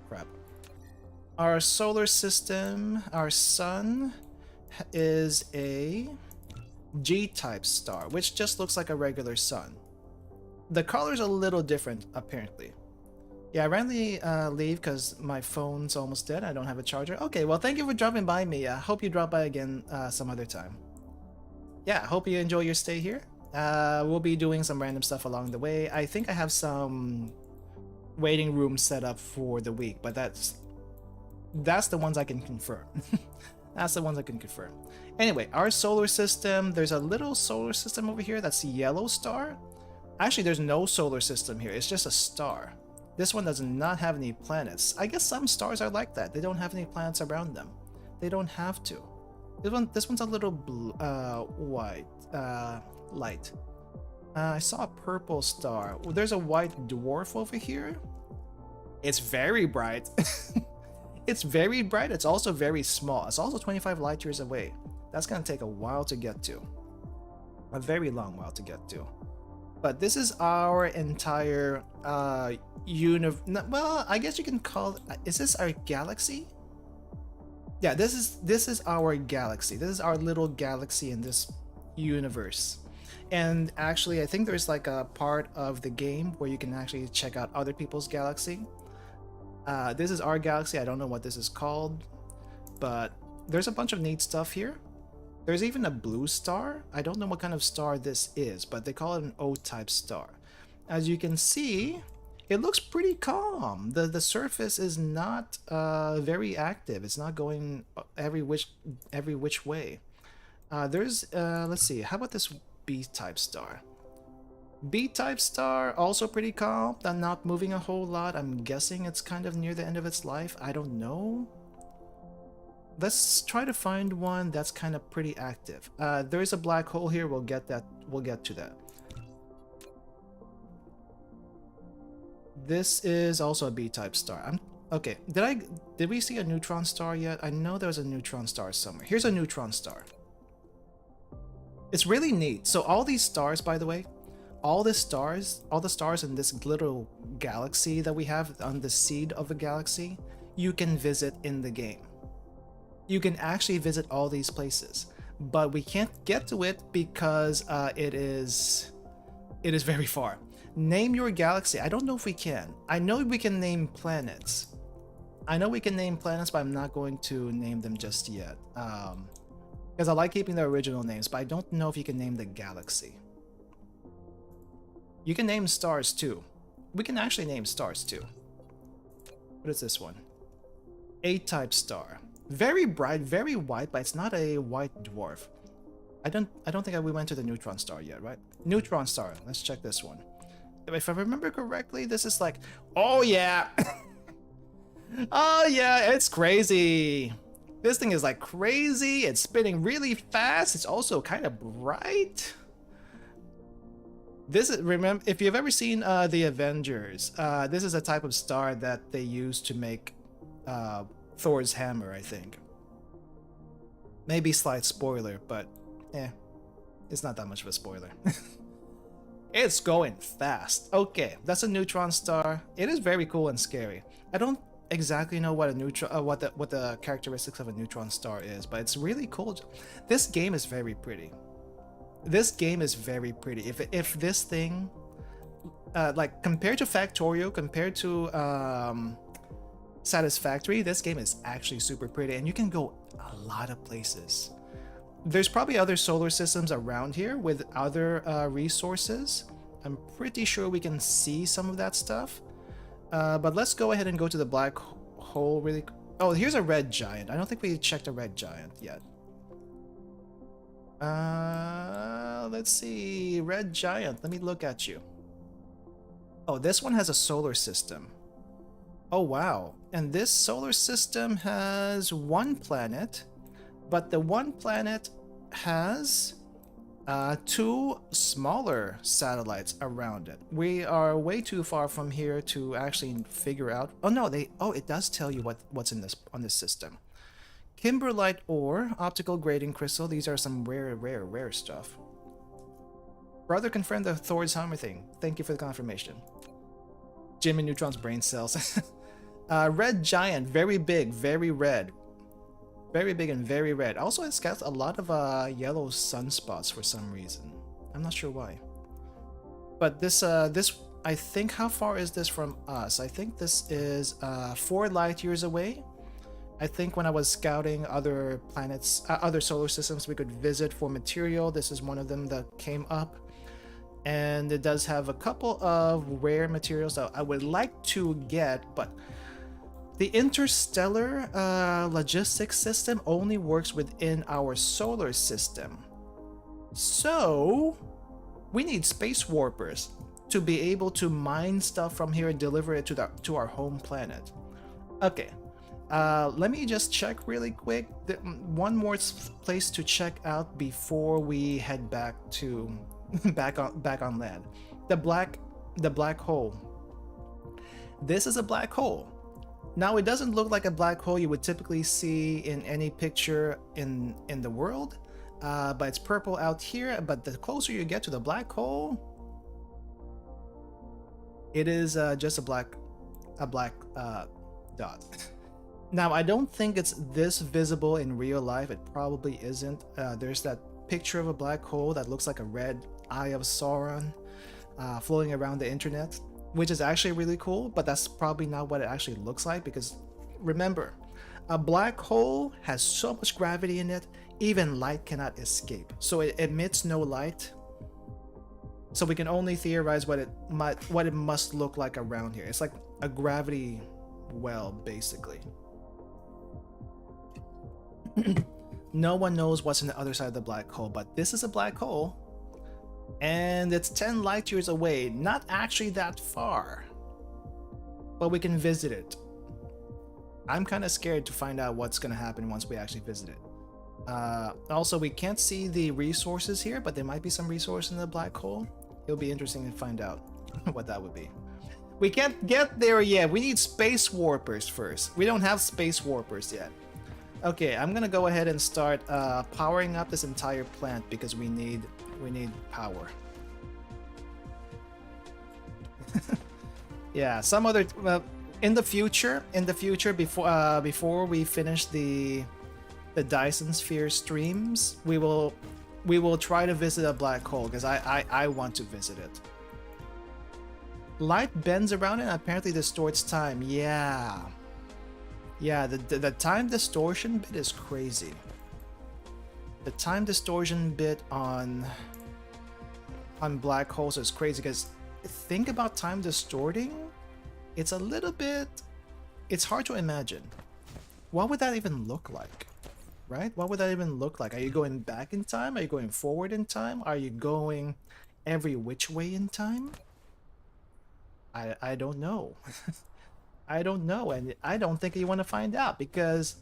Crap. Our solar system, our sun, is a G-type star, which just looks like a regular sun. The color's a little different, apparently. Yeah, I randomly leave because my phone's almost dead. I don't have a charger. Okay, well, thank you for dropping by me. I hope you drop by again some other time. Yeah, hope you enjoy your stay here. We'll be doing some random stuff along the way. I think I have some waiting rooms set up for the week, but that's the ones I can confirm. That's the ones I can confirm. Anyway, our solar system, there's a little solar system over here that's a yellow star. Actually, there's no solar system here. It's just a star. This one does not have any planets. I guess some stars are like that. They don't have any planets around them. They don't have to. This one's a little blue, white, light. I saw a purple star. Well, there's a white dwarf over here. It's very bright. It's very bright. It's also very small. It's also 25 light years away. That's gonna take a while to get to. A very long while to get to. But this is our entire well, I guess you can call it, is this our galaxy? Yeah, this is our galaxy. This is our little galaxy in this universe. And actually, I think there's like a part of the game where you can actually check out other people's galaxy. This is our galaxy. I don't know what this is called, but there's a bunch of neat stuff here. There's even a blue star. I don't know what kind of star this is, but they call it an O-type star. As you can see, it looks pretty calm. The surface is not very active. It's not going every which way. There's let's see. How about this B-type star? B-type star, also pretty calm, not moving a whole lot. I'm guessing it's kind of near the end of its life. I don't know. Let's try to find one that's kind of pretty active. There's a black hole here. We'll get to that. This is also a B-type star. Okay. Did we see a neutron star yet? I know there's a neutron star somewhere. Here's a neutron star. It's really neat. So all these stars, by the way, all the stars in this little galaxy that we have on the seed of a galaxy, you can visit in the game. You can actually visit all these places, but we can't get to it because it is very far. Name your galaxy. I don't know if we can. I know we can name planets. But I'm not going to name them just yet. Because I like keeping the original names, but I don't know if you can name the galaxy. You can name stars too. We can actually name stars too. What is this one? A-type star. Very bright, very white, but it's not a white dwarf. I don't think we went to the neutron star yet, right? Neutron star. Let's check this one. If I remember correctly, this is like, oh yeah. Oh yeah, it's crazy. This thing is like crazy. It's spinning really fast. It's also kind of bright. This is, remember, if you've ever seen the Avengers, this is a type of star that they use to make Thor's hammer, I think. Maybe slight spoiler, but it's not that much of a spoiler. It's going fast. Okay, that's a neutron star. It is very cool and scary. I don't exactly know what a neutron, what the characteristics of a neutron star is, but it's really cool. This game is very pretty. This game is very pretty. If this thing, like compared to Factorio, compared to Satisfactory, this game is actually super pretty, and you can go a lot of places. There's probably other solar systems around here with other resources. I'm pretty sure we can see some of that stuff. But let's go ahead and go to the black hole really. Oh, here's a red giant. I don't think we checked a red giant yet. Let's see. Red giant. Let me look at you. Oh, this one has a solar system. Oh, wow. And this solar system has one planet, but the one planet has two smaller satellites around it. We are way too far from here to actually figure out. Oh no, it does tell you what's in on this system. Kimberlite ore, optical grading crystal. These are some rare stuff. Brother confirmed the Thor's hammer thing. Thank you for the confirmation. Jimmy Neutron's brain cells. Red giant, very big, very red. Very big and very red. Also, it's got a lot of yellow sunspots for some reason. I'm not sure why. But this, I think, how far is this from us? I think this is 4 light years away. I think when I was scouting other planets, other solar systems we could visit for material, this is one of them that came up. And it does have a couple of rare materials that I would like to get, but the interstellar logistics system only works within our solar system. So we need space warpers to be able to mine stuff from here and deliver it to our home planet. Okay, let me just check really quick. One more place to check out before we head back to back on land. The black hole. This is a black hole. Now it doesn't look like a black hole you would typically see in any picture in the world, but it's purple out here. But the closer you get to the black hole, it is just a black dot. Now I don't think it's this visible in real life. It probably isn't. There's that picture of a black hole that looks like a red eye of Sauron floating around the internet, which is actually really cool, but that's probably not what it actually looks like, because remember, a black hole has so much gravity in it, even light cannot escape. So it emits no light. So we can only theorize what it must look like around here. It's like a gravity well, basically. No one knows what's on the other side of the black hole, but this is a black hole. And it's 10 light years away, not actually that far, but we can visit it. I'm kind of scared to find out what's going to happen once we actually visit it. Also, we can't see the resources here, but there might be some resource in the black hole. It'll be interesting to find out what that would be. We can't get there yet. We need space warpers first. We don't have space warpers yet. Okay, I'm gonna go ahead and start powering up this entire plant because we need power. Yeah, some other in the future before we finish the Dyson sphere streams, we will try to visit a black hole because I want to visit it. Light bends around it and apparently distorts time. Yeah, the time distortion bit is crazy. The time distortion bit on black holes is crazy because think about time distorting. It's a little bit, it's hard to imagine. What would that even look like? Right? What would that even look like? Are you going back in time? Are you going forward in time? Are you going every which way in time? I don't know. I don't know, and I don't think you want to find out because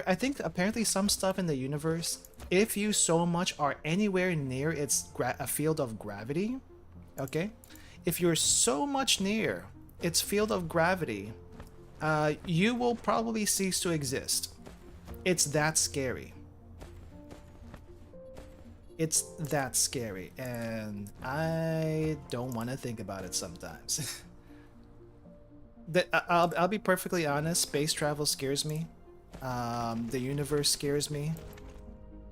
I think apparently some stuff in the universe, if you so much are anywhere near its a field of gravity, okay? If you're so much near its field of gravity, you will probably cease to exist. It's that scary. It's that scary, and I don't want to think about it sometimes. I'll be perfectly honest, space travel scares me. The universe scares me.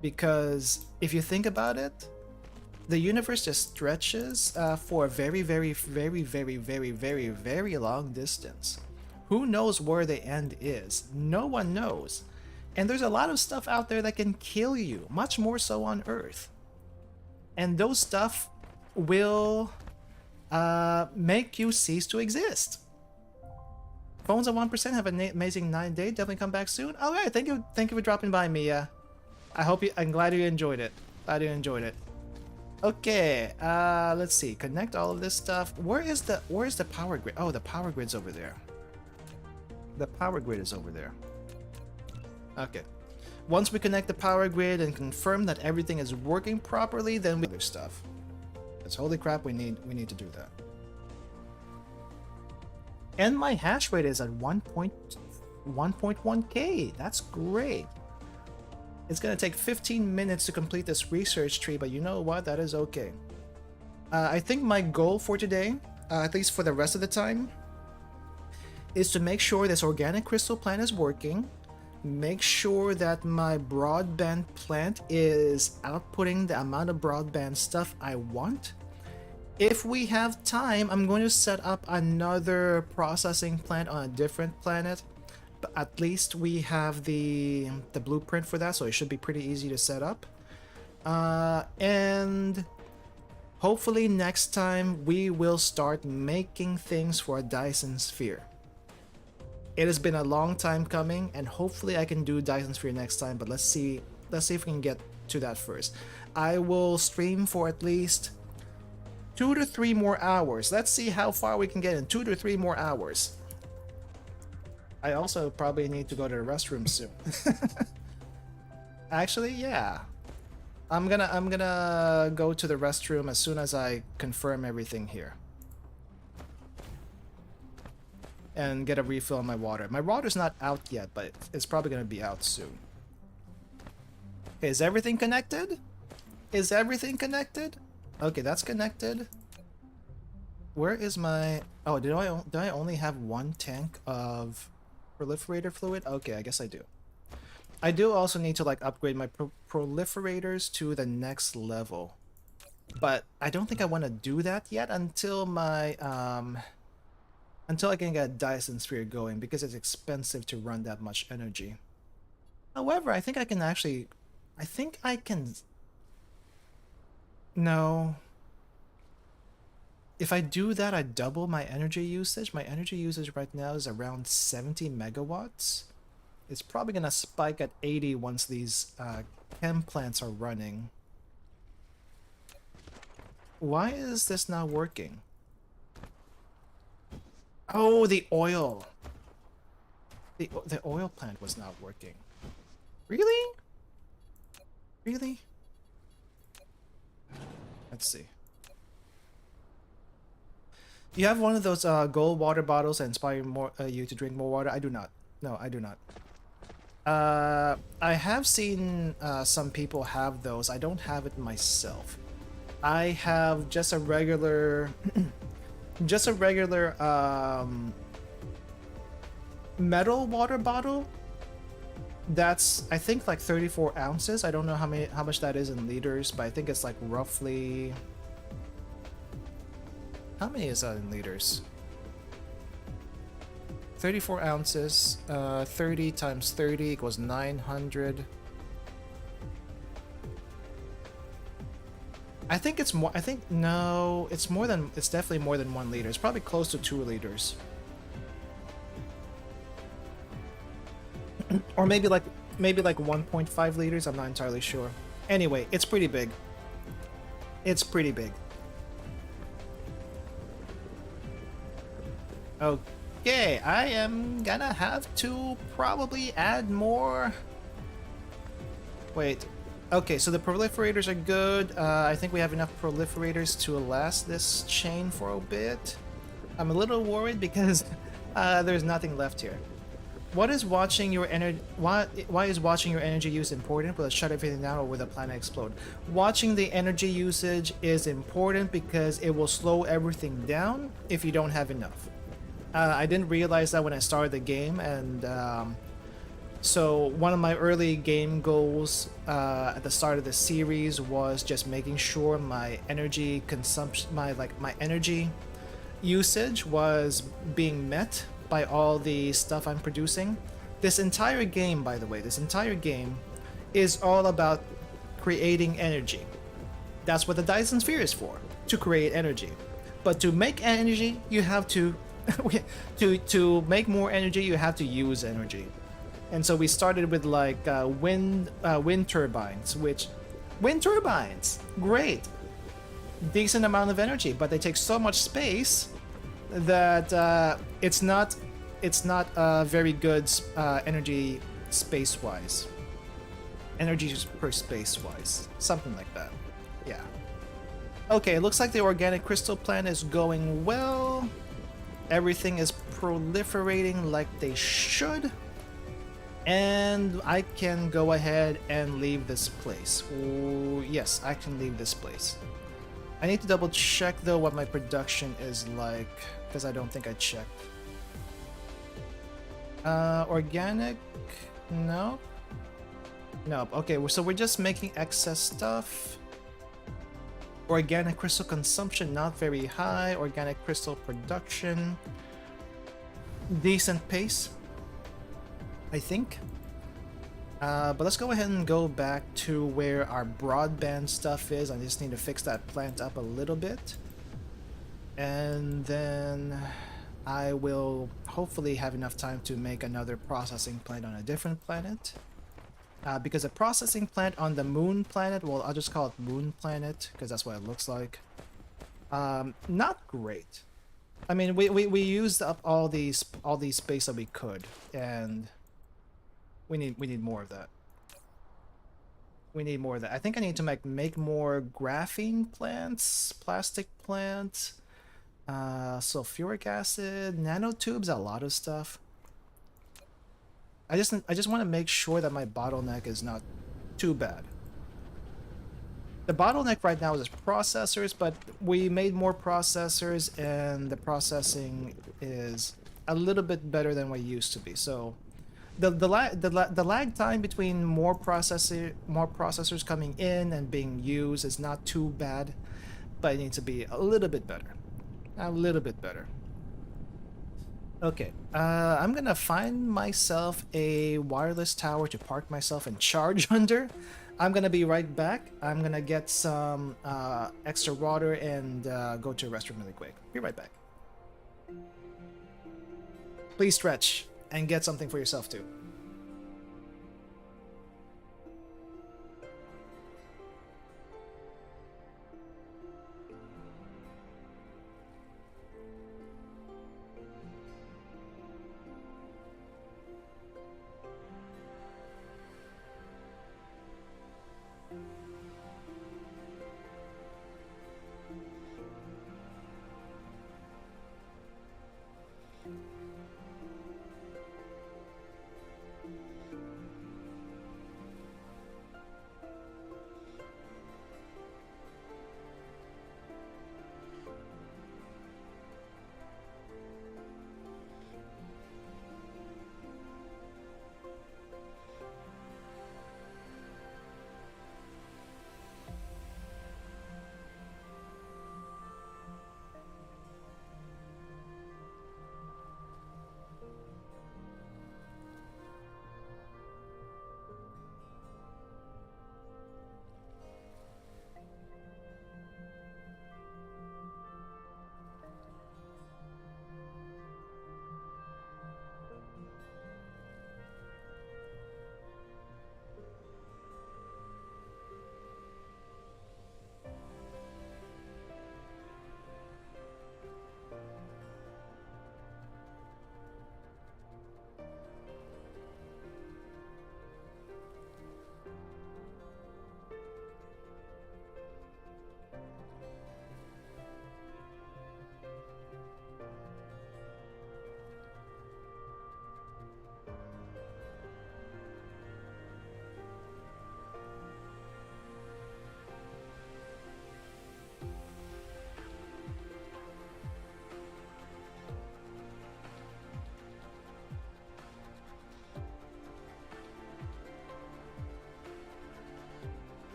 Because if you think about it, the universe just stretches for a very, very, very, very, very, very, very long distance. Who knows where the end is? No one knows. And there's a lot of stuff out there that can kill you, much more so on Earth. And those stuff will make you cease to exist. Phones at 1% have an amazing 9-day. Definitely come back soon. All right, thank you for dropping by, Mia. I'm glad you enjoyed it. Okay, let's see. Connect all of this stuff. Where is the power grid? Oh, the power grid's over there. The power grid is over there. Okay. Once we connect the power grid and confirm that everything is working properly, then we do stuff. Because holy crap, we need to do that. And my hash rate is at 1.1k. That's great. It's gonna take 15 minutes to complete this research tree, but you know what? That is okay. I think my goal for today, at least for the rest of the time, is to make sure this organic crystal plant is working. Make sure that my broadband plant is outputting the amount of broadband stuff I want. If we have time, I'm going to set up another processing plant on a different planet. But at least we have the blueprint for that, so it should be pretty easy to set up. And hopefully next time we will start making things for a Dyson sphere. It has been a long time coming, and hopefully I can do Dyson sphere next time, but let's see if we can get to that first. I will stream for at least 2 to 3 more hours. Let's see how far we can get in 2 to 3 more hours. I also probably need to go to the restroom soon. Actually, yeah. I'm gonna go to the restroom as soon as I confirm everything here. And get a refill on my water. My water's not out yet, but it's probably gonna be out soon. Okay, is everything connected? Is everything connected? Okay, that's connected. Where is my... Oh, do I only have one tank of proliferator fluid? Okay, I guess I do. I do also need to like upgrade my proliferators to the next level. But I don't think I want to do that yet until my until I can get a Dyson sphere going, because it's expensive to run that much energy. However, I think I can actually... I think I can... No. If I do that, I double my energy usage. My energy usage right now is around 70 megawatts. It's probably gonna spike at 80 once these chem plants are running. Why is this not working? Oh, the oil. The oil plant was not working. Really? Really? Let's see. You have one of those gold water bottles that inspire you to drink more water? I do not. No, I do not. I have seen some people have those. I don't have it myself. I have just a regular... just a regular metal water bottle. That's, I think, like 34 ounces. I don't know how much that is in liters, but I think it's like roughly... How many is that in liters? 34 ounces, 30 times 30 equals 900. I think it's more, no, it's more than, it's definitely more than 1 liter. It's probably close to 2 liters. Or maybe like 1.5 liters, I'm not entirely sure. Anyway, it's pretty big. It's pretty big. Okay, I am gonna have to probably add more... Wait. Okay, so the proliferators are good. I think we have enough proliferators to last this chain for a bit. I'm a little worried because there's nothing left here. What is watching your energy? Why is watching your energy use important? Will it shut everything down, or will the planet explode? Watching the energy usage is important because it will slow everything down if you don't have enough. I didn't realize that when I started the game, and so one of my early game goals at the start of the series was just making sure my energy consumption, my energy usage was being met by all the stuff I'm producing. This entire game, by the way, this entire game is all about creating energy. That's what the Dyson sphere is for, to create energy. But to make energy, you have to to make more energy, you have to use energy. And so we started with like wind turbines, which wind turbines, great, decent amount of energy, but they take so much space that it's not very good energy space-wise. Energy per space-wise, something like that. Yeah. Okay, it looks like the organic crystal plant is going well. Everything is proliferating like they should. And I can go ahead and leave this place. Ooh, yes, I can leave this place. I need to double check though what my production is like, because I don't think I checked. Organic? No. Nope. Okay, so we're just making excess stuff. Organic crystal consumption not very high. Organic crystal production decent pace, I think. But let's go ahead and go back to where our broadband stuff is. I just need to fix that plant up a little bit, and then I will hopefully have enough time to make another processing plant on a different planet. Because a processing plant on the moon planet, well, I'll just call it moon planet because that's what it looks like. Not great. I mean, we used up all these space that we could, and we need more of that. We need more of that. I think I need to make more graphene plants, plastic plants, sulfuric acid, nanotubes, a lot of stuff. I just want to make sure that my bottleneck is not too bad. The bottleneck right now is processors, but we made more processors and the processing is a little bit better than what it used to be. So the lag time between more processors coming in and being used is not too bad, but it needs to be a little bit better. A little bit better. Okay, I'm gonna find myself a wireless tower to park myself and charge under. I'm gonna be right back. I'm gonna get some extra water and go to a restroom really quick. Be right back. Please stretch and get something for yourself too.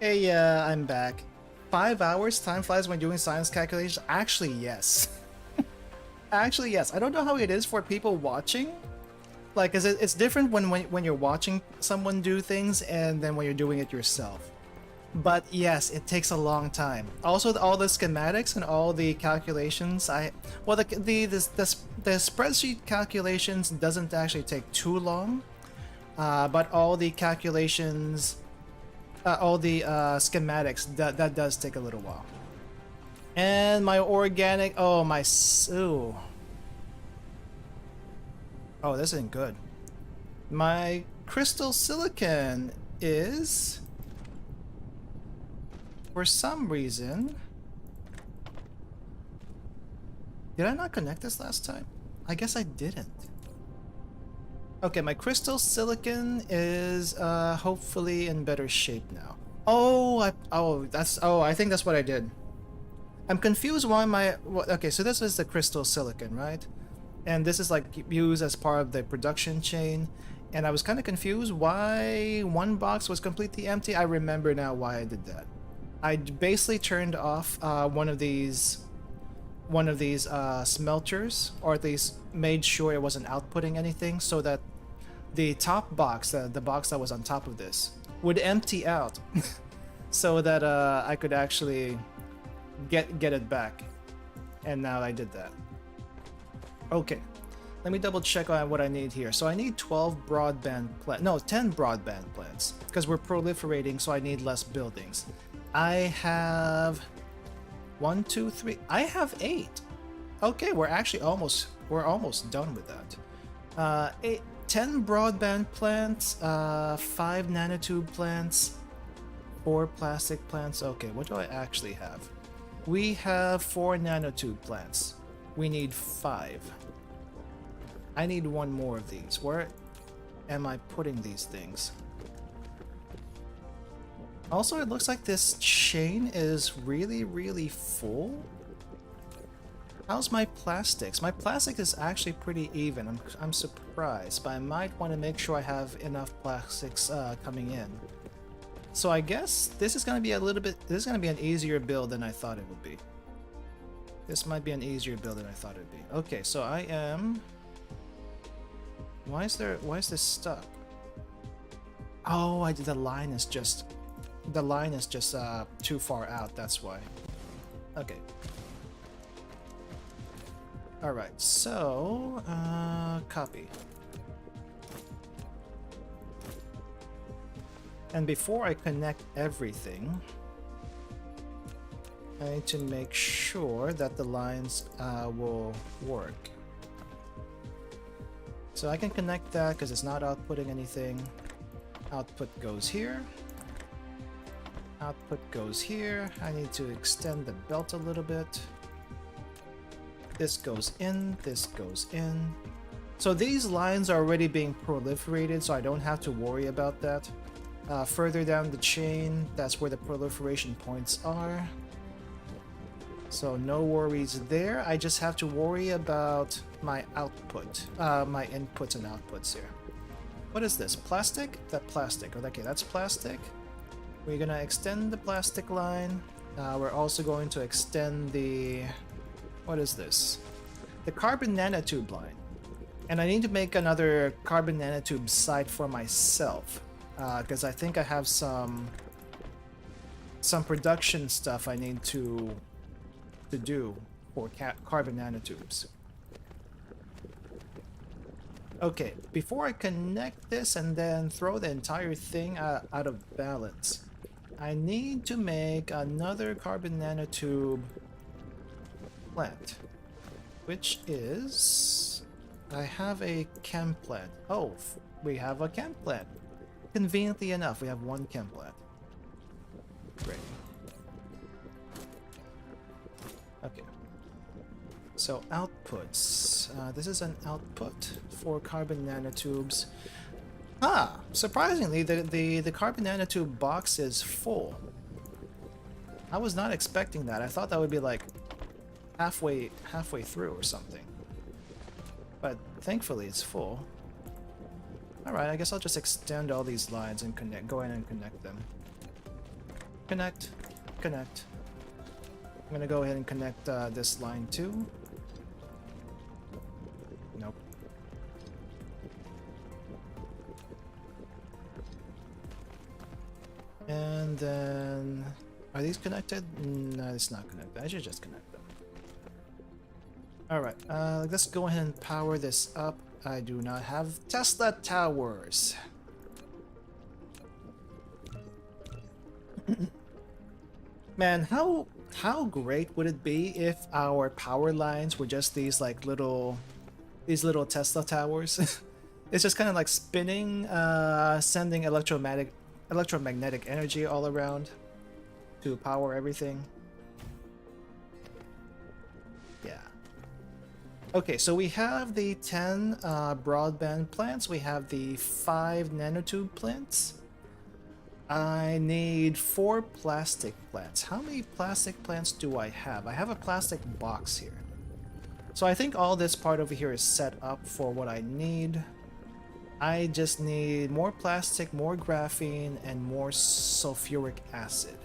Hey, I'm back. 5 hours? Time flies when doing science calculations? Actually, yes. Actually, yes. I don't know how it is for people watching. Like, 'cause it's different when you're watching someone do things and then when you're doing it yourself. But yes, it takes a long time. Also, all the schematics and all the calculations, well, the spreadsheet calculations doesn't actually take too long, but all the calculations, all the schematics, that does take a little while. And my organic, oh my, ooh. Oh, this isn't good. My crystal silicon is, for some reason, did I not connect this last time? I guess I didn't. Okay, my crystal silicon is hopefully in better shape now. Oh, I think that's what I did. I'm confused why okay, so this is the crystal silicon, right? And this is like used as part of the production chain. And I was kind of confused why one box was completely empty. I remember now why I did that. I basically turned off one of these smelters, or at least made sure it wasn't outputting anything, so that the top box, the box that was on top of this, would empty out, so that I could actually get it back. And now I did that. Okay, Let me double check on what I need here. So I need 12 broadband plants. No, 10 broadband plants. Because we're proliferating, so I need less buildings. I have 1, 2, 3. I have 8. Okay, we're actually almost done with that. 10 broadband plants, 5 nanotube plants, 4 plastic plants. Okay, what do I actually have? We have 4 nanotube plants. We need 5. I need 1 more of these. Where am I putting these things? Also, it looks like this chain is really, really full. How's my plastics? My plastic is actually pretty even. I'm surprised, but I might want to make sure I have enough plastics coming in. So I guess this is going to be this is going to be an easier build than I thought it would be. This might be an easier build than I thought it would be. Okay, so I am... Why is this stuck? Oh, the line is just too far out, that's why. Okay. Alright, so copy. And before I connect everything, I need to make sure that the lines will work. So I can connect that because it's not outputting anything. Output goes here. Output goes here. I need to extend the belt a little bit. This goes in, this goes in. So these lines are already being proliferated, so I don't have to worry about that. Further down the chain, that's where the proliferation points are. So no worries there. I just have to worry about my output, my inputs and outputs here. What is this? Plastic? That plastic. Okay, that's plastic. We're gonna extend the plastic line. We're also going to extend the... What is this? The carbon nanotube line. And I need to make another carbon nanotube site for myself. Because I think I have some production stuff I need to do for carbon nanotubes. Okay, before I connect this and then throw the entire thing out of balance, I need to make another carbon nanotube plant, which is... I have a chem plant. Oh, we have a chem plant. Conveniently enough, we have 1 chem plant. Great. Okay. So outputs. This is an output for carbon nanotubes. Ah, surprisingly, the carbon nanotube box is full. I was not expecting that. I thought that would be like halfway through or something. But thankfully, it's full. All right, I guess I'll just extend all these lines and go in and connect them. Connect, connect. I'm gonna go ahead and connect this line too. Nope. And then, are these connected? No, it's not connected. I should just connect them. All right, let's go ahead and power this up. I do not have Tesla towers. Man, how great would it be if our power lines were just these like little Tesla towers? It's just kind of like spinning, sending electromagnetic energy all around to power everything. Yeah. Okay, so we have the 10 broadband plants. We have the 5 nanotube plants. I need 4 plastic plants. How many plastic plants do I have? I have a plastic box here. So I think all this part over here is set up for what I need. I just need more plastic, more graphene, and more sulfuric acid.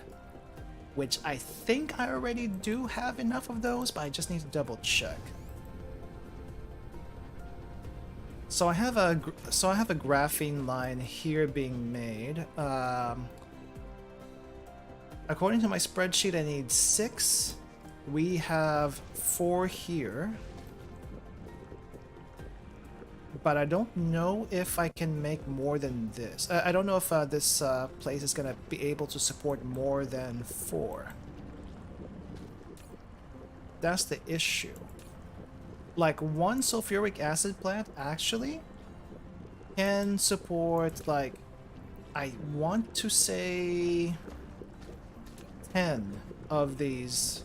Which I think I already do have enough of those, but I just need to double check. So I have a graphene line here being made. According to my spreadsheet, I need 6. We have 4 here. but I don't know if I can make more than this. I don't know if this place is gonna be able to support more than 4. That's the issue. Like, one sulfuric acid plant actually can support, like, I want to say 10 of these.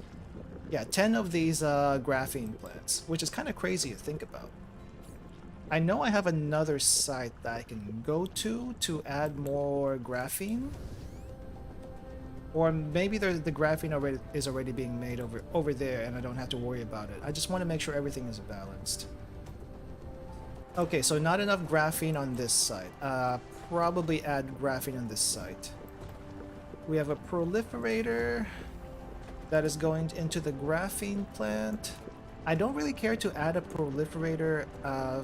Yeah, 10 of these graphene plants, which is kind of crazy to think about. I know I have another site that I can go to add more graphene. Or maybe the graphene is already being made over there and I don't have to worry about it. I just want to make sure everything is balanced. Okay, so not enough graphene on this site. Probably add graphene on this site. We have a proliferator that is going into the graphene plant. I don't really care to add a proliferator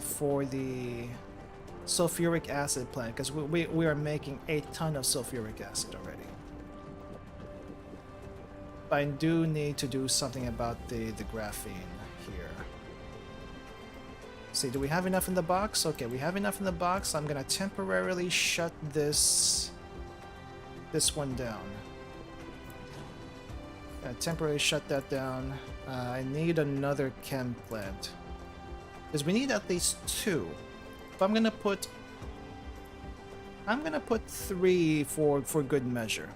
for the sulfuric acid plant because we are making a ton of sulfuric acid already. But I do need to do something about the graphene here. See, do we have enough in the box? Okay, we have enough in the box. I'm gonna temporarily shut this one down. Temporarily shut that down. I need another chem plant because we need at least 2. But I'm gonna put 3 for good measure.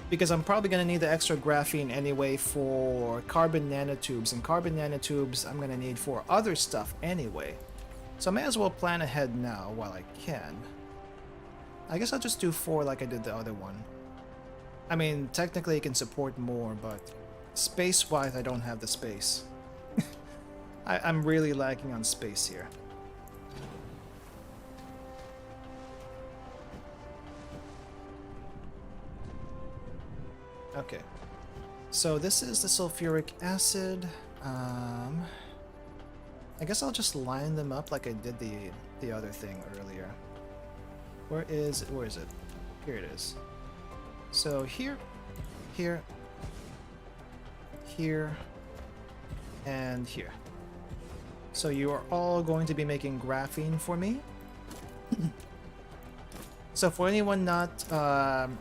Because I'm probably going to need the extra graphene anyway for carbon nanotubes, and carbon nanotubes I'm going to need for other stuff anyway. So I may as well plan ahead now while I can. I guess I'll just do 4 like I did the other one. I mean, technically it can support more, but space-wise I don't have the space. I'm really lacking on space here. Okay, so this is the sulfuric acid. I guess I'll just line them up like I did the other thing earlier. Where is it? Here it is. So here, here, here, and here. So you are all going to be making graphene for me. So for anyone not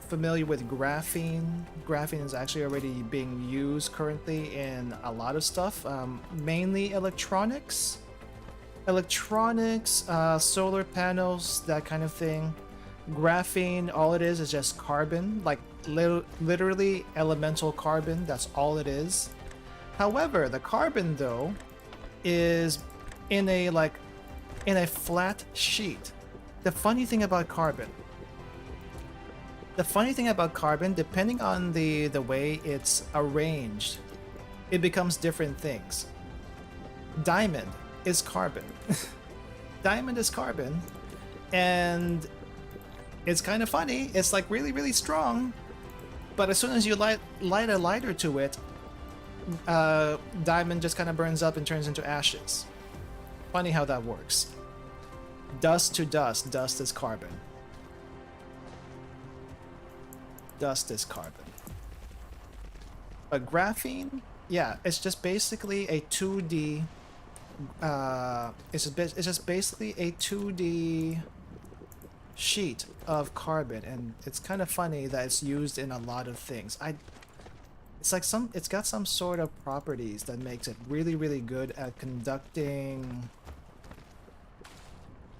familiar with graphene, graphene is actually already being used currently in a lot of stuff, mainly electronics, solar panels, that kind of thing. Graphene, all it is just carbon, like literally elemental carbon, that's all it is. However, the carbon though is in a flat sheet. The funny thing about carbon, depending on the way it's arranged, it becomes different things. Diamond is carbon. Diamond is carbon, and it's kind of funny. It's like really, really strong, but as soon as you light a lighter to it, diamond just kind of burns up and turns into ashes. Funny how that works. Dust to dust, dust is carbon. Dust is carbon. But graphene, yeah, it's just basically a 2D. It's just basically a 2D sheet of carbon, and it's kind of funny that it's used in a lot of things. It's got some sort of properties that makes it really, really good at conducting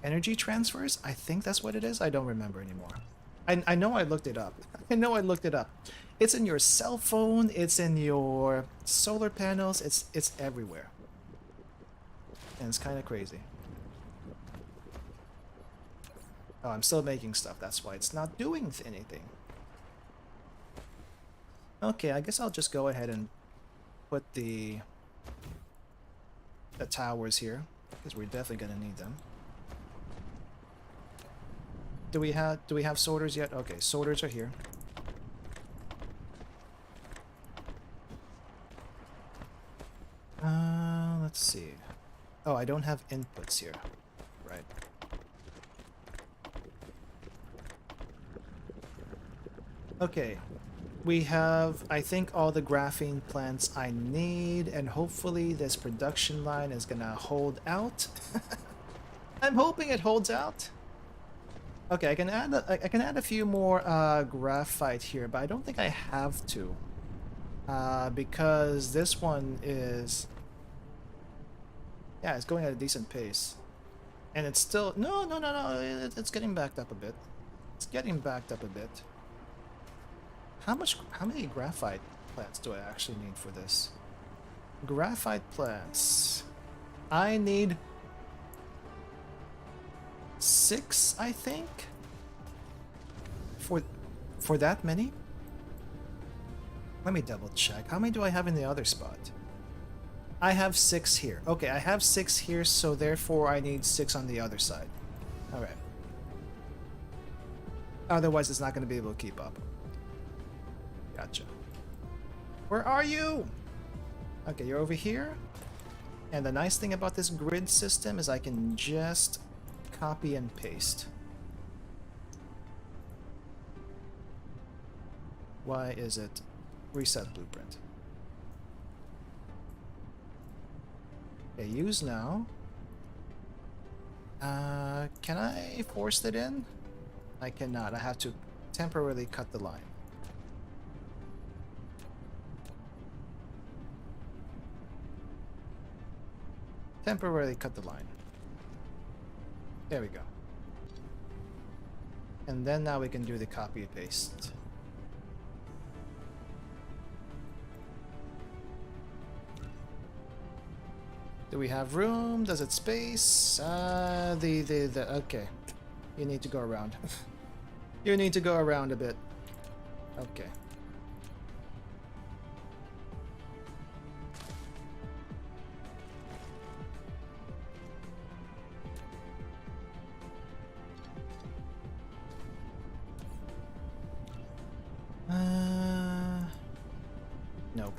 energy transfers. I think that's what it is. I don't remember anymore. I know I looked it up. It's in your cell phone, it's in your solar panels, it's everywhere. And it's kind of crazy. Oh, I'm still making stuff, that's why it's not doing anything. Okay, I guess I'll just go ahead and put the towers here, because we're definitely gonna need them. Do we have sorters yet? Okay, sorters are here. Let's see. Oh, I don't have inputs here. Right. Okay. we have, I think, all the graphene plants I need, and hopefully this production line is gonna hold out. I'm hoping it holds out. Okay, I can add a few more graphite here, but I don't think I have to. Because this one is... Yeah, it's going at a decent pace. And it's still... No, it's getting backed up a bit. It's getting backed up a bit. How many graphite plants do I actually need for this? Graphite plants. I need 6, I think? For that many? Let me double check. How many do I have in the other spot? I have 6 here. Okay, I have 6 here, so therefore I need 6 on the other side. Alright. Otherwise it's not going to be able to keep up. Gotcha. Where are you? Okay, you're over here. And the nice thing about this grid system is I can just copy and paste. Why is it reset blueprint? Okay, use now. Can I force it in? I cannot. I have to temporarily cut the line. Temporarily cut the line. There we go. And then now we can do the copy and paste. Do we have room? Does it space? Okay. You need to go around. You need to go around a bit. Okay. Nope.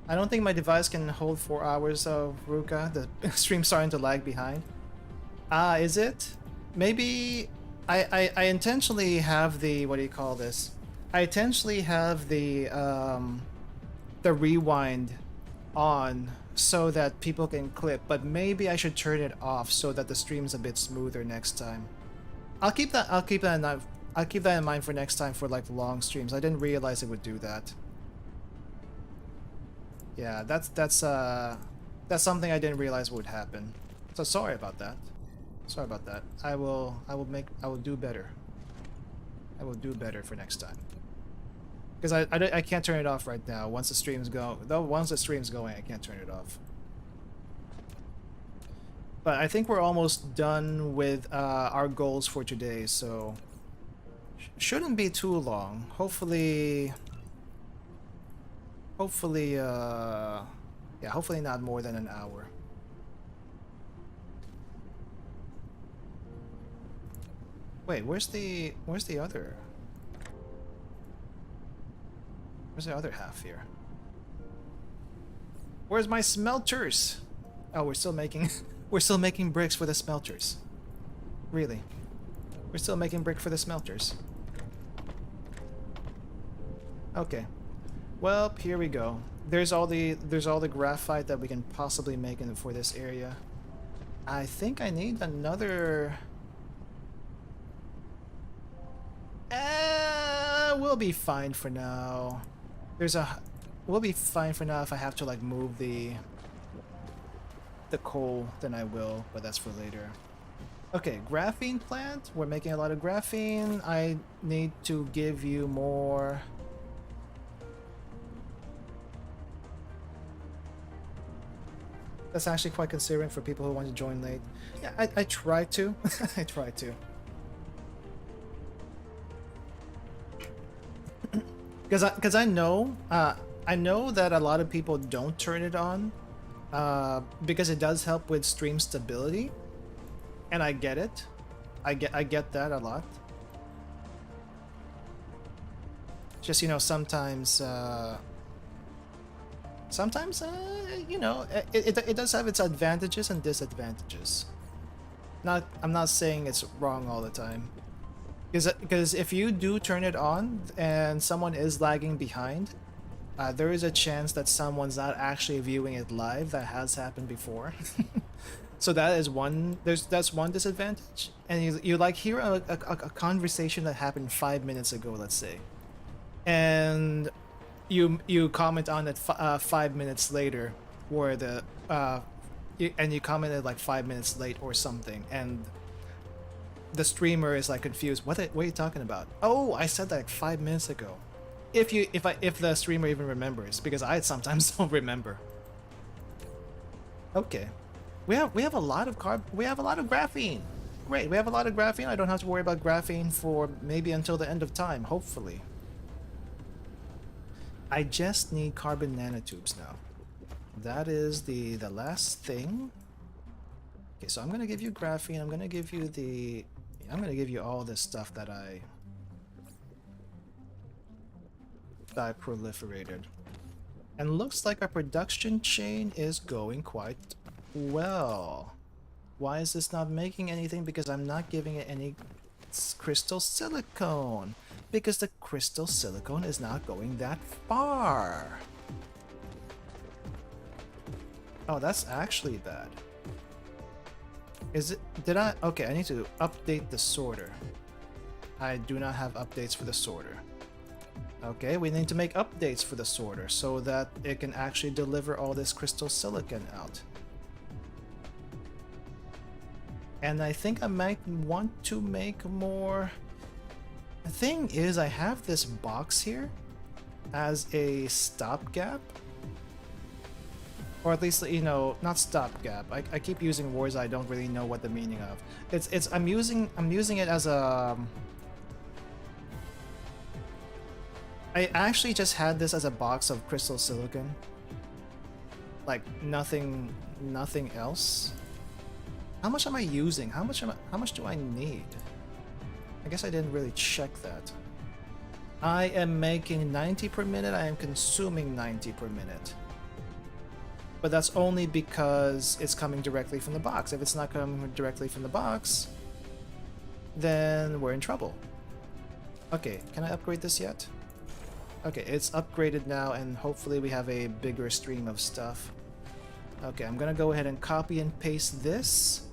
I don't think my device can hold 4 hours of Ruka. The stream's starting to lag behind. Ah, is it? Maybe I intentionally have the, what do you call this? I intentionally have the rewind on so that people can clip, but maybe I should turn it off so that the stream's a bit smoother next time. I'll keep that in mind for next time for like long streams. I didn't realize it would do that. Yeah, that's something I didn't realize would happen. So sorry about that. Sorry about that. I will do better. I will do better for next time. Because I can't turn it off right now. Once the stream's going, I can't turn it off. But I think we're almost done with our goals for today, so shouldn't be too long. Hopefully, yeah, hopefully not more than an hour. Wait, where's the other? Where's the other half here? Where's my smelters? Oh, we're still making we're still making bricks for the smelters. Really? We're still making brick for the smelters. Okay. Well, here we go. There's all the graphite that we can possibly make for this area. I think I need another. We'll be fine for now. We'll be fine for now. If I have to like move the coal, then I will, but that's for later. Okay, graphene plant. We're making a lot of graphene. I need to give you more. That's actually quite considerate for people who want to join late. Yeah, I try to. I try to. Because I know that a lot of people don't turn it on because it does help with stream stability, and I get it. I get that a lot. Just, you know, sometimes you know, it does have its advantages and disadvantages. I'm not saying it's wrong all the time. Because if you do turn it on and someone is lagging behind, there is a chance that someone's not actually viewing it live. That has happened before. So that is one. That's one disadvantage. And you like hear a conversation that happened 5 minutes ago, let's say, and you comment on it 5 minutes later, or and you commented like 5 minutes late or something, and the streamer is like confused. What are you talking about? Oh, I said that like 5 minutes ago. If the streamer even remembers, because I sometimes don't remember. Okay, we have a lot of graphene. Great, we have a lot of graphene. I don't have to worry about graphene for maybe until the end of time, hopefully. I just need carbon nanotubes now. That is the last thing. Okay, so I'm gonna give you graphene. I'm gonna give you all this stuff that I proliferated. And looks like our production chain is going quite well. Why is this not making anything? Because I'm not giving it any crystal silicone. Because the crystal silicone is not going that far. Oh, that's actually bad. Is it? Did I? Okay, I need to update the sorter. I do not have updates for the sorter. Okay, we need to make updates for the sorter so that it can actually deliver all this crystal silicon out. And I think I might want to make more. The thing is, I have this box here as a stopgap. Or at least, you know, not stopgap. I keep using words I don't really know what the meaning of. I'm using it as a. I actually just had this as a box of crystal silicon. Like nothing else. How much am I using? How much do I need? I guess I didn't really check that. I am making 90 per minute. I am consuming 90 per minute. But that's only because it's coming directly from the box. If it's not coming directly from the box, then we're in trouble. Okay, can I upgrade this yet? Okay, it's upgraded now, and hopefully we have a bigger stream of stuff. Okay, I'm gonna go ahead and copy and paste this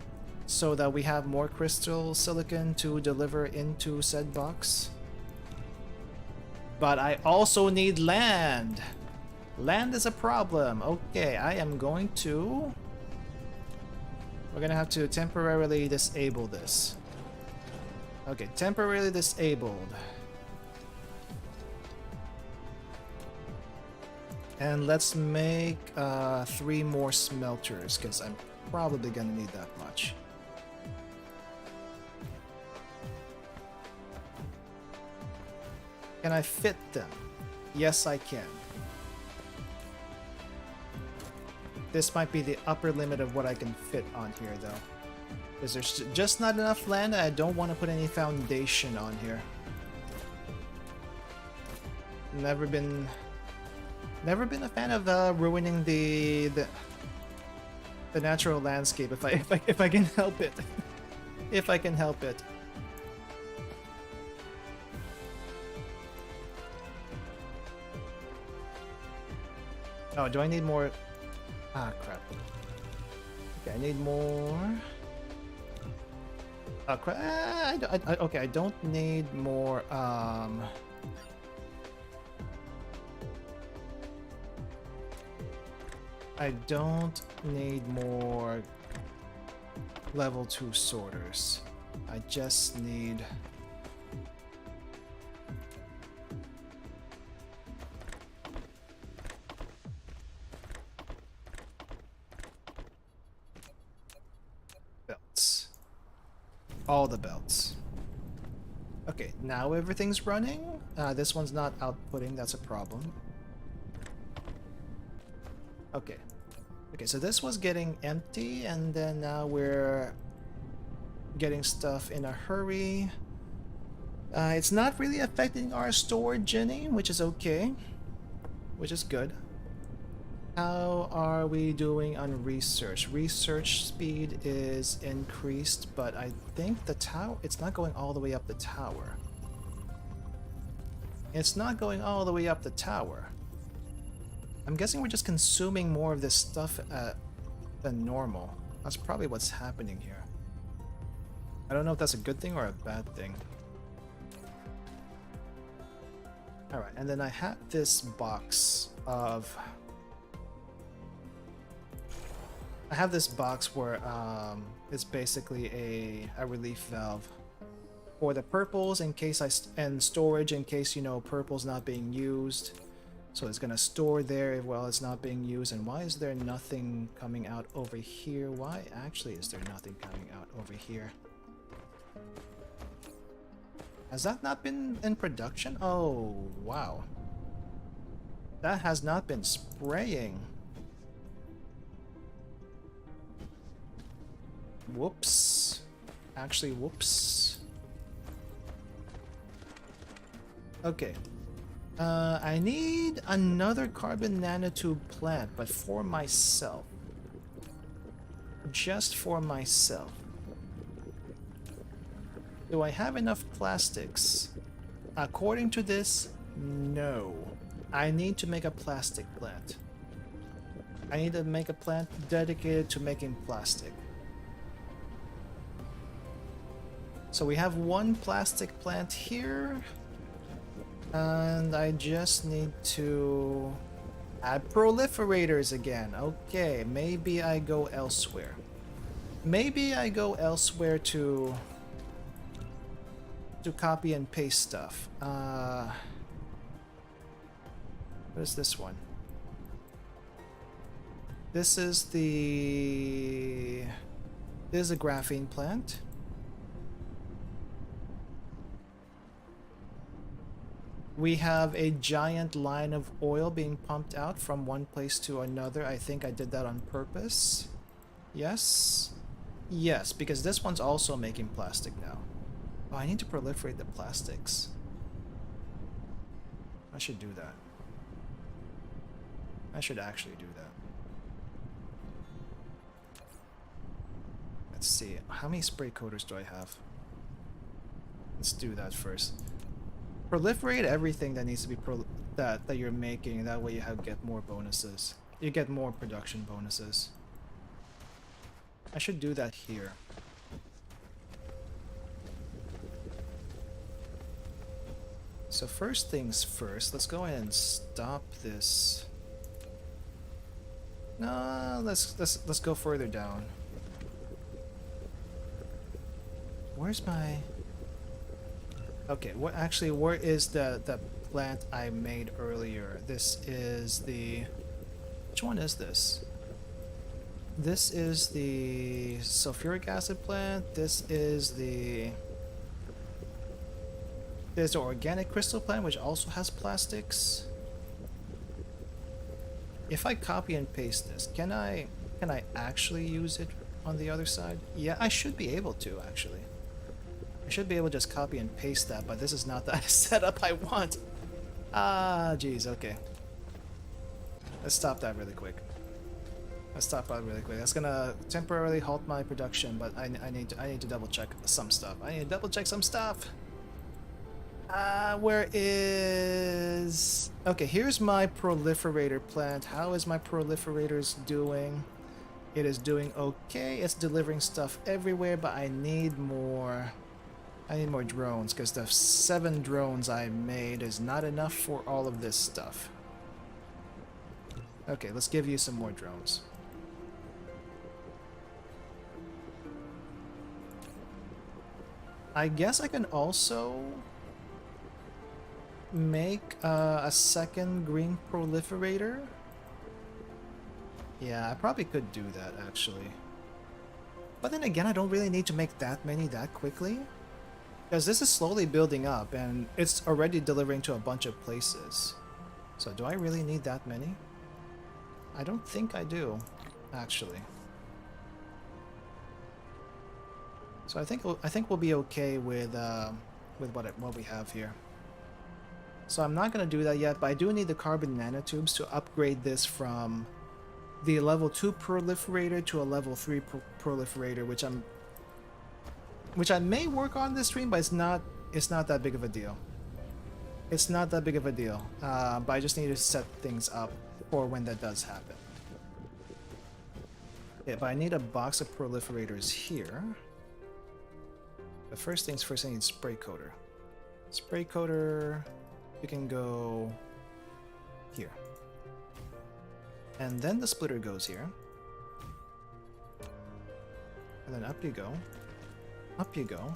so that we have more crystal silicon to deliver into said box. But I also need land. Land is a problem. Okay, I am going to... We're gonna have to temporarily disable this. Okay, temporarily disabled. And let's make 3 more smelters, because I'm probably gonna need that much. Can I fit them? Yes, I can. This might be the upper limit of what I can fit on here, though. Because there's just not enough land, and I don't want to put any foundation on here. Never been a fan of ruining the natural landscape if I can help it. If I can help it. Oh, do I need more? Ah, crap. Okay, I need more. Oh, crap. Okay, I don't need more. I don't need more level 2 sorters. I just need... belts. All the belts. Okay, now everything's running. This one's not outputting, that's a problem. Okay. Okay, so this was getting empty, and then now we're getting stuff in a hurry. It's not really affecting our store, Jenny, which is okay. Which is good. How are we doing on research? Research speed is increased, but I think the tower, it's not going all the way up the tower. It's not going all the way up the tower. I'm guessing we're just consuming more of this stuff than normal. That's probably what's happening here. I don't know if that's a good thing or a bad thing. Alright, and then I have this box of... I have this box where it's basically a relief valve for the purples in case and storage in case, you know, purple's not being used. So it's gonna store there while it's not being used. And why is there nothing coming out over here? Why actually is there nothing coming out over here? Has that not been in production? Oh, wow. That has not been spraying. Whoops. Actually, whoops. Okay. I need another carbon nanotube plant, but for myself. Just for myself. Do I have enough plastics? According to this, no. I need to make a plastic plant. I need to make a plant dedicated to making plastic. So we have one plastic plant here. And I just need to add proliferators again. Okay, maybe I go elsewhere. Maybe I go elsewhere to copy and paste stuff. What is this one? This is the... This is a graphene plant. We have a giant line of oil being pumped out from one place to another. I think I did that on purpose. Yes. Yes, because this one's also making plastic now. Oh, I need to proliferate the plastics. I should do that. I should actually do that. Let's see. How many spray coaters do I have? Let's do that first. Proliferate everything that needs to be that you're making. That way you get more bonuses. You get more production bonuses. I should do that here. So first things first, let's go ahead and stop this. No, let's go further down. Where's my... Okay, what actually, where is the plant I made earlier? This is the... Which one is this? This is the sulfuric acid plant. This is the... There's the organic crystal plant, which also has plastics. If I copy and paste this, can I actually use it on the other side? Yeah, I should be able to, actually. I should be able to just copy and paste that, but this is not the setup I want. Ah, geez, okay. Let's stop that really quick. Let's stop that really quick. That's gonna temporarily halt my production, but I need to double check some stuff. I need to double check some stuff. Where is... Okay, here's my proliferator plant. How is my proliferators doing? It is doing okay. It's delivering stuff everywhere, but I need more... I need more drones, because the 7 drones I made is not enough for all of this stuff. Okay, let's give you some more drones. I guess I can also make a second green proliferator. Yeah, I probably could do that, actually. But then again, I don't really need to make that many that quickly. Because this is slowly building up, and it's already delivering to a bunch of places. So do I really need that many? I don't think I do, actually. So I think we'll be okay with what we have here. So I'm not gonna do that yet, but I do need the carbon nanotubes to upgrade this from the level 2 proliferator to a level 3 proliferator, which I may work on this stream, but it's not that big of a deal. It's not that big of a deal, but I just need to set things up for when that does happen. Yeah, but I need a box of proliferators here. But first things first, I need spray coater. Spray coater, you can go here. And then the splitter goes here. And then up you go. Up you go.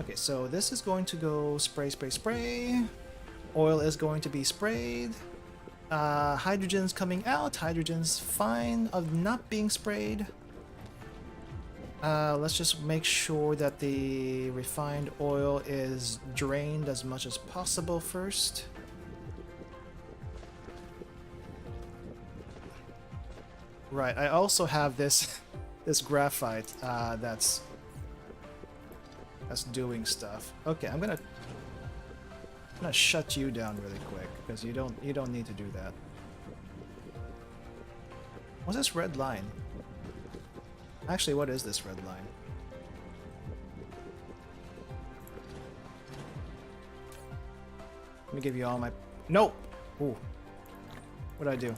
Okay, so this is going to go spray, spray, spray. Oil is going to be sprayed. Hydrogen's coming out. Hydrogen's fine of not being sprayed. Let's just make sure that the refined oil is drained as much as possible first. Right, I also have this this graphite that's doing stuff. Okay, I'm gonna shut you down really quick because you don't need to do that. What's this red line? Actually, what is this red line? Let me give you all my... Nope! Ooh. What did I do?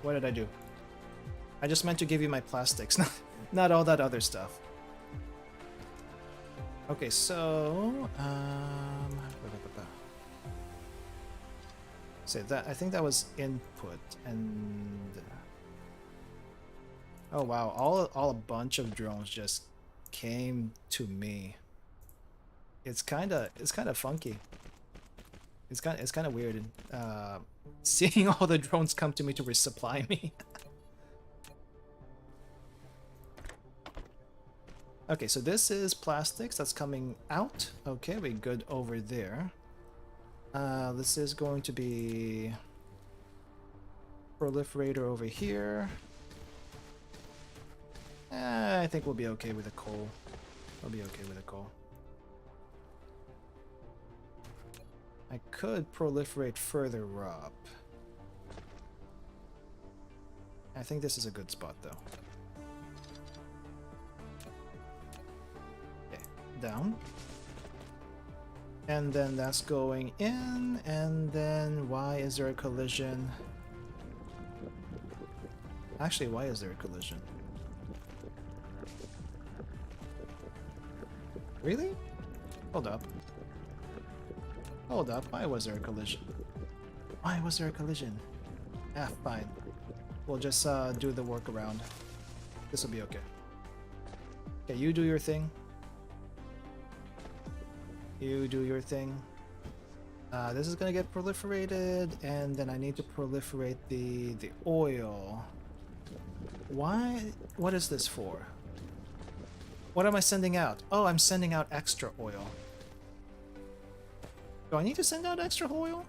What did I do? I just meant to give you my plastics, not all that other stuff. Okay, so... So that, I think that was input, and... Oh wow, all a bunch of drones just came to me. It's kinda funky. It's kind of weird, seeing all the drones come to me to resupply me. Okay, so this is plastics that's coming out. Okay, we're good over there. This is going to be proliferator over here. I think we'll be okay with the coal. We'll be okay with the coal. I could proliferate further up. I think this is a good spot though. Okay, down. And then that's going in, and then why is there a collision? Actually, why is there a collision? Really? Hold up. Hold up, why was there a collision? Why was there a collision? Ah, fine. We'll just do the workaround. This will be okay. Okay, you do your thing. You do your thing. This is gonna get proliferated, and then I need to proliferate the oil. Why? What is this for? What am I sending out? Oh, I'm sending out extra oil. Do I need to send out extra oil?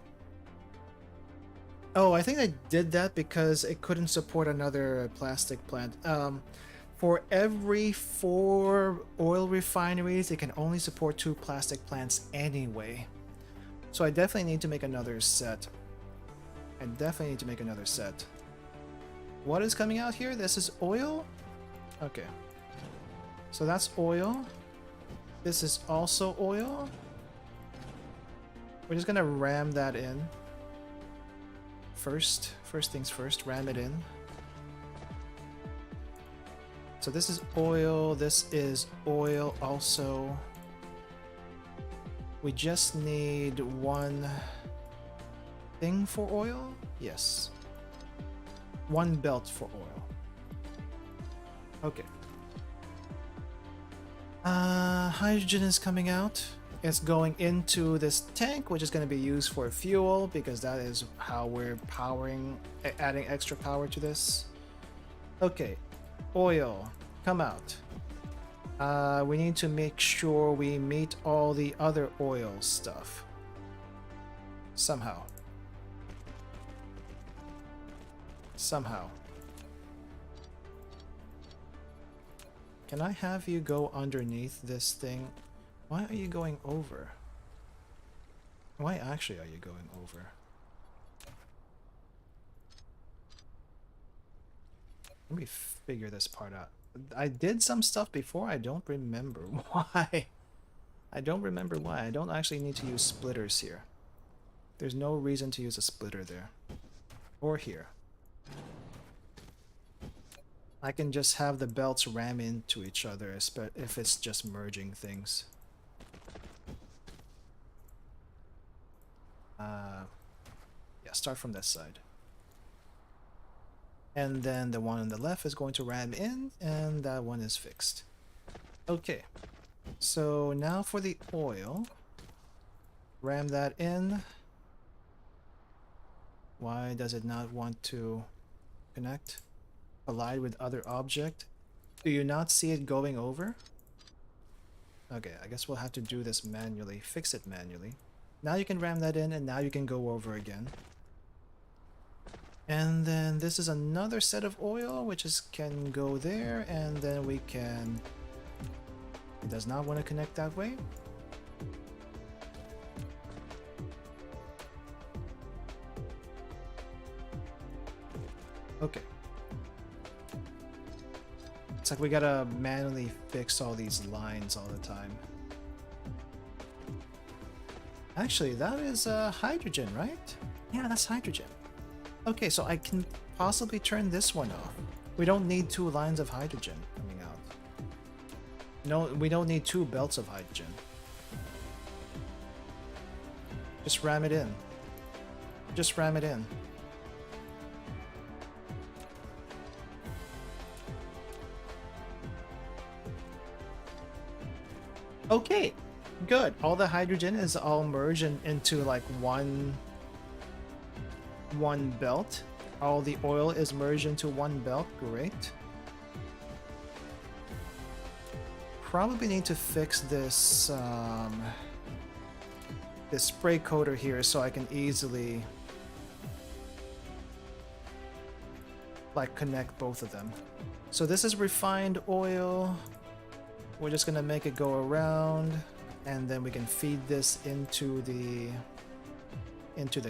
Oh, I think I did that because it couldn't support another plastic plant. For every 4 oil refineries, it can only support 2 plastic plants anyway. So I definitely need to make another set. I definitely need to make another set. What is coming out here? This is oil? Okay. So that's oil. This is also oil. We're just gonna ram that in. First things first, ram it in. So this is oil, this is oil also. We just need one thing for oil? Yes. One belt for oil. Okay. Hydrogen is coming out. It's going into this tank, which is going to be used for fuel, because that is how we're powering, adding extra power to this. Okay, oil, come out. We need to make sure we meet all the other oil stuff. Somehow. Somehow. Can I have you go underneath this thing? Why are you going over? Why actually are you going over? Let me figure this part out. I did some stuff before, I don't remember why. I don't remember why. I don't actually need to use splitters here. There's no reason to use a splitter there. Or here. I can just have the belts ram into each other if it's just merging things. Yeah, start from this side. And then the one on the left is going to ram in, and that one is fixed. Okay, so now for the oil. Ram that in. Why does it not want to connect? Collide with other object? Do you not see it going over? Okay, I guess we'll have to do this manually. Fix it manually. Now you can ram that in, and now you can go over again. And then this is another set of oil, which can go there, and then we can... It does not want to connect that way. Okay. It's like we gotta manually fix all these lines all the time. Actually, that is hydrogen, right? Yeah, that's hydrogen. Okay, so I can possibly turn this one off. We don't need 2 lines of hydrogen coming out. No, we don't need 2 belts of hydrogen. Just ram it in. Just ram it in. Okay, good. All the hydrogen is all merged into like one belt. All the oil is merged into one belt. Great. Probably need to fix this this spray coater here so I can easily like connect both of them. So this is refined oil. We're just gonna make it go around, and then we can feed this into the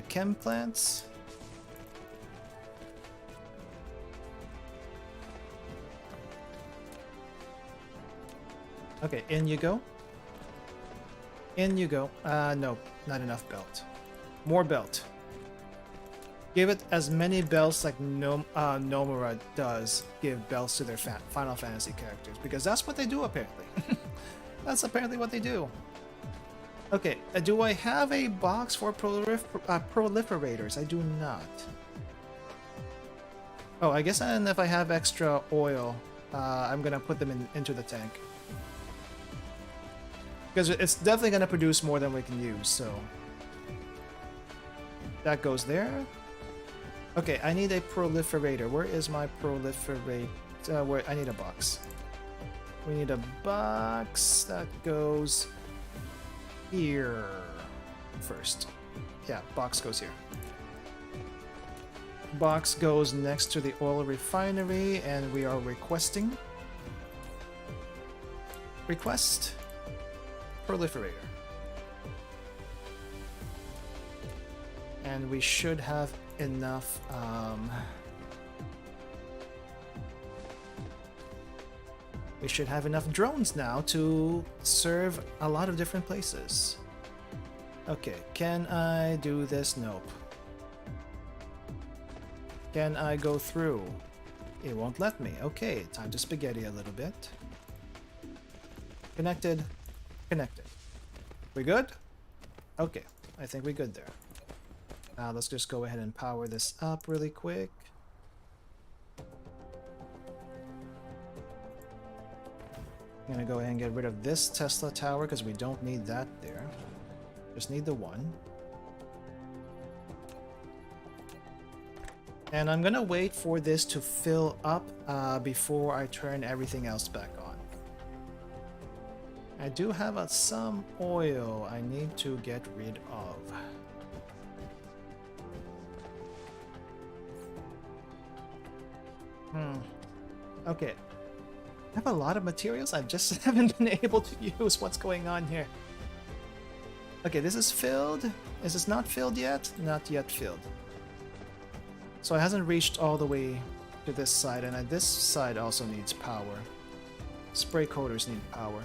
chem plants. Okay, in you go. In you go. No, not enough belt. More belt. Give it as many belts like Nomura does give belts to their Final Fantasy characters, because that's what they do apparently. That's apparently what they do. Okay, do I have a box for proliferators? I do not. Oh, I guess if I have extra oil, I'm gonna put them into the tank. Because it's definitely gonna produce more than we can use, so... That goes there. Okay, I need a proliferator. Where is my proliferate? Where I need a box. We need a box that goes here first. Yeah, box goes here. Box goes next to the oil refinery, and we are requesting. Request proliferator. And we should have enough we should have enough drones now to serve a lot of different places. Okay, can I do this? Nope. Can I go through? It won't let me. Okay, time to spaghetti a little bit. Connected. Connected. We good? Okay, I think we're good there. Let's just go ahead and power this up really quick. I'm gonna go ahead and get rid of this Tesla tower because we don't need that there. Just need the one. And I'm gonna wait for this to fill up before I turn everything else back on. I do have some oil I need to get rid of. Okay. I have a lot of materials I just haven't been able to use. What's going on here? Okay, this is filled. Is this not filled yet? Not yet filled. So it hasn't reached all the way to this side, and this side also needs power. Spray coaters need power.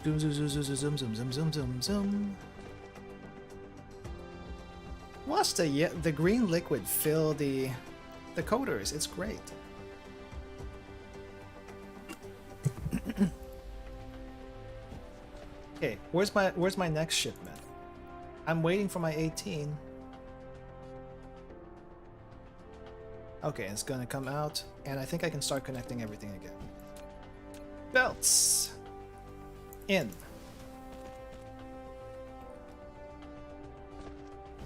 Zoom, zoom, zoom, zoom, zoom, zoom, zoom, zoom, zoom, zoom. Watch the green liquid fill the coaters. It's great. Okay, where's my next shipment? I'm waiting for my 18. Okay, it's gonna come out, and I think I can start connecting everything again. Belts in.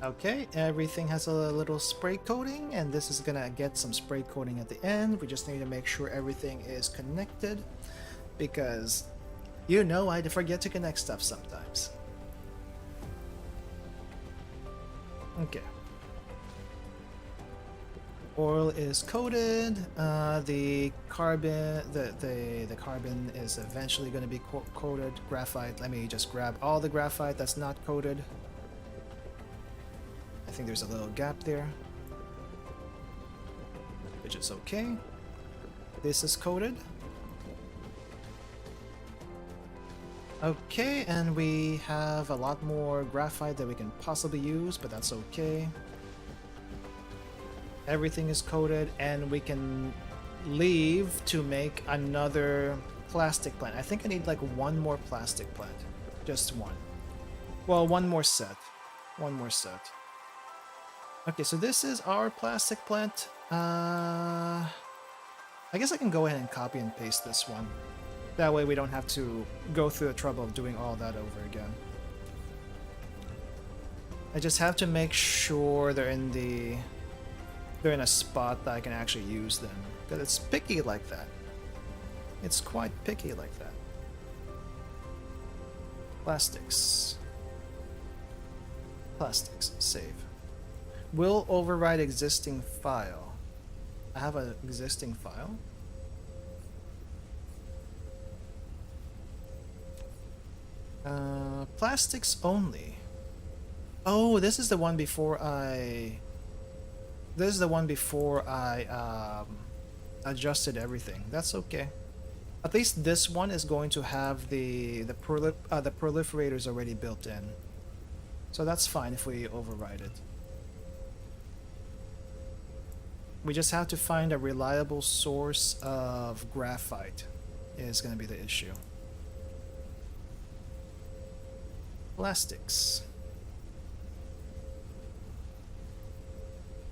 Okay, everything has a little spray coating, and this is gonna get some spray coating at the end. We just need to make sure everything is connected, because you know I forget to connect stuff sometimes. Okay. Oil is coated. The carbon, the carbon is eventually going to be coated. Graphite. Let me just grab all the graphite that's not coated. I think there's a little gap there, which is okay. This is coated. Okay, and we have a lot more graphite that we can possibly use, but that's okay. Everything is coated, and we can leave to make another plastic plant. I think I need like one more plastic plant. Just one. Well, one more set. One more set. Okay, so this is our plastic plant. I guess I can go ahead and copy and paste this one. That way we don't have to go through the trouble of doing all that over again. I just have to make sure they're in a spot that I can actually use them. Because it's picky like that. It's quite picky like that. Plastics. Plastics. Save. Will override existing file. I have an existing file. Plastics only. Oh, this is the one before I... This is the one before I adjusted everything. That's okay. At least this one is going to have the proliferators already built in. So that's fine if we override it. We just have to find a reliable source of graphite is going to be the issue. Plastics.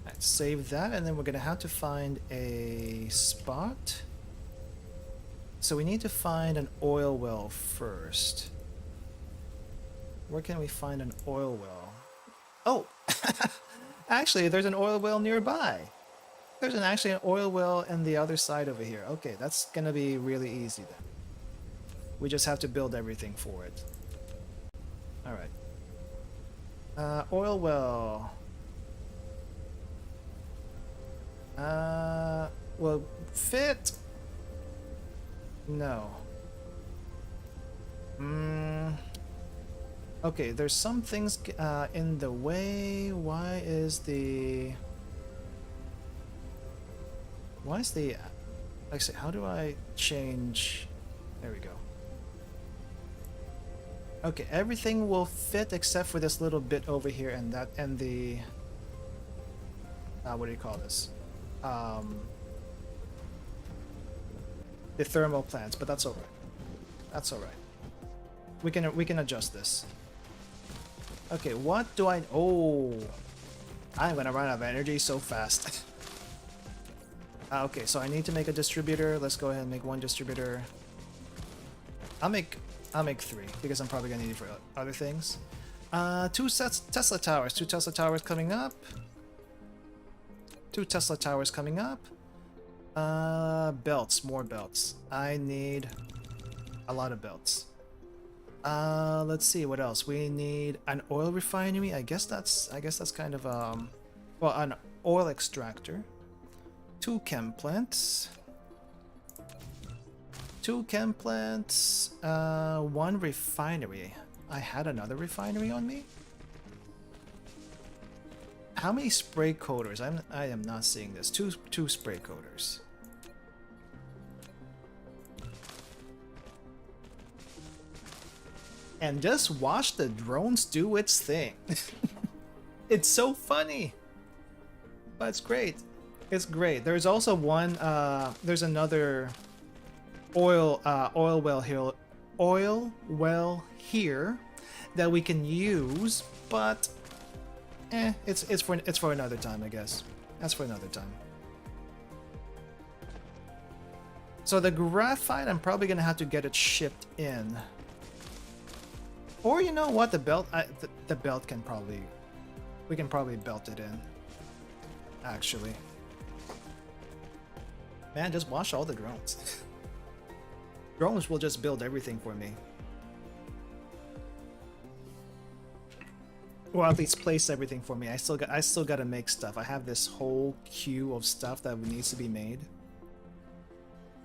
Alright, save that, and then we're going to have to find a spot. So we need to find an oil well first. Where can we find an oil well? Oh! Actually, there's an oil well nearby. There's actually an oil well on the other side over here. Okay, that's going to be really easy then. We just have to build everything for it. Alright. Oil well. Will fit? No. Okay, there's some things in the way. Why is the... Actually, how do I change... There we go. Okay, everything will fit except for this little bit over here and that, and the... what do you call this? The thermal plants, but that's alright. That's alright. We can adjust this. Okay, what do I... Oh! I'm gonna run out of energy so fast. Okay, so I need to make a distributor. Let's go ahead and make one distributor. I'll make 3 because I'm probably gonna need it for other things. 2 sets Tesla towers. 2 Tesla towers coming up. 2 Tesla towers coming up. Belts, more belts. I need a lot of belts. Let's see what else. We need an oil refinery. I guess that's kind of well, an oil extractor. 2 chem plants. 2 chem plants. 1 refinery. I had another refinery on me? How many spray coaters? I am not seeing this. Two spray coaters. And just watch the drones do its thing. It's so funny. But it's great. It's great. There's also one there's another oil well here that we can use, but it's for another time, I guess. That's for another time. So the graphite, I'm probably gonna have to get it shipped in. Or you know what, the belt, the belt can probably, we can probably belt it in. Actually, man, just watch all the drones. Drones will just build everything for me. Or at least place everything for me. I still gotta make stuff. I have this whole queue of stuff that needs to be made.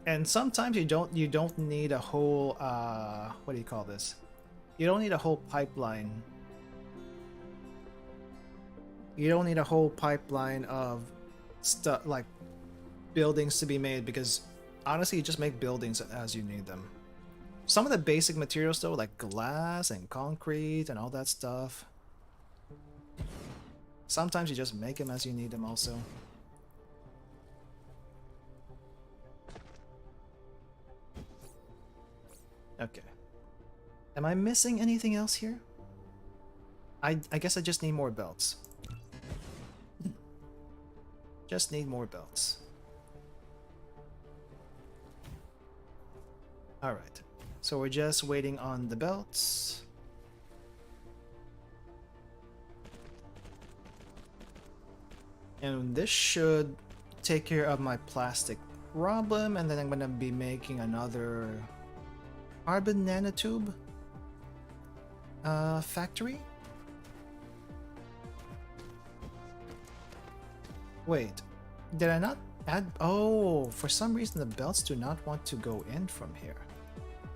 And sometimes you don't need a whole what do you call this? You don't need a whole pipeline. You don't need a whole pipeline of stuff like buildings to be made, because honestly, you just make buildings as you need them. Some of the basic materials though, like glass and concrete and all that stuff, sometimes you just make them as you need them also. Okay. Am I missing anything else here? I guess I just need more belts. Just need more belts. Alright. So we're just waiting on the belts. And this should take care of my plastic problem, and then I'm gonna be making another carbon nanotube factory. Wait, did I not add? Oh, for some reason the belts do not want to go in from here.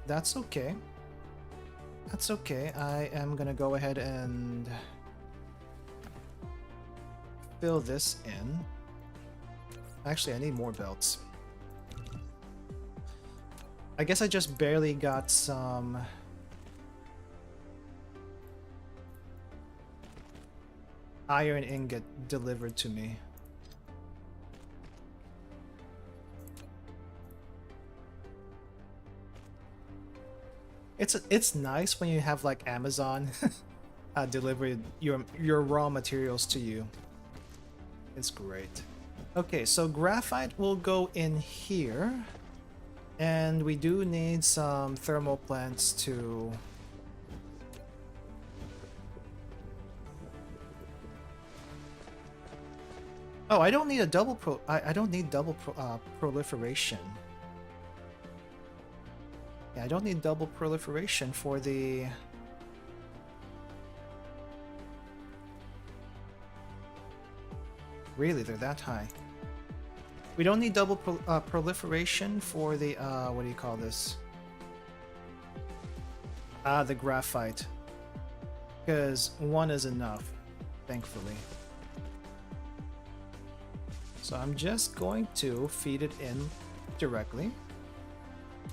That's okay. That's okay. I am gonna go ahead and fill this in. Actually, I need more belts. I guess I just barely got some iron ingot delivered to me. It's nice when you have like Amazon deliver your raw materials to you. It's great. Okay, so graphite will go in here, and we do need some thermal plants to oh, I don't need a double I don't need double proliferation. Yeah, I don't need double proliferation for the really, they're that high. We don't need double proliferation for the what do you call this? The graphite, because one is enough, thankfully. So I'm just going to feed it in directly,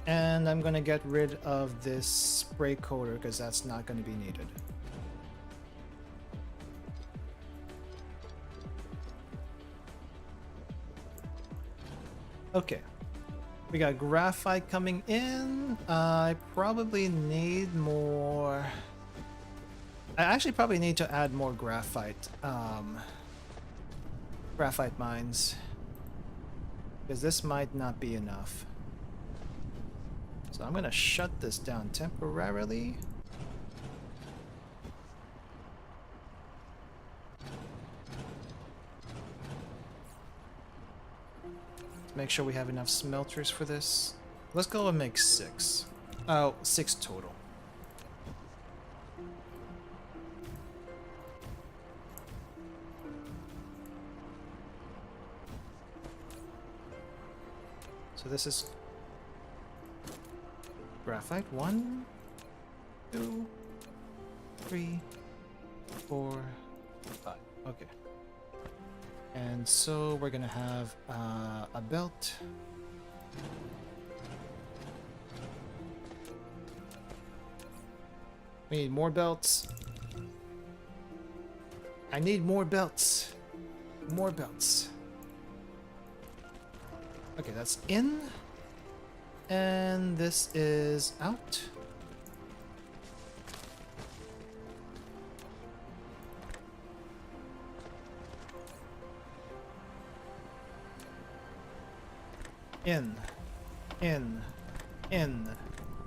and I'm gonna get rid of this spray coater because that's not going to be needed. Okay, we got graphite coming in. I probably need more. I actually probably need to add more graphite. Graphite mines, because this might not be enough. So I'm gonna shut this down temporarily. Make sure we have enough smelters for this. Let's go and make 6. Oh, 6 total. So this is graphite 1, 2, 3, 4, 5. Okay. And so we're gonna have a belt. We need more belts. I need more belts. More belts. Okay, that's in. And this is out. In, in, in,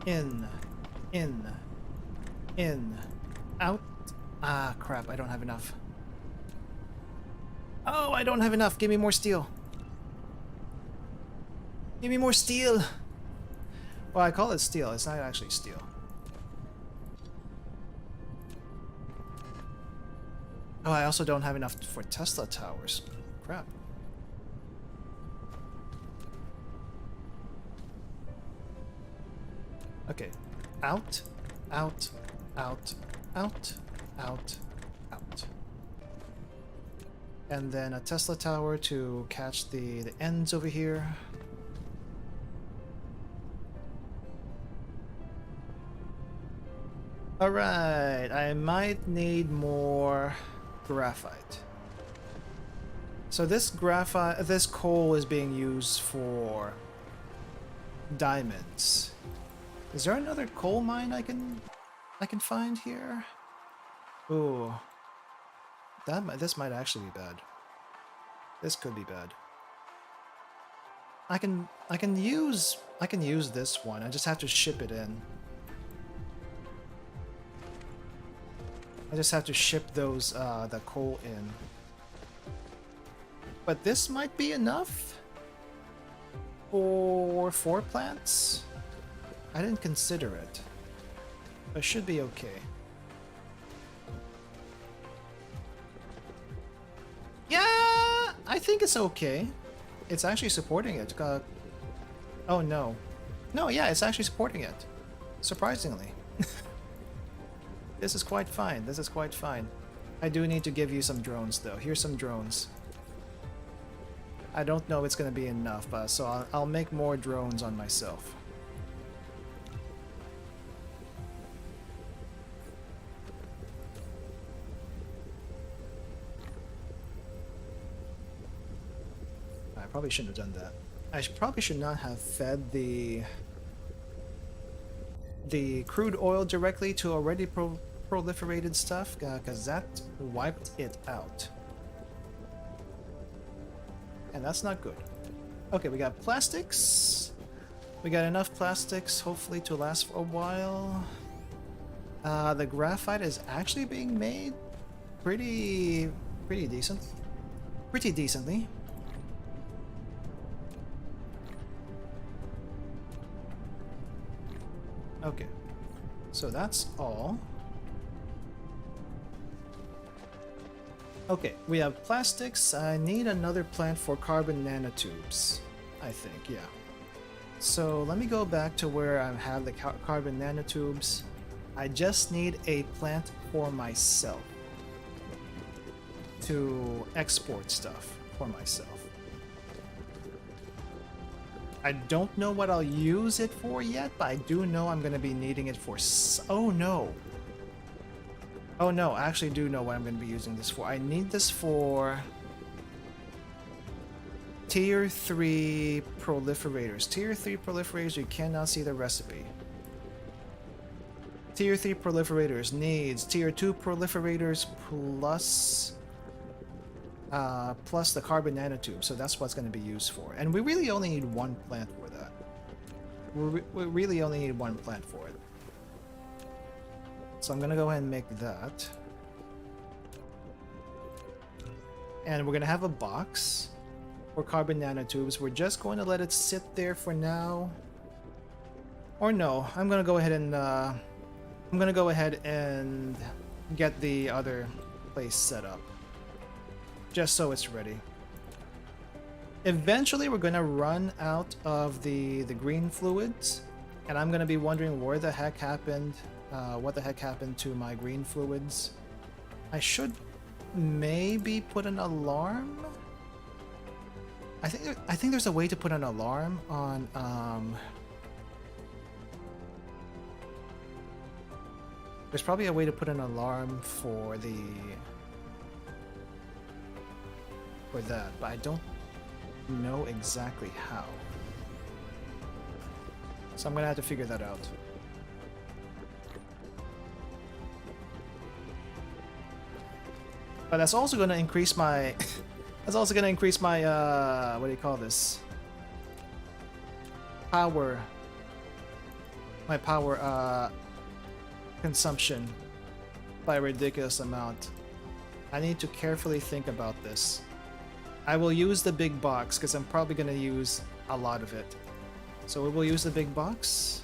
in, in, out. Ah, crap, I don't have enough. Oh, I don't have enough. Give me more steel. Give me more steel. Well, I call it steel. It's not actually steel. Oh, I also don't have enough for Tesla towers. Crap. Okay. Out, out, out, out, out, out. And then a Tesla tower to catch the ends over here. Alright, I might need more graphite. So this coal is being used for diamonds. Is there another coal mine I can find here? Ooh. This might actually be bad. This could be bad. I can use this one. I just have to ship it in. I just have to ship those the coal in. But this might be enough for 4 plants. I didn't consider it. But it should be okay. Yeah, I think it's okay. It's actually supporting it. Oh no. No, yeah, it's actually supporting it. Surprisingly. This is quite fine. This is quite fine. I do need to give you some drones though. Here's some drones. I don't know if it's gonna be enough, but so I'll make more drones on myself. I probably shouldn't have done that. I probably should not have fed the crude oil directly to already proliferated stuff, because that wiped it out. And that's not good. Okay, we got plastics. We got enough plastics, hopefully, to last for a while. The graphite is actually being made pretty decent. Pretty decently. Okay, so that's all. Okay, we have plastics. I need another plant for carbon nanotubes, I think, yeah. So let me go back to where I have the carbon nanotubes. I just need a plant for myself to export stuff for myself. I don't know what I'll use it for yet, but I do know I'm going to be needing it for... Oh no! Oh no, I actually do know what I'm going to be using this for. I need this for... Tier 3 proliferators. Tier 3 proliferators, you cannot see the recipe. Tier 3 proliferators needs Tier 2 proliferators plus... plus the carbon nanotube, so that's what's going to be used for. And we really only need one plant for that. We really only need one plant for it. So I'm going to go ahead and make that. And we're going to have a box for carbon nanotubes. We're just going to let it sit there for now. Or no, I'm going to go ahead and get the other place set up. Just so it's ready. Eventually we're gonna run out of the green fluids, and I'm gonna be wondering where the heck happened What the heck happened to my green fluids? I should maybe put an alarm. I think there's a way to put an alarm on there's probably a way to put an alarm for that, but I don't know exactly how. So I'm gonna have to figure that out. But that's also gonna increase my that's also gonna increase my what do you call this? Power. My power consumption by a ridiculous amount. I need to carefully think about this. I will use the big box because I'm probably gonna use a lot of it. So we will use the big box,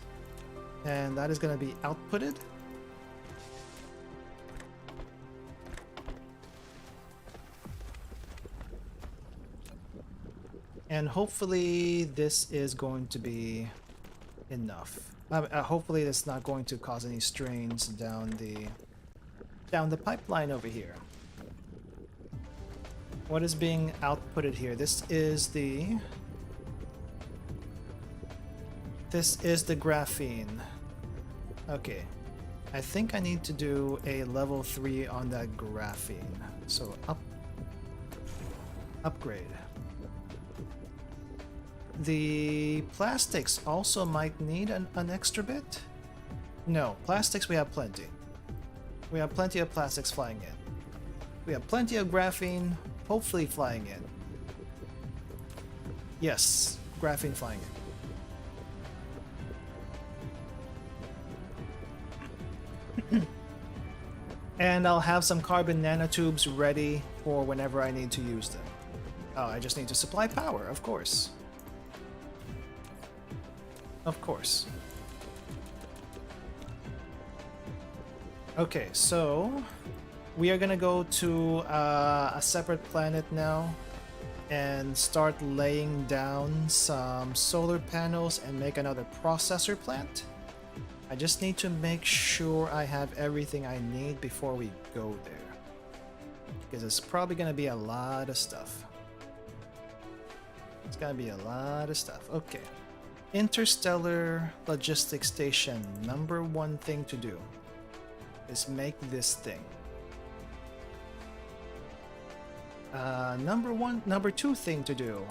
and that is gonna be outputted. And hopefully this is going to be enough. Hopefully it's not going to cause any strains down the pipeline over here. What is being outputted here? This is the graphene. Okay. I think I need to do a level 3 on that graphene. So upgrade. The plastics also might need an extra bit. No, plastics we have plenty. We have plenty of plastics flying in. We have plenty of graphene, hopefully flying in. Yes, graphene flying in. And I'll have some carbon nanotubes ready for whenever I need to use them. Oh, I just need to supply power, of course. Of course. Okay, so we are gonna go to a separate planet now and start laying down some solar panels and make another processor plant. I just need to make sure I have everything I need before we go there, because it's probably gonna be a lot of stuff. It's gonna be a lot of stuff. Okay. Interstellar Logistics Station. Number 1 thing to do is make this thing. Number 2 thing to do.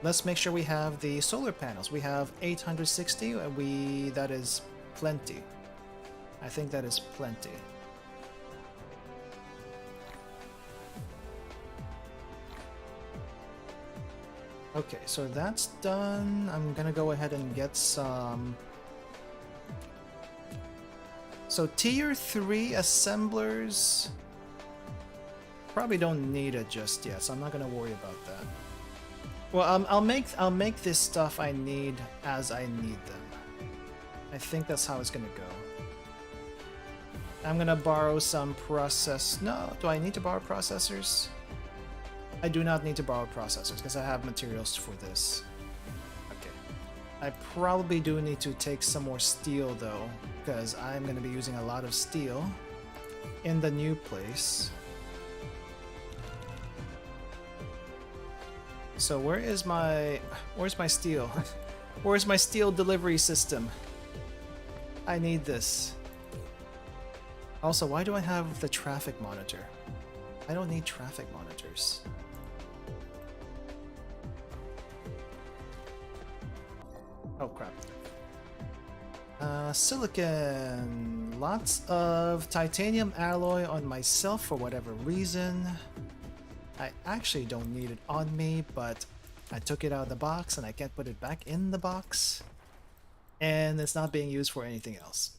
Let's make sure we have the solar panels. We have 860. That is plenty. I think that is plenty. Okay, so that's done. I'm gonna go ahead and get some. So tier 3 assemblers probably don't need it just yet, so I'm not gonna worry about that. Well, I'll make this stuff I need as I need them. I think that's how it's gonna go. I'm gonna borrow some No, do I need to borrow processors? I do not need to borrow processors because I have materials for this. Okay. I probably do need to take some more steel though, because I'm going to be using a lot of steel in the new place. So where's my steel? Where's my steel delivery system? I need this. Also, why do I have the traffic monitor? I don't need traffic monitors. Oh crap. Silicon. Lots of titanium alloy on myself for whatever reason. I actually don't need it on me, but I took it out of the box and I can't put it back in the box. And it's not being used for anything else.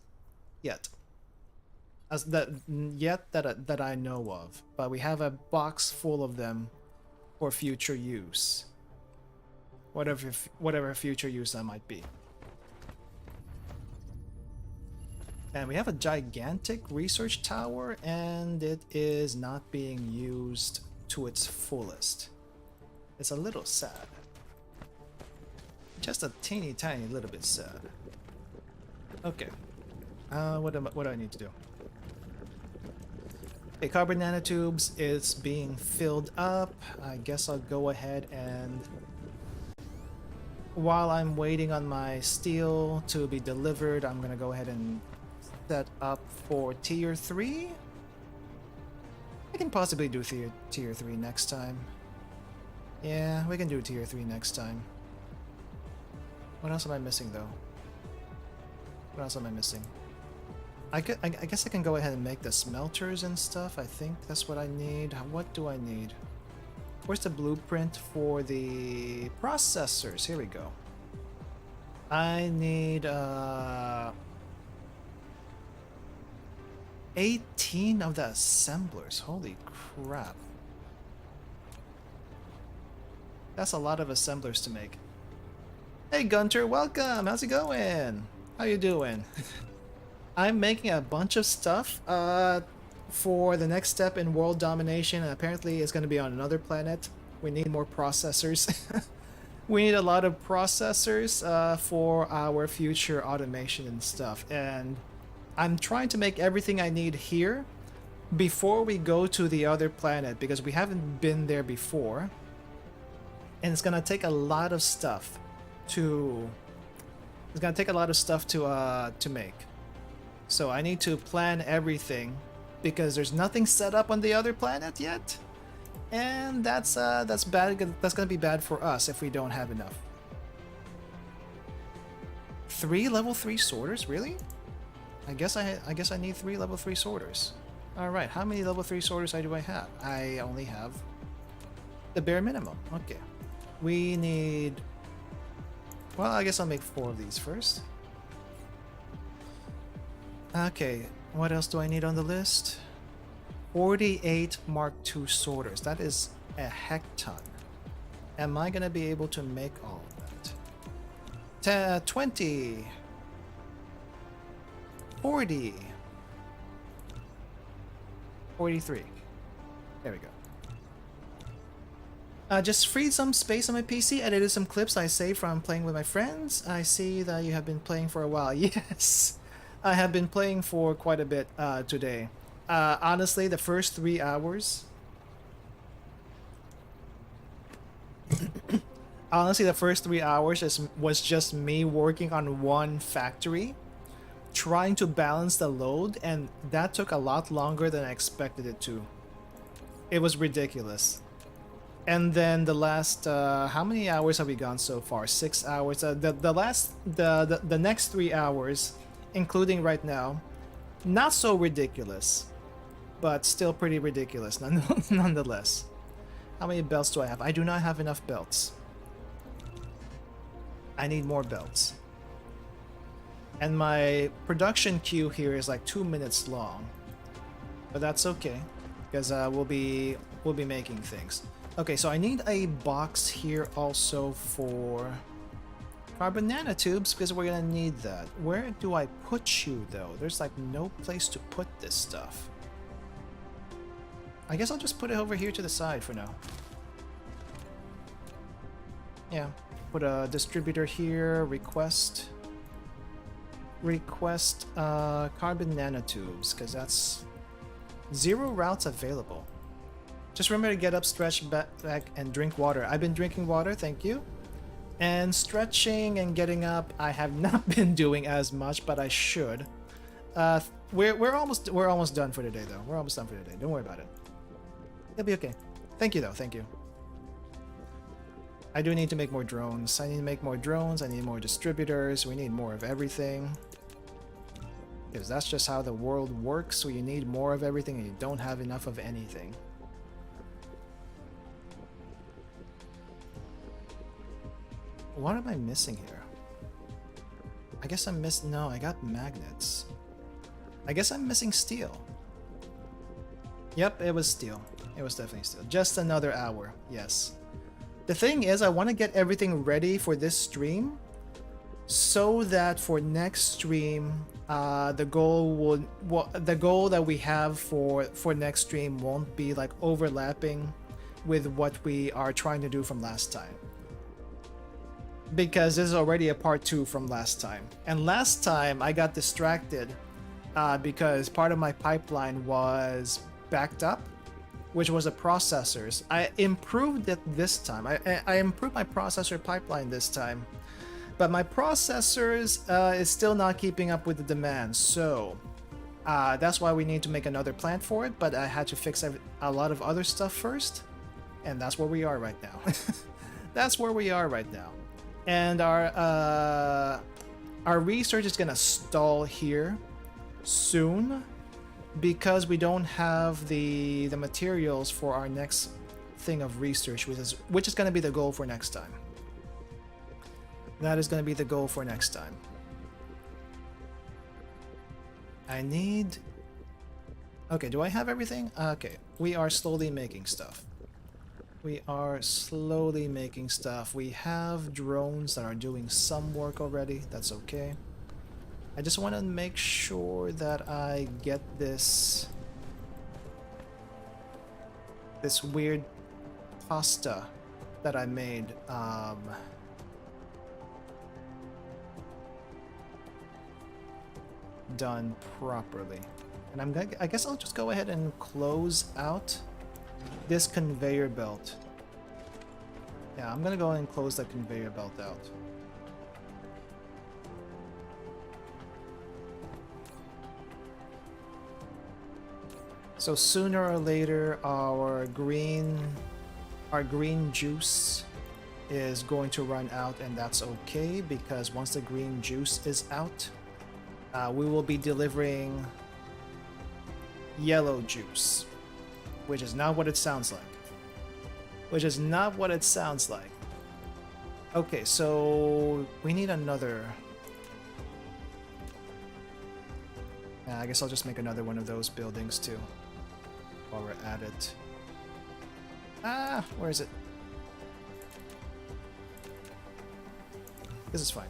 Yet. That I know of. But we have a box full of them for future use. Whatever future use that might be. And we have a gigantic research tower, and it is not being used to its fullest. It's a little sad. Just a teeny tiny little bit sad. Okay. What do I need to do? Okay, carbon nanotubes is being filled up. I guess I'll go ahead and while I'm waiting on my steel to be delivered, I'm gonna go ahead and set up for tier 3. I can possibly do tier 3 next time. Yeah, we can do tier 3 next time. What else am I missing though? What else am I missing? I guess I can go ahead and make the smelters and stuff. I think that's what I need. What do I need? Where's the blueprint for the processors? Here we go. I need 18 of the assemblers. Holy crap. That's a lot of assemblers to make. Hey Gunter, welcome! How's it going? How you doing? I'm making a bunch of stuff for the next step in world domination, and apparently it's going to be on another planet. We need more processors. We need a lot of processors for our future automation and stuff, and I'm trying to make everything I need here before we go to the other planet, because we haven't been there before, and it's going to take a lot of stuff to make. So I need to plan everything because there's nothing set up on the other planet yet, and that's bad. That's gonna be bad for us if we don't have enough. 3 level 3 sorters, really? I guess I need 3 level 3 sorters. All right, how many level 3 sorters do I have? I only have the bare minimum. Okay, we need. Well, I guess I'll make 4 of these first. Okay, what else do I need on the list? 48 Mark II sorters. That is a heck ton. Am I gonna be able to make all of that? 20. 40. 43. There we go. Just freed some space on my PC, edited some clips I saved from playing with my friends. I see that you have been playing for a while. Yes, I have been playing for quite a bit today. Honestly, the first 3 hours... Honestly, the first 3 hours was just me working on one factory, trying to balance the load, and that took a lot longer than I expected it to. It was ridiculous. And then the last, how many hours have we gone so far? 6 hours. The next 3 hours, including right now, not so ridiculous, but still pretty ridiculous nonetheless. How many belts do I have? I do not have enough belts. I need more belts. And my production queue here is like 2 minutes long, but that's okay because we'll be making things. Okay, so I need a box here also for carbon nanotubes because we're gonna need that. Where do I put you though? There's like no place to put this stuff. I guess I'll just put it over here to the side for now. Yeah, put a distributor here, request carbon nanotubes because that's 0 routes available. Just remember to get up, stretch back, and drink water. I've been drinking water, thank you. And stretching and getting up, I have not been doing as much, but I should. We're almost done for today, though. We're almost done for today. Don't worry about it. It'll be okay. Thank you, though. Thank you. I do need to make more drones. I need to make more drones. I need more distributors. We need more of everything. Because that's just how the world works. So you need more of everything, and you don't have enough of anything. What am I missing here? I guess I'm missing... No, I got magnets. I guess I'm missing steel. Yep, it was steel. It was definitely steel. Just another hour, yes. The thing is, I want to get everything ready for this stream so that for next stream, the goal that we have for next stream won't be like overlapping with what we are trying to do from last time. Because this is already a part 2 from last time. And last time I got distracted because part of my pipeline was backed up, which was the processors. I improved it this time. I improved my processor pipeline this time, but my processors is still not keeping up with the demand. So that's why we need to make another plant for it, but I had to fix a lot of other stuff first, and that's where we are right now. That's where we are right now. And our research is gonna stall here soon because we don't have the materials for our next thing of research, which is gonna be the goal for next time. That is gonna be the goal for next time. I need... Okay, do I have everything? Okay, we are slowly making stuff. We are slowly making stuff. We have drones that are doing some work already. That's okay. I just want to make sure that I get this weird pasta that I made. Done properly. And I guess I'll just go ahead and close out this conveyor belt. Yeah, I'm gonna go ahead and close that conveyor belt out. So sooner or later our green juice is going to run out, and that's okay because once the green juice is out, we will be delivering yellow juice, which is not what it sounds like. Which is not what it sounds like. Okay, so we need another... I guess I'll just make another one of those buildings too while we're at it. Ah, where is it? This is fine.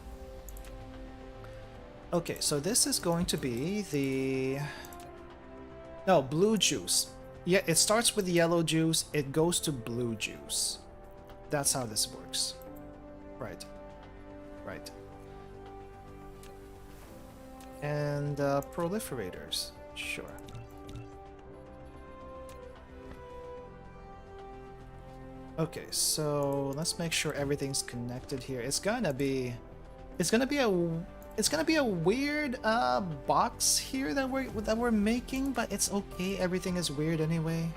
Okay, so this is going to be the... No, blue juice. Yeah, it starts with yellow juice, it goes to blue juice. That's how this works. Right. Right. And proliferators. Sure. Okay, so let's make sure everything's connected here. It's gonna be a weird box here that we're making, but it's okay. Everything is weird anyway.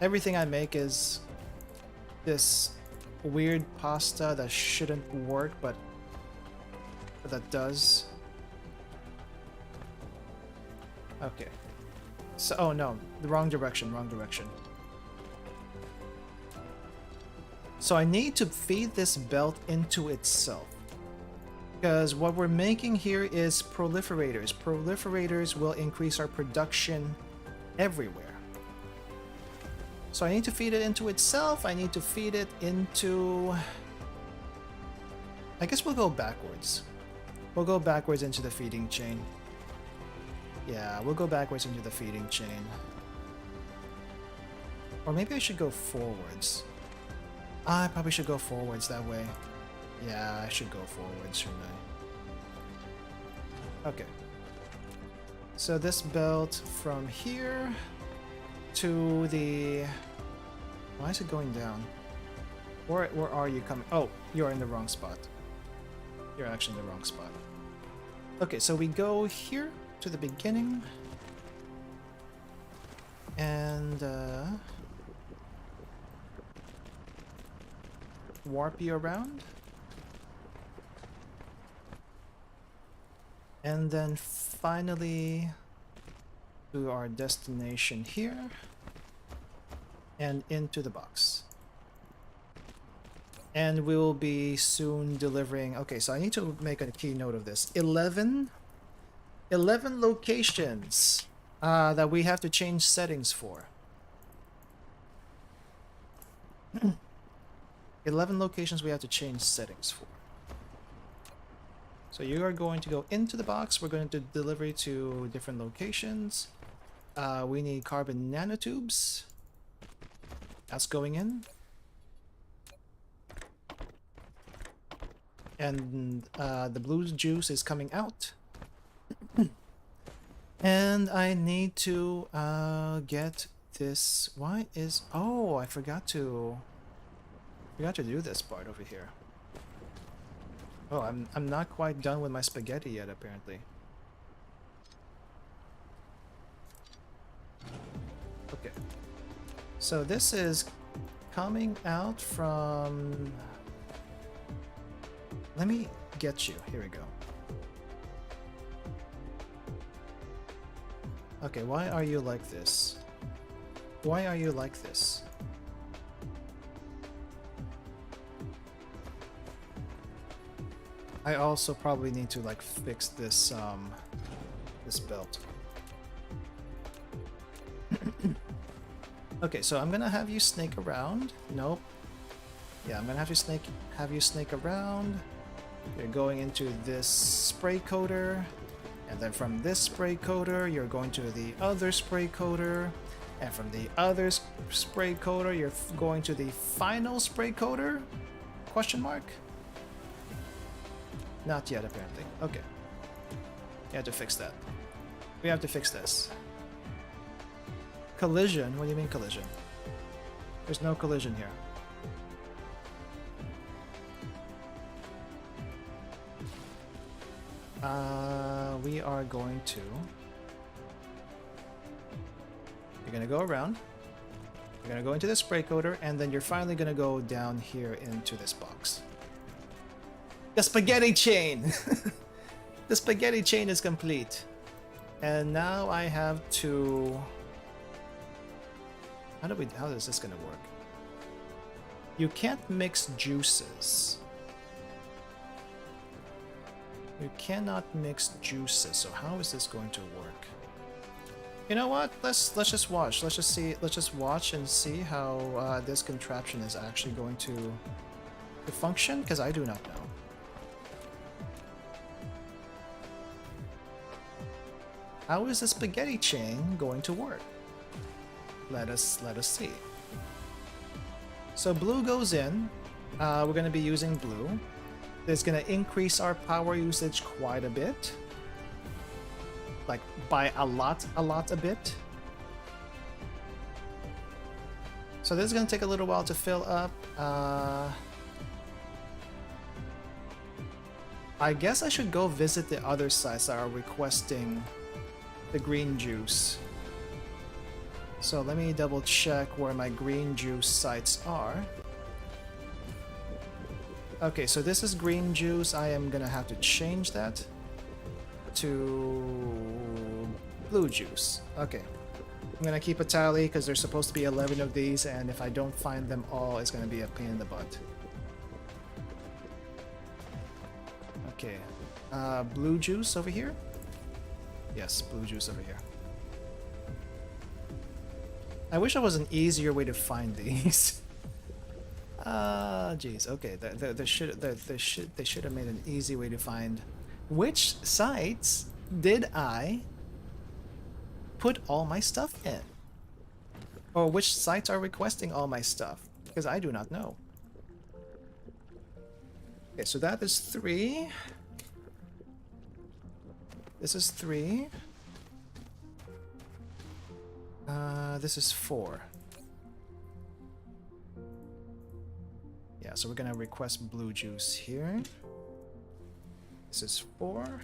Everything I make is this weird pasta that shouldn't work, but that does. Okay. So, oh no, the wrong direction, wrong direction. So I need to feed this belt into itself. Because what we're making here is proliferators. Proliferators will increase our production everywhere. So I need to feed it into itself. I need to feed it into... I guess we'll go backwards. We'll go backwards into the feeding chain. Yeah, we'll go backwards into the feeding chain. Or maybe I should go forwards. I probably should go forwards that way. Yeah, I should go forwards, shouldn't I? Okay. So this belt from here to the... Why is it going down? Where are you coming? Oh, you're in the wrong spot. You're actually in the wrong spot. Okay, so we go here to the beginning. And, warp you around. And then finally to our destination here and into the box. And we'll be soon delivering... Okay, so I need to make a key note of this. 11 locations that we have to change settings for. 11 locations we have to change settings for. So you are going to go into the box. We're going to deliver to different locations. We need carbon nanotubes. That's going in. And the blue juice is coming out. And I need to get this. Why is... Oh, I forgot to do this part over here. Oh, I'm not quite done with my spaghetti yet, apparently. Okay. So this is coming out from... Let me get you. Here we go. Okay, why are you like this? Why are you like this? I also probably need to like fix this this belt. Okay, so I'm gonna have you snake around. Nope. Yeah, I'm gonna have you snake around. You're going into this spray coater, and then from this spray coater, you're going to the other spray coater, and from the other spray coater, you're going to the final spray coater? Question mark? Not yet, apparently. Okay. You have to fix that. We have to fix this. Collision? What do you mean collision? There's no collision here. We are going to... You're gonna go around. You're gonna go into the spray coater, and then you're finally gonna go down here into this box. The spaghetti chain! The spaghetti chain is complete. And now I have to... How is this gonna work? You can't mix juices. You cannot mix juices, so how is this going to work? You know what? Let's just watch. Let's just watch and see how this contraption is actually going to function, because I do not know. How is the spaghetti chain going to work? Let us see. So blue goes in. We're going to be using blue. It's going to increase our power usage quite a bit. Like by a lot a bit. So this is going to take a little while to fill up. I guess I should go visit the other sites that are requesting the green juice. So let me double check where my green juice sites are. Okay, so this is green juice. I am gonna have to change that to blue juice. Okay. I'm gonna keep a tally because there's supposed to be 11 of these, and if I don't find them all, it's gonna be a pain in the butt. Okay. Blue juice over here? Yes, blue juice over here. I wish there was an easier way to find these. Jeez. Okay, they should have made an easy way to find which sites did I put all my stuff in, or which sites are requesting all my stuff, because I do not know. Okay, so that is 3. This is 3. This is 4. Yeah, so we're gonna request blue juice here. This is 4.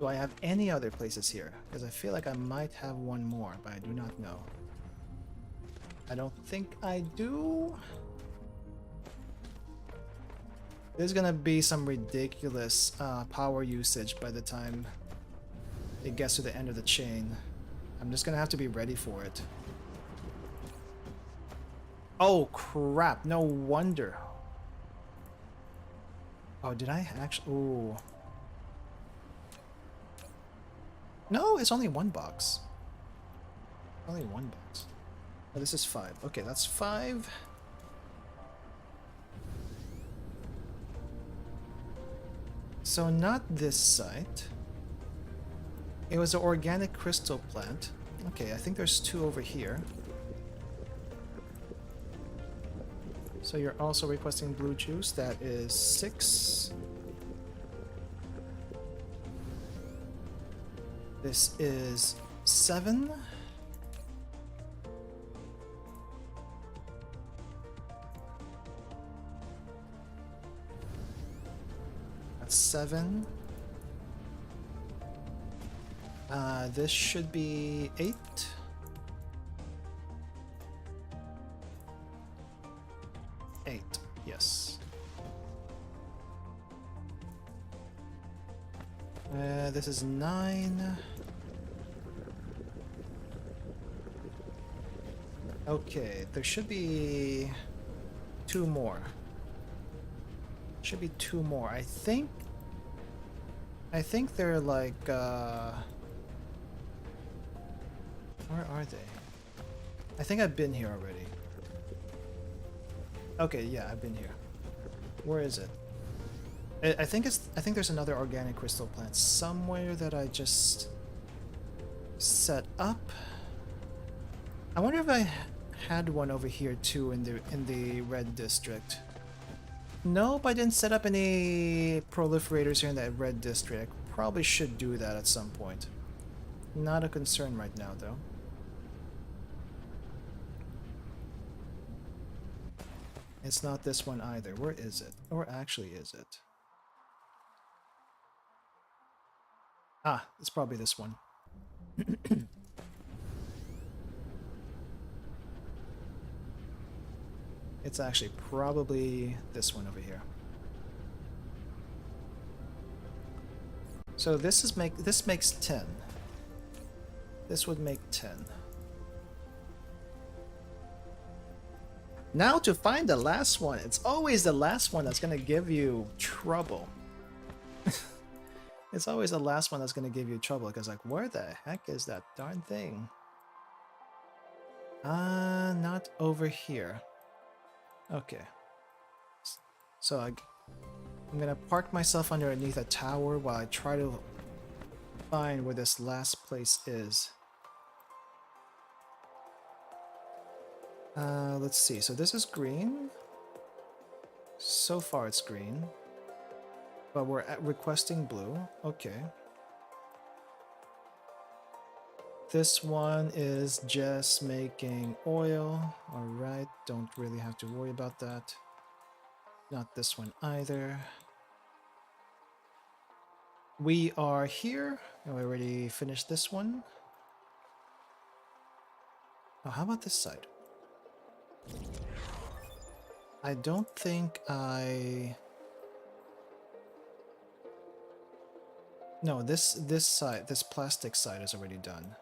Do I have any other places here? Because I feel like I might have one more, but I do not know. I don't think I do. There's gonna be some ridiculous power usage by the time it gets to the end of the chain. I'm just gonna have to be ready for it. Oh crap, no wonder. Oh, did I actually... Ooh. No, it's only one box. Only one box. Oh, this is 5. Okay, that's 5. So not this site. It was an organic crystal plant. Okay, I think there's 2 over here. So you're also requesting blue juice. That is 6. This is 7. That's 7. This should be 8. Yes. This is 9. Okay, there should be 2 more. Should be 2 more. I think they're like where are they? I think I've been here already. Okay, yeah, I've been here. Where is it? I think there's another organic crystal plant somewhere that I just set up. I wonder if I had one over here too in the red district. Nope, I didn't set up any proliferators here in that red district. Probably should do that at some point. Not a concern right now though. It's not this one either. Where is it? Or actually is it? Ah, it's probably this one. It's actually probably this one over here. So this makes 10. This would make 10. Now to find the last one. It's always the last one that's gonna give you trouble. It's always the last one that's gonna give you trouble, because like, where the heck is that darn thing? Not over here. Okay. So I'm gonna park myself underneath a tower while I try to find where this last place is. Let's see. So this is green. So far it's green. But we're requesting blue. Okay. This one is just making oil. Alright, don't really have to worry about that. Not this one either. We are here. We already finished this one. Oh, how about this side? I don't think I... No, this side, this plastic side is already done.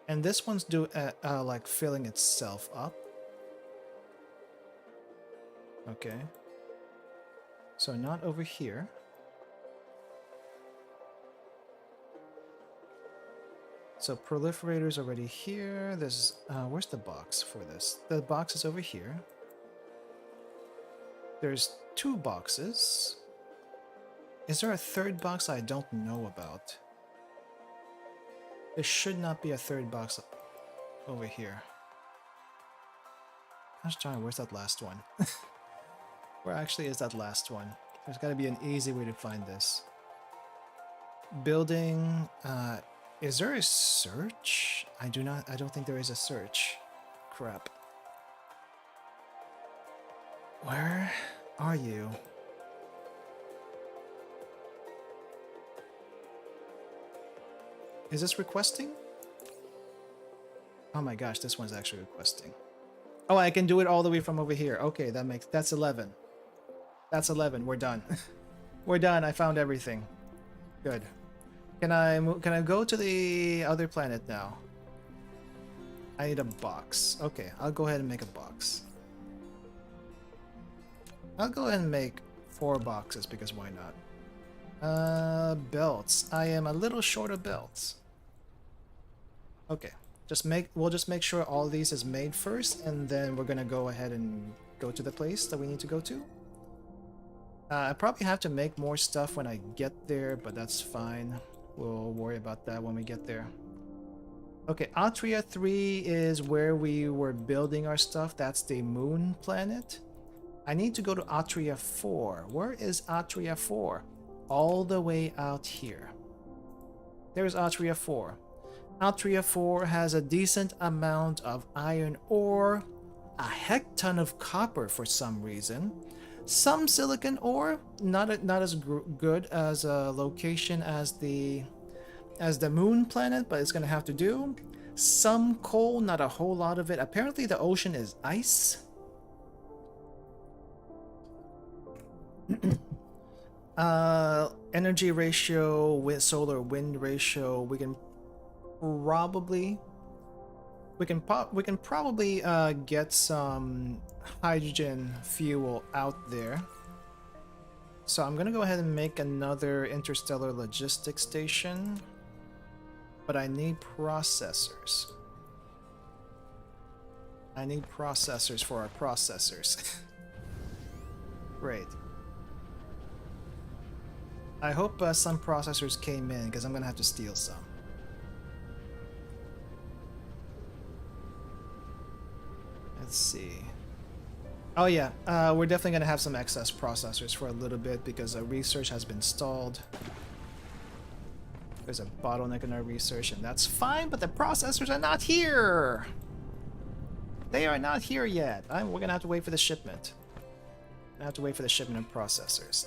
And this one's like filling itself up. Okay. So not over here. So proliferator's already here. There's where's the box for this? The box is over here. There's 2 boxes. Is there a third box I don't know about? There should not be a third box over here. Gosh darn, where's that last one? Where actually is that last one? There's got to be an easy way to find this. Building. Is there a search? I don't think there is a search. Crap. Where are you? Is this requesting? Oh my gosh, this one's actually requesting. Oh, I can do it all the way from over here. Okay, that's 11. That's 11. We're done. We're done. I found everything. Good. Can I go to the other planet now? I need a box. Okay, I'll go ahead and make a box. I'll go ahead and make 4 boxes because why not? Belts. I am a little short of belts. Okay, we'll just make sure all these is made first, and then we're gonna go ahead and go to the place that we need to go to. I probably have to make more stuff when I get there, but that's fine. We'll worry about that when we get there. Okay, Atria 3 is where we were building our stuff. That's the moon planet. I need to go to Atria 4. Where is Atria 4? All the way out here. There's Atria 4. Atria 4 has a decent amount of iron ore, a heck ton of copper for some reason, some silicon ore, not as good as a location as the moon planet, but it's gonna have to do. Some coal, not a whole lot of it. Apparently the ocean is ice. Energy ratio with solar wind ratio, we can probably get some hydrogen fuel out there. So I'm gonna go ahead and make another interstellar logistics station, but I need processors. I need processors for our processors. Great. I hope some processors came in, because I'm gonna have to steal some. Let's see. Oh yeah, we're definitely gonna have some excess processors for a little bit because our research has been stalled. There's a bottleneck in our research, and that's fine, but the processors are not here! They are not here yet. We're gonna have to wait for the shipment. I have to wait for the shipment of processors.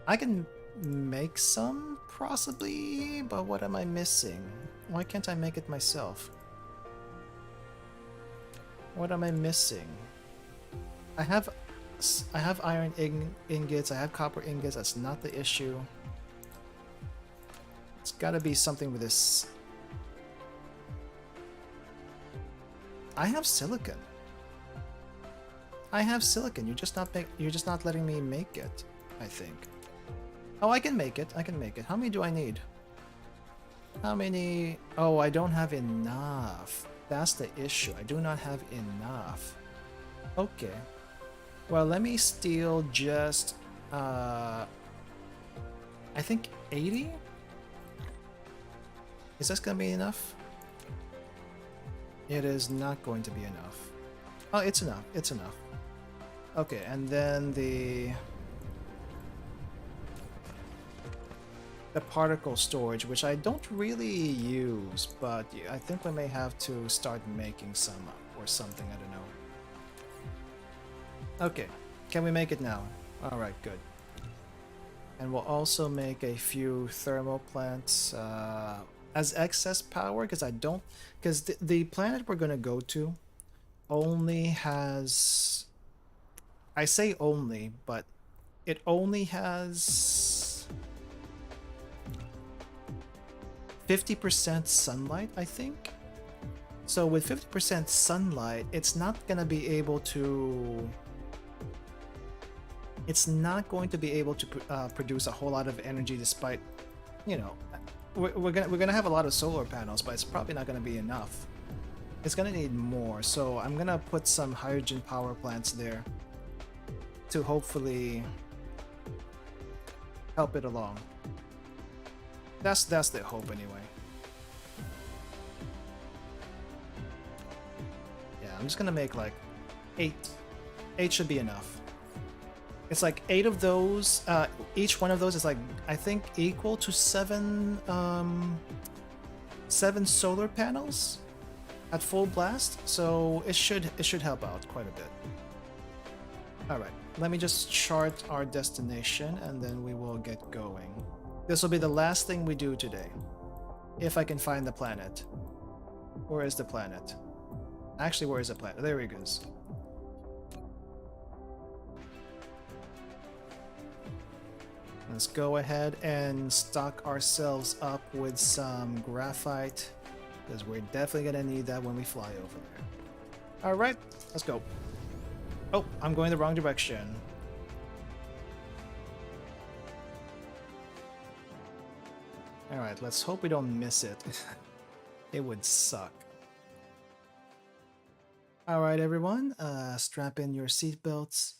I can make some, possibly, but what am I missing? Why can't I make it myself? What am I missing? I have iron ingots, I have copper ingots, that's not the issue. It's gotta be something with this. I have silicon. I have silicon, you're just not letting me make it, I think. Oh, I can make it, I can make it. How many do I need? How many? Oh, I don't have enough. That's the issue. I do not have enough. Okay. Well, let me steal just, I think 80? Is this gonna be enough? It is not going to be enough. Oh, it's enough. It's enough. Okay, and then the particle storage, which I don't really use, but I think we may have to start making some or something, I don't know. Okay, can we make it now? Alright, good. And we'll also make a few thermal plants as excess power, because the planet we're going to go to only has, I say only, but it only has 50% sunlight, I think. So with 50% sunlight, it's not going to be able to produce a whole lot of energy, despite, you know, we're gonna have a lot of solar panels, but it's probably not gonna be enough. It's gonna need more, so I'm gonna put some hydrogen power plants there to hopefully help it along. That's the hope anyway. Yeah, I'm just gonna make like 8. 8 should be enough. It's like 8 of those, each one of those is like, I think, equal to 7 solar panels at full blast, so it should help out quite a bit. Alright, let me just chart our destination and then we will get going. This will be the last thing we do today, if I can find the planet. Where is the planet? Actually, where is the planet? There he goes. Let's go ahead and stock ourselves up with some graphite, because we're definitely going to need that when we fly over there. Alright, let's go. Oh, I'm going the wrong direction. Alright, let's hope we don't miss it. It would suck. Alright everyone, strap in your seatbelts.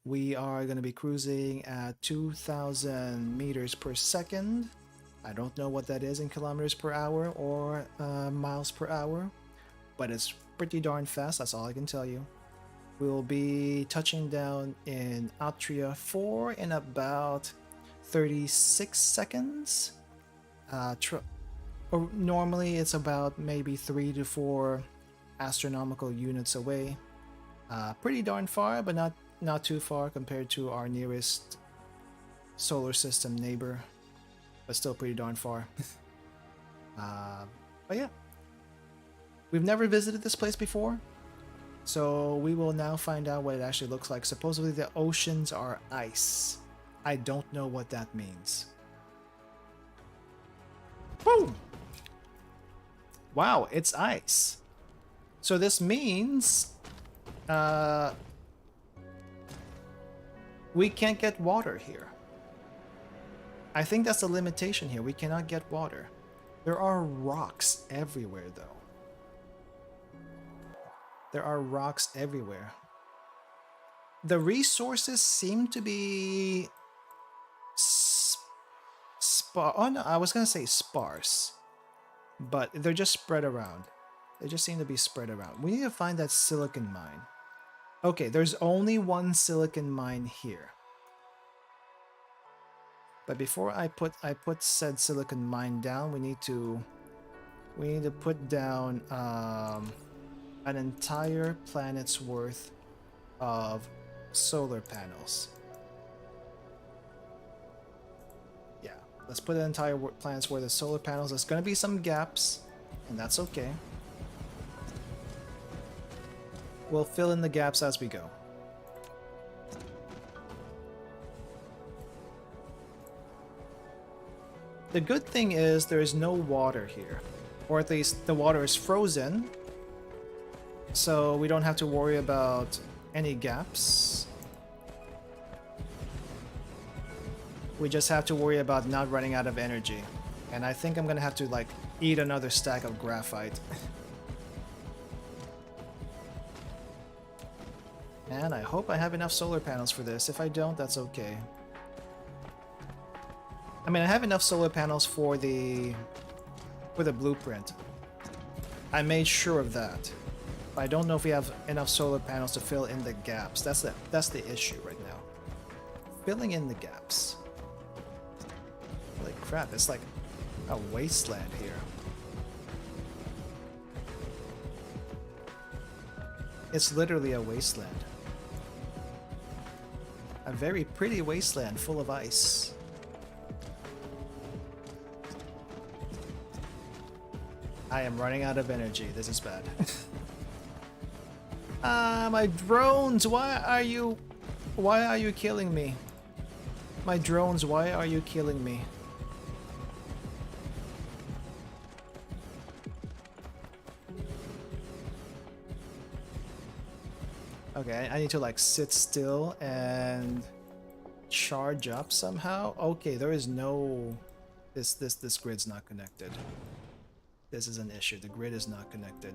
We are going to be cruising at 2,000 meters per second. I don't know what that is in kilometers per hour or miles per hour, but it's pretty darn fast, that's all I can tell you. We'll be touching down in Altria 4 in about 36 seconds. Or normally it's about maybe 3 to 4 astronomical units away. Pretty darn far, but not too far compared to our nearest solar system neighbor, but still pretty darn far. But yeah, we've never visited this place before, so we will now find out what it actually looks like. Supposedly the oceans are ice. I don't know what that means. Boom! Wow, it's ice. So this means we can't get water here. I think that's the limitation here. We cannot get water. There are rocks everywhere, though. There are rocks everywhere. The resources seem to be oh no, I was gonna say sparse, but they're just spread around. They just seem to be spread around. We need to find that silicon mine. Okay, there's only one silicon mine here. But before I put said silicon mine down, we need to put down an entire planet's worth of solar panels. Yeah, let's put an entire planet's worth of solar panels. There's gonna be some gaps, and that's okay. We'll fill in the gaps as we go. The good thing is there is no water here, or at least the water is frozen, so we don't have to worry about any gaps. We just have to worry about not running out of energy. And I think I'm gonna have to like eat another stack of graphite. And I hope I have enough solar panels for this. If I don't, that's okay. I mean, I have enough solar panels for the blueprint. I made sure of that. But I don't know if we have enough solar panels to fill in the gaps. That's the issue right now. Filling in the gaps. Holy crap, it's like a wasteland here. It's literally a wasteland. A very pretty wasteland full of ice. I am running out of energy. This is bad. My drones, why are you killing me? My drones, why are you killing me? Okay, I need to like sit still and charge up somehow. Okay, there is no this grid's not connected. This is an issue. The grid is not connected.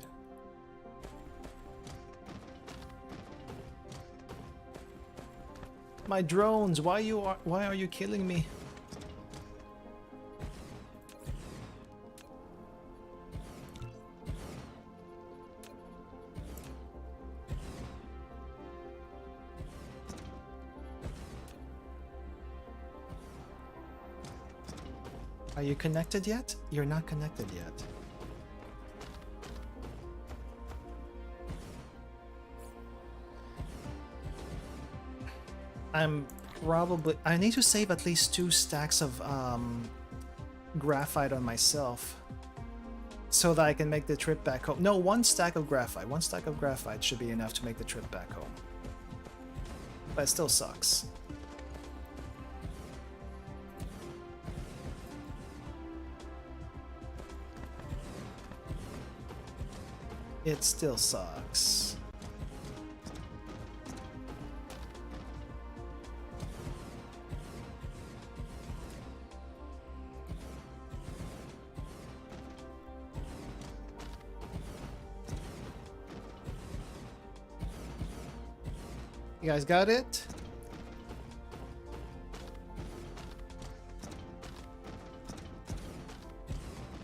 My drones, why are you killing me? Are you connected yet? You're not connected yet. I need to save at least 2 stacks of graphite on myself so that I can make the trip back home. No, 1 stack of graphite. 1 stack of graphite should be enough to make the trip back home. But it still sucks. It still sucks. You guys got it?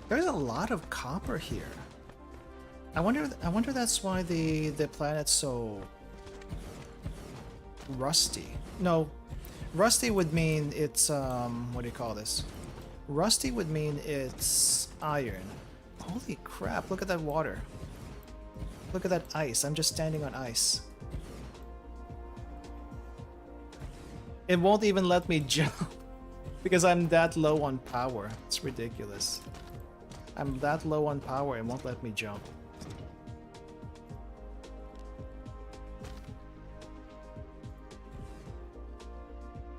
There's a lot of copper here. I wonder that's why the planet's so rusty. No, rusty would mean it's what do you call this? Rusty would mean it's iron. Holy crap, look at that water. Look at that ice. I'm just standing on ice. It won't even let me jump because I'm that low on power. It's ridiculous. I'm that low on power, it won't let me jump.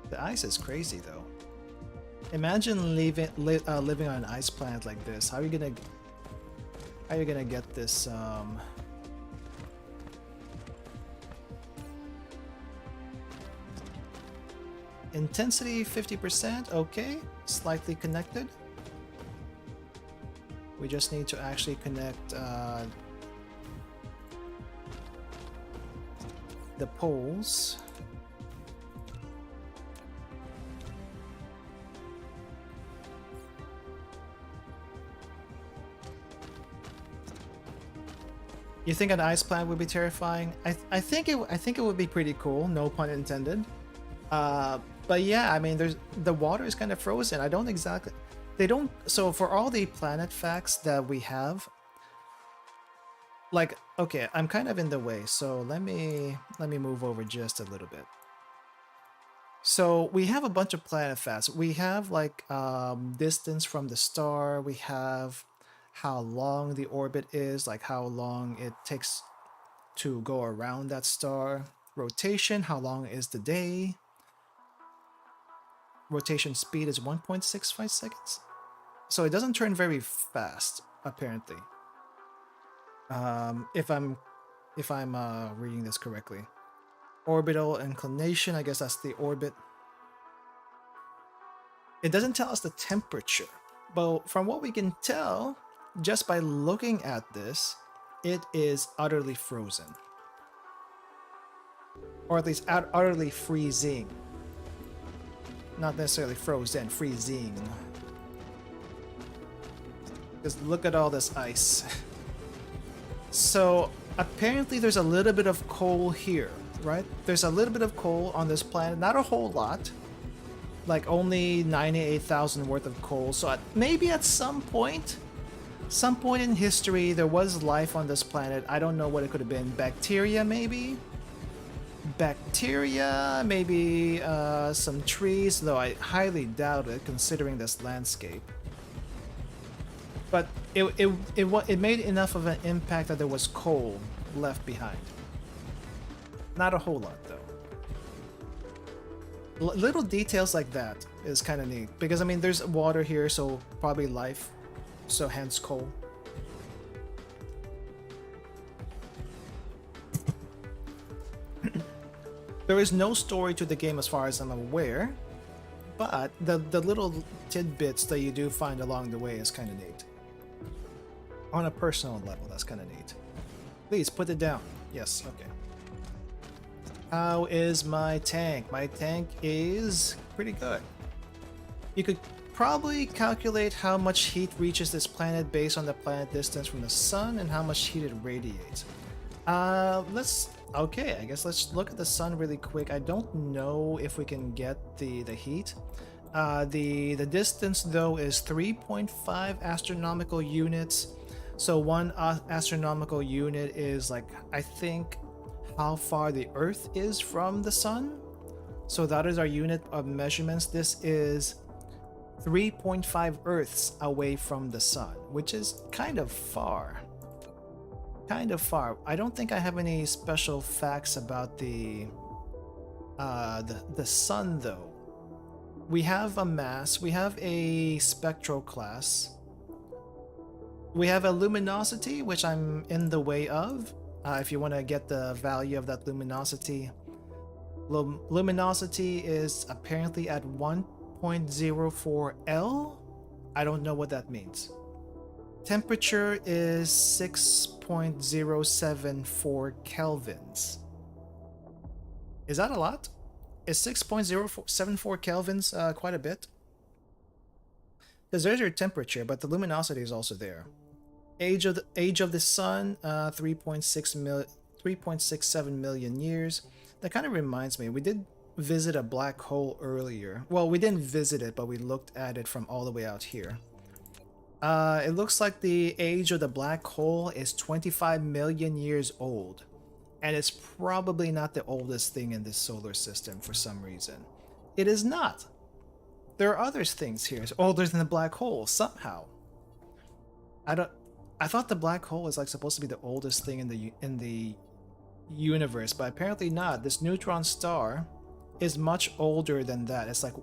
The ice is crazy though. Imagine living on an ice planet like this. How are you gonna get this intensity 50%, okay, slightly connected. We just need to actually connect the poles. You think an ice planet would be terrifying? I think it would be pretty cool, no pun intended. But yeah, I mean, the water is kind of frozen. I don't exactly. They don't. So for all the planet facts that we have, like, okay, I'm kind of in the way. So let me move over just a little bit. So we have a bunch of planet facts. We have like distance from the star. We have how long the orbit is, like how long it takes to go around that star. Rotation, how long is the day? Rotation speed is 1.65 seconds. So it doesn't turn very fast, apparently. If I'm reading this correctly. Orbital inclination, I guess that's the orbit. It doesn't tell us the temperature, but from what we can tell, just by looking at this, it is utterly frozen. Or at least utterly freezing. Not necessarily frozen, freezing. Just look at all this ice. So apparently there's a little bit of coal here, right? There's a little bit of coal on this planet, not a whole lot. Like only 98,000 worth of coal. So maybe at some point in history, there was life on this planet. I don't know what it could have been. Bacteria, maybe? Bacteria, maybe some trees, though I highly doubt it considering this landscape. But it made enough of an impact that there was coal left behind. Not a whole lot, though. Little details like that is kind of neat. Because, I mean, there's water here, so probably life. So hence coal. There is no story to the game as far as I'm aware, but the little tidbits that you do find along the way is kind of neat. On a personal level, that's kind of neat. Please put it down. Yes, okay. How is my tank? My tank is pretty good. You could probably calculate how much heat reaches this planet based on the planet distance from the sun and how much heat it radiates. Okay, I guess let's look at the sun really quick. I don't know if we can get the heat. The distance though is 3.5 astronomical units. So one astronomical unit is like, I think, how far the Earth is from the sun. So that is our unit of measurements. This is 3.5 Earths away from the sun, which is kind of far. Kind of far. I don't think I have any special facts about the sun though. We have a mass, we have a spectral class, we have a luminosity, which I'm in the way of. If you want to get the value of that luminosity, luminosity is apparently at 1.04 L. I don't know what that means. Temperature is 6.074 kelvins. Is that a lot? Is 6.074 kelvins quite a bit? Because there's your temperature, but the luminosity is also there. Age of the sun, 3.67 million years. That kind of reminds me, we did visit a black hole earlier. Well, we didn't visit it, but we looked at it from all the way out here. It looks like the age of the black hole is 25 million years old. And it's probably not the oldest thing in this solar system for some reason. It is not. There are other things here older than the black hole, somehow. I thought the black hole is like supposed to be the oldest thing in the universe, but apparently not. This neutron star is much older than that. It's like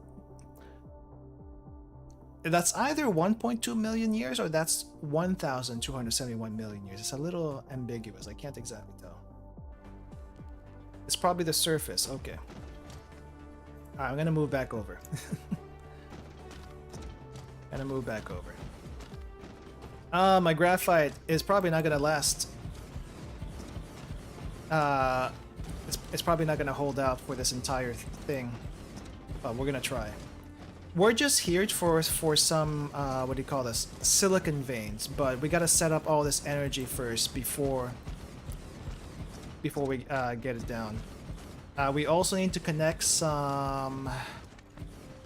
that's either 1.2 million years or that's 1,271 million years. It's a little ambiguous. I can't exactly tell. It's probably the surface. Okay. Alright, I'm gonna move back over. My graphite is probably not gonna last. It's probably not gonna hold out for this entire thing, but we're gonna try. We're just here for some what do you call this? Silicon veins, but we gotta set up all this energy first before we get it down. We also need to connect some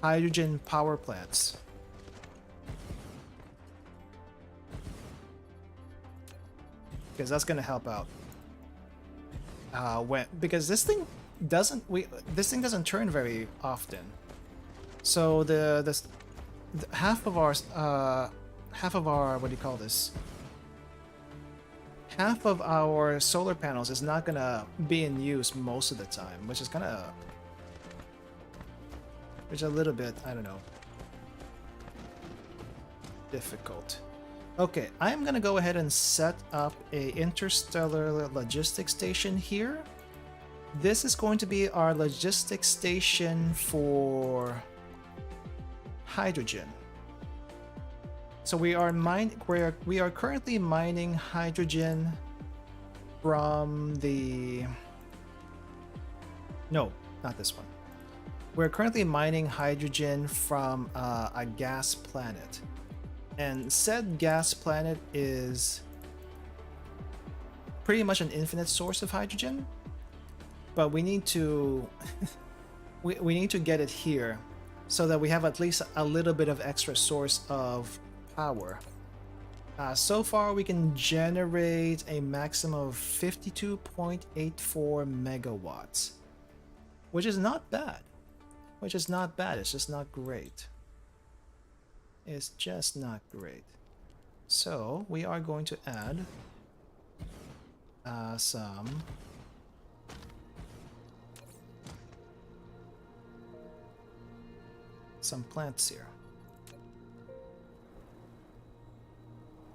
hydrogen power plants. Because that's gonna help out. Because this thing doesn't turn very often. So the half of our what do you call this? Half of our solar panels is not gonna be in use most of the time, which is a little bit, I don't know, difficult. Okay, I'm gonna go ahead and set up a interstellar logistics station here. This is going to be our logistics station for hydrogen. So we are currently mining hydrogen from the... No, not this one. We're currently mining hydrogen from a gas planet. And said gas planet is pretty much an infinite source of hydrogen. But we need to we need to get it here so that we have at least a little bit of extra source of power. So far we can generate a maximum of 52.84 megawatts, which is not bad. It's just not great. It's just not great. So we are going to add some plants here.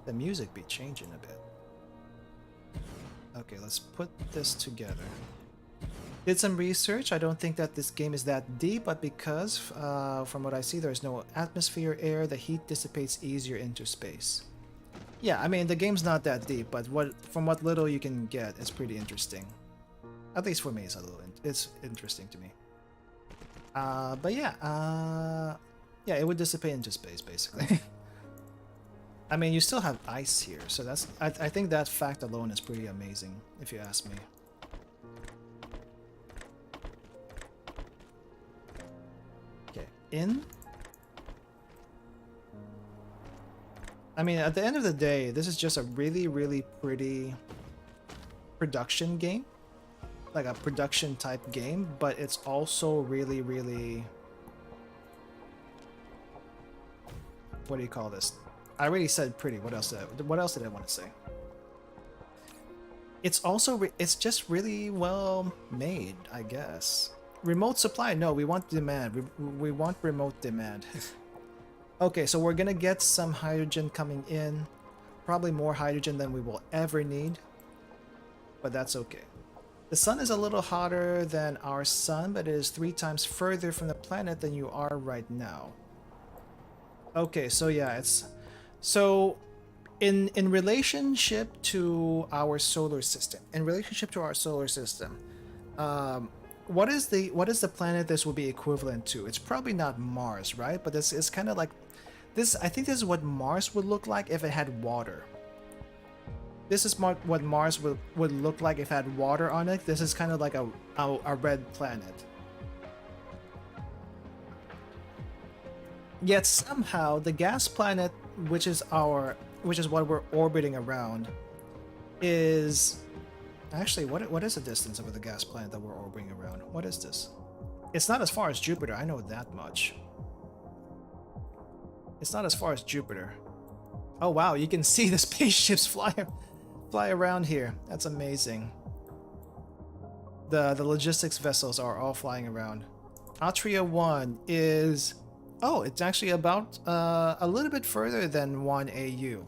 The music be changing a bit. Okay, let's put this together. Did some research. I don't think that this game is that deep, but because from what I see, there's no atmosphere, air, the heat dissipates easier into space. Yeah, I mean, the game's not that deep, but from what little you can get, it's pretty interesting. At least for me, it's interesting to me. But yeah, yeah, it would dissipate into space, basically. I mean, you still have ice here, so I think that fact alone is pretty amazing, if you ask me. In. I mean, at the end of the day, this is just a really, really pretty production game. Like a production type game, but it's also really, really... What do you call this? I already said pretty. What else did I want to say? It's also... it's just really well made, I guess. Remote supply? No, we want demand. We want remote demand. Okay, so we're gonna get some hydrogen coming in. Probably more hydrogen than we will ever need. But that's okay. The sun is a little hotter than our sun, but it is 3 times further from the planet than you are right now. Okay, so yeah, it's... So, in relationship to our solar system, what is the planet this will be equivalent to? It's probably not Mars, right? But it's kind of like this. I think this is what Mars would look like if it had water. This is what Mars would look like if it had water on it. This is kind of like a red planet. Yet somehow the gas planet, which is what we're orbiting around, is actually what is the distance of the gas planet that we're orbiting around? What is this? It's not as far as Jupiter. I know that much. It's not as far as Jupiter. Oh wow, you can see the spaceships fly around here. That's amazing. The logistics vessels are all flying around. Atria 1 is... Oh, it's actually about a little bit further than 1 AU.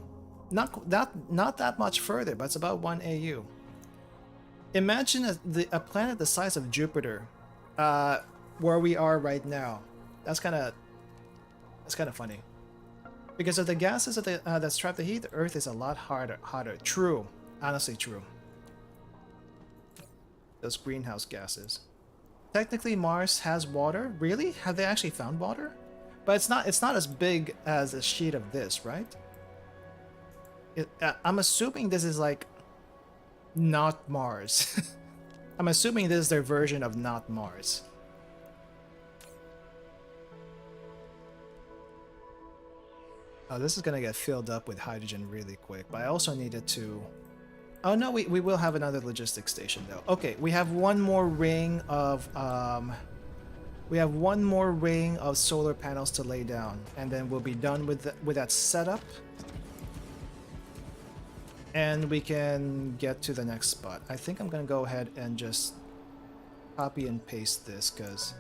Not that much further, but it's about 1 AU. Imagine a planet the size of Jupiter, where we are right now. That's kind of funny. Because of the gases that trap the heat, the Earth is a lot hotter. True, honestly true. Those greenhouse gases. Technically, Mars has water. Really? Have they actually found water? But it's not as big as a sheet of this, right? I'm assuming this is like not Mars. I'm assuming this is their version of not Mars. Oh, this is gonna get filled up with hydrogen really quick, but I also needed to... Oh no, we will have another logistics station though. Okay, we have one more ring of solar panels to lay down, and then we'll be done with that setup. And we can get to the next spot. I think I'm gonna go ahead and just copy and paste this, because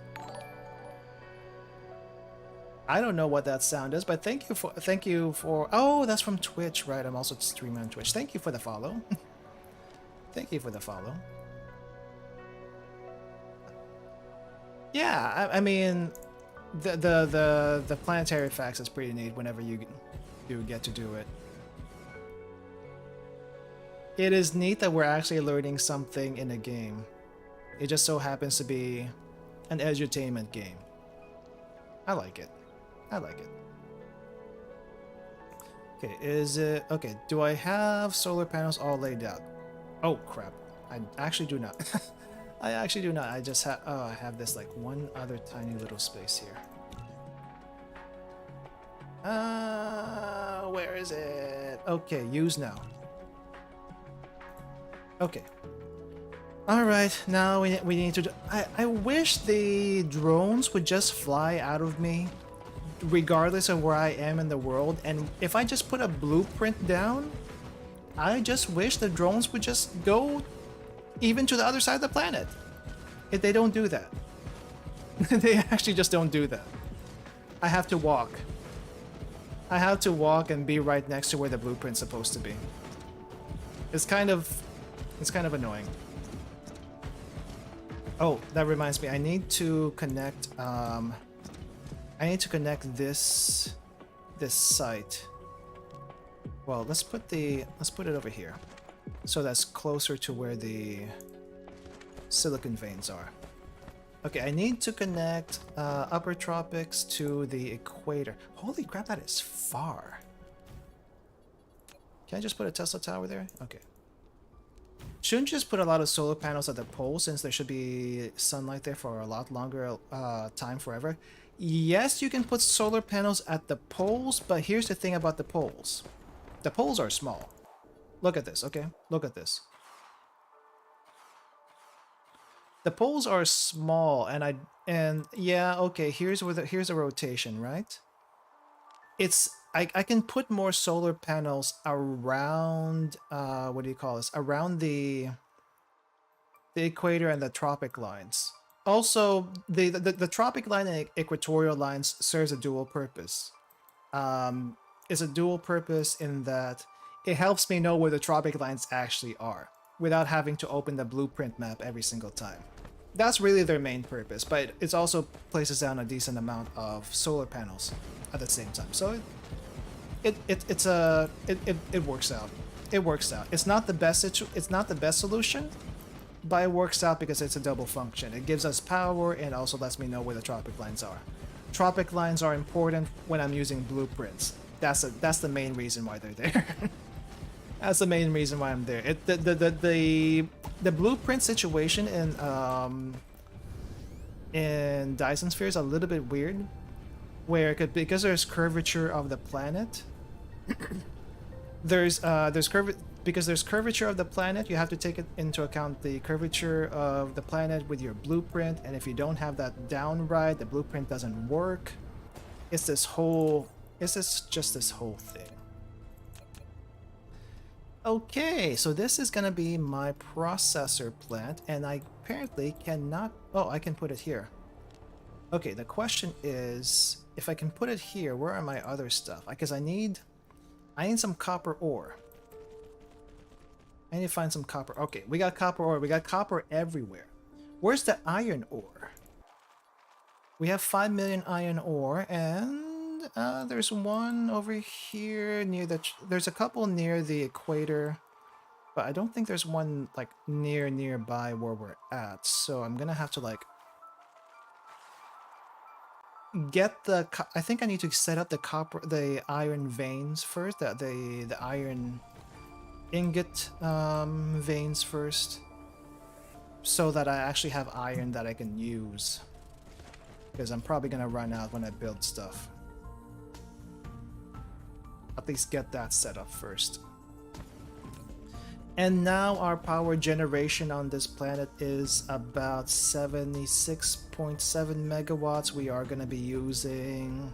I don't know what that sound is, but thank you for oh, that's from Twitch, right? I'm also streaming on Twitch. Thank you for the follow. Thank you for the follow. Yeah, I mean, the planetary facts is pretty neat whenever you do get to do it. It is neat that we're actually learning something in a game. It just so happens to be an edutainment game. I like it. I like it. Okay, is it... Okay, do I have solar panels all laid out? Oh, crap. I actually do not. I actually do not. I just have... Oh, I have this, like, one other tiny little space here. Where is it? Okay, use now. Okay. Alright, now we need to... I wish the drones would just fly out of me, regardless of where I am in the world, and if I just put a blueprint down, I just wish the drones would just go even to the other side of the planet. If they don't do that. They actually just don't do that. I have to walk. I have to walk and be right next to where the blueprint's supposed to be. It's kind of annoying. Oh, that reminds me, I need to connect this site. Well, let's put it over here, so that's closer to where the silicon veins are. Okay, I need to connect upper tropics to the equator. Holy crap, that is far. Can I just put a Tesla tower there? Okay. Shouldn't you just put a lot of solar panels at the poles, since there should be sunlight there for a lot longer time forever? Yes, you can put solar panels at the poles, but here's the thing about the poles. The poles are small. Look at this, okay? Look at this. The poles are small, and yeah, okay, here's a rotation, right? I can put more solar panels around what do you call this? Around the equator and the tropic lines. Also, the tropic line and equatorial lines serves a dual purpose. It's a dual purpose in that it helps me know where the tropic lines actually are without having to open the blueprint map every single time. That's really their main purpose, but it also places down a decent amount of solar panels at the same time. So it works out. It works out. It's not the best solution, but it works out because it's a double function. It gives us power and also lets me know where the tropic lines are. Tropic lines are important when I'm using blueprints. That's the main reason why they're there. That's the main reason why I'm there. The blueprint situation in Dyson Sphere is a little bit weird, where because there's curvature of the planet, because there's curvature of the planet, you have to take it into account the curvature of the planet with your blueprint, and if you don't have that down right, the blueprint doesn't work. It's this whole thing. Okay, so this is gonna be my processor plant, and I apparently cannot... Oh, I can put it here. Okay, the question is, if I can put it here, where are my other stuff? Because I need some copper ore. I need to find some copper. Okay, we got copper ore. We got copper everywhere. Where's the iron ore? We have 5 million iron ore, and there's one over here near the... There's a couple near the equator, but I don't think there's one like nearby where we're at. So I'm gonna have to like get the... I think I need to set up the iron veins first. The iron ingot veins first, so that I actually have iron that I can use, because I'm probably gonna run out when I build stuff. At least get that set up first. And now our power generation on this planet is about 76.7 megawatts. We are gonna be using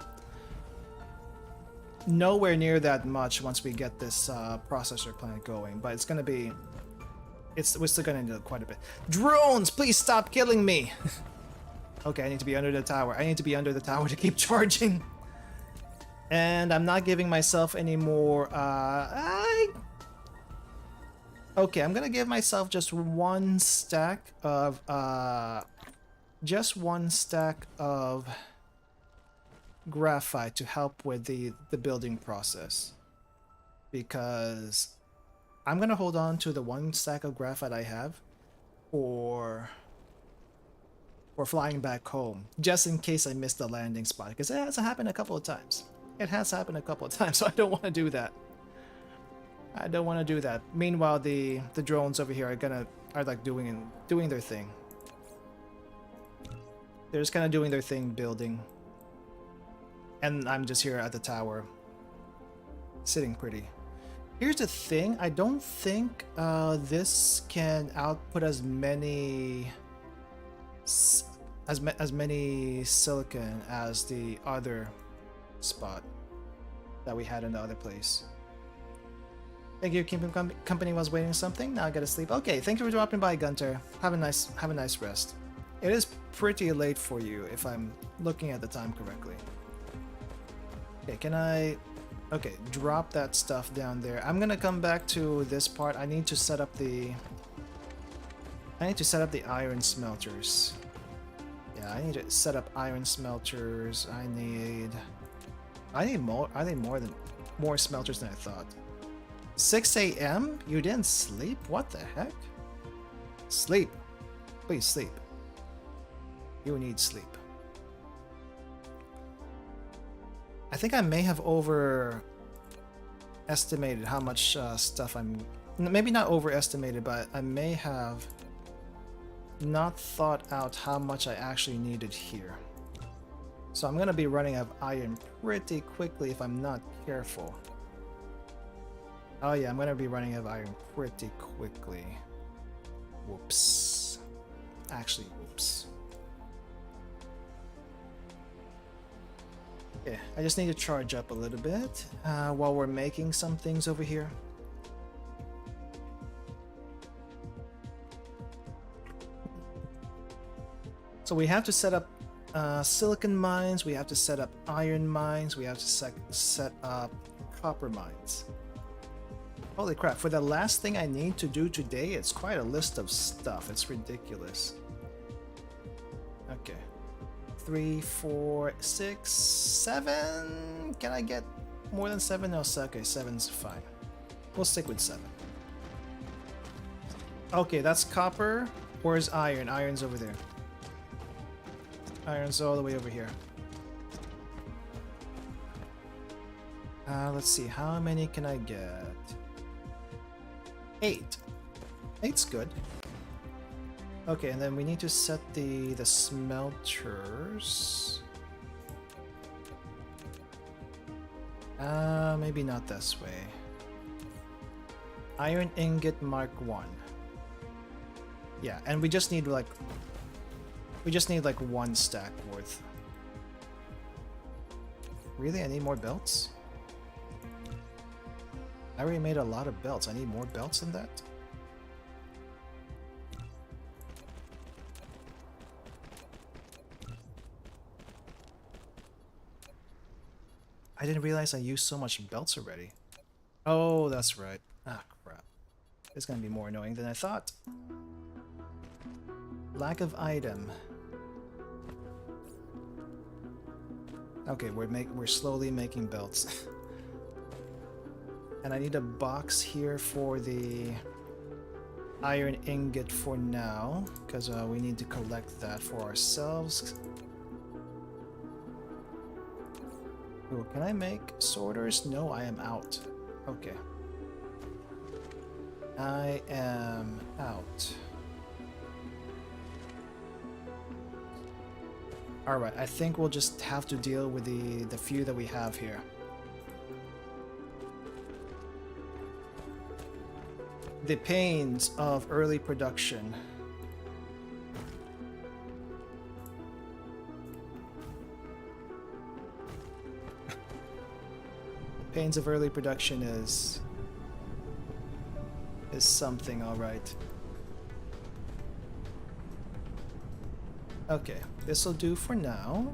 nowhere near that much once we get this processor plant going, but it's gonna be... we're still gonna need quite a bit. Drones, please stop killing me! Okay, I need to be under the tower. I need to be under the tower to keep charging. And I'm not giving myself any more... Okay, I'm gonna give myself just one stack of... graphite to help with the building process, because I'm gonna hold on to the one stack of graphite I have for flying back home, just in case I miss the landing spot, because it has happened a couple of times. So I don't want to do that. Meanwhile, the drones over here are like doing their thing. They're just kind of doing their thing, building. And I'm just here at the tower, sitting pretty. Here's the thing, I don't think this can output as many silicon as the other spot that we had in the other place. Thank you, keeping company was waiting something. Now I gotta sleep. Okay, thank you for dropping by, Gunter. Have a nice rest. It is pretty late for you if I'm looking at the time correctly. Okay, can I... Okay, drop that stuff down there. I'm gonna come back to this part. I need to set up the iron smelters. Yeah, I need to set up iron smelters. I need more smelters than I thought. 6 a.m? You didn't sleep? What the heck? Sleep. Please sleep. You need sleep. I think I may have overestimated how much stuff I'm... Maybe not overestimated, but I may have not thought out how much I actually needed here. So I'm going to be running out of iron pretty quickly if I'm not careful. Oh yeah, I'm going to be running out of iron pretty quickly. Whoops. Actually, whoops. Yeah, I just need to charge up a little bit while we're making some things over here. So we have to set up silicon mines, we have to set up iron mines, we have to set up copper mines. Holy crap, for the last thing I need to do today, it's quite a list of stuff. It's ridiculous. Okay. 3, 4, 6, 7. Can I get more than 7? No, okay, 7's fine. We'll stick with 7. Okay, that's copper. Where's iron? Iron's over there. Iron's all the way over here. Let's see, how many can I get? 8. 8's good. Okay, and then we need to set the smelters. Maybe not this way. Iron ingot Mark 1. Yeah, and we just need like 1 stack worth. Really? I need more belts? I already made a lot of belts. I need more belts than that? I didn't realize I used so much belts already. Oh, that's right. Ah, crap. It's gonna be more annoying than I thought. Lack of item. Okay, we're slowly making belts. And I need a box here for the iron ingot for now, because we need to collect that for ourselves. Ooh, can I make sorters? No, I am out. Okay. I am out. Alright, I think we'll just have to deal with the few that we have here. The pains of early production. Pains of early production is something, alright. Okay, this'll do for now.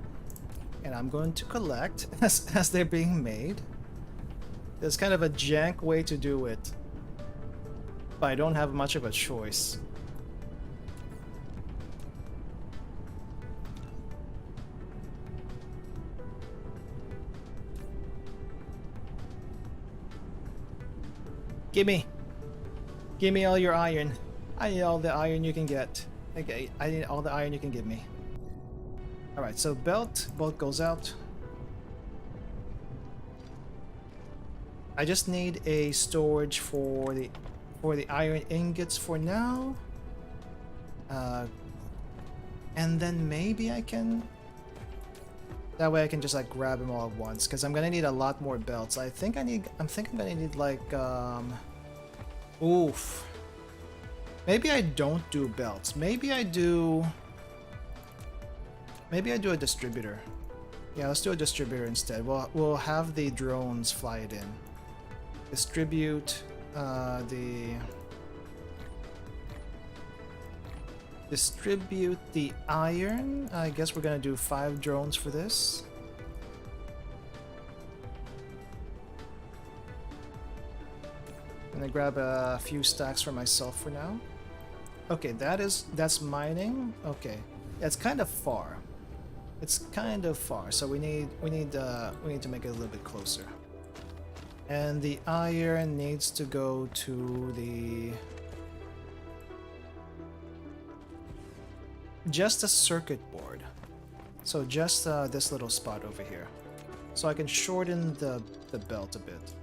And I'm going to collect as they're being made. There's kind of a jank way to do it, but I don't have much of a choice. Gimme all your iron. I need all the iron you can get. Okay, I need all the iron you can give me. Alright, so bolt goes out. I just need a storage for the iron ingots for now. And then maybe I can... That way I can just like grab them all at once, because I'm gonna need a lot more belts. I'm thinking I'm gonna need like oof. Maybe I don't do belts. Maybe I do a distributor. Yeah, let's do a distributor instead. We'll have the drones fly it in. Distribute the iron. I guess we're gonna do 5 drones for this. I'm gonna grab a few stacks for myself for now. Okay, that's mining. Okay, it's kind of far. It's kind of far, so we need to make it a little bit closer. And the iron needs to go to the... just a circuit board. So just this little spot over here. So I can shorten the belt a bit.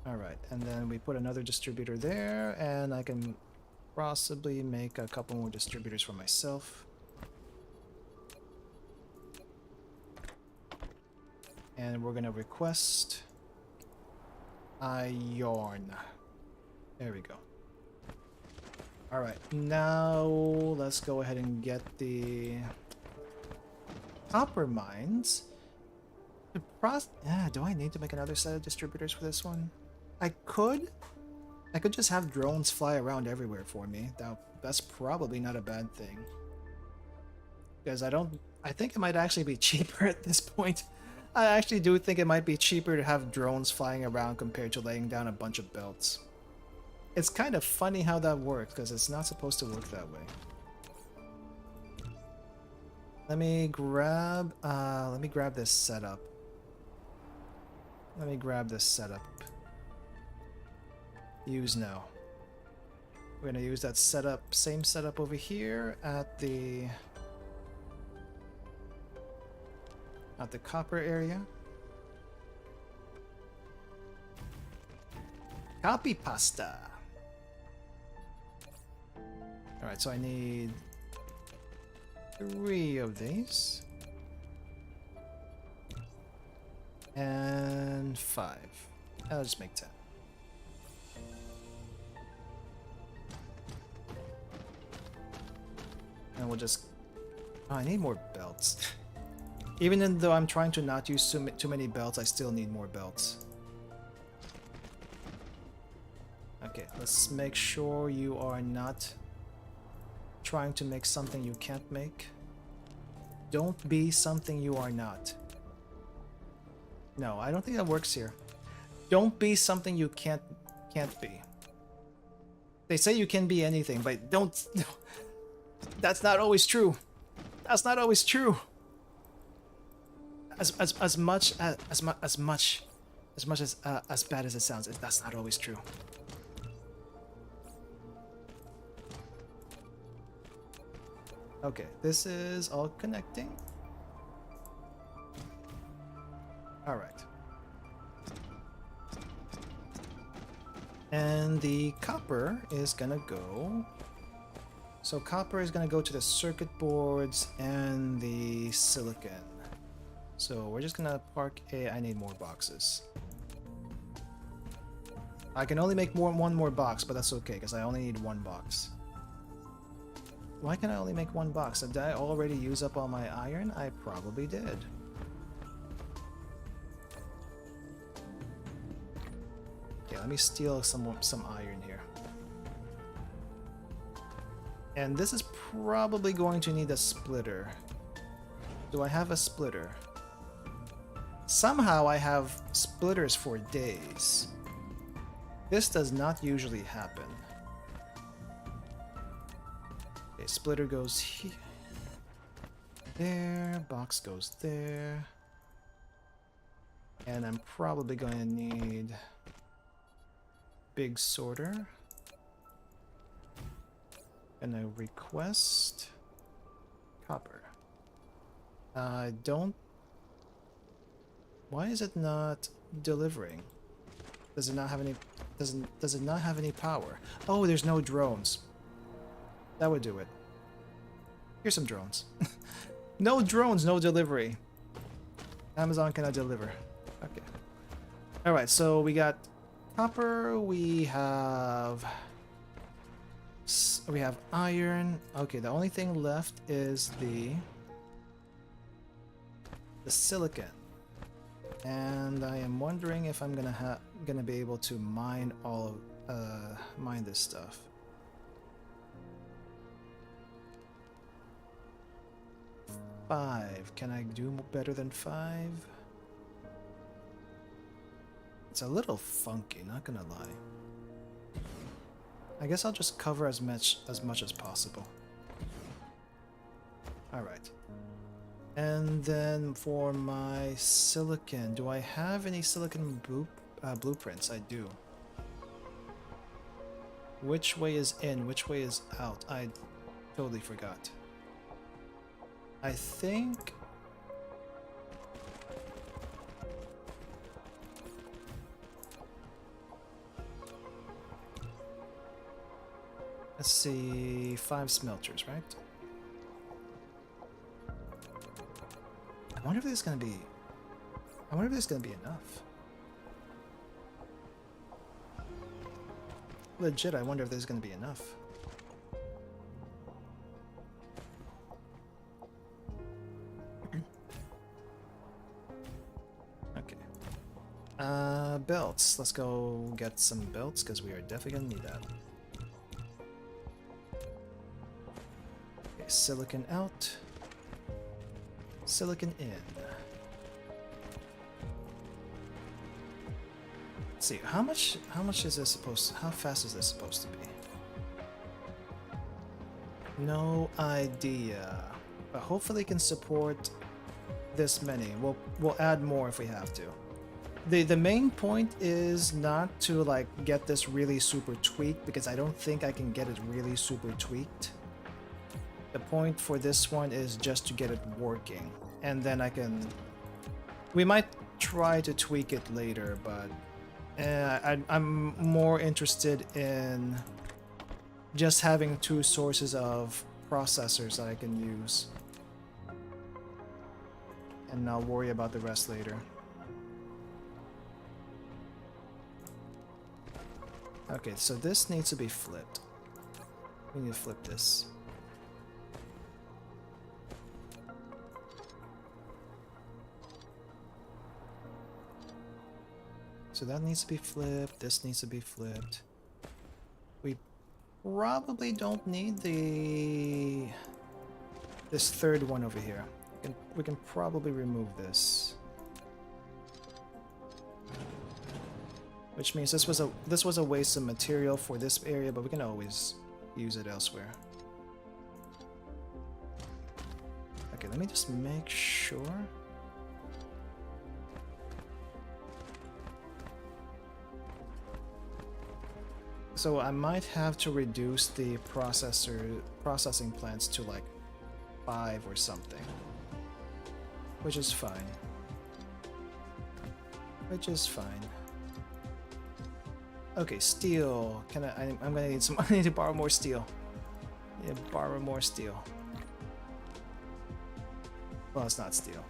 Alright, and then we put another distributor there, and I can possibly make a couple more distributors for myself. And we're gonna request iron. There we go. Alright, now let's go ahead and get the copper mines. Do I need to make another set of distributors for this one? I could just have drones fly around everywhere for me. That's probably not a bad thing. Because I think it might actually be cheaper at this point. I actually do think it might be cheaper to have drones flying around compared to laying down a bunch of belts. It's kind of funny how that works, because it's not supposed to work that way. Let me grab this setup. Use now. We're gonna use that same setup over here at the copper area. Copy pasta. Alright, so I need 3 of these. And 5. I'll just make 10. And we'll just... Oh, I need more belts. Even though I'm trying to not use too many belts, I still need more belts. Okay, let's make sure you are not trying to make something you can't make. Don't be something you are not. No, I don't think that works here. Don't be something you can't be. They say you can be anything, but don't... That's not always true. That's not always true. As much as bad as it sounds, that's not always true. Okay, this is all connecting. All right. And the copper is gonna go. So copper is gonna go to the circuit boards and the silicon. So we're just gonna park a... I need more boxes. I can only make one more box, but that's okay, because I only need 1 box. Why can I only make 1 box? Did I already use up all my iron? I probably did. Okay, let me steal some iron here. And this is probably going to need a splitter. Do I have a splitter? Somehow I have splitters for days. This does not usually happen. Okay, splitter goes here. There, box goes there. And I'm probably going to need big sorter. And I request copper. Don't... Why is it not delivering? Does it not have any... Does it not have any power? Oh, there's no drones. That would do it. Here's some drones. No drones, no delivery. Amazon cannot deliver. Okay. Alright, so we got copper, we have iron. Okay, the only thing left is the silicon. And I am wondering if I'm gonna be able to mine mine this stuff. Five. Can I do better than 5? It's a little funky, not gonna lie. I guess I'll just cover as much as possible. Alright. And then for my silicon, do I have any silicon blueprints? I do. Which way is in? Which way is out? I totally forgot. I think... Let's see, 5 smelters, right? I wonder if there's gonna be... I wonder if there's gonna be enough. Legit, I wonder if there's gonna be enough. Okay. Belts. Let's go get some belts, because we are definitely gonna need that. Okay, silicon out. Silicon in. Let's see, how much is this supposed to, how fast is this supposed to be? No idea. But hopefully it can support this many. We'll add more if we have to. The main point is not to like get this really super tweaked, because I don't think I can get it really super tweaked. The point for this one is just to get it working, and then I can... We might try to tweak it later, but I'm more interested in just having 2 sources of processors that I can use. And I'll worry about the rest later. Okay, so this needs to be flipped. We need to flip this. So that needs to be flipped, this needs to be flipped. We probably don't need this third one over here. We can probably remove this. Which means this was a waste of material for this area, but we can always use it elsewhere. Okay, let me just make sure. So I might have to reduce the processing plants to like 5 or something. Which is fine. Which is fine. Okay, steel. I'm gonna need some. I need to borrow more steel. I need to borrow more steel. Well, it's not steel.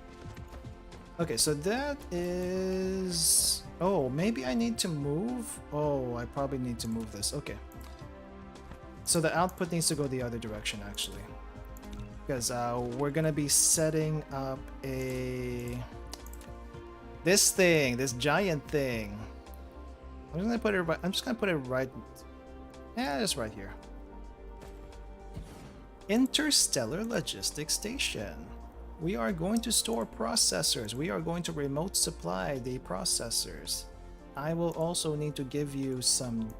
Okay, so that is. Oh, maybe I need to move. Oh, I probably need to move this. Okay. So the output needs to go the other direction, actually, because we're gonna be setting up this giant thing. I'm just gonna put it right. Yeah, just right here. Interstellar Logistics Station. We are going to store processors. We are going to remote supply the processors. I will also need to give you some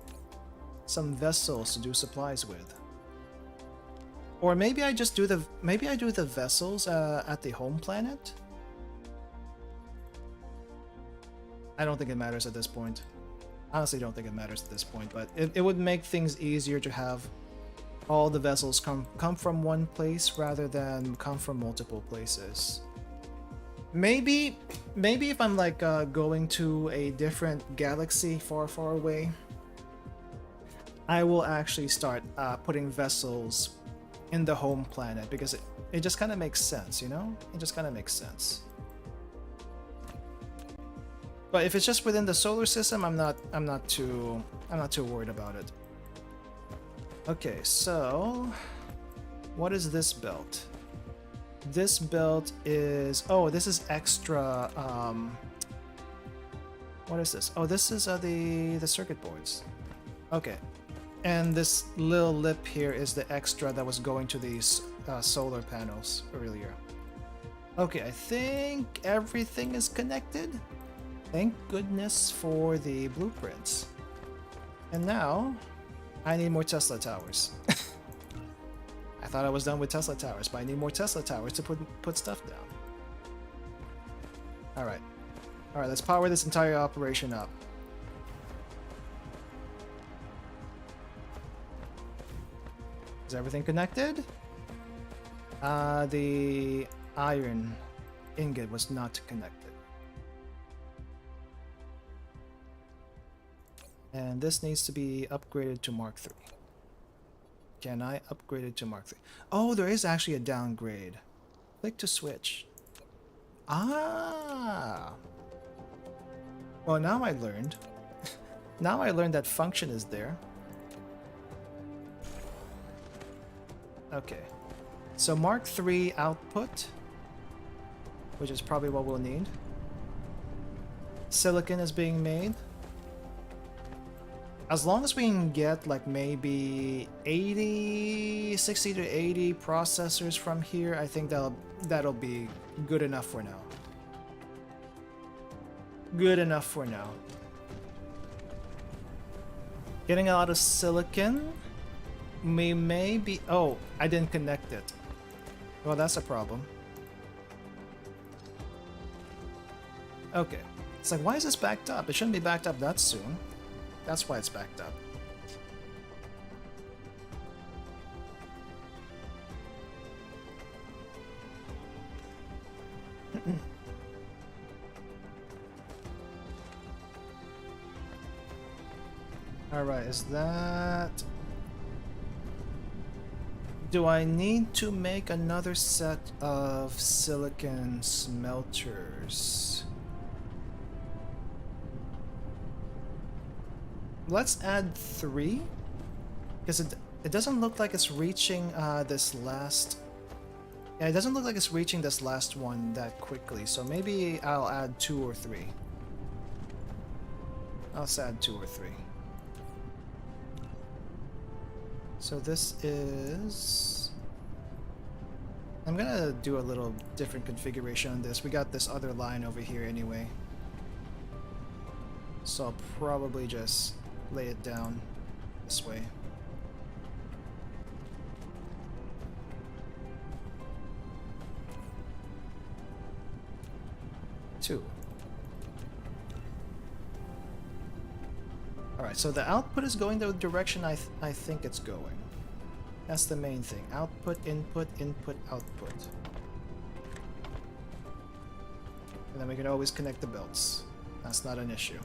vessels to do supplies with. Or maybe I just do the vessels at the home planet. I don't think it matters at this point. Honestly, don't think it matters at this point, but it would make things easier to have all the vessels come from one place rather than come from multiple places. Maybe if I'm like going to a different galaxy far away, I will actually start putting vessels in the home planet, because it just kind of makes sense, you know? It just kind of makes sense. But if it's just within the solar system, I'm not too worried about it. Okay, so what is this belt? This belt is, oh, this is extra. What is this? Oh, this is the circuit boards. Okay, and this little lip here is the extra that was going to these solar panels earlier. Okay, I think everything is connected. Thank goodness for the blueprints. And now I need more Tesla towers. I thought I was done with Tesla towers, but I need more Tesla towers to put stuff down. Alright. Alright, let's power this entire operation up. Is everything connected? The iron ingot was not connected. And this needs to be upgraded to Mark III. Can I upgrade it to Mark III? Oh, there is actually a downgrade. Click to switch. Ah! Well, now I learned. Now I learned that function is there. Okay. So Mark III output, which is probably what we'll need. Silicon is being made. As long as we can get like maybe 60 to 80 processors from here, I think that'll be good enough for now. Good enough for now. Getting a lot of silicon. We may be... Oh, I didn't connect it. Well, that's a problem. Okay. It's like, why is this backed up? It shouldn't be backed up that soon. That's why it's backed up. Alright, is that... Do I need to make another set of silicon smelters? Let's add 3, because it doesn't look like it's reaching this last... Yeah, it doesn't look like it's reaching this last one that quickly, so maybe I'll add 2 or 3. I'll just add 2 or 3. So this is... I'm gonna do a little different configuration on this. We got this other line over here anyway. So I'll probably just lay it down this way. Two. Alright, so the output is going the direction I think it's going. That's the main thing. Output, input, input, output. And then we can always connect the belts. That's not an issue.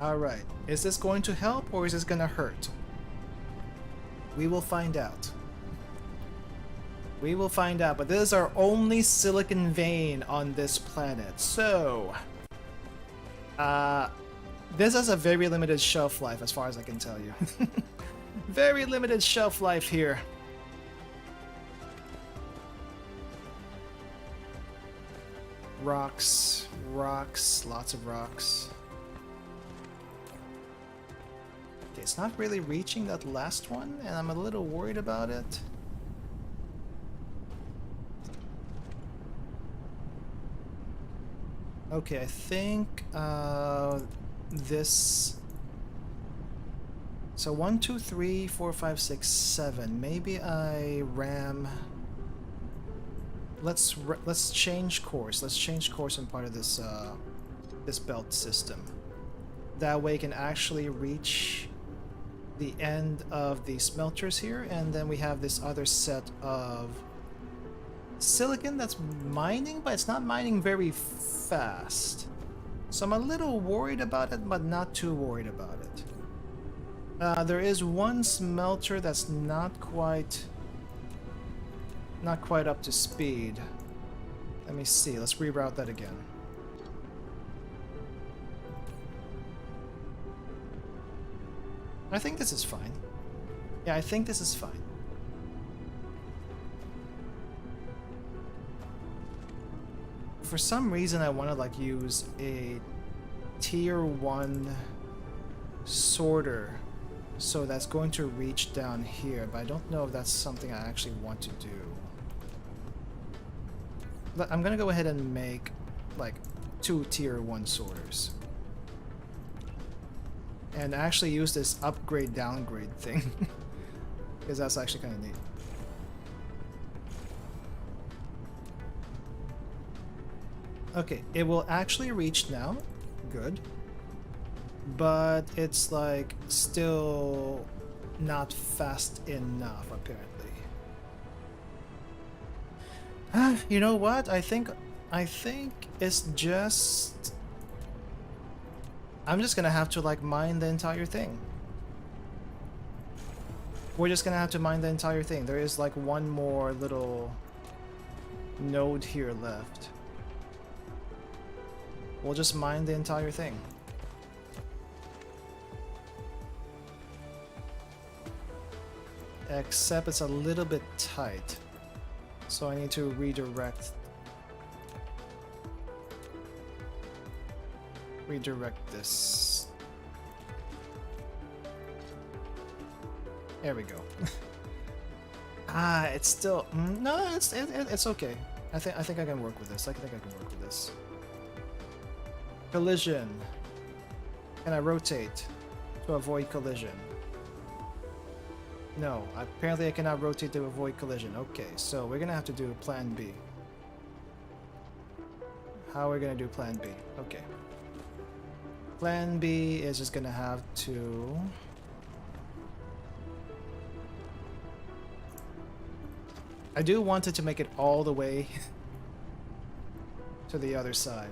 Alright, is this going to help or is this going to hurt? We will find out. We will find out, but this is our only silicon vein on this planet, so... this has a very limited shelf life as far as I can tell you. Very limited shelf life here. Rocks, rocks, lots of rocks. Okay, it's not really reaching that last one, and I'm a little worried about it. Okay, I think this... So 1, 2, 3, 4, 5, 6, 7. Maybe I ram... Let's change course. Let's change course in part of this this belt system. That way, it can actually reach the end of the smelters here, and then we have this other set of silicon that's mining, but it's not mining very fast. So I'm a little worried about it, but not too worried about it. There is one smelter that's not quite up to speed. Let me see. Let's reroute that again. I think this is fine. Yeah, I think this is fine. For some reason I want to like use a tier 1 sorter, so that's going to reach down here, but I don't know if that's something I actually want to do. But I'm gonna go ahead and make like 2 tier 1 sorters. And actually use this upgrade downgrade thing. Because that's actually kind of neat. Okay, it will actually reach now. Good. But it's like still not fast enough apparently. You know what? I think it's just... I'm just gonna have to like mine the entire thing. We're just gonna have to mine the entire thing. There is like one more little node here left. We'll just mine the entire thing. Except it's a little bit tight. So I need to redirect this. There we go. It's still no, it's okay. I think I can work with this. I think I can work with this. Collision. Can I rotate to avoid collision? No, apparently I cannot rotate to avoid collision. Okay, so we're gonna have to do plan B. How are we gonna do plan B? Okay. Plan B is just gonna have to... I do want it to make it all the way to the other side.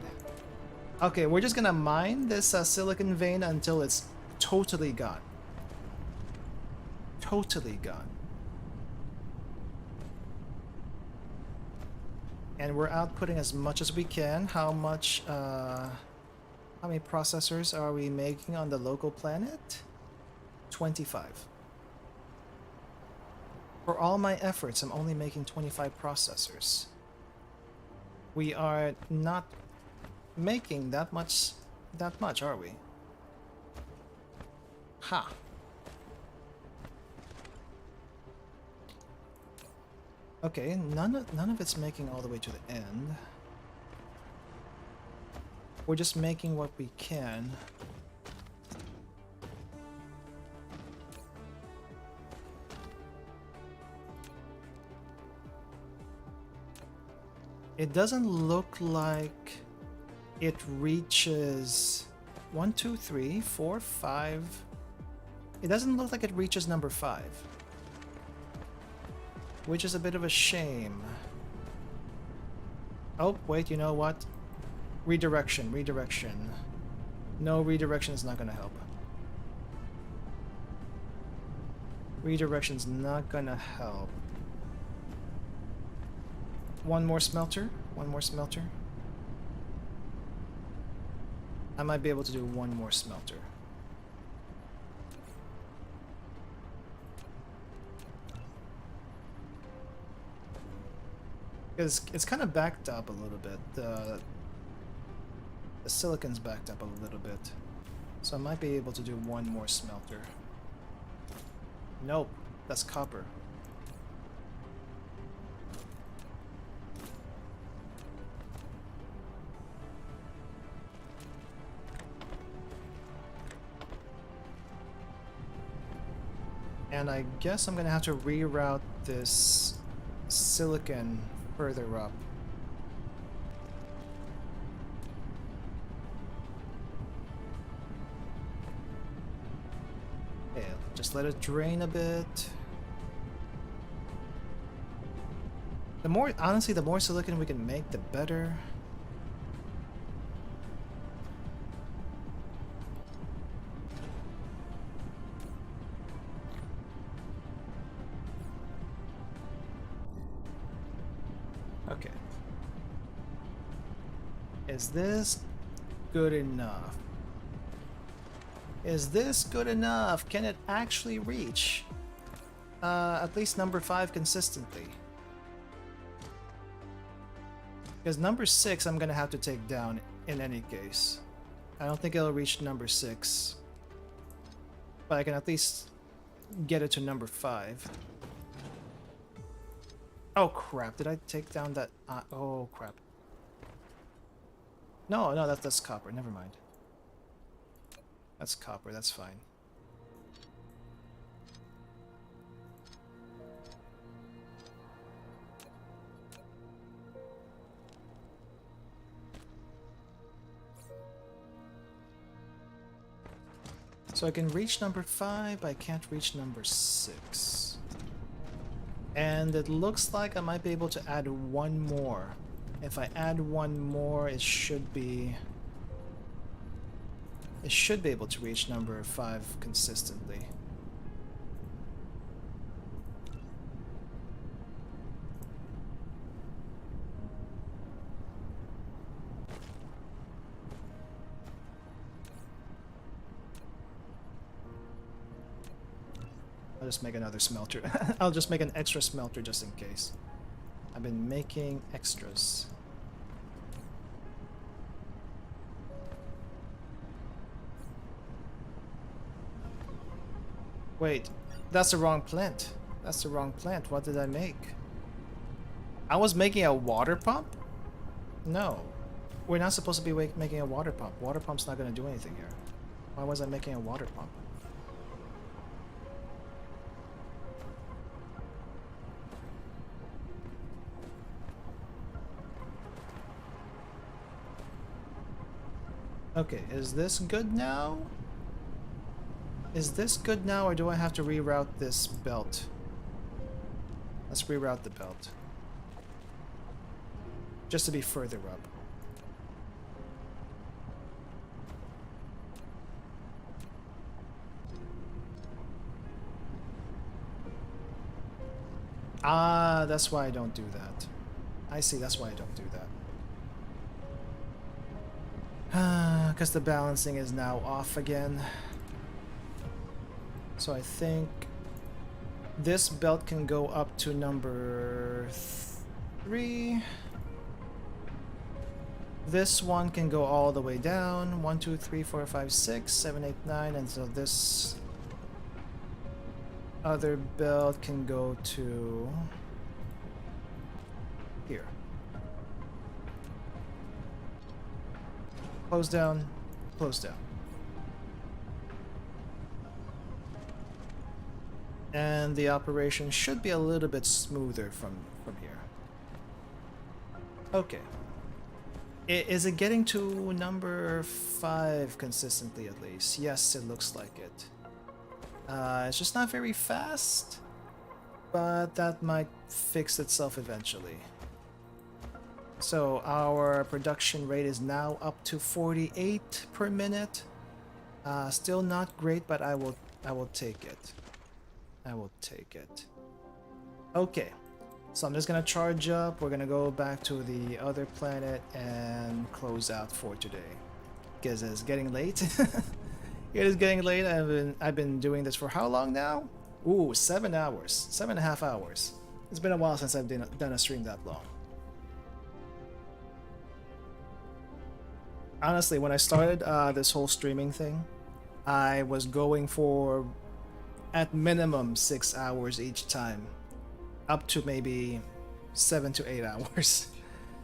Okay, we're just gonna mine this silicon vein until it's totally gone. Totally gone. And we're outputting as much as we can. How many processors are we making on the local planet? 25. For all my efforts, I'm only making 25 processors. We are not making that much, are we? Ha. Okay, none of it's making all the way to the end. We're just making what we can. It doesn't look like it reaches 1, 2, 3, 4, 5. It doesn't look like it reaches number 5. Which is a bit of a shame. Oh, wait, you know what? Redirection. No, redirection is not gonna help. Redirection's not gonna help. One more smelter. I might be able to do one more smelter. Because it's kind of backed up a little bit. The silicon's backed up a little bit. So I might be able to do one more smelter. Nope, that's copper. And I guess I'm gonna have to reroute this silicon further up. Okay, just let it drain a bit. Honestly, the more silicon we can make, the better. Okay. Is this good enough? Is this good enough? Can it actually reach at least number 5 consistently? Because number 6 I'm gonna have to take down in any case. I don't think it'll reach number 6. But I can at least get it to number 5. Oh crap, did I take down that? Oh crap. No, that's copper, never mind. That's copper, that's fine. So I can reach number 5, but I can't reach number 6. And it looks like I might be able to add one more. If I add one more, it should be able to reach number 5 consistently. I'll just make another smelter. I'll just make an extra smelter just in case. I've been making extras. Wait, that's the wrong plant. That's the wrong plant. What did I make? I was making a water pump? No. We're not supposed to be making a water pump. Water pump's not going to do anything here. Why was I making a water pump? Okay, is this good now? Is this good now, or do I have to reroute this belt? Let's reroute the belt. Just to be further up. Ah, that's why I don't do that. I see, that's why I don't do that. Because the balancing is now off again. So I think this belt can go up to number 3. This one can go all the way down. 1, 2, 3, 4, 5, 6, 7, 8, 9, and so this other belt can go to here. Close down, close down. And the operation should be a little bit smoother from here. Okay. Is it getting to number 5 consistently at least? Yes, it looks like it. It's just not very fast, but that might fix itself eventually. So our production rate is now up to 48 per minute. Still not great, but I will take it. I will take it. Okay, so I'm just gonna charge up. We're gonna go back to the other planet and close out for today, because it's getting late. It is getting late. I've been doing this for how long now? Ooh, 7 hours, 7.5 hours. It's been a while since I've done a stream that long. Honestly, when I started this whole streaming thing, I was going for at minimum 6 hours each time, up to maybe 7 to 8 hours,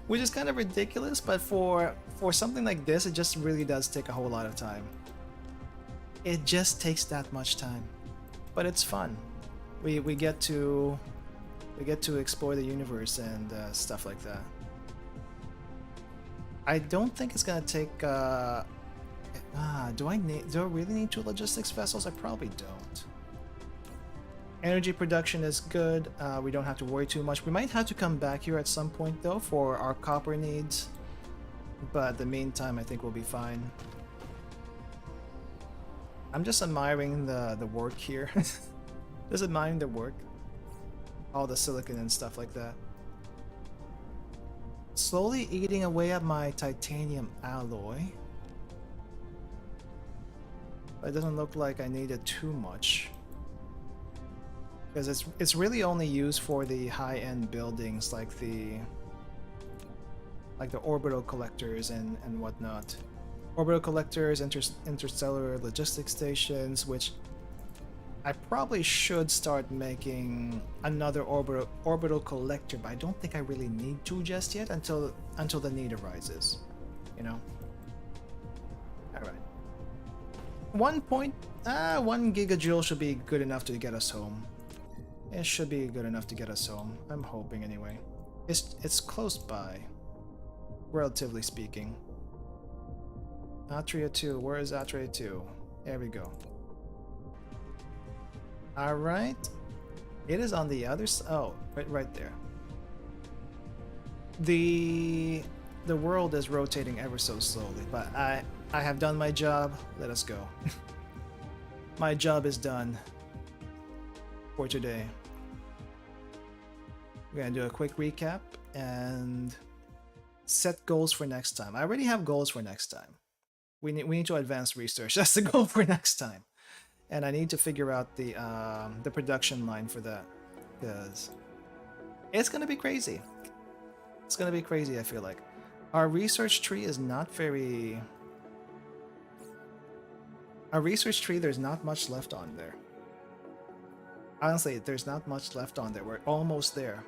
which is kind of ridiculous. But for something like this, it just really does take a whole lot of time. It just takes that much time, but it's fun. We get to explore the universe and stuff like that. I don't think it's gonna take. Do I really need 2 logistics vessels? I probably don't. Energy production is good. We don't have to worry too much. We might have to come back here at some point though for our copper needs, but in the meantime, I think we'll be fine. I'm just admiring the work here. Just admiring the work. All the silicon and stuff like that. Slowly eating away at my titanium alloy. But it doesn't look like I needed too much. Because it's really only used for the high-end buildings like the orbital collectors and whatnot. Orbital collectors, interstellar logistics stations, which I probably should start making another orbital collector, but I don't think I really need to just yet until the need arises, you know. All right. 1 gigajoule should be good enough to get us home. It should be good enough to get us home. I'm hoping anyway. It's close by, relatively speaking. Atria 2, where is Atria 2? There we go. Alright. It is on the other side. Oh, right there. The world is rotating ever so slowly, but I have done my job. Let us go. My job is done for today. We're gonna do a quick recap and set goals for next time. I already have goals for next time. We need to advance research. That's the goal for next time. And I need to figure out the production line for that, because it's gonna be crazy. It's gonna be crazy. I feel like our research tree is not very. Our research tree, there's not much left on there. Honestly, there's not much left on there. We're almost there.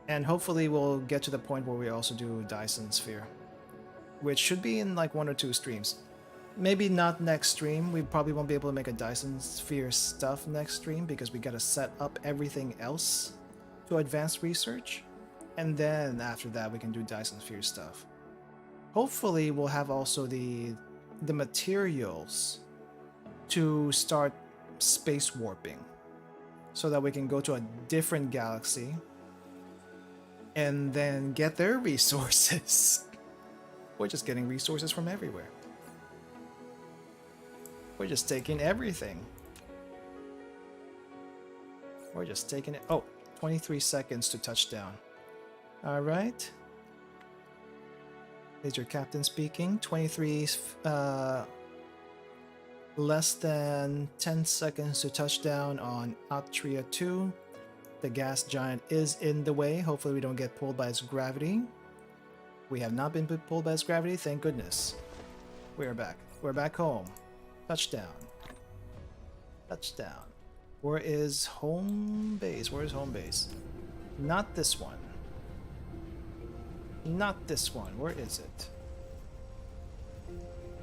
And hopefully we'll get to the point where we also do Dyson Sphere, which should be in like 1 or 2 streams. Maybe not next stream. We probably won't be able to make a Dyson Sphere stuff next stream because we gotta set up everything else to advance research. And then after that we can do Dyson Sphere stuff. Hopefully we'll have also the materials to start space warping. so that we can go to a different galaxy and then get their resources. We're just getting resources from everywhere. We're just taking everything. We're just taking it. Oh, 23 seconds to touchdown. All right. Is your captain speaking? 23, less than 10 seconds to touchdown on Atria 2. The gas giant is in the way. Hopefully we don't get pulled by its gravity. We have not been pulled by its gravity, thank goodness. We're back. We're back home. Touchdown. Touchdown. Where is home base? Where is home base? Not this one. Not this one. Where is it?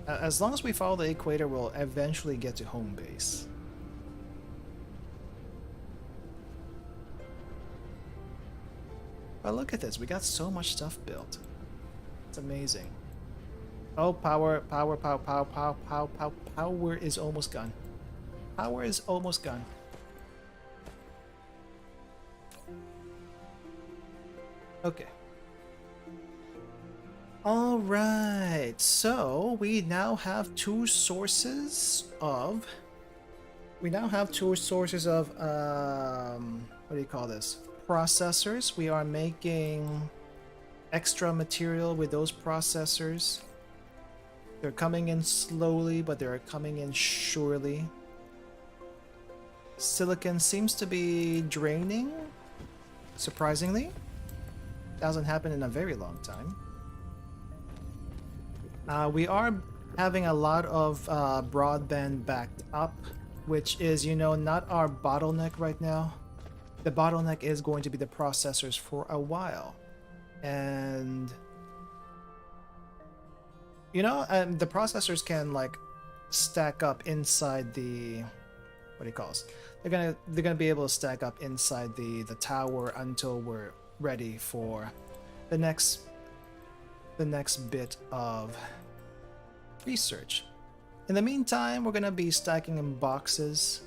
As long as we follow the equator, we'll eventually get to home base. But look at this. We got so much stuff built. It's amazing. Oh, power is almost gone. Power is almost gone. Okay. Alright, so we now have two sources of... what do you call this? Processors. We are making extra material with those processors. They're coming in slowly, but they're coming in surely. Silicon seems to be draining, surprisingly. Hasn't happened in a very long time. We are having a lot of broadband backed up, which is, you know, not our bottleneck right now. The bottleneck is going to be the processors for a while. And, you know, the processors can, like, stack up inside the... what do you call it? They're gonna be able to stack up inside the tower until we're ready for the next bit of research. In the meantime, we're gonna be stacking in boxes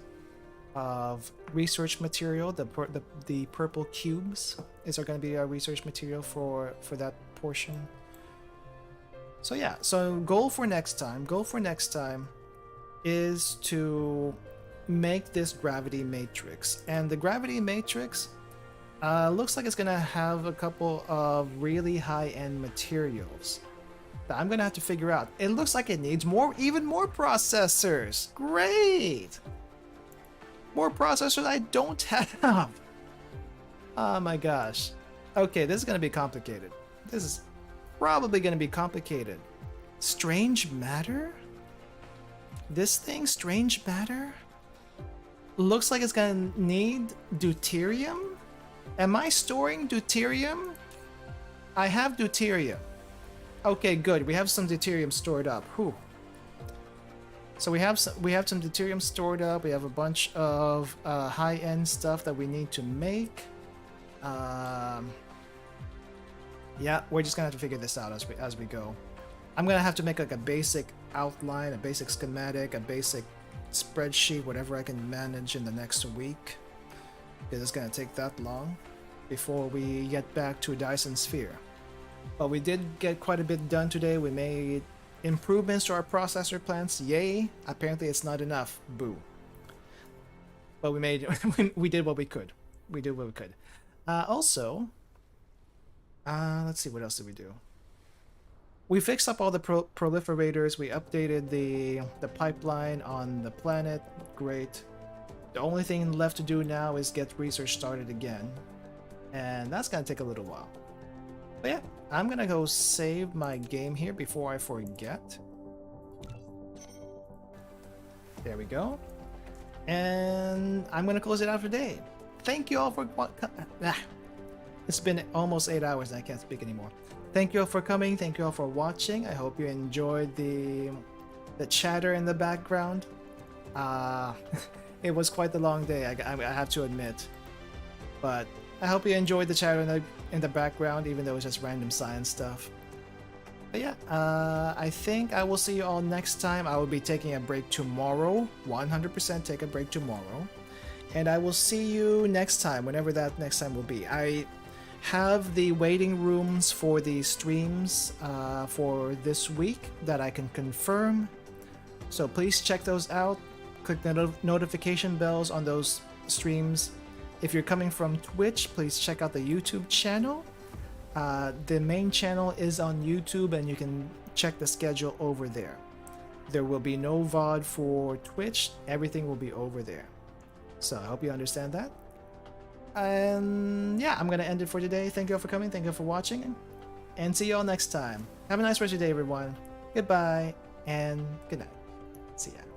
of research material. The purple cubes are gonna be our research material for that portion. So yeah, so goal for next time is to make this gravity matrix, and the gravity matrix looks like it's gonna have a couple of really high-end materials that I'm gonna have to figure out. It looks like it needs even more processors. Great! More processors I don't have. Oh my gosh. Okay, this is gonna be complicated. This is probably gonna be complicated. Strange matter? This thing, strange matter? Looks like it's gonna need deuterium. Am I storing deuterium? I have deuterium. Okay, good. We have some deuterium stored up. Whew. So we have some deuterium stored up. We have a bunch of high-end stuff that we need to make. Yeah, we're just gonna have to figure this out as we go. I'm gonna have to make like a basic outline, a basic schematic, a basic spreadsheet, whatever I can manage in the next week, because it's gonna take that long before we get back to Dyson Sphere. But we did get quite a bit done today. We made improvements to our processor plants. Yay! Apparently it's not enough. Boo. But we made we did what we could. We did what we could. Also, let's see, what else did we do? We fixed up all the proliferators. We updated the pipeline on the planet. Great. The only thing left to do now is get research started again, and that's gonna take a little while. But yeah, I'm gonna go save my game here before I forget. There we go. And I'm gonna close it out for today. Thank you all for it's been almost 8 hours and I can't speak anymore. Thank you all for coming. Thank you all for watching. I hope you enjoyed the chatter in the background. It was quite the long day, I have to admit. But I hope you enjoyed the chatter in the background, even though it's just random science stuff. But yeah, I think I will see you all next time. I will be taking a break tomorrow. 100% take a break tomorrow. And I will see you next time, whenever that next time will be. I have the waiting rooms for the streams for this week that I can confirm. So please check those out. Click the notification bells on those streams. If you're coming from Twitch, please check out the YouTube channel. The main channel is on YouTube, and you can check the schedule over there. There will be no VOD for Twitch. Everything will be over there. So I hope you understand that. And yeah, I'm going to end it for today. Thank you all for coming. Thank you all for watching. And see you all next time. Have a nice rest of your day, everyone. Goodbye and good night. See ya.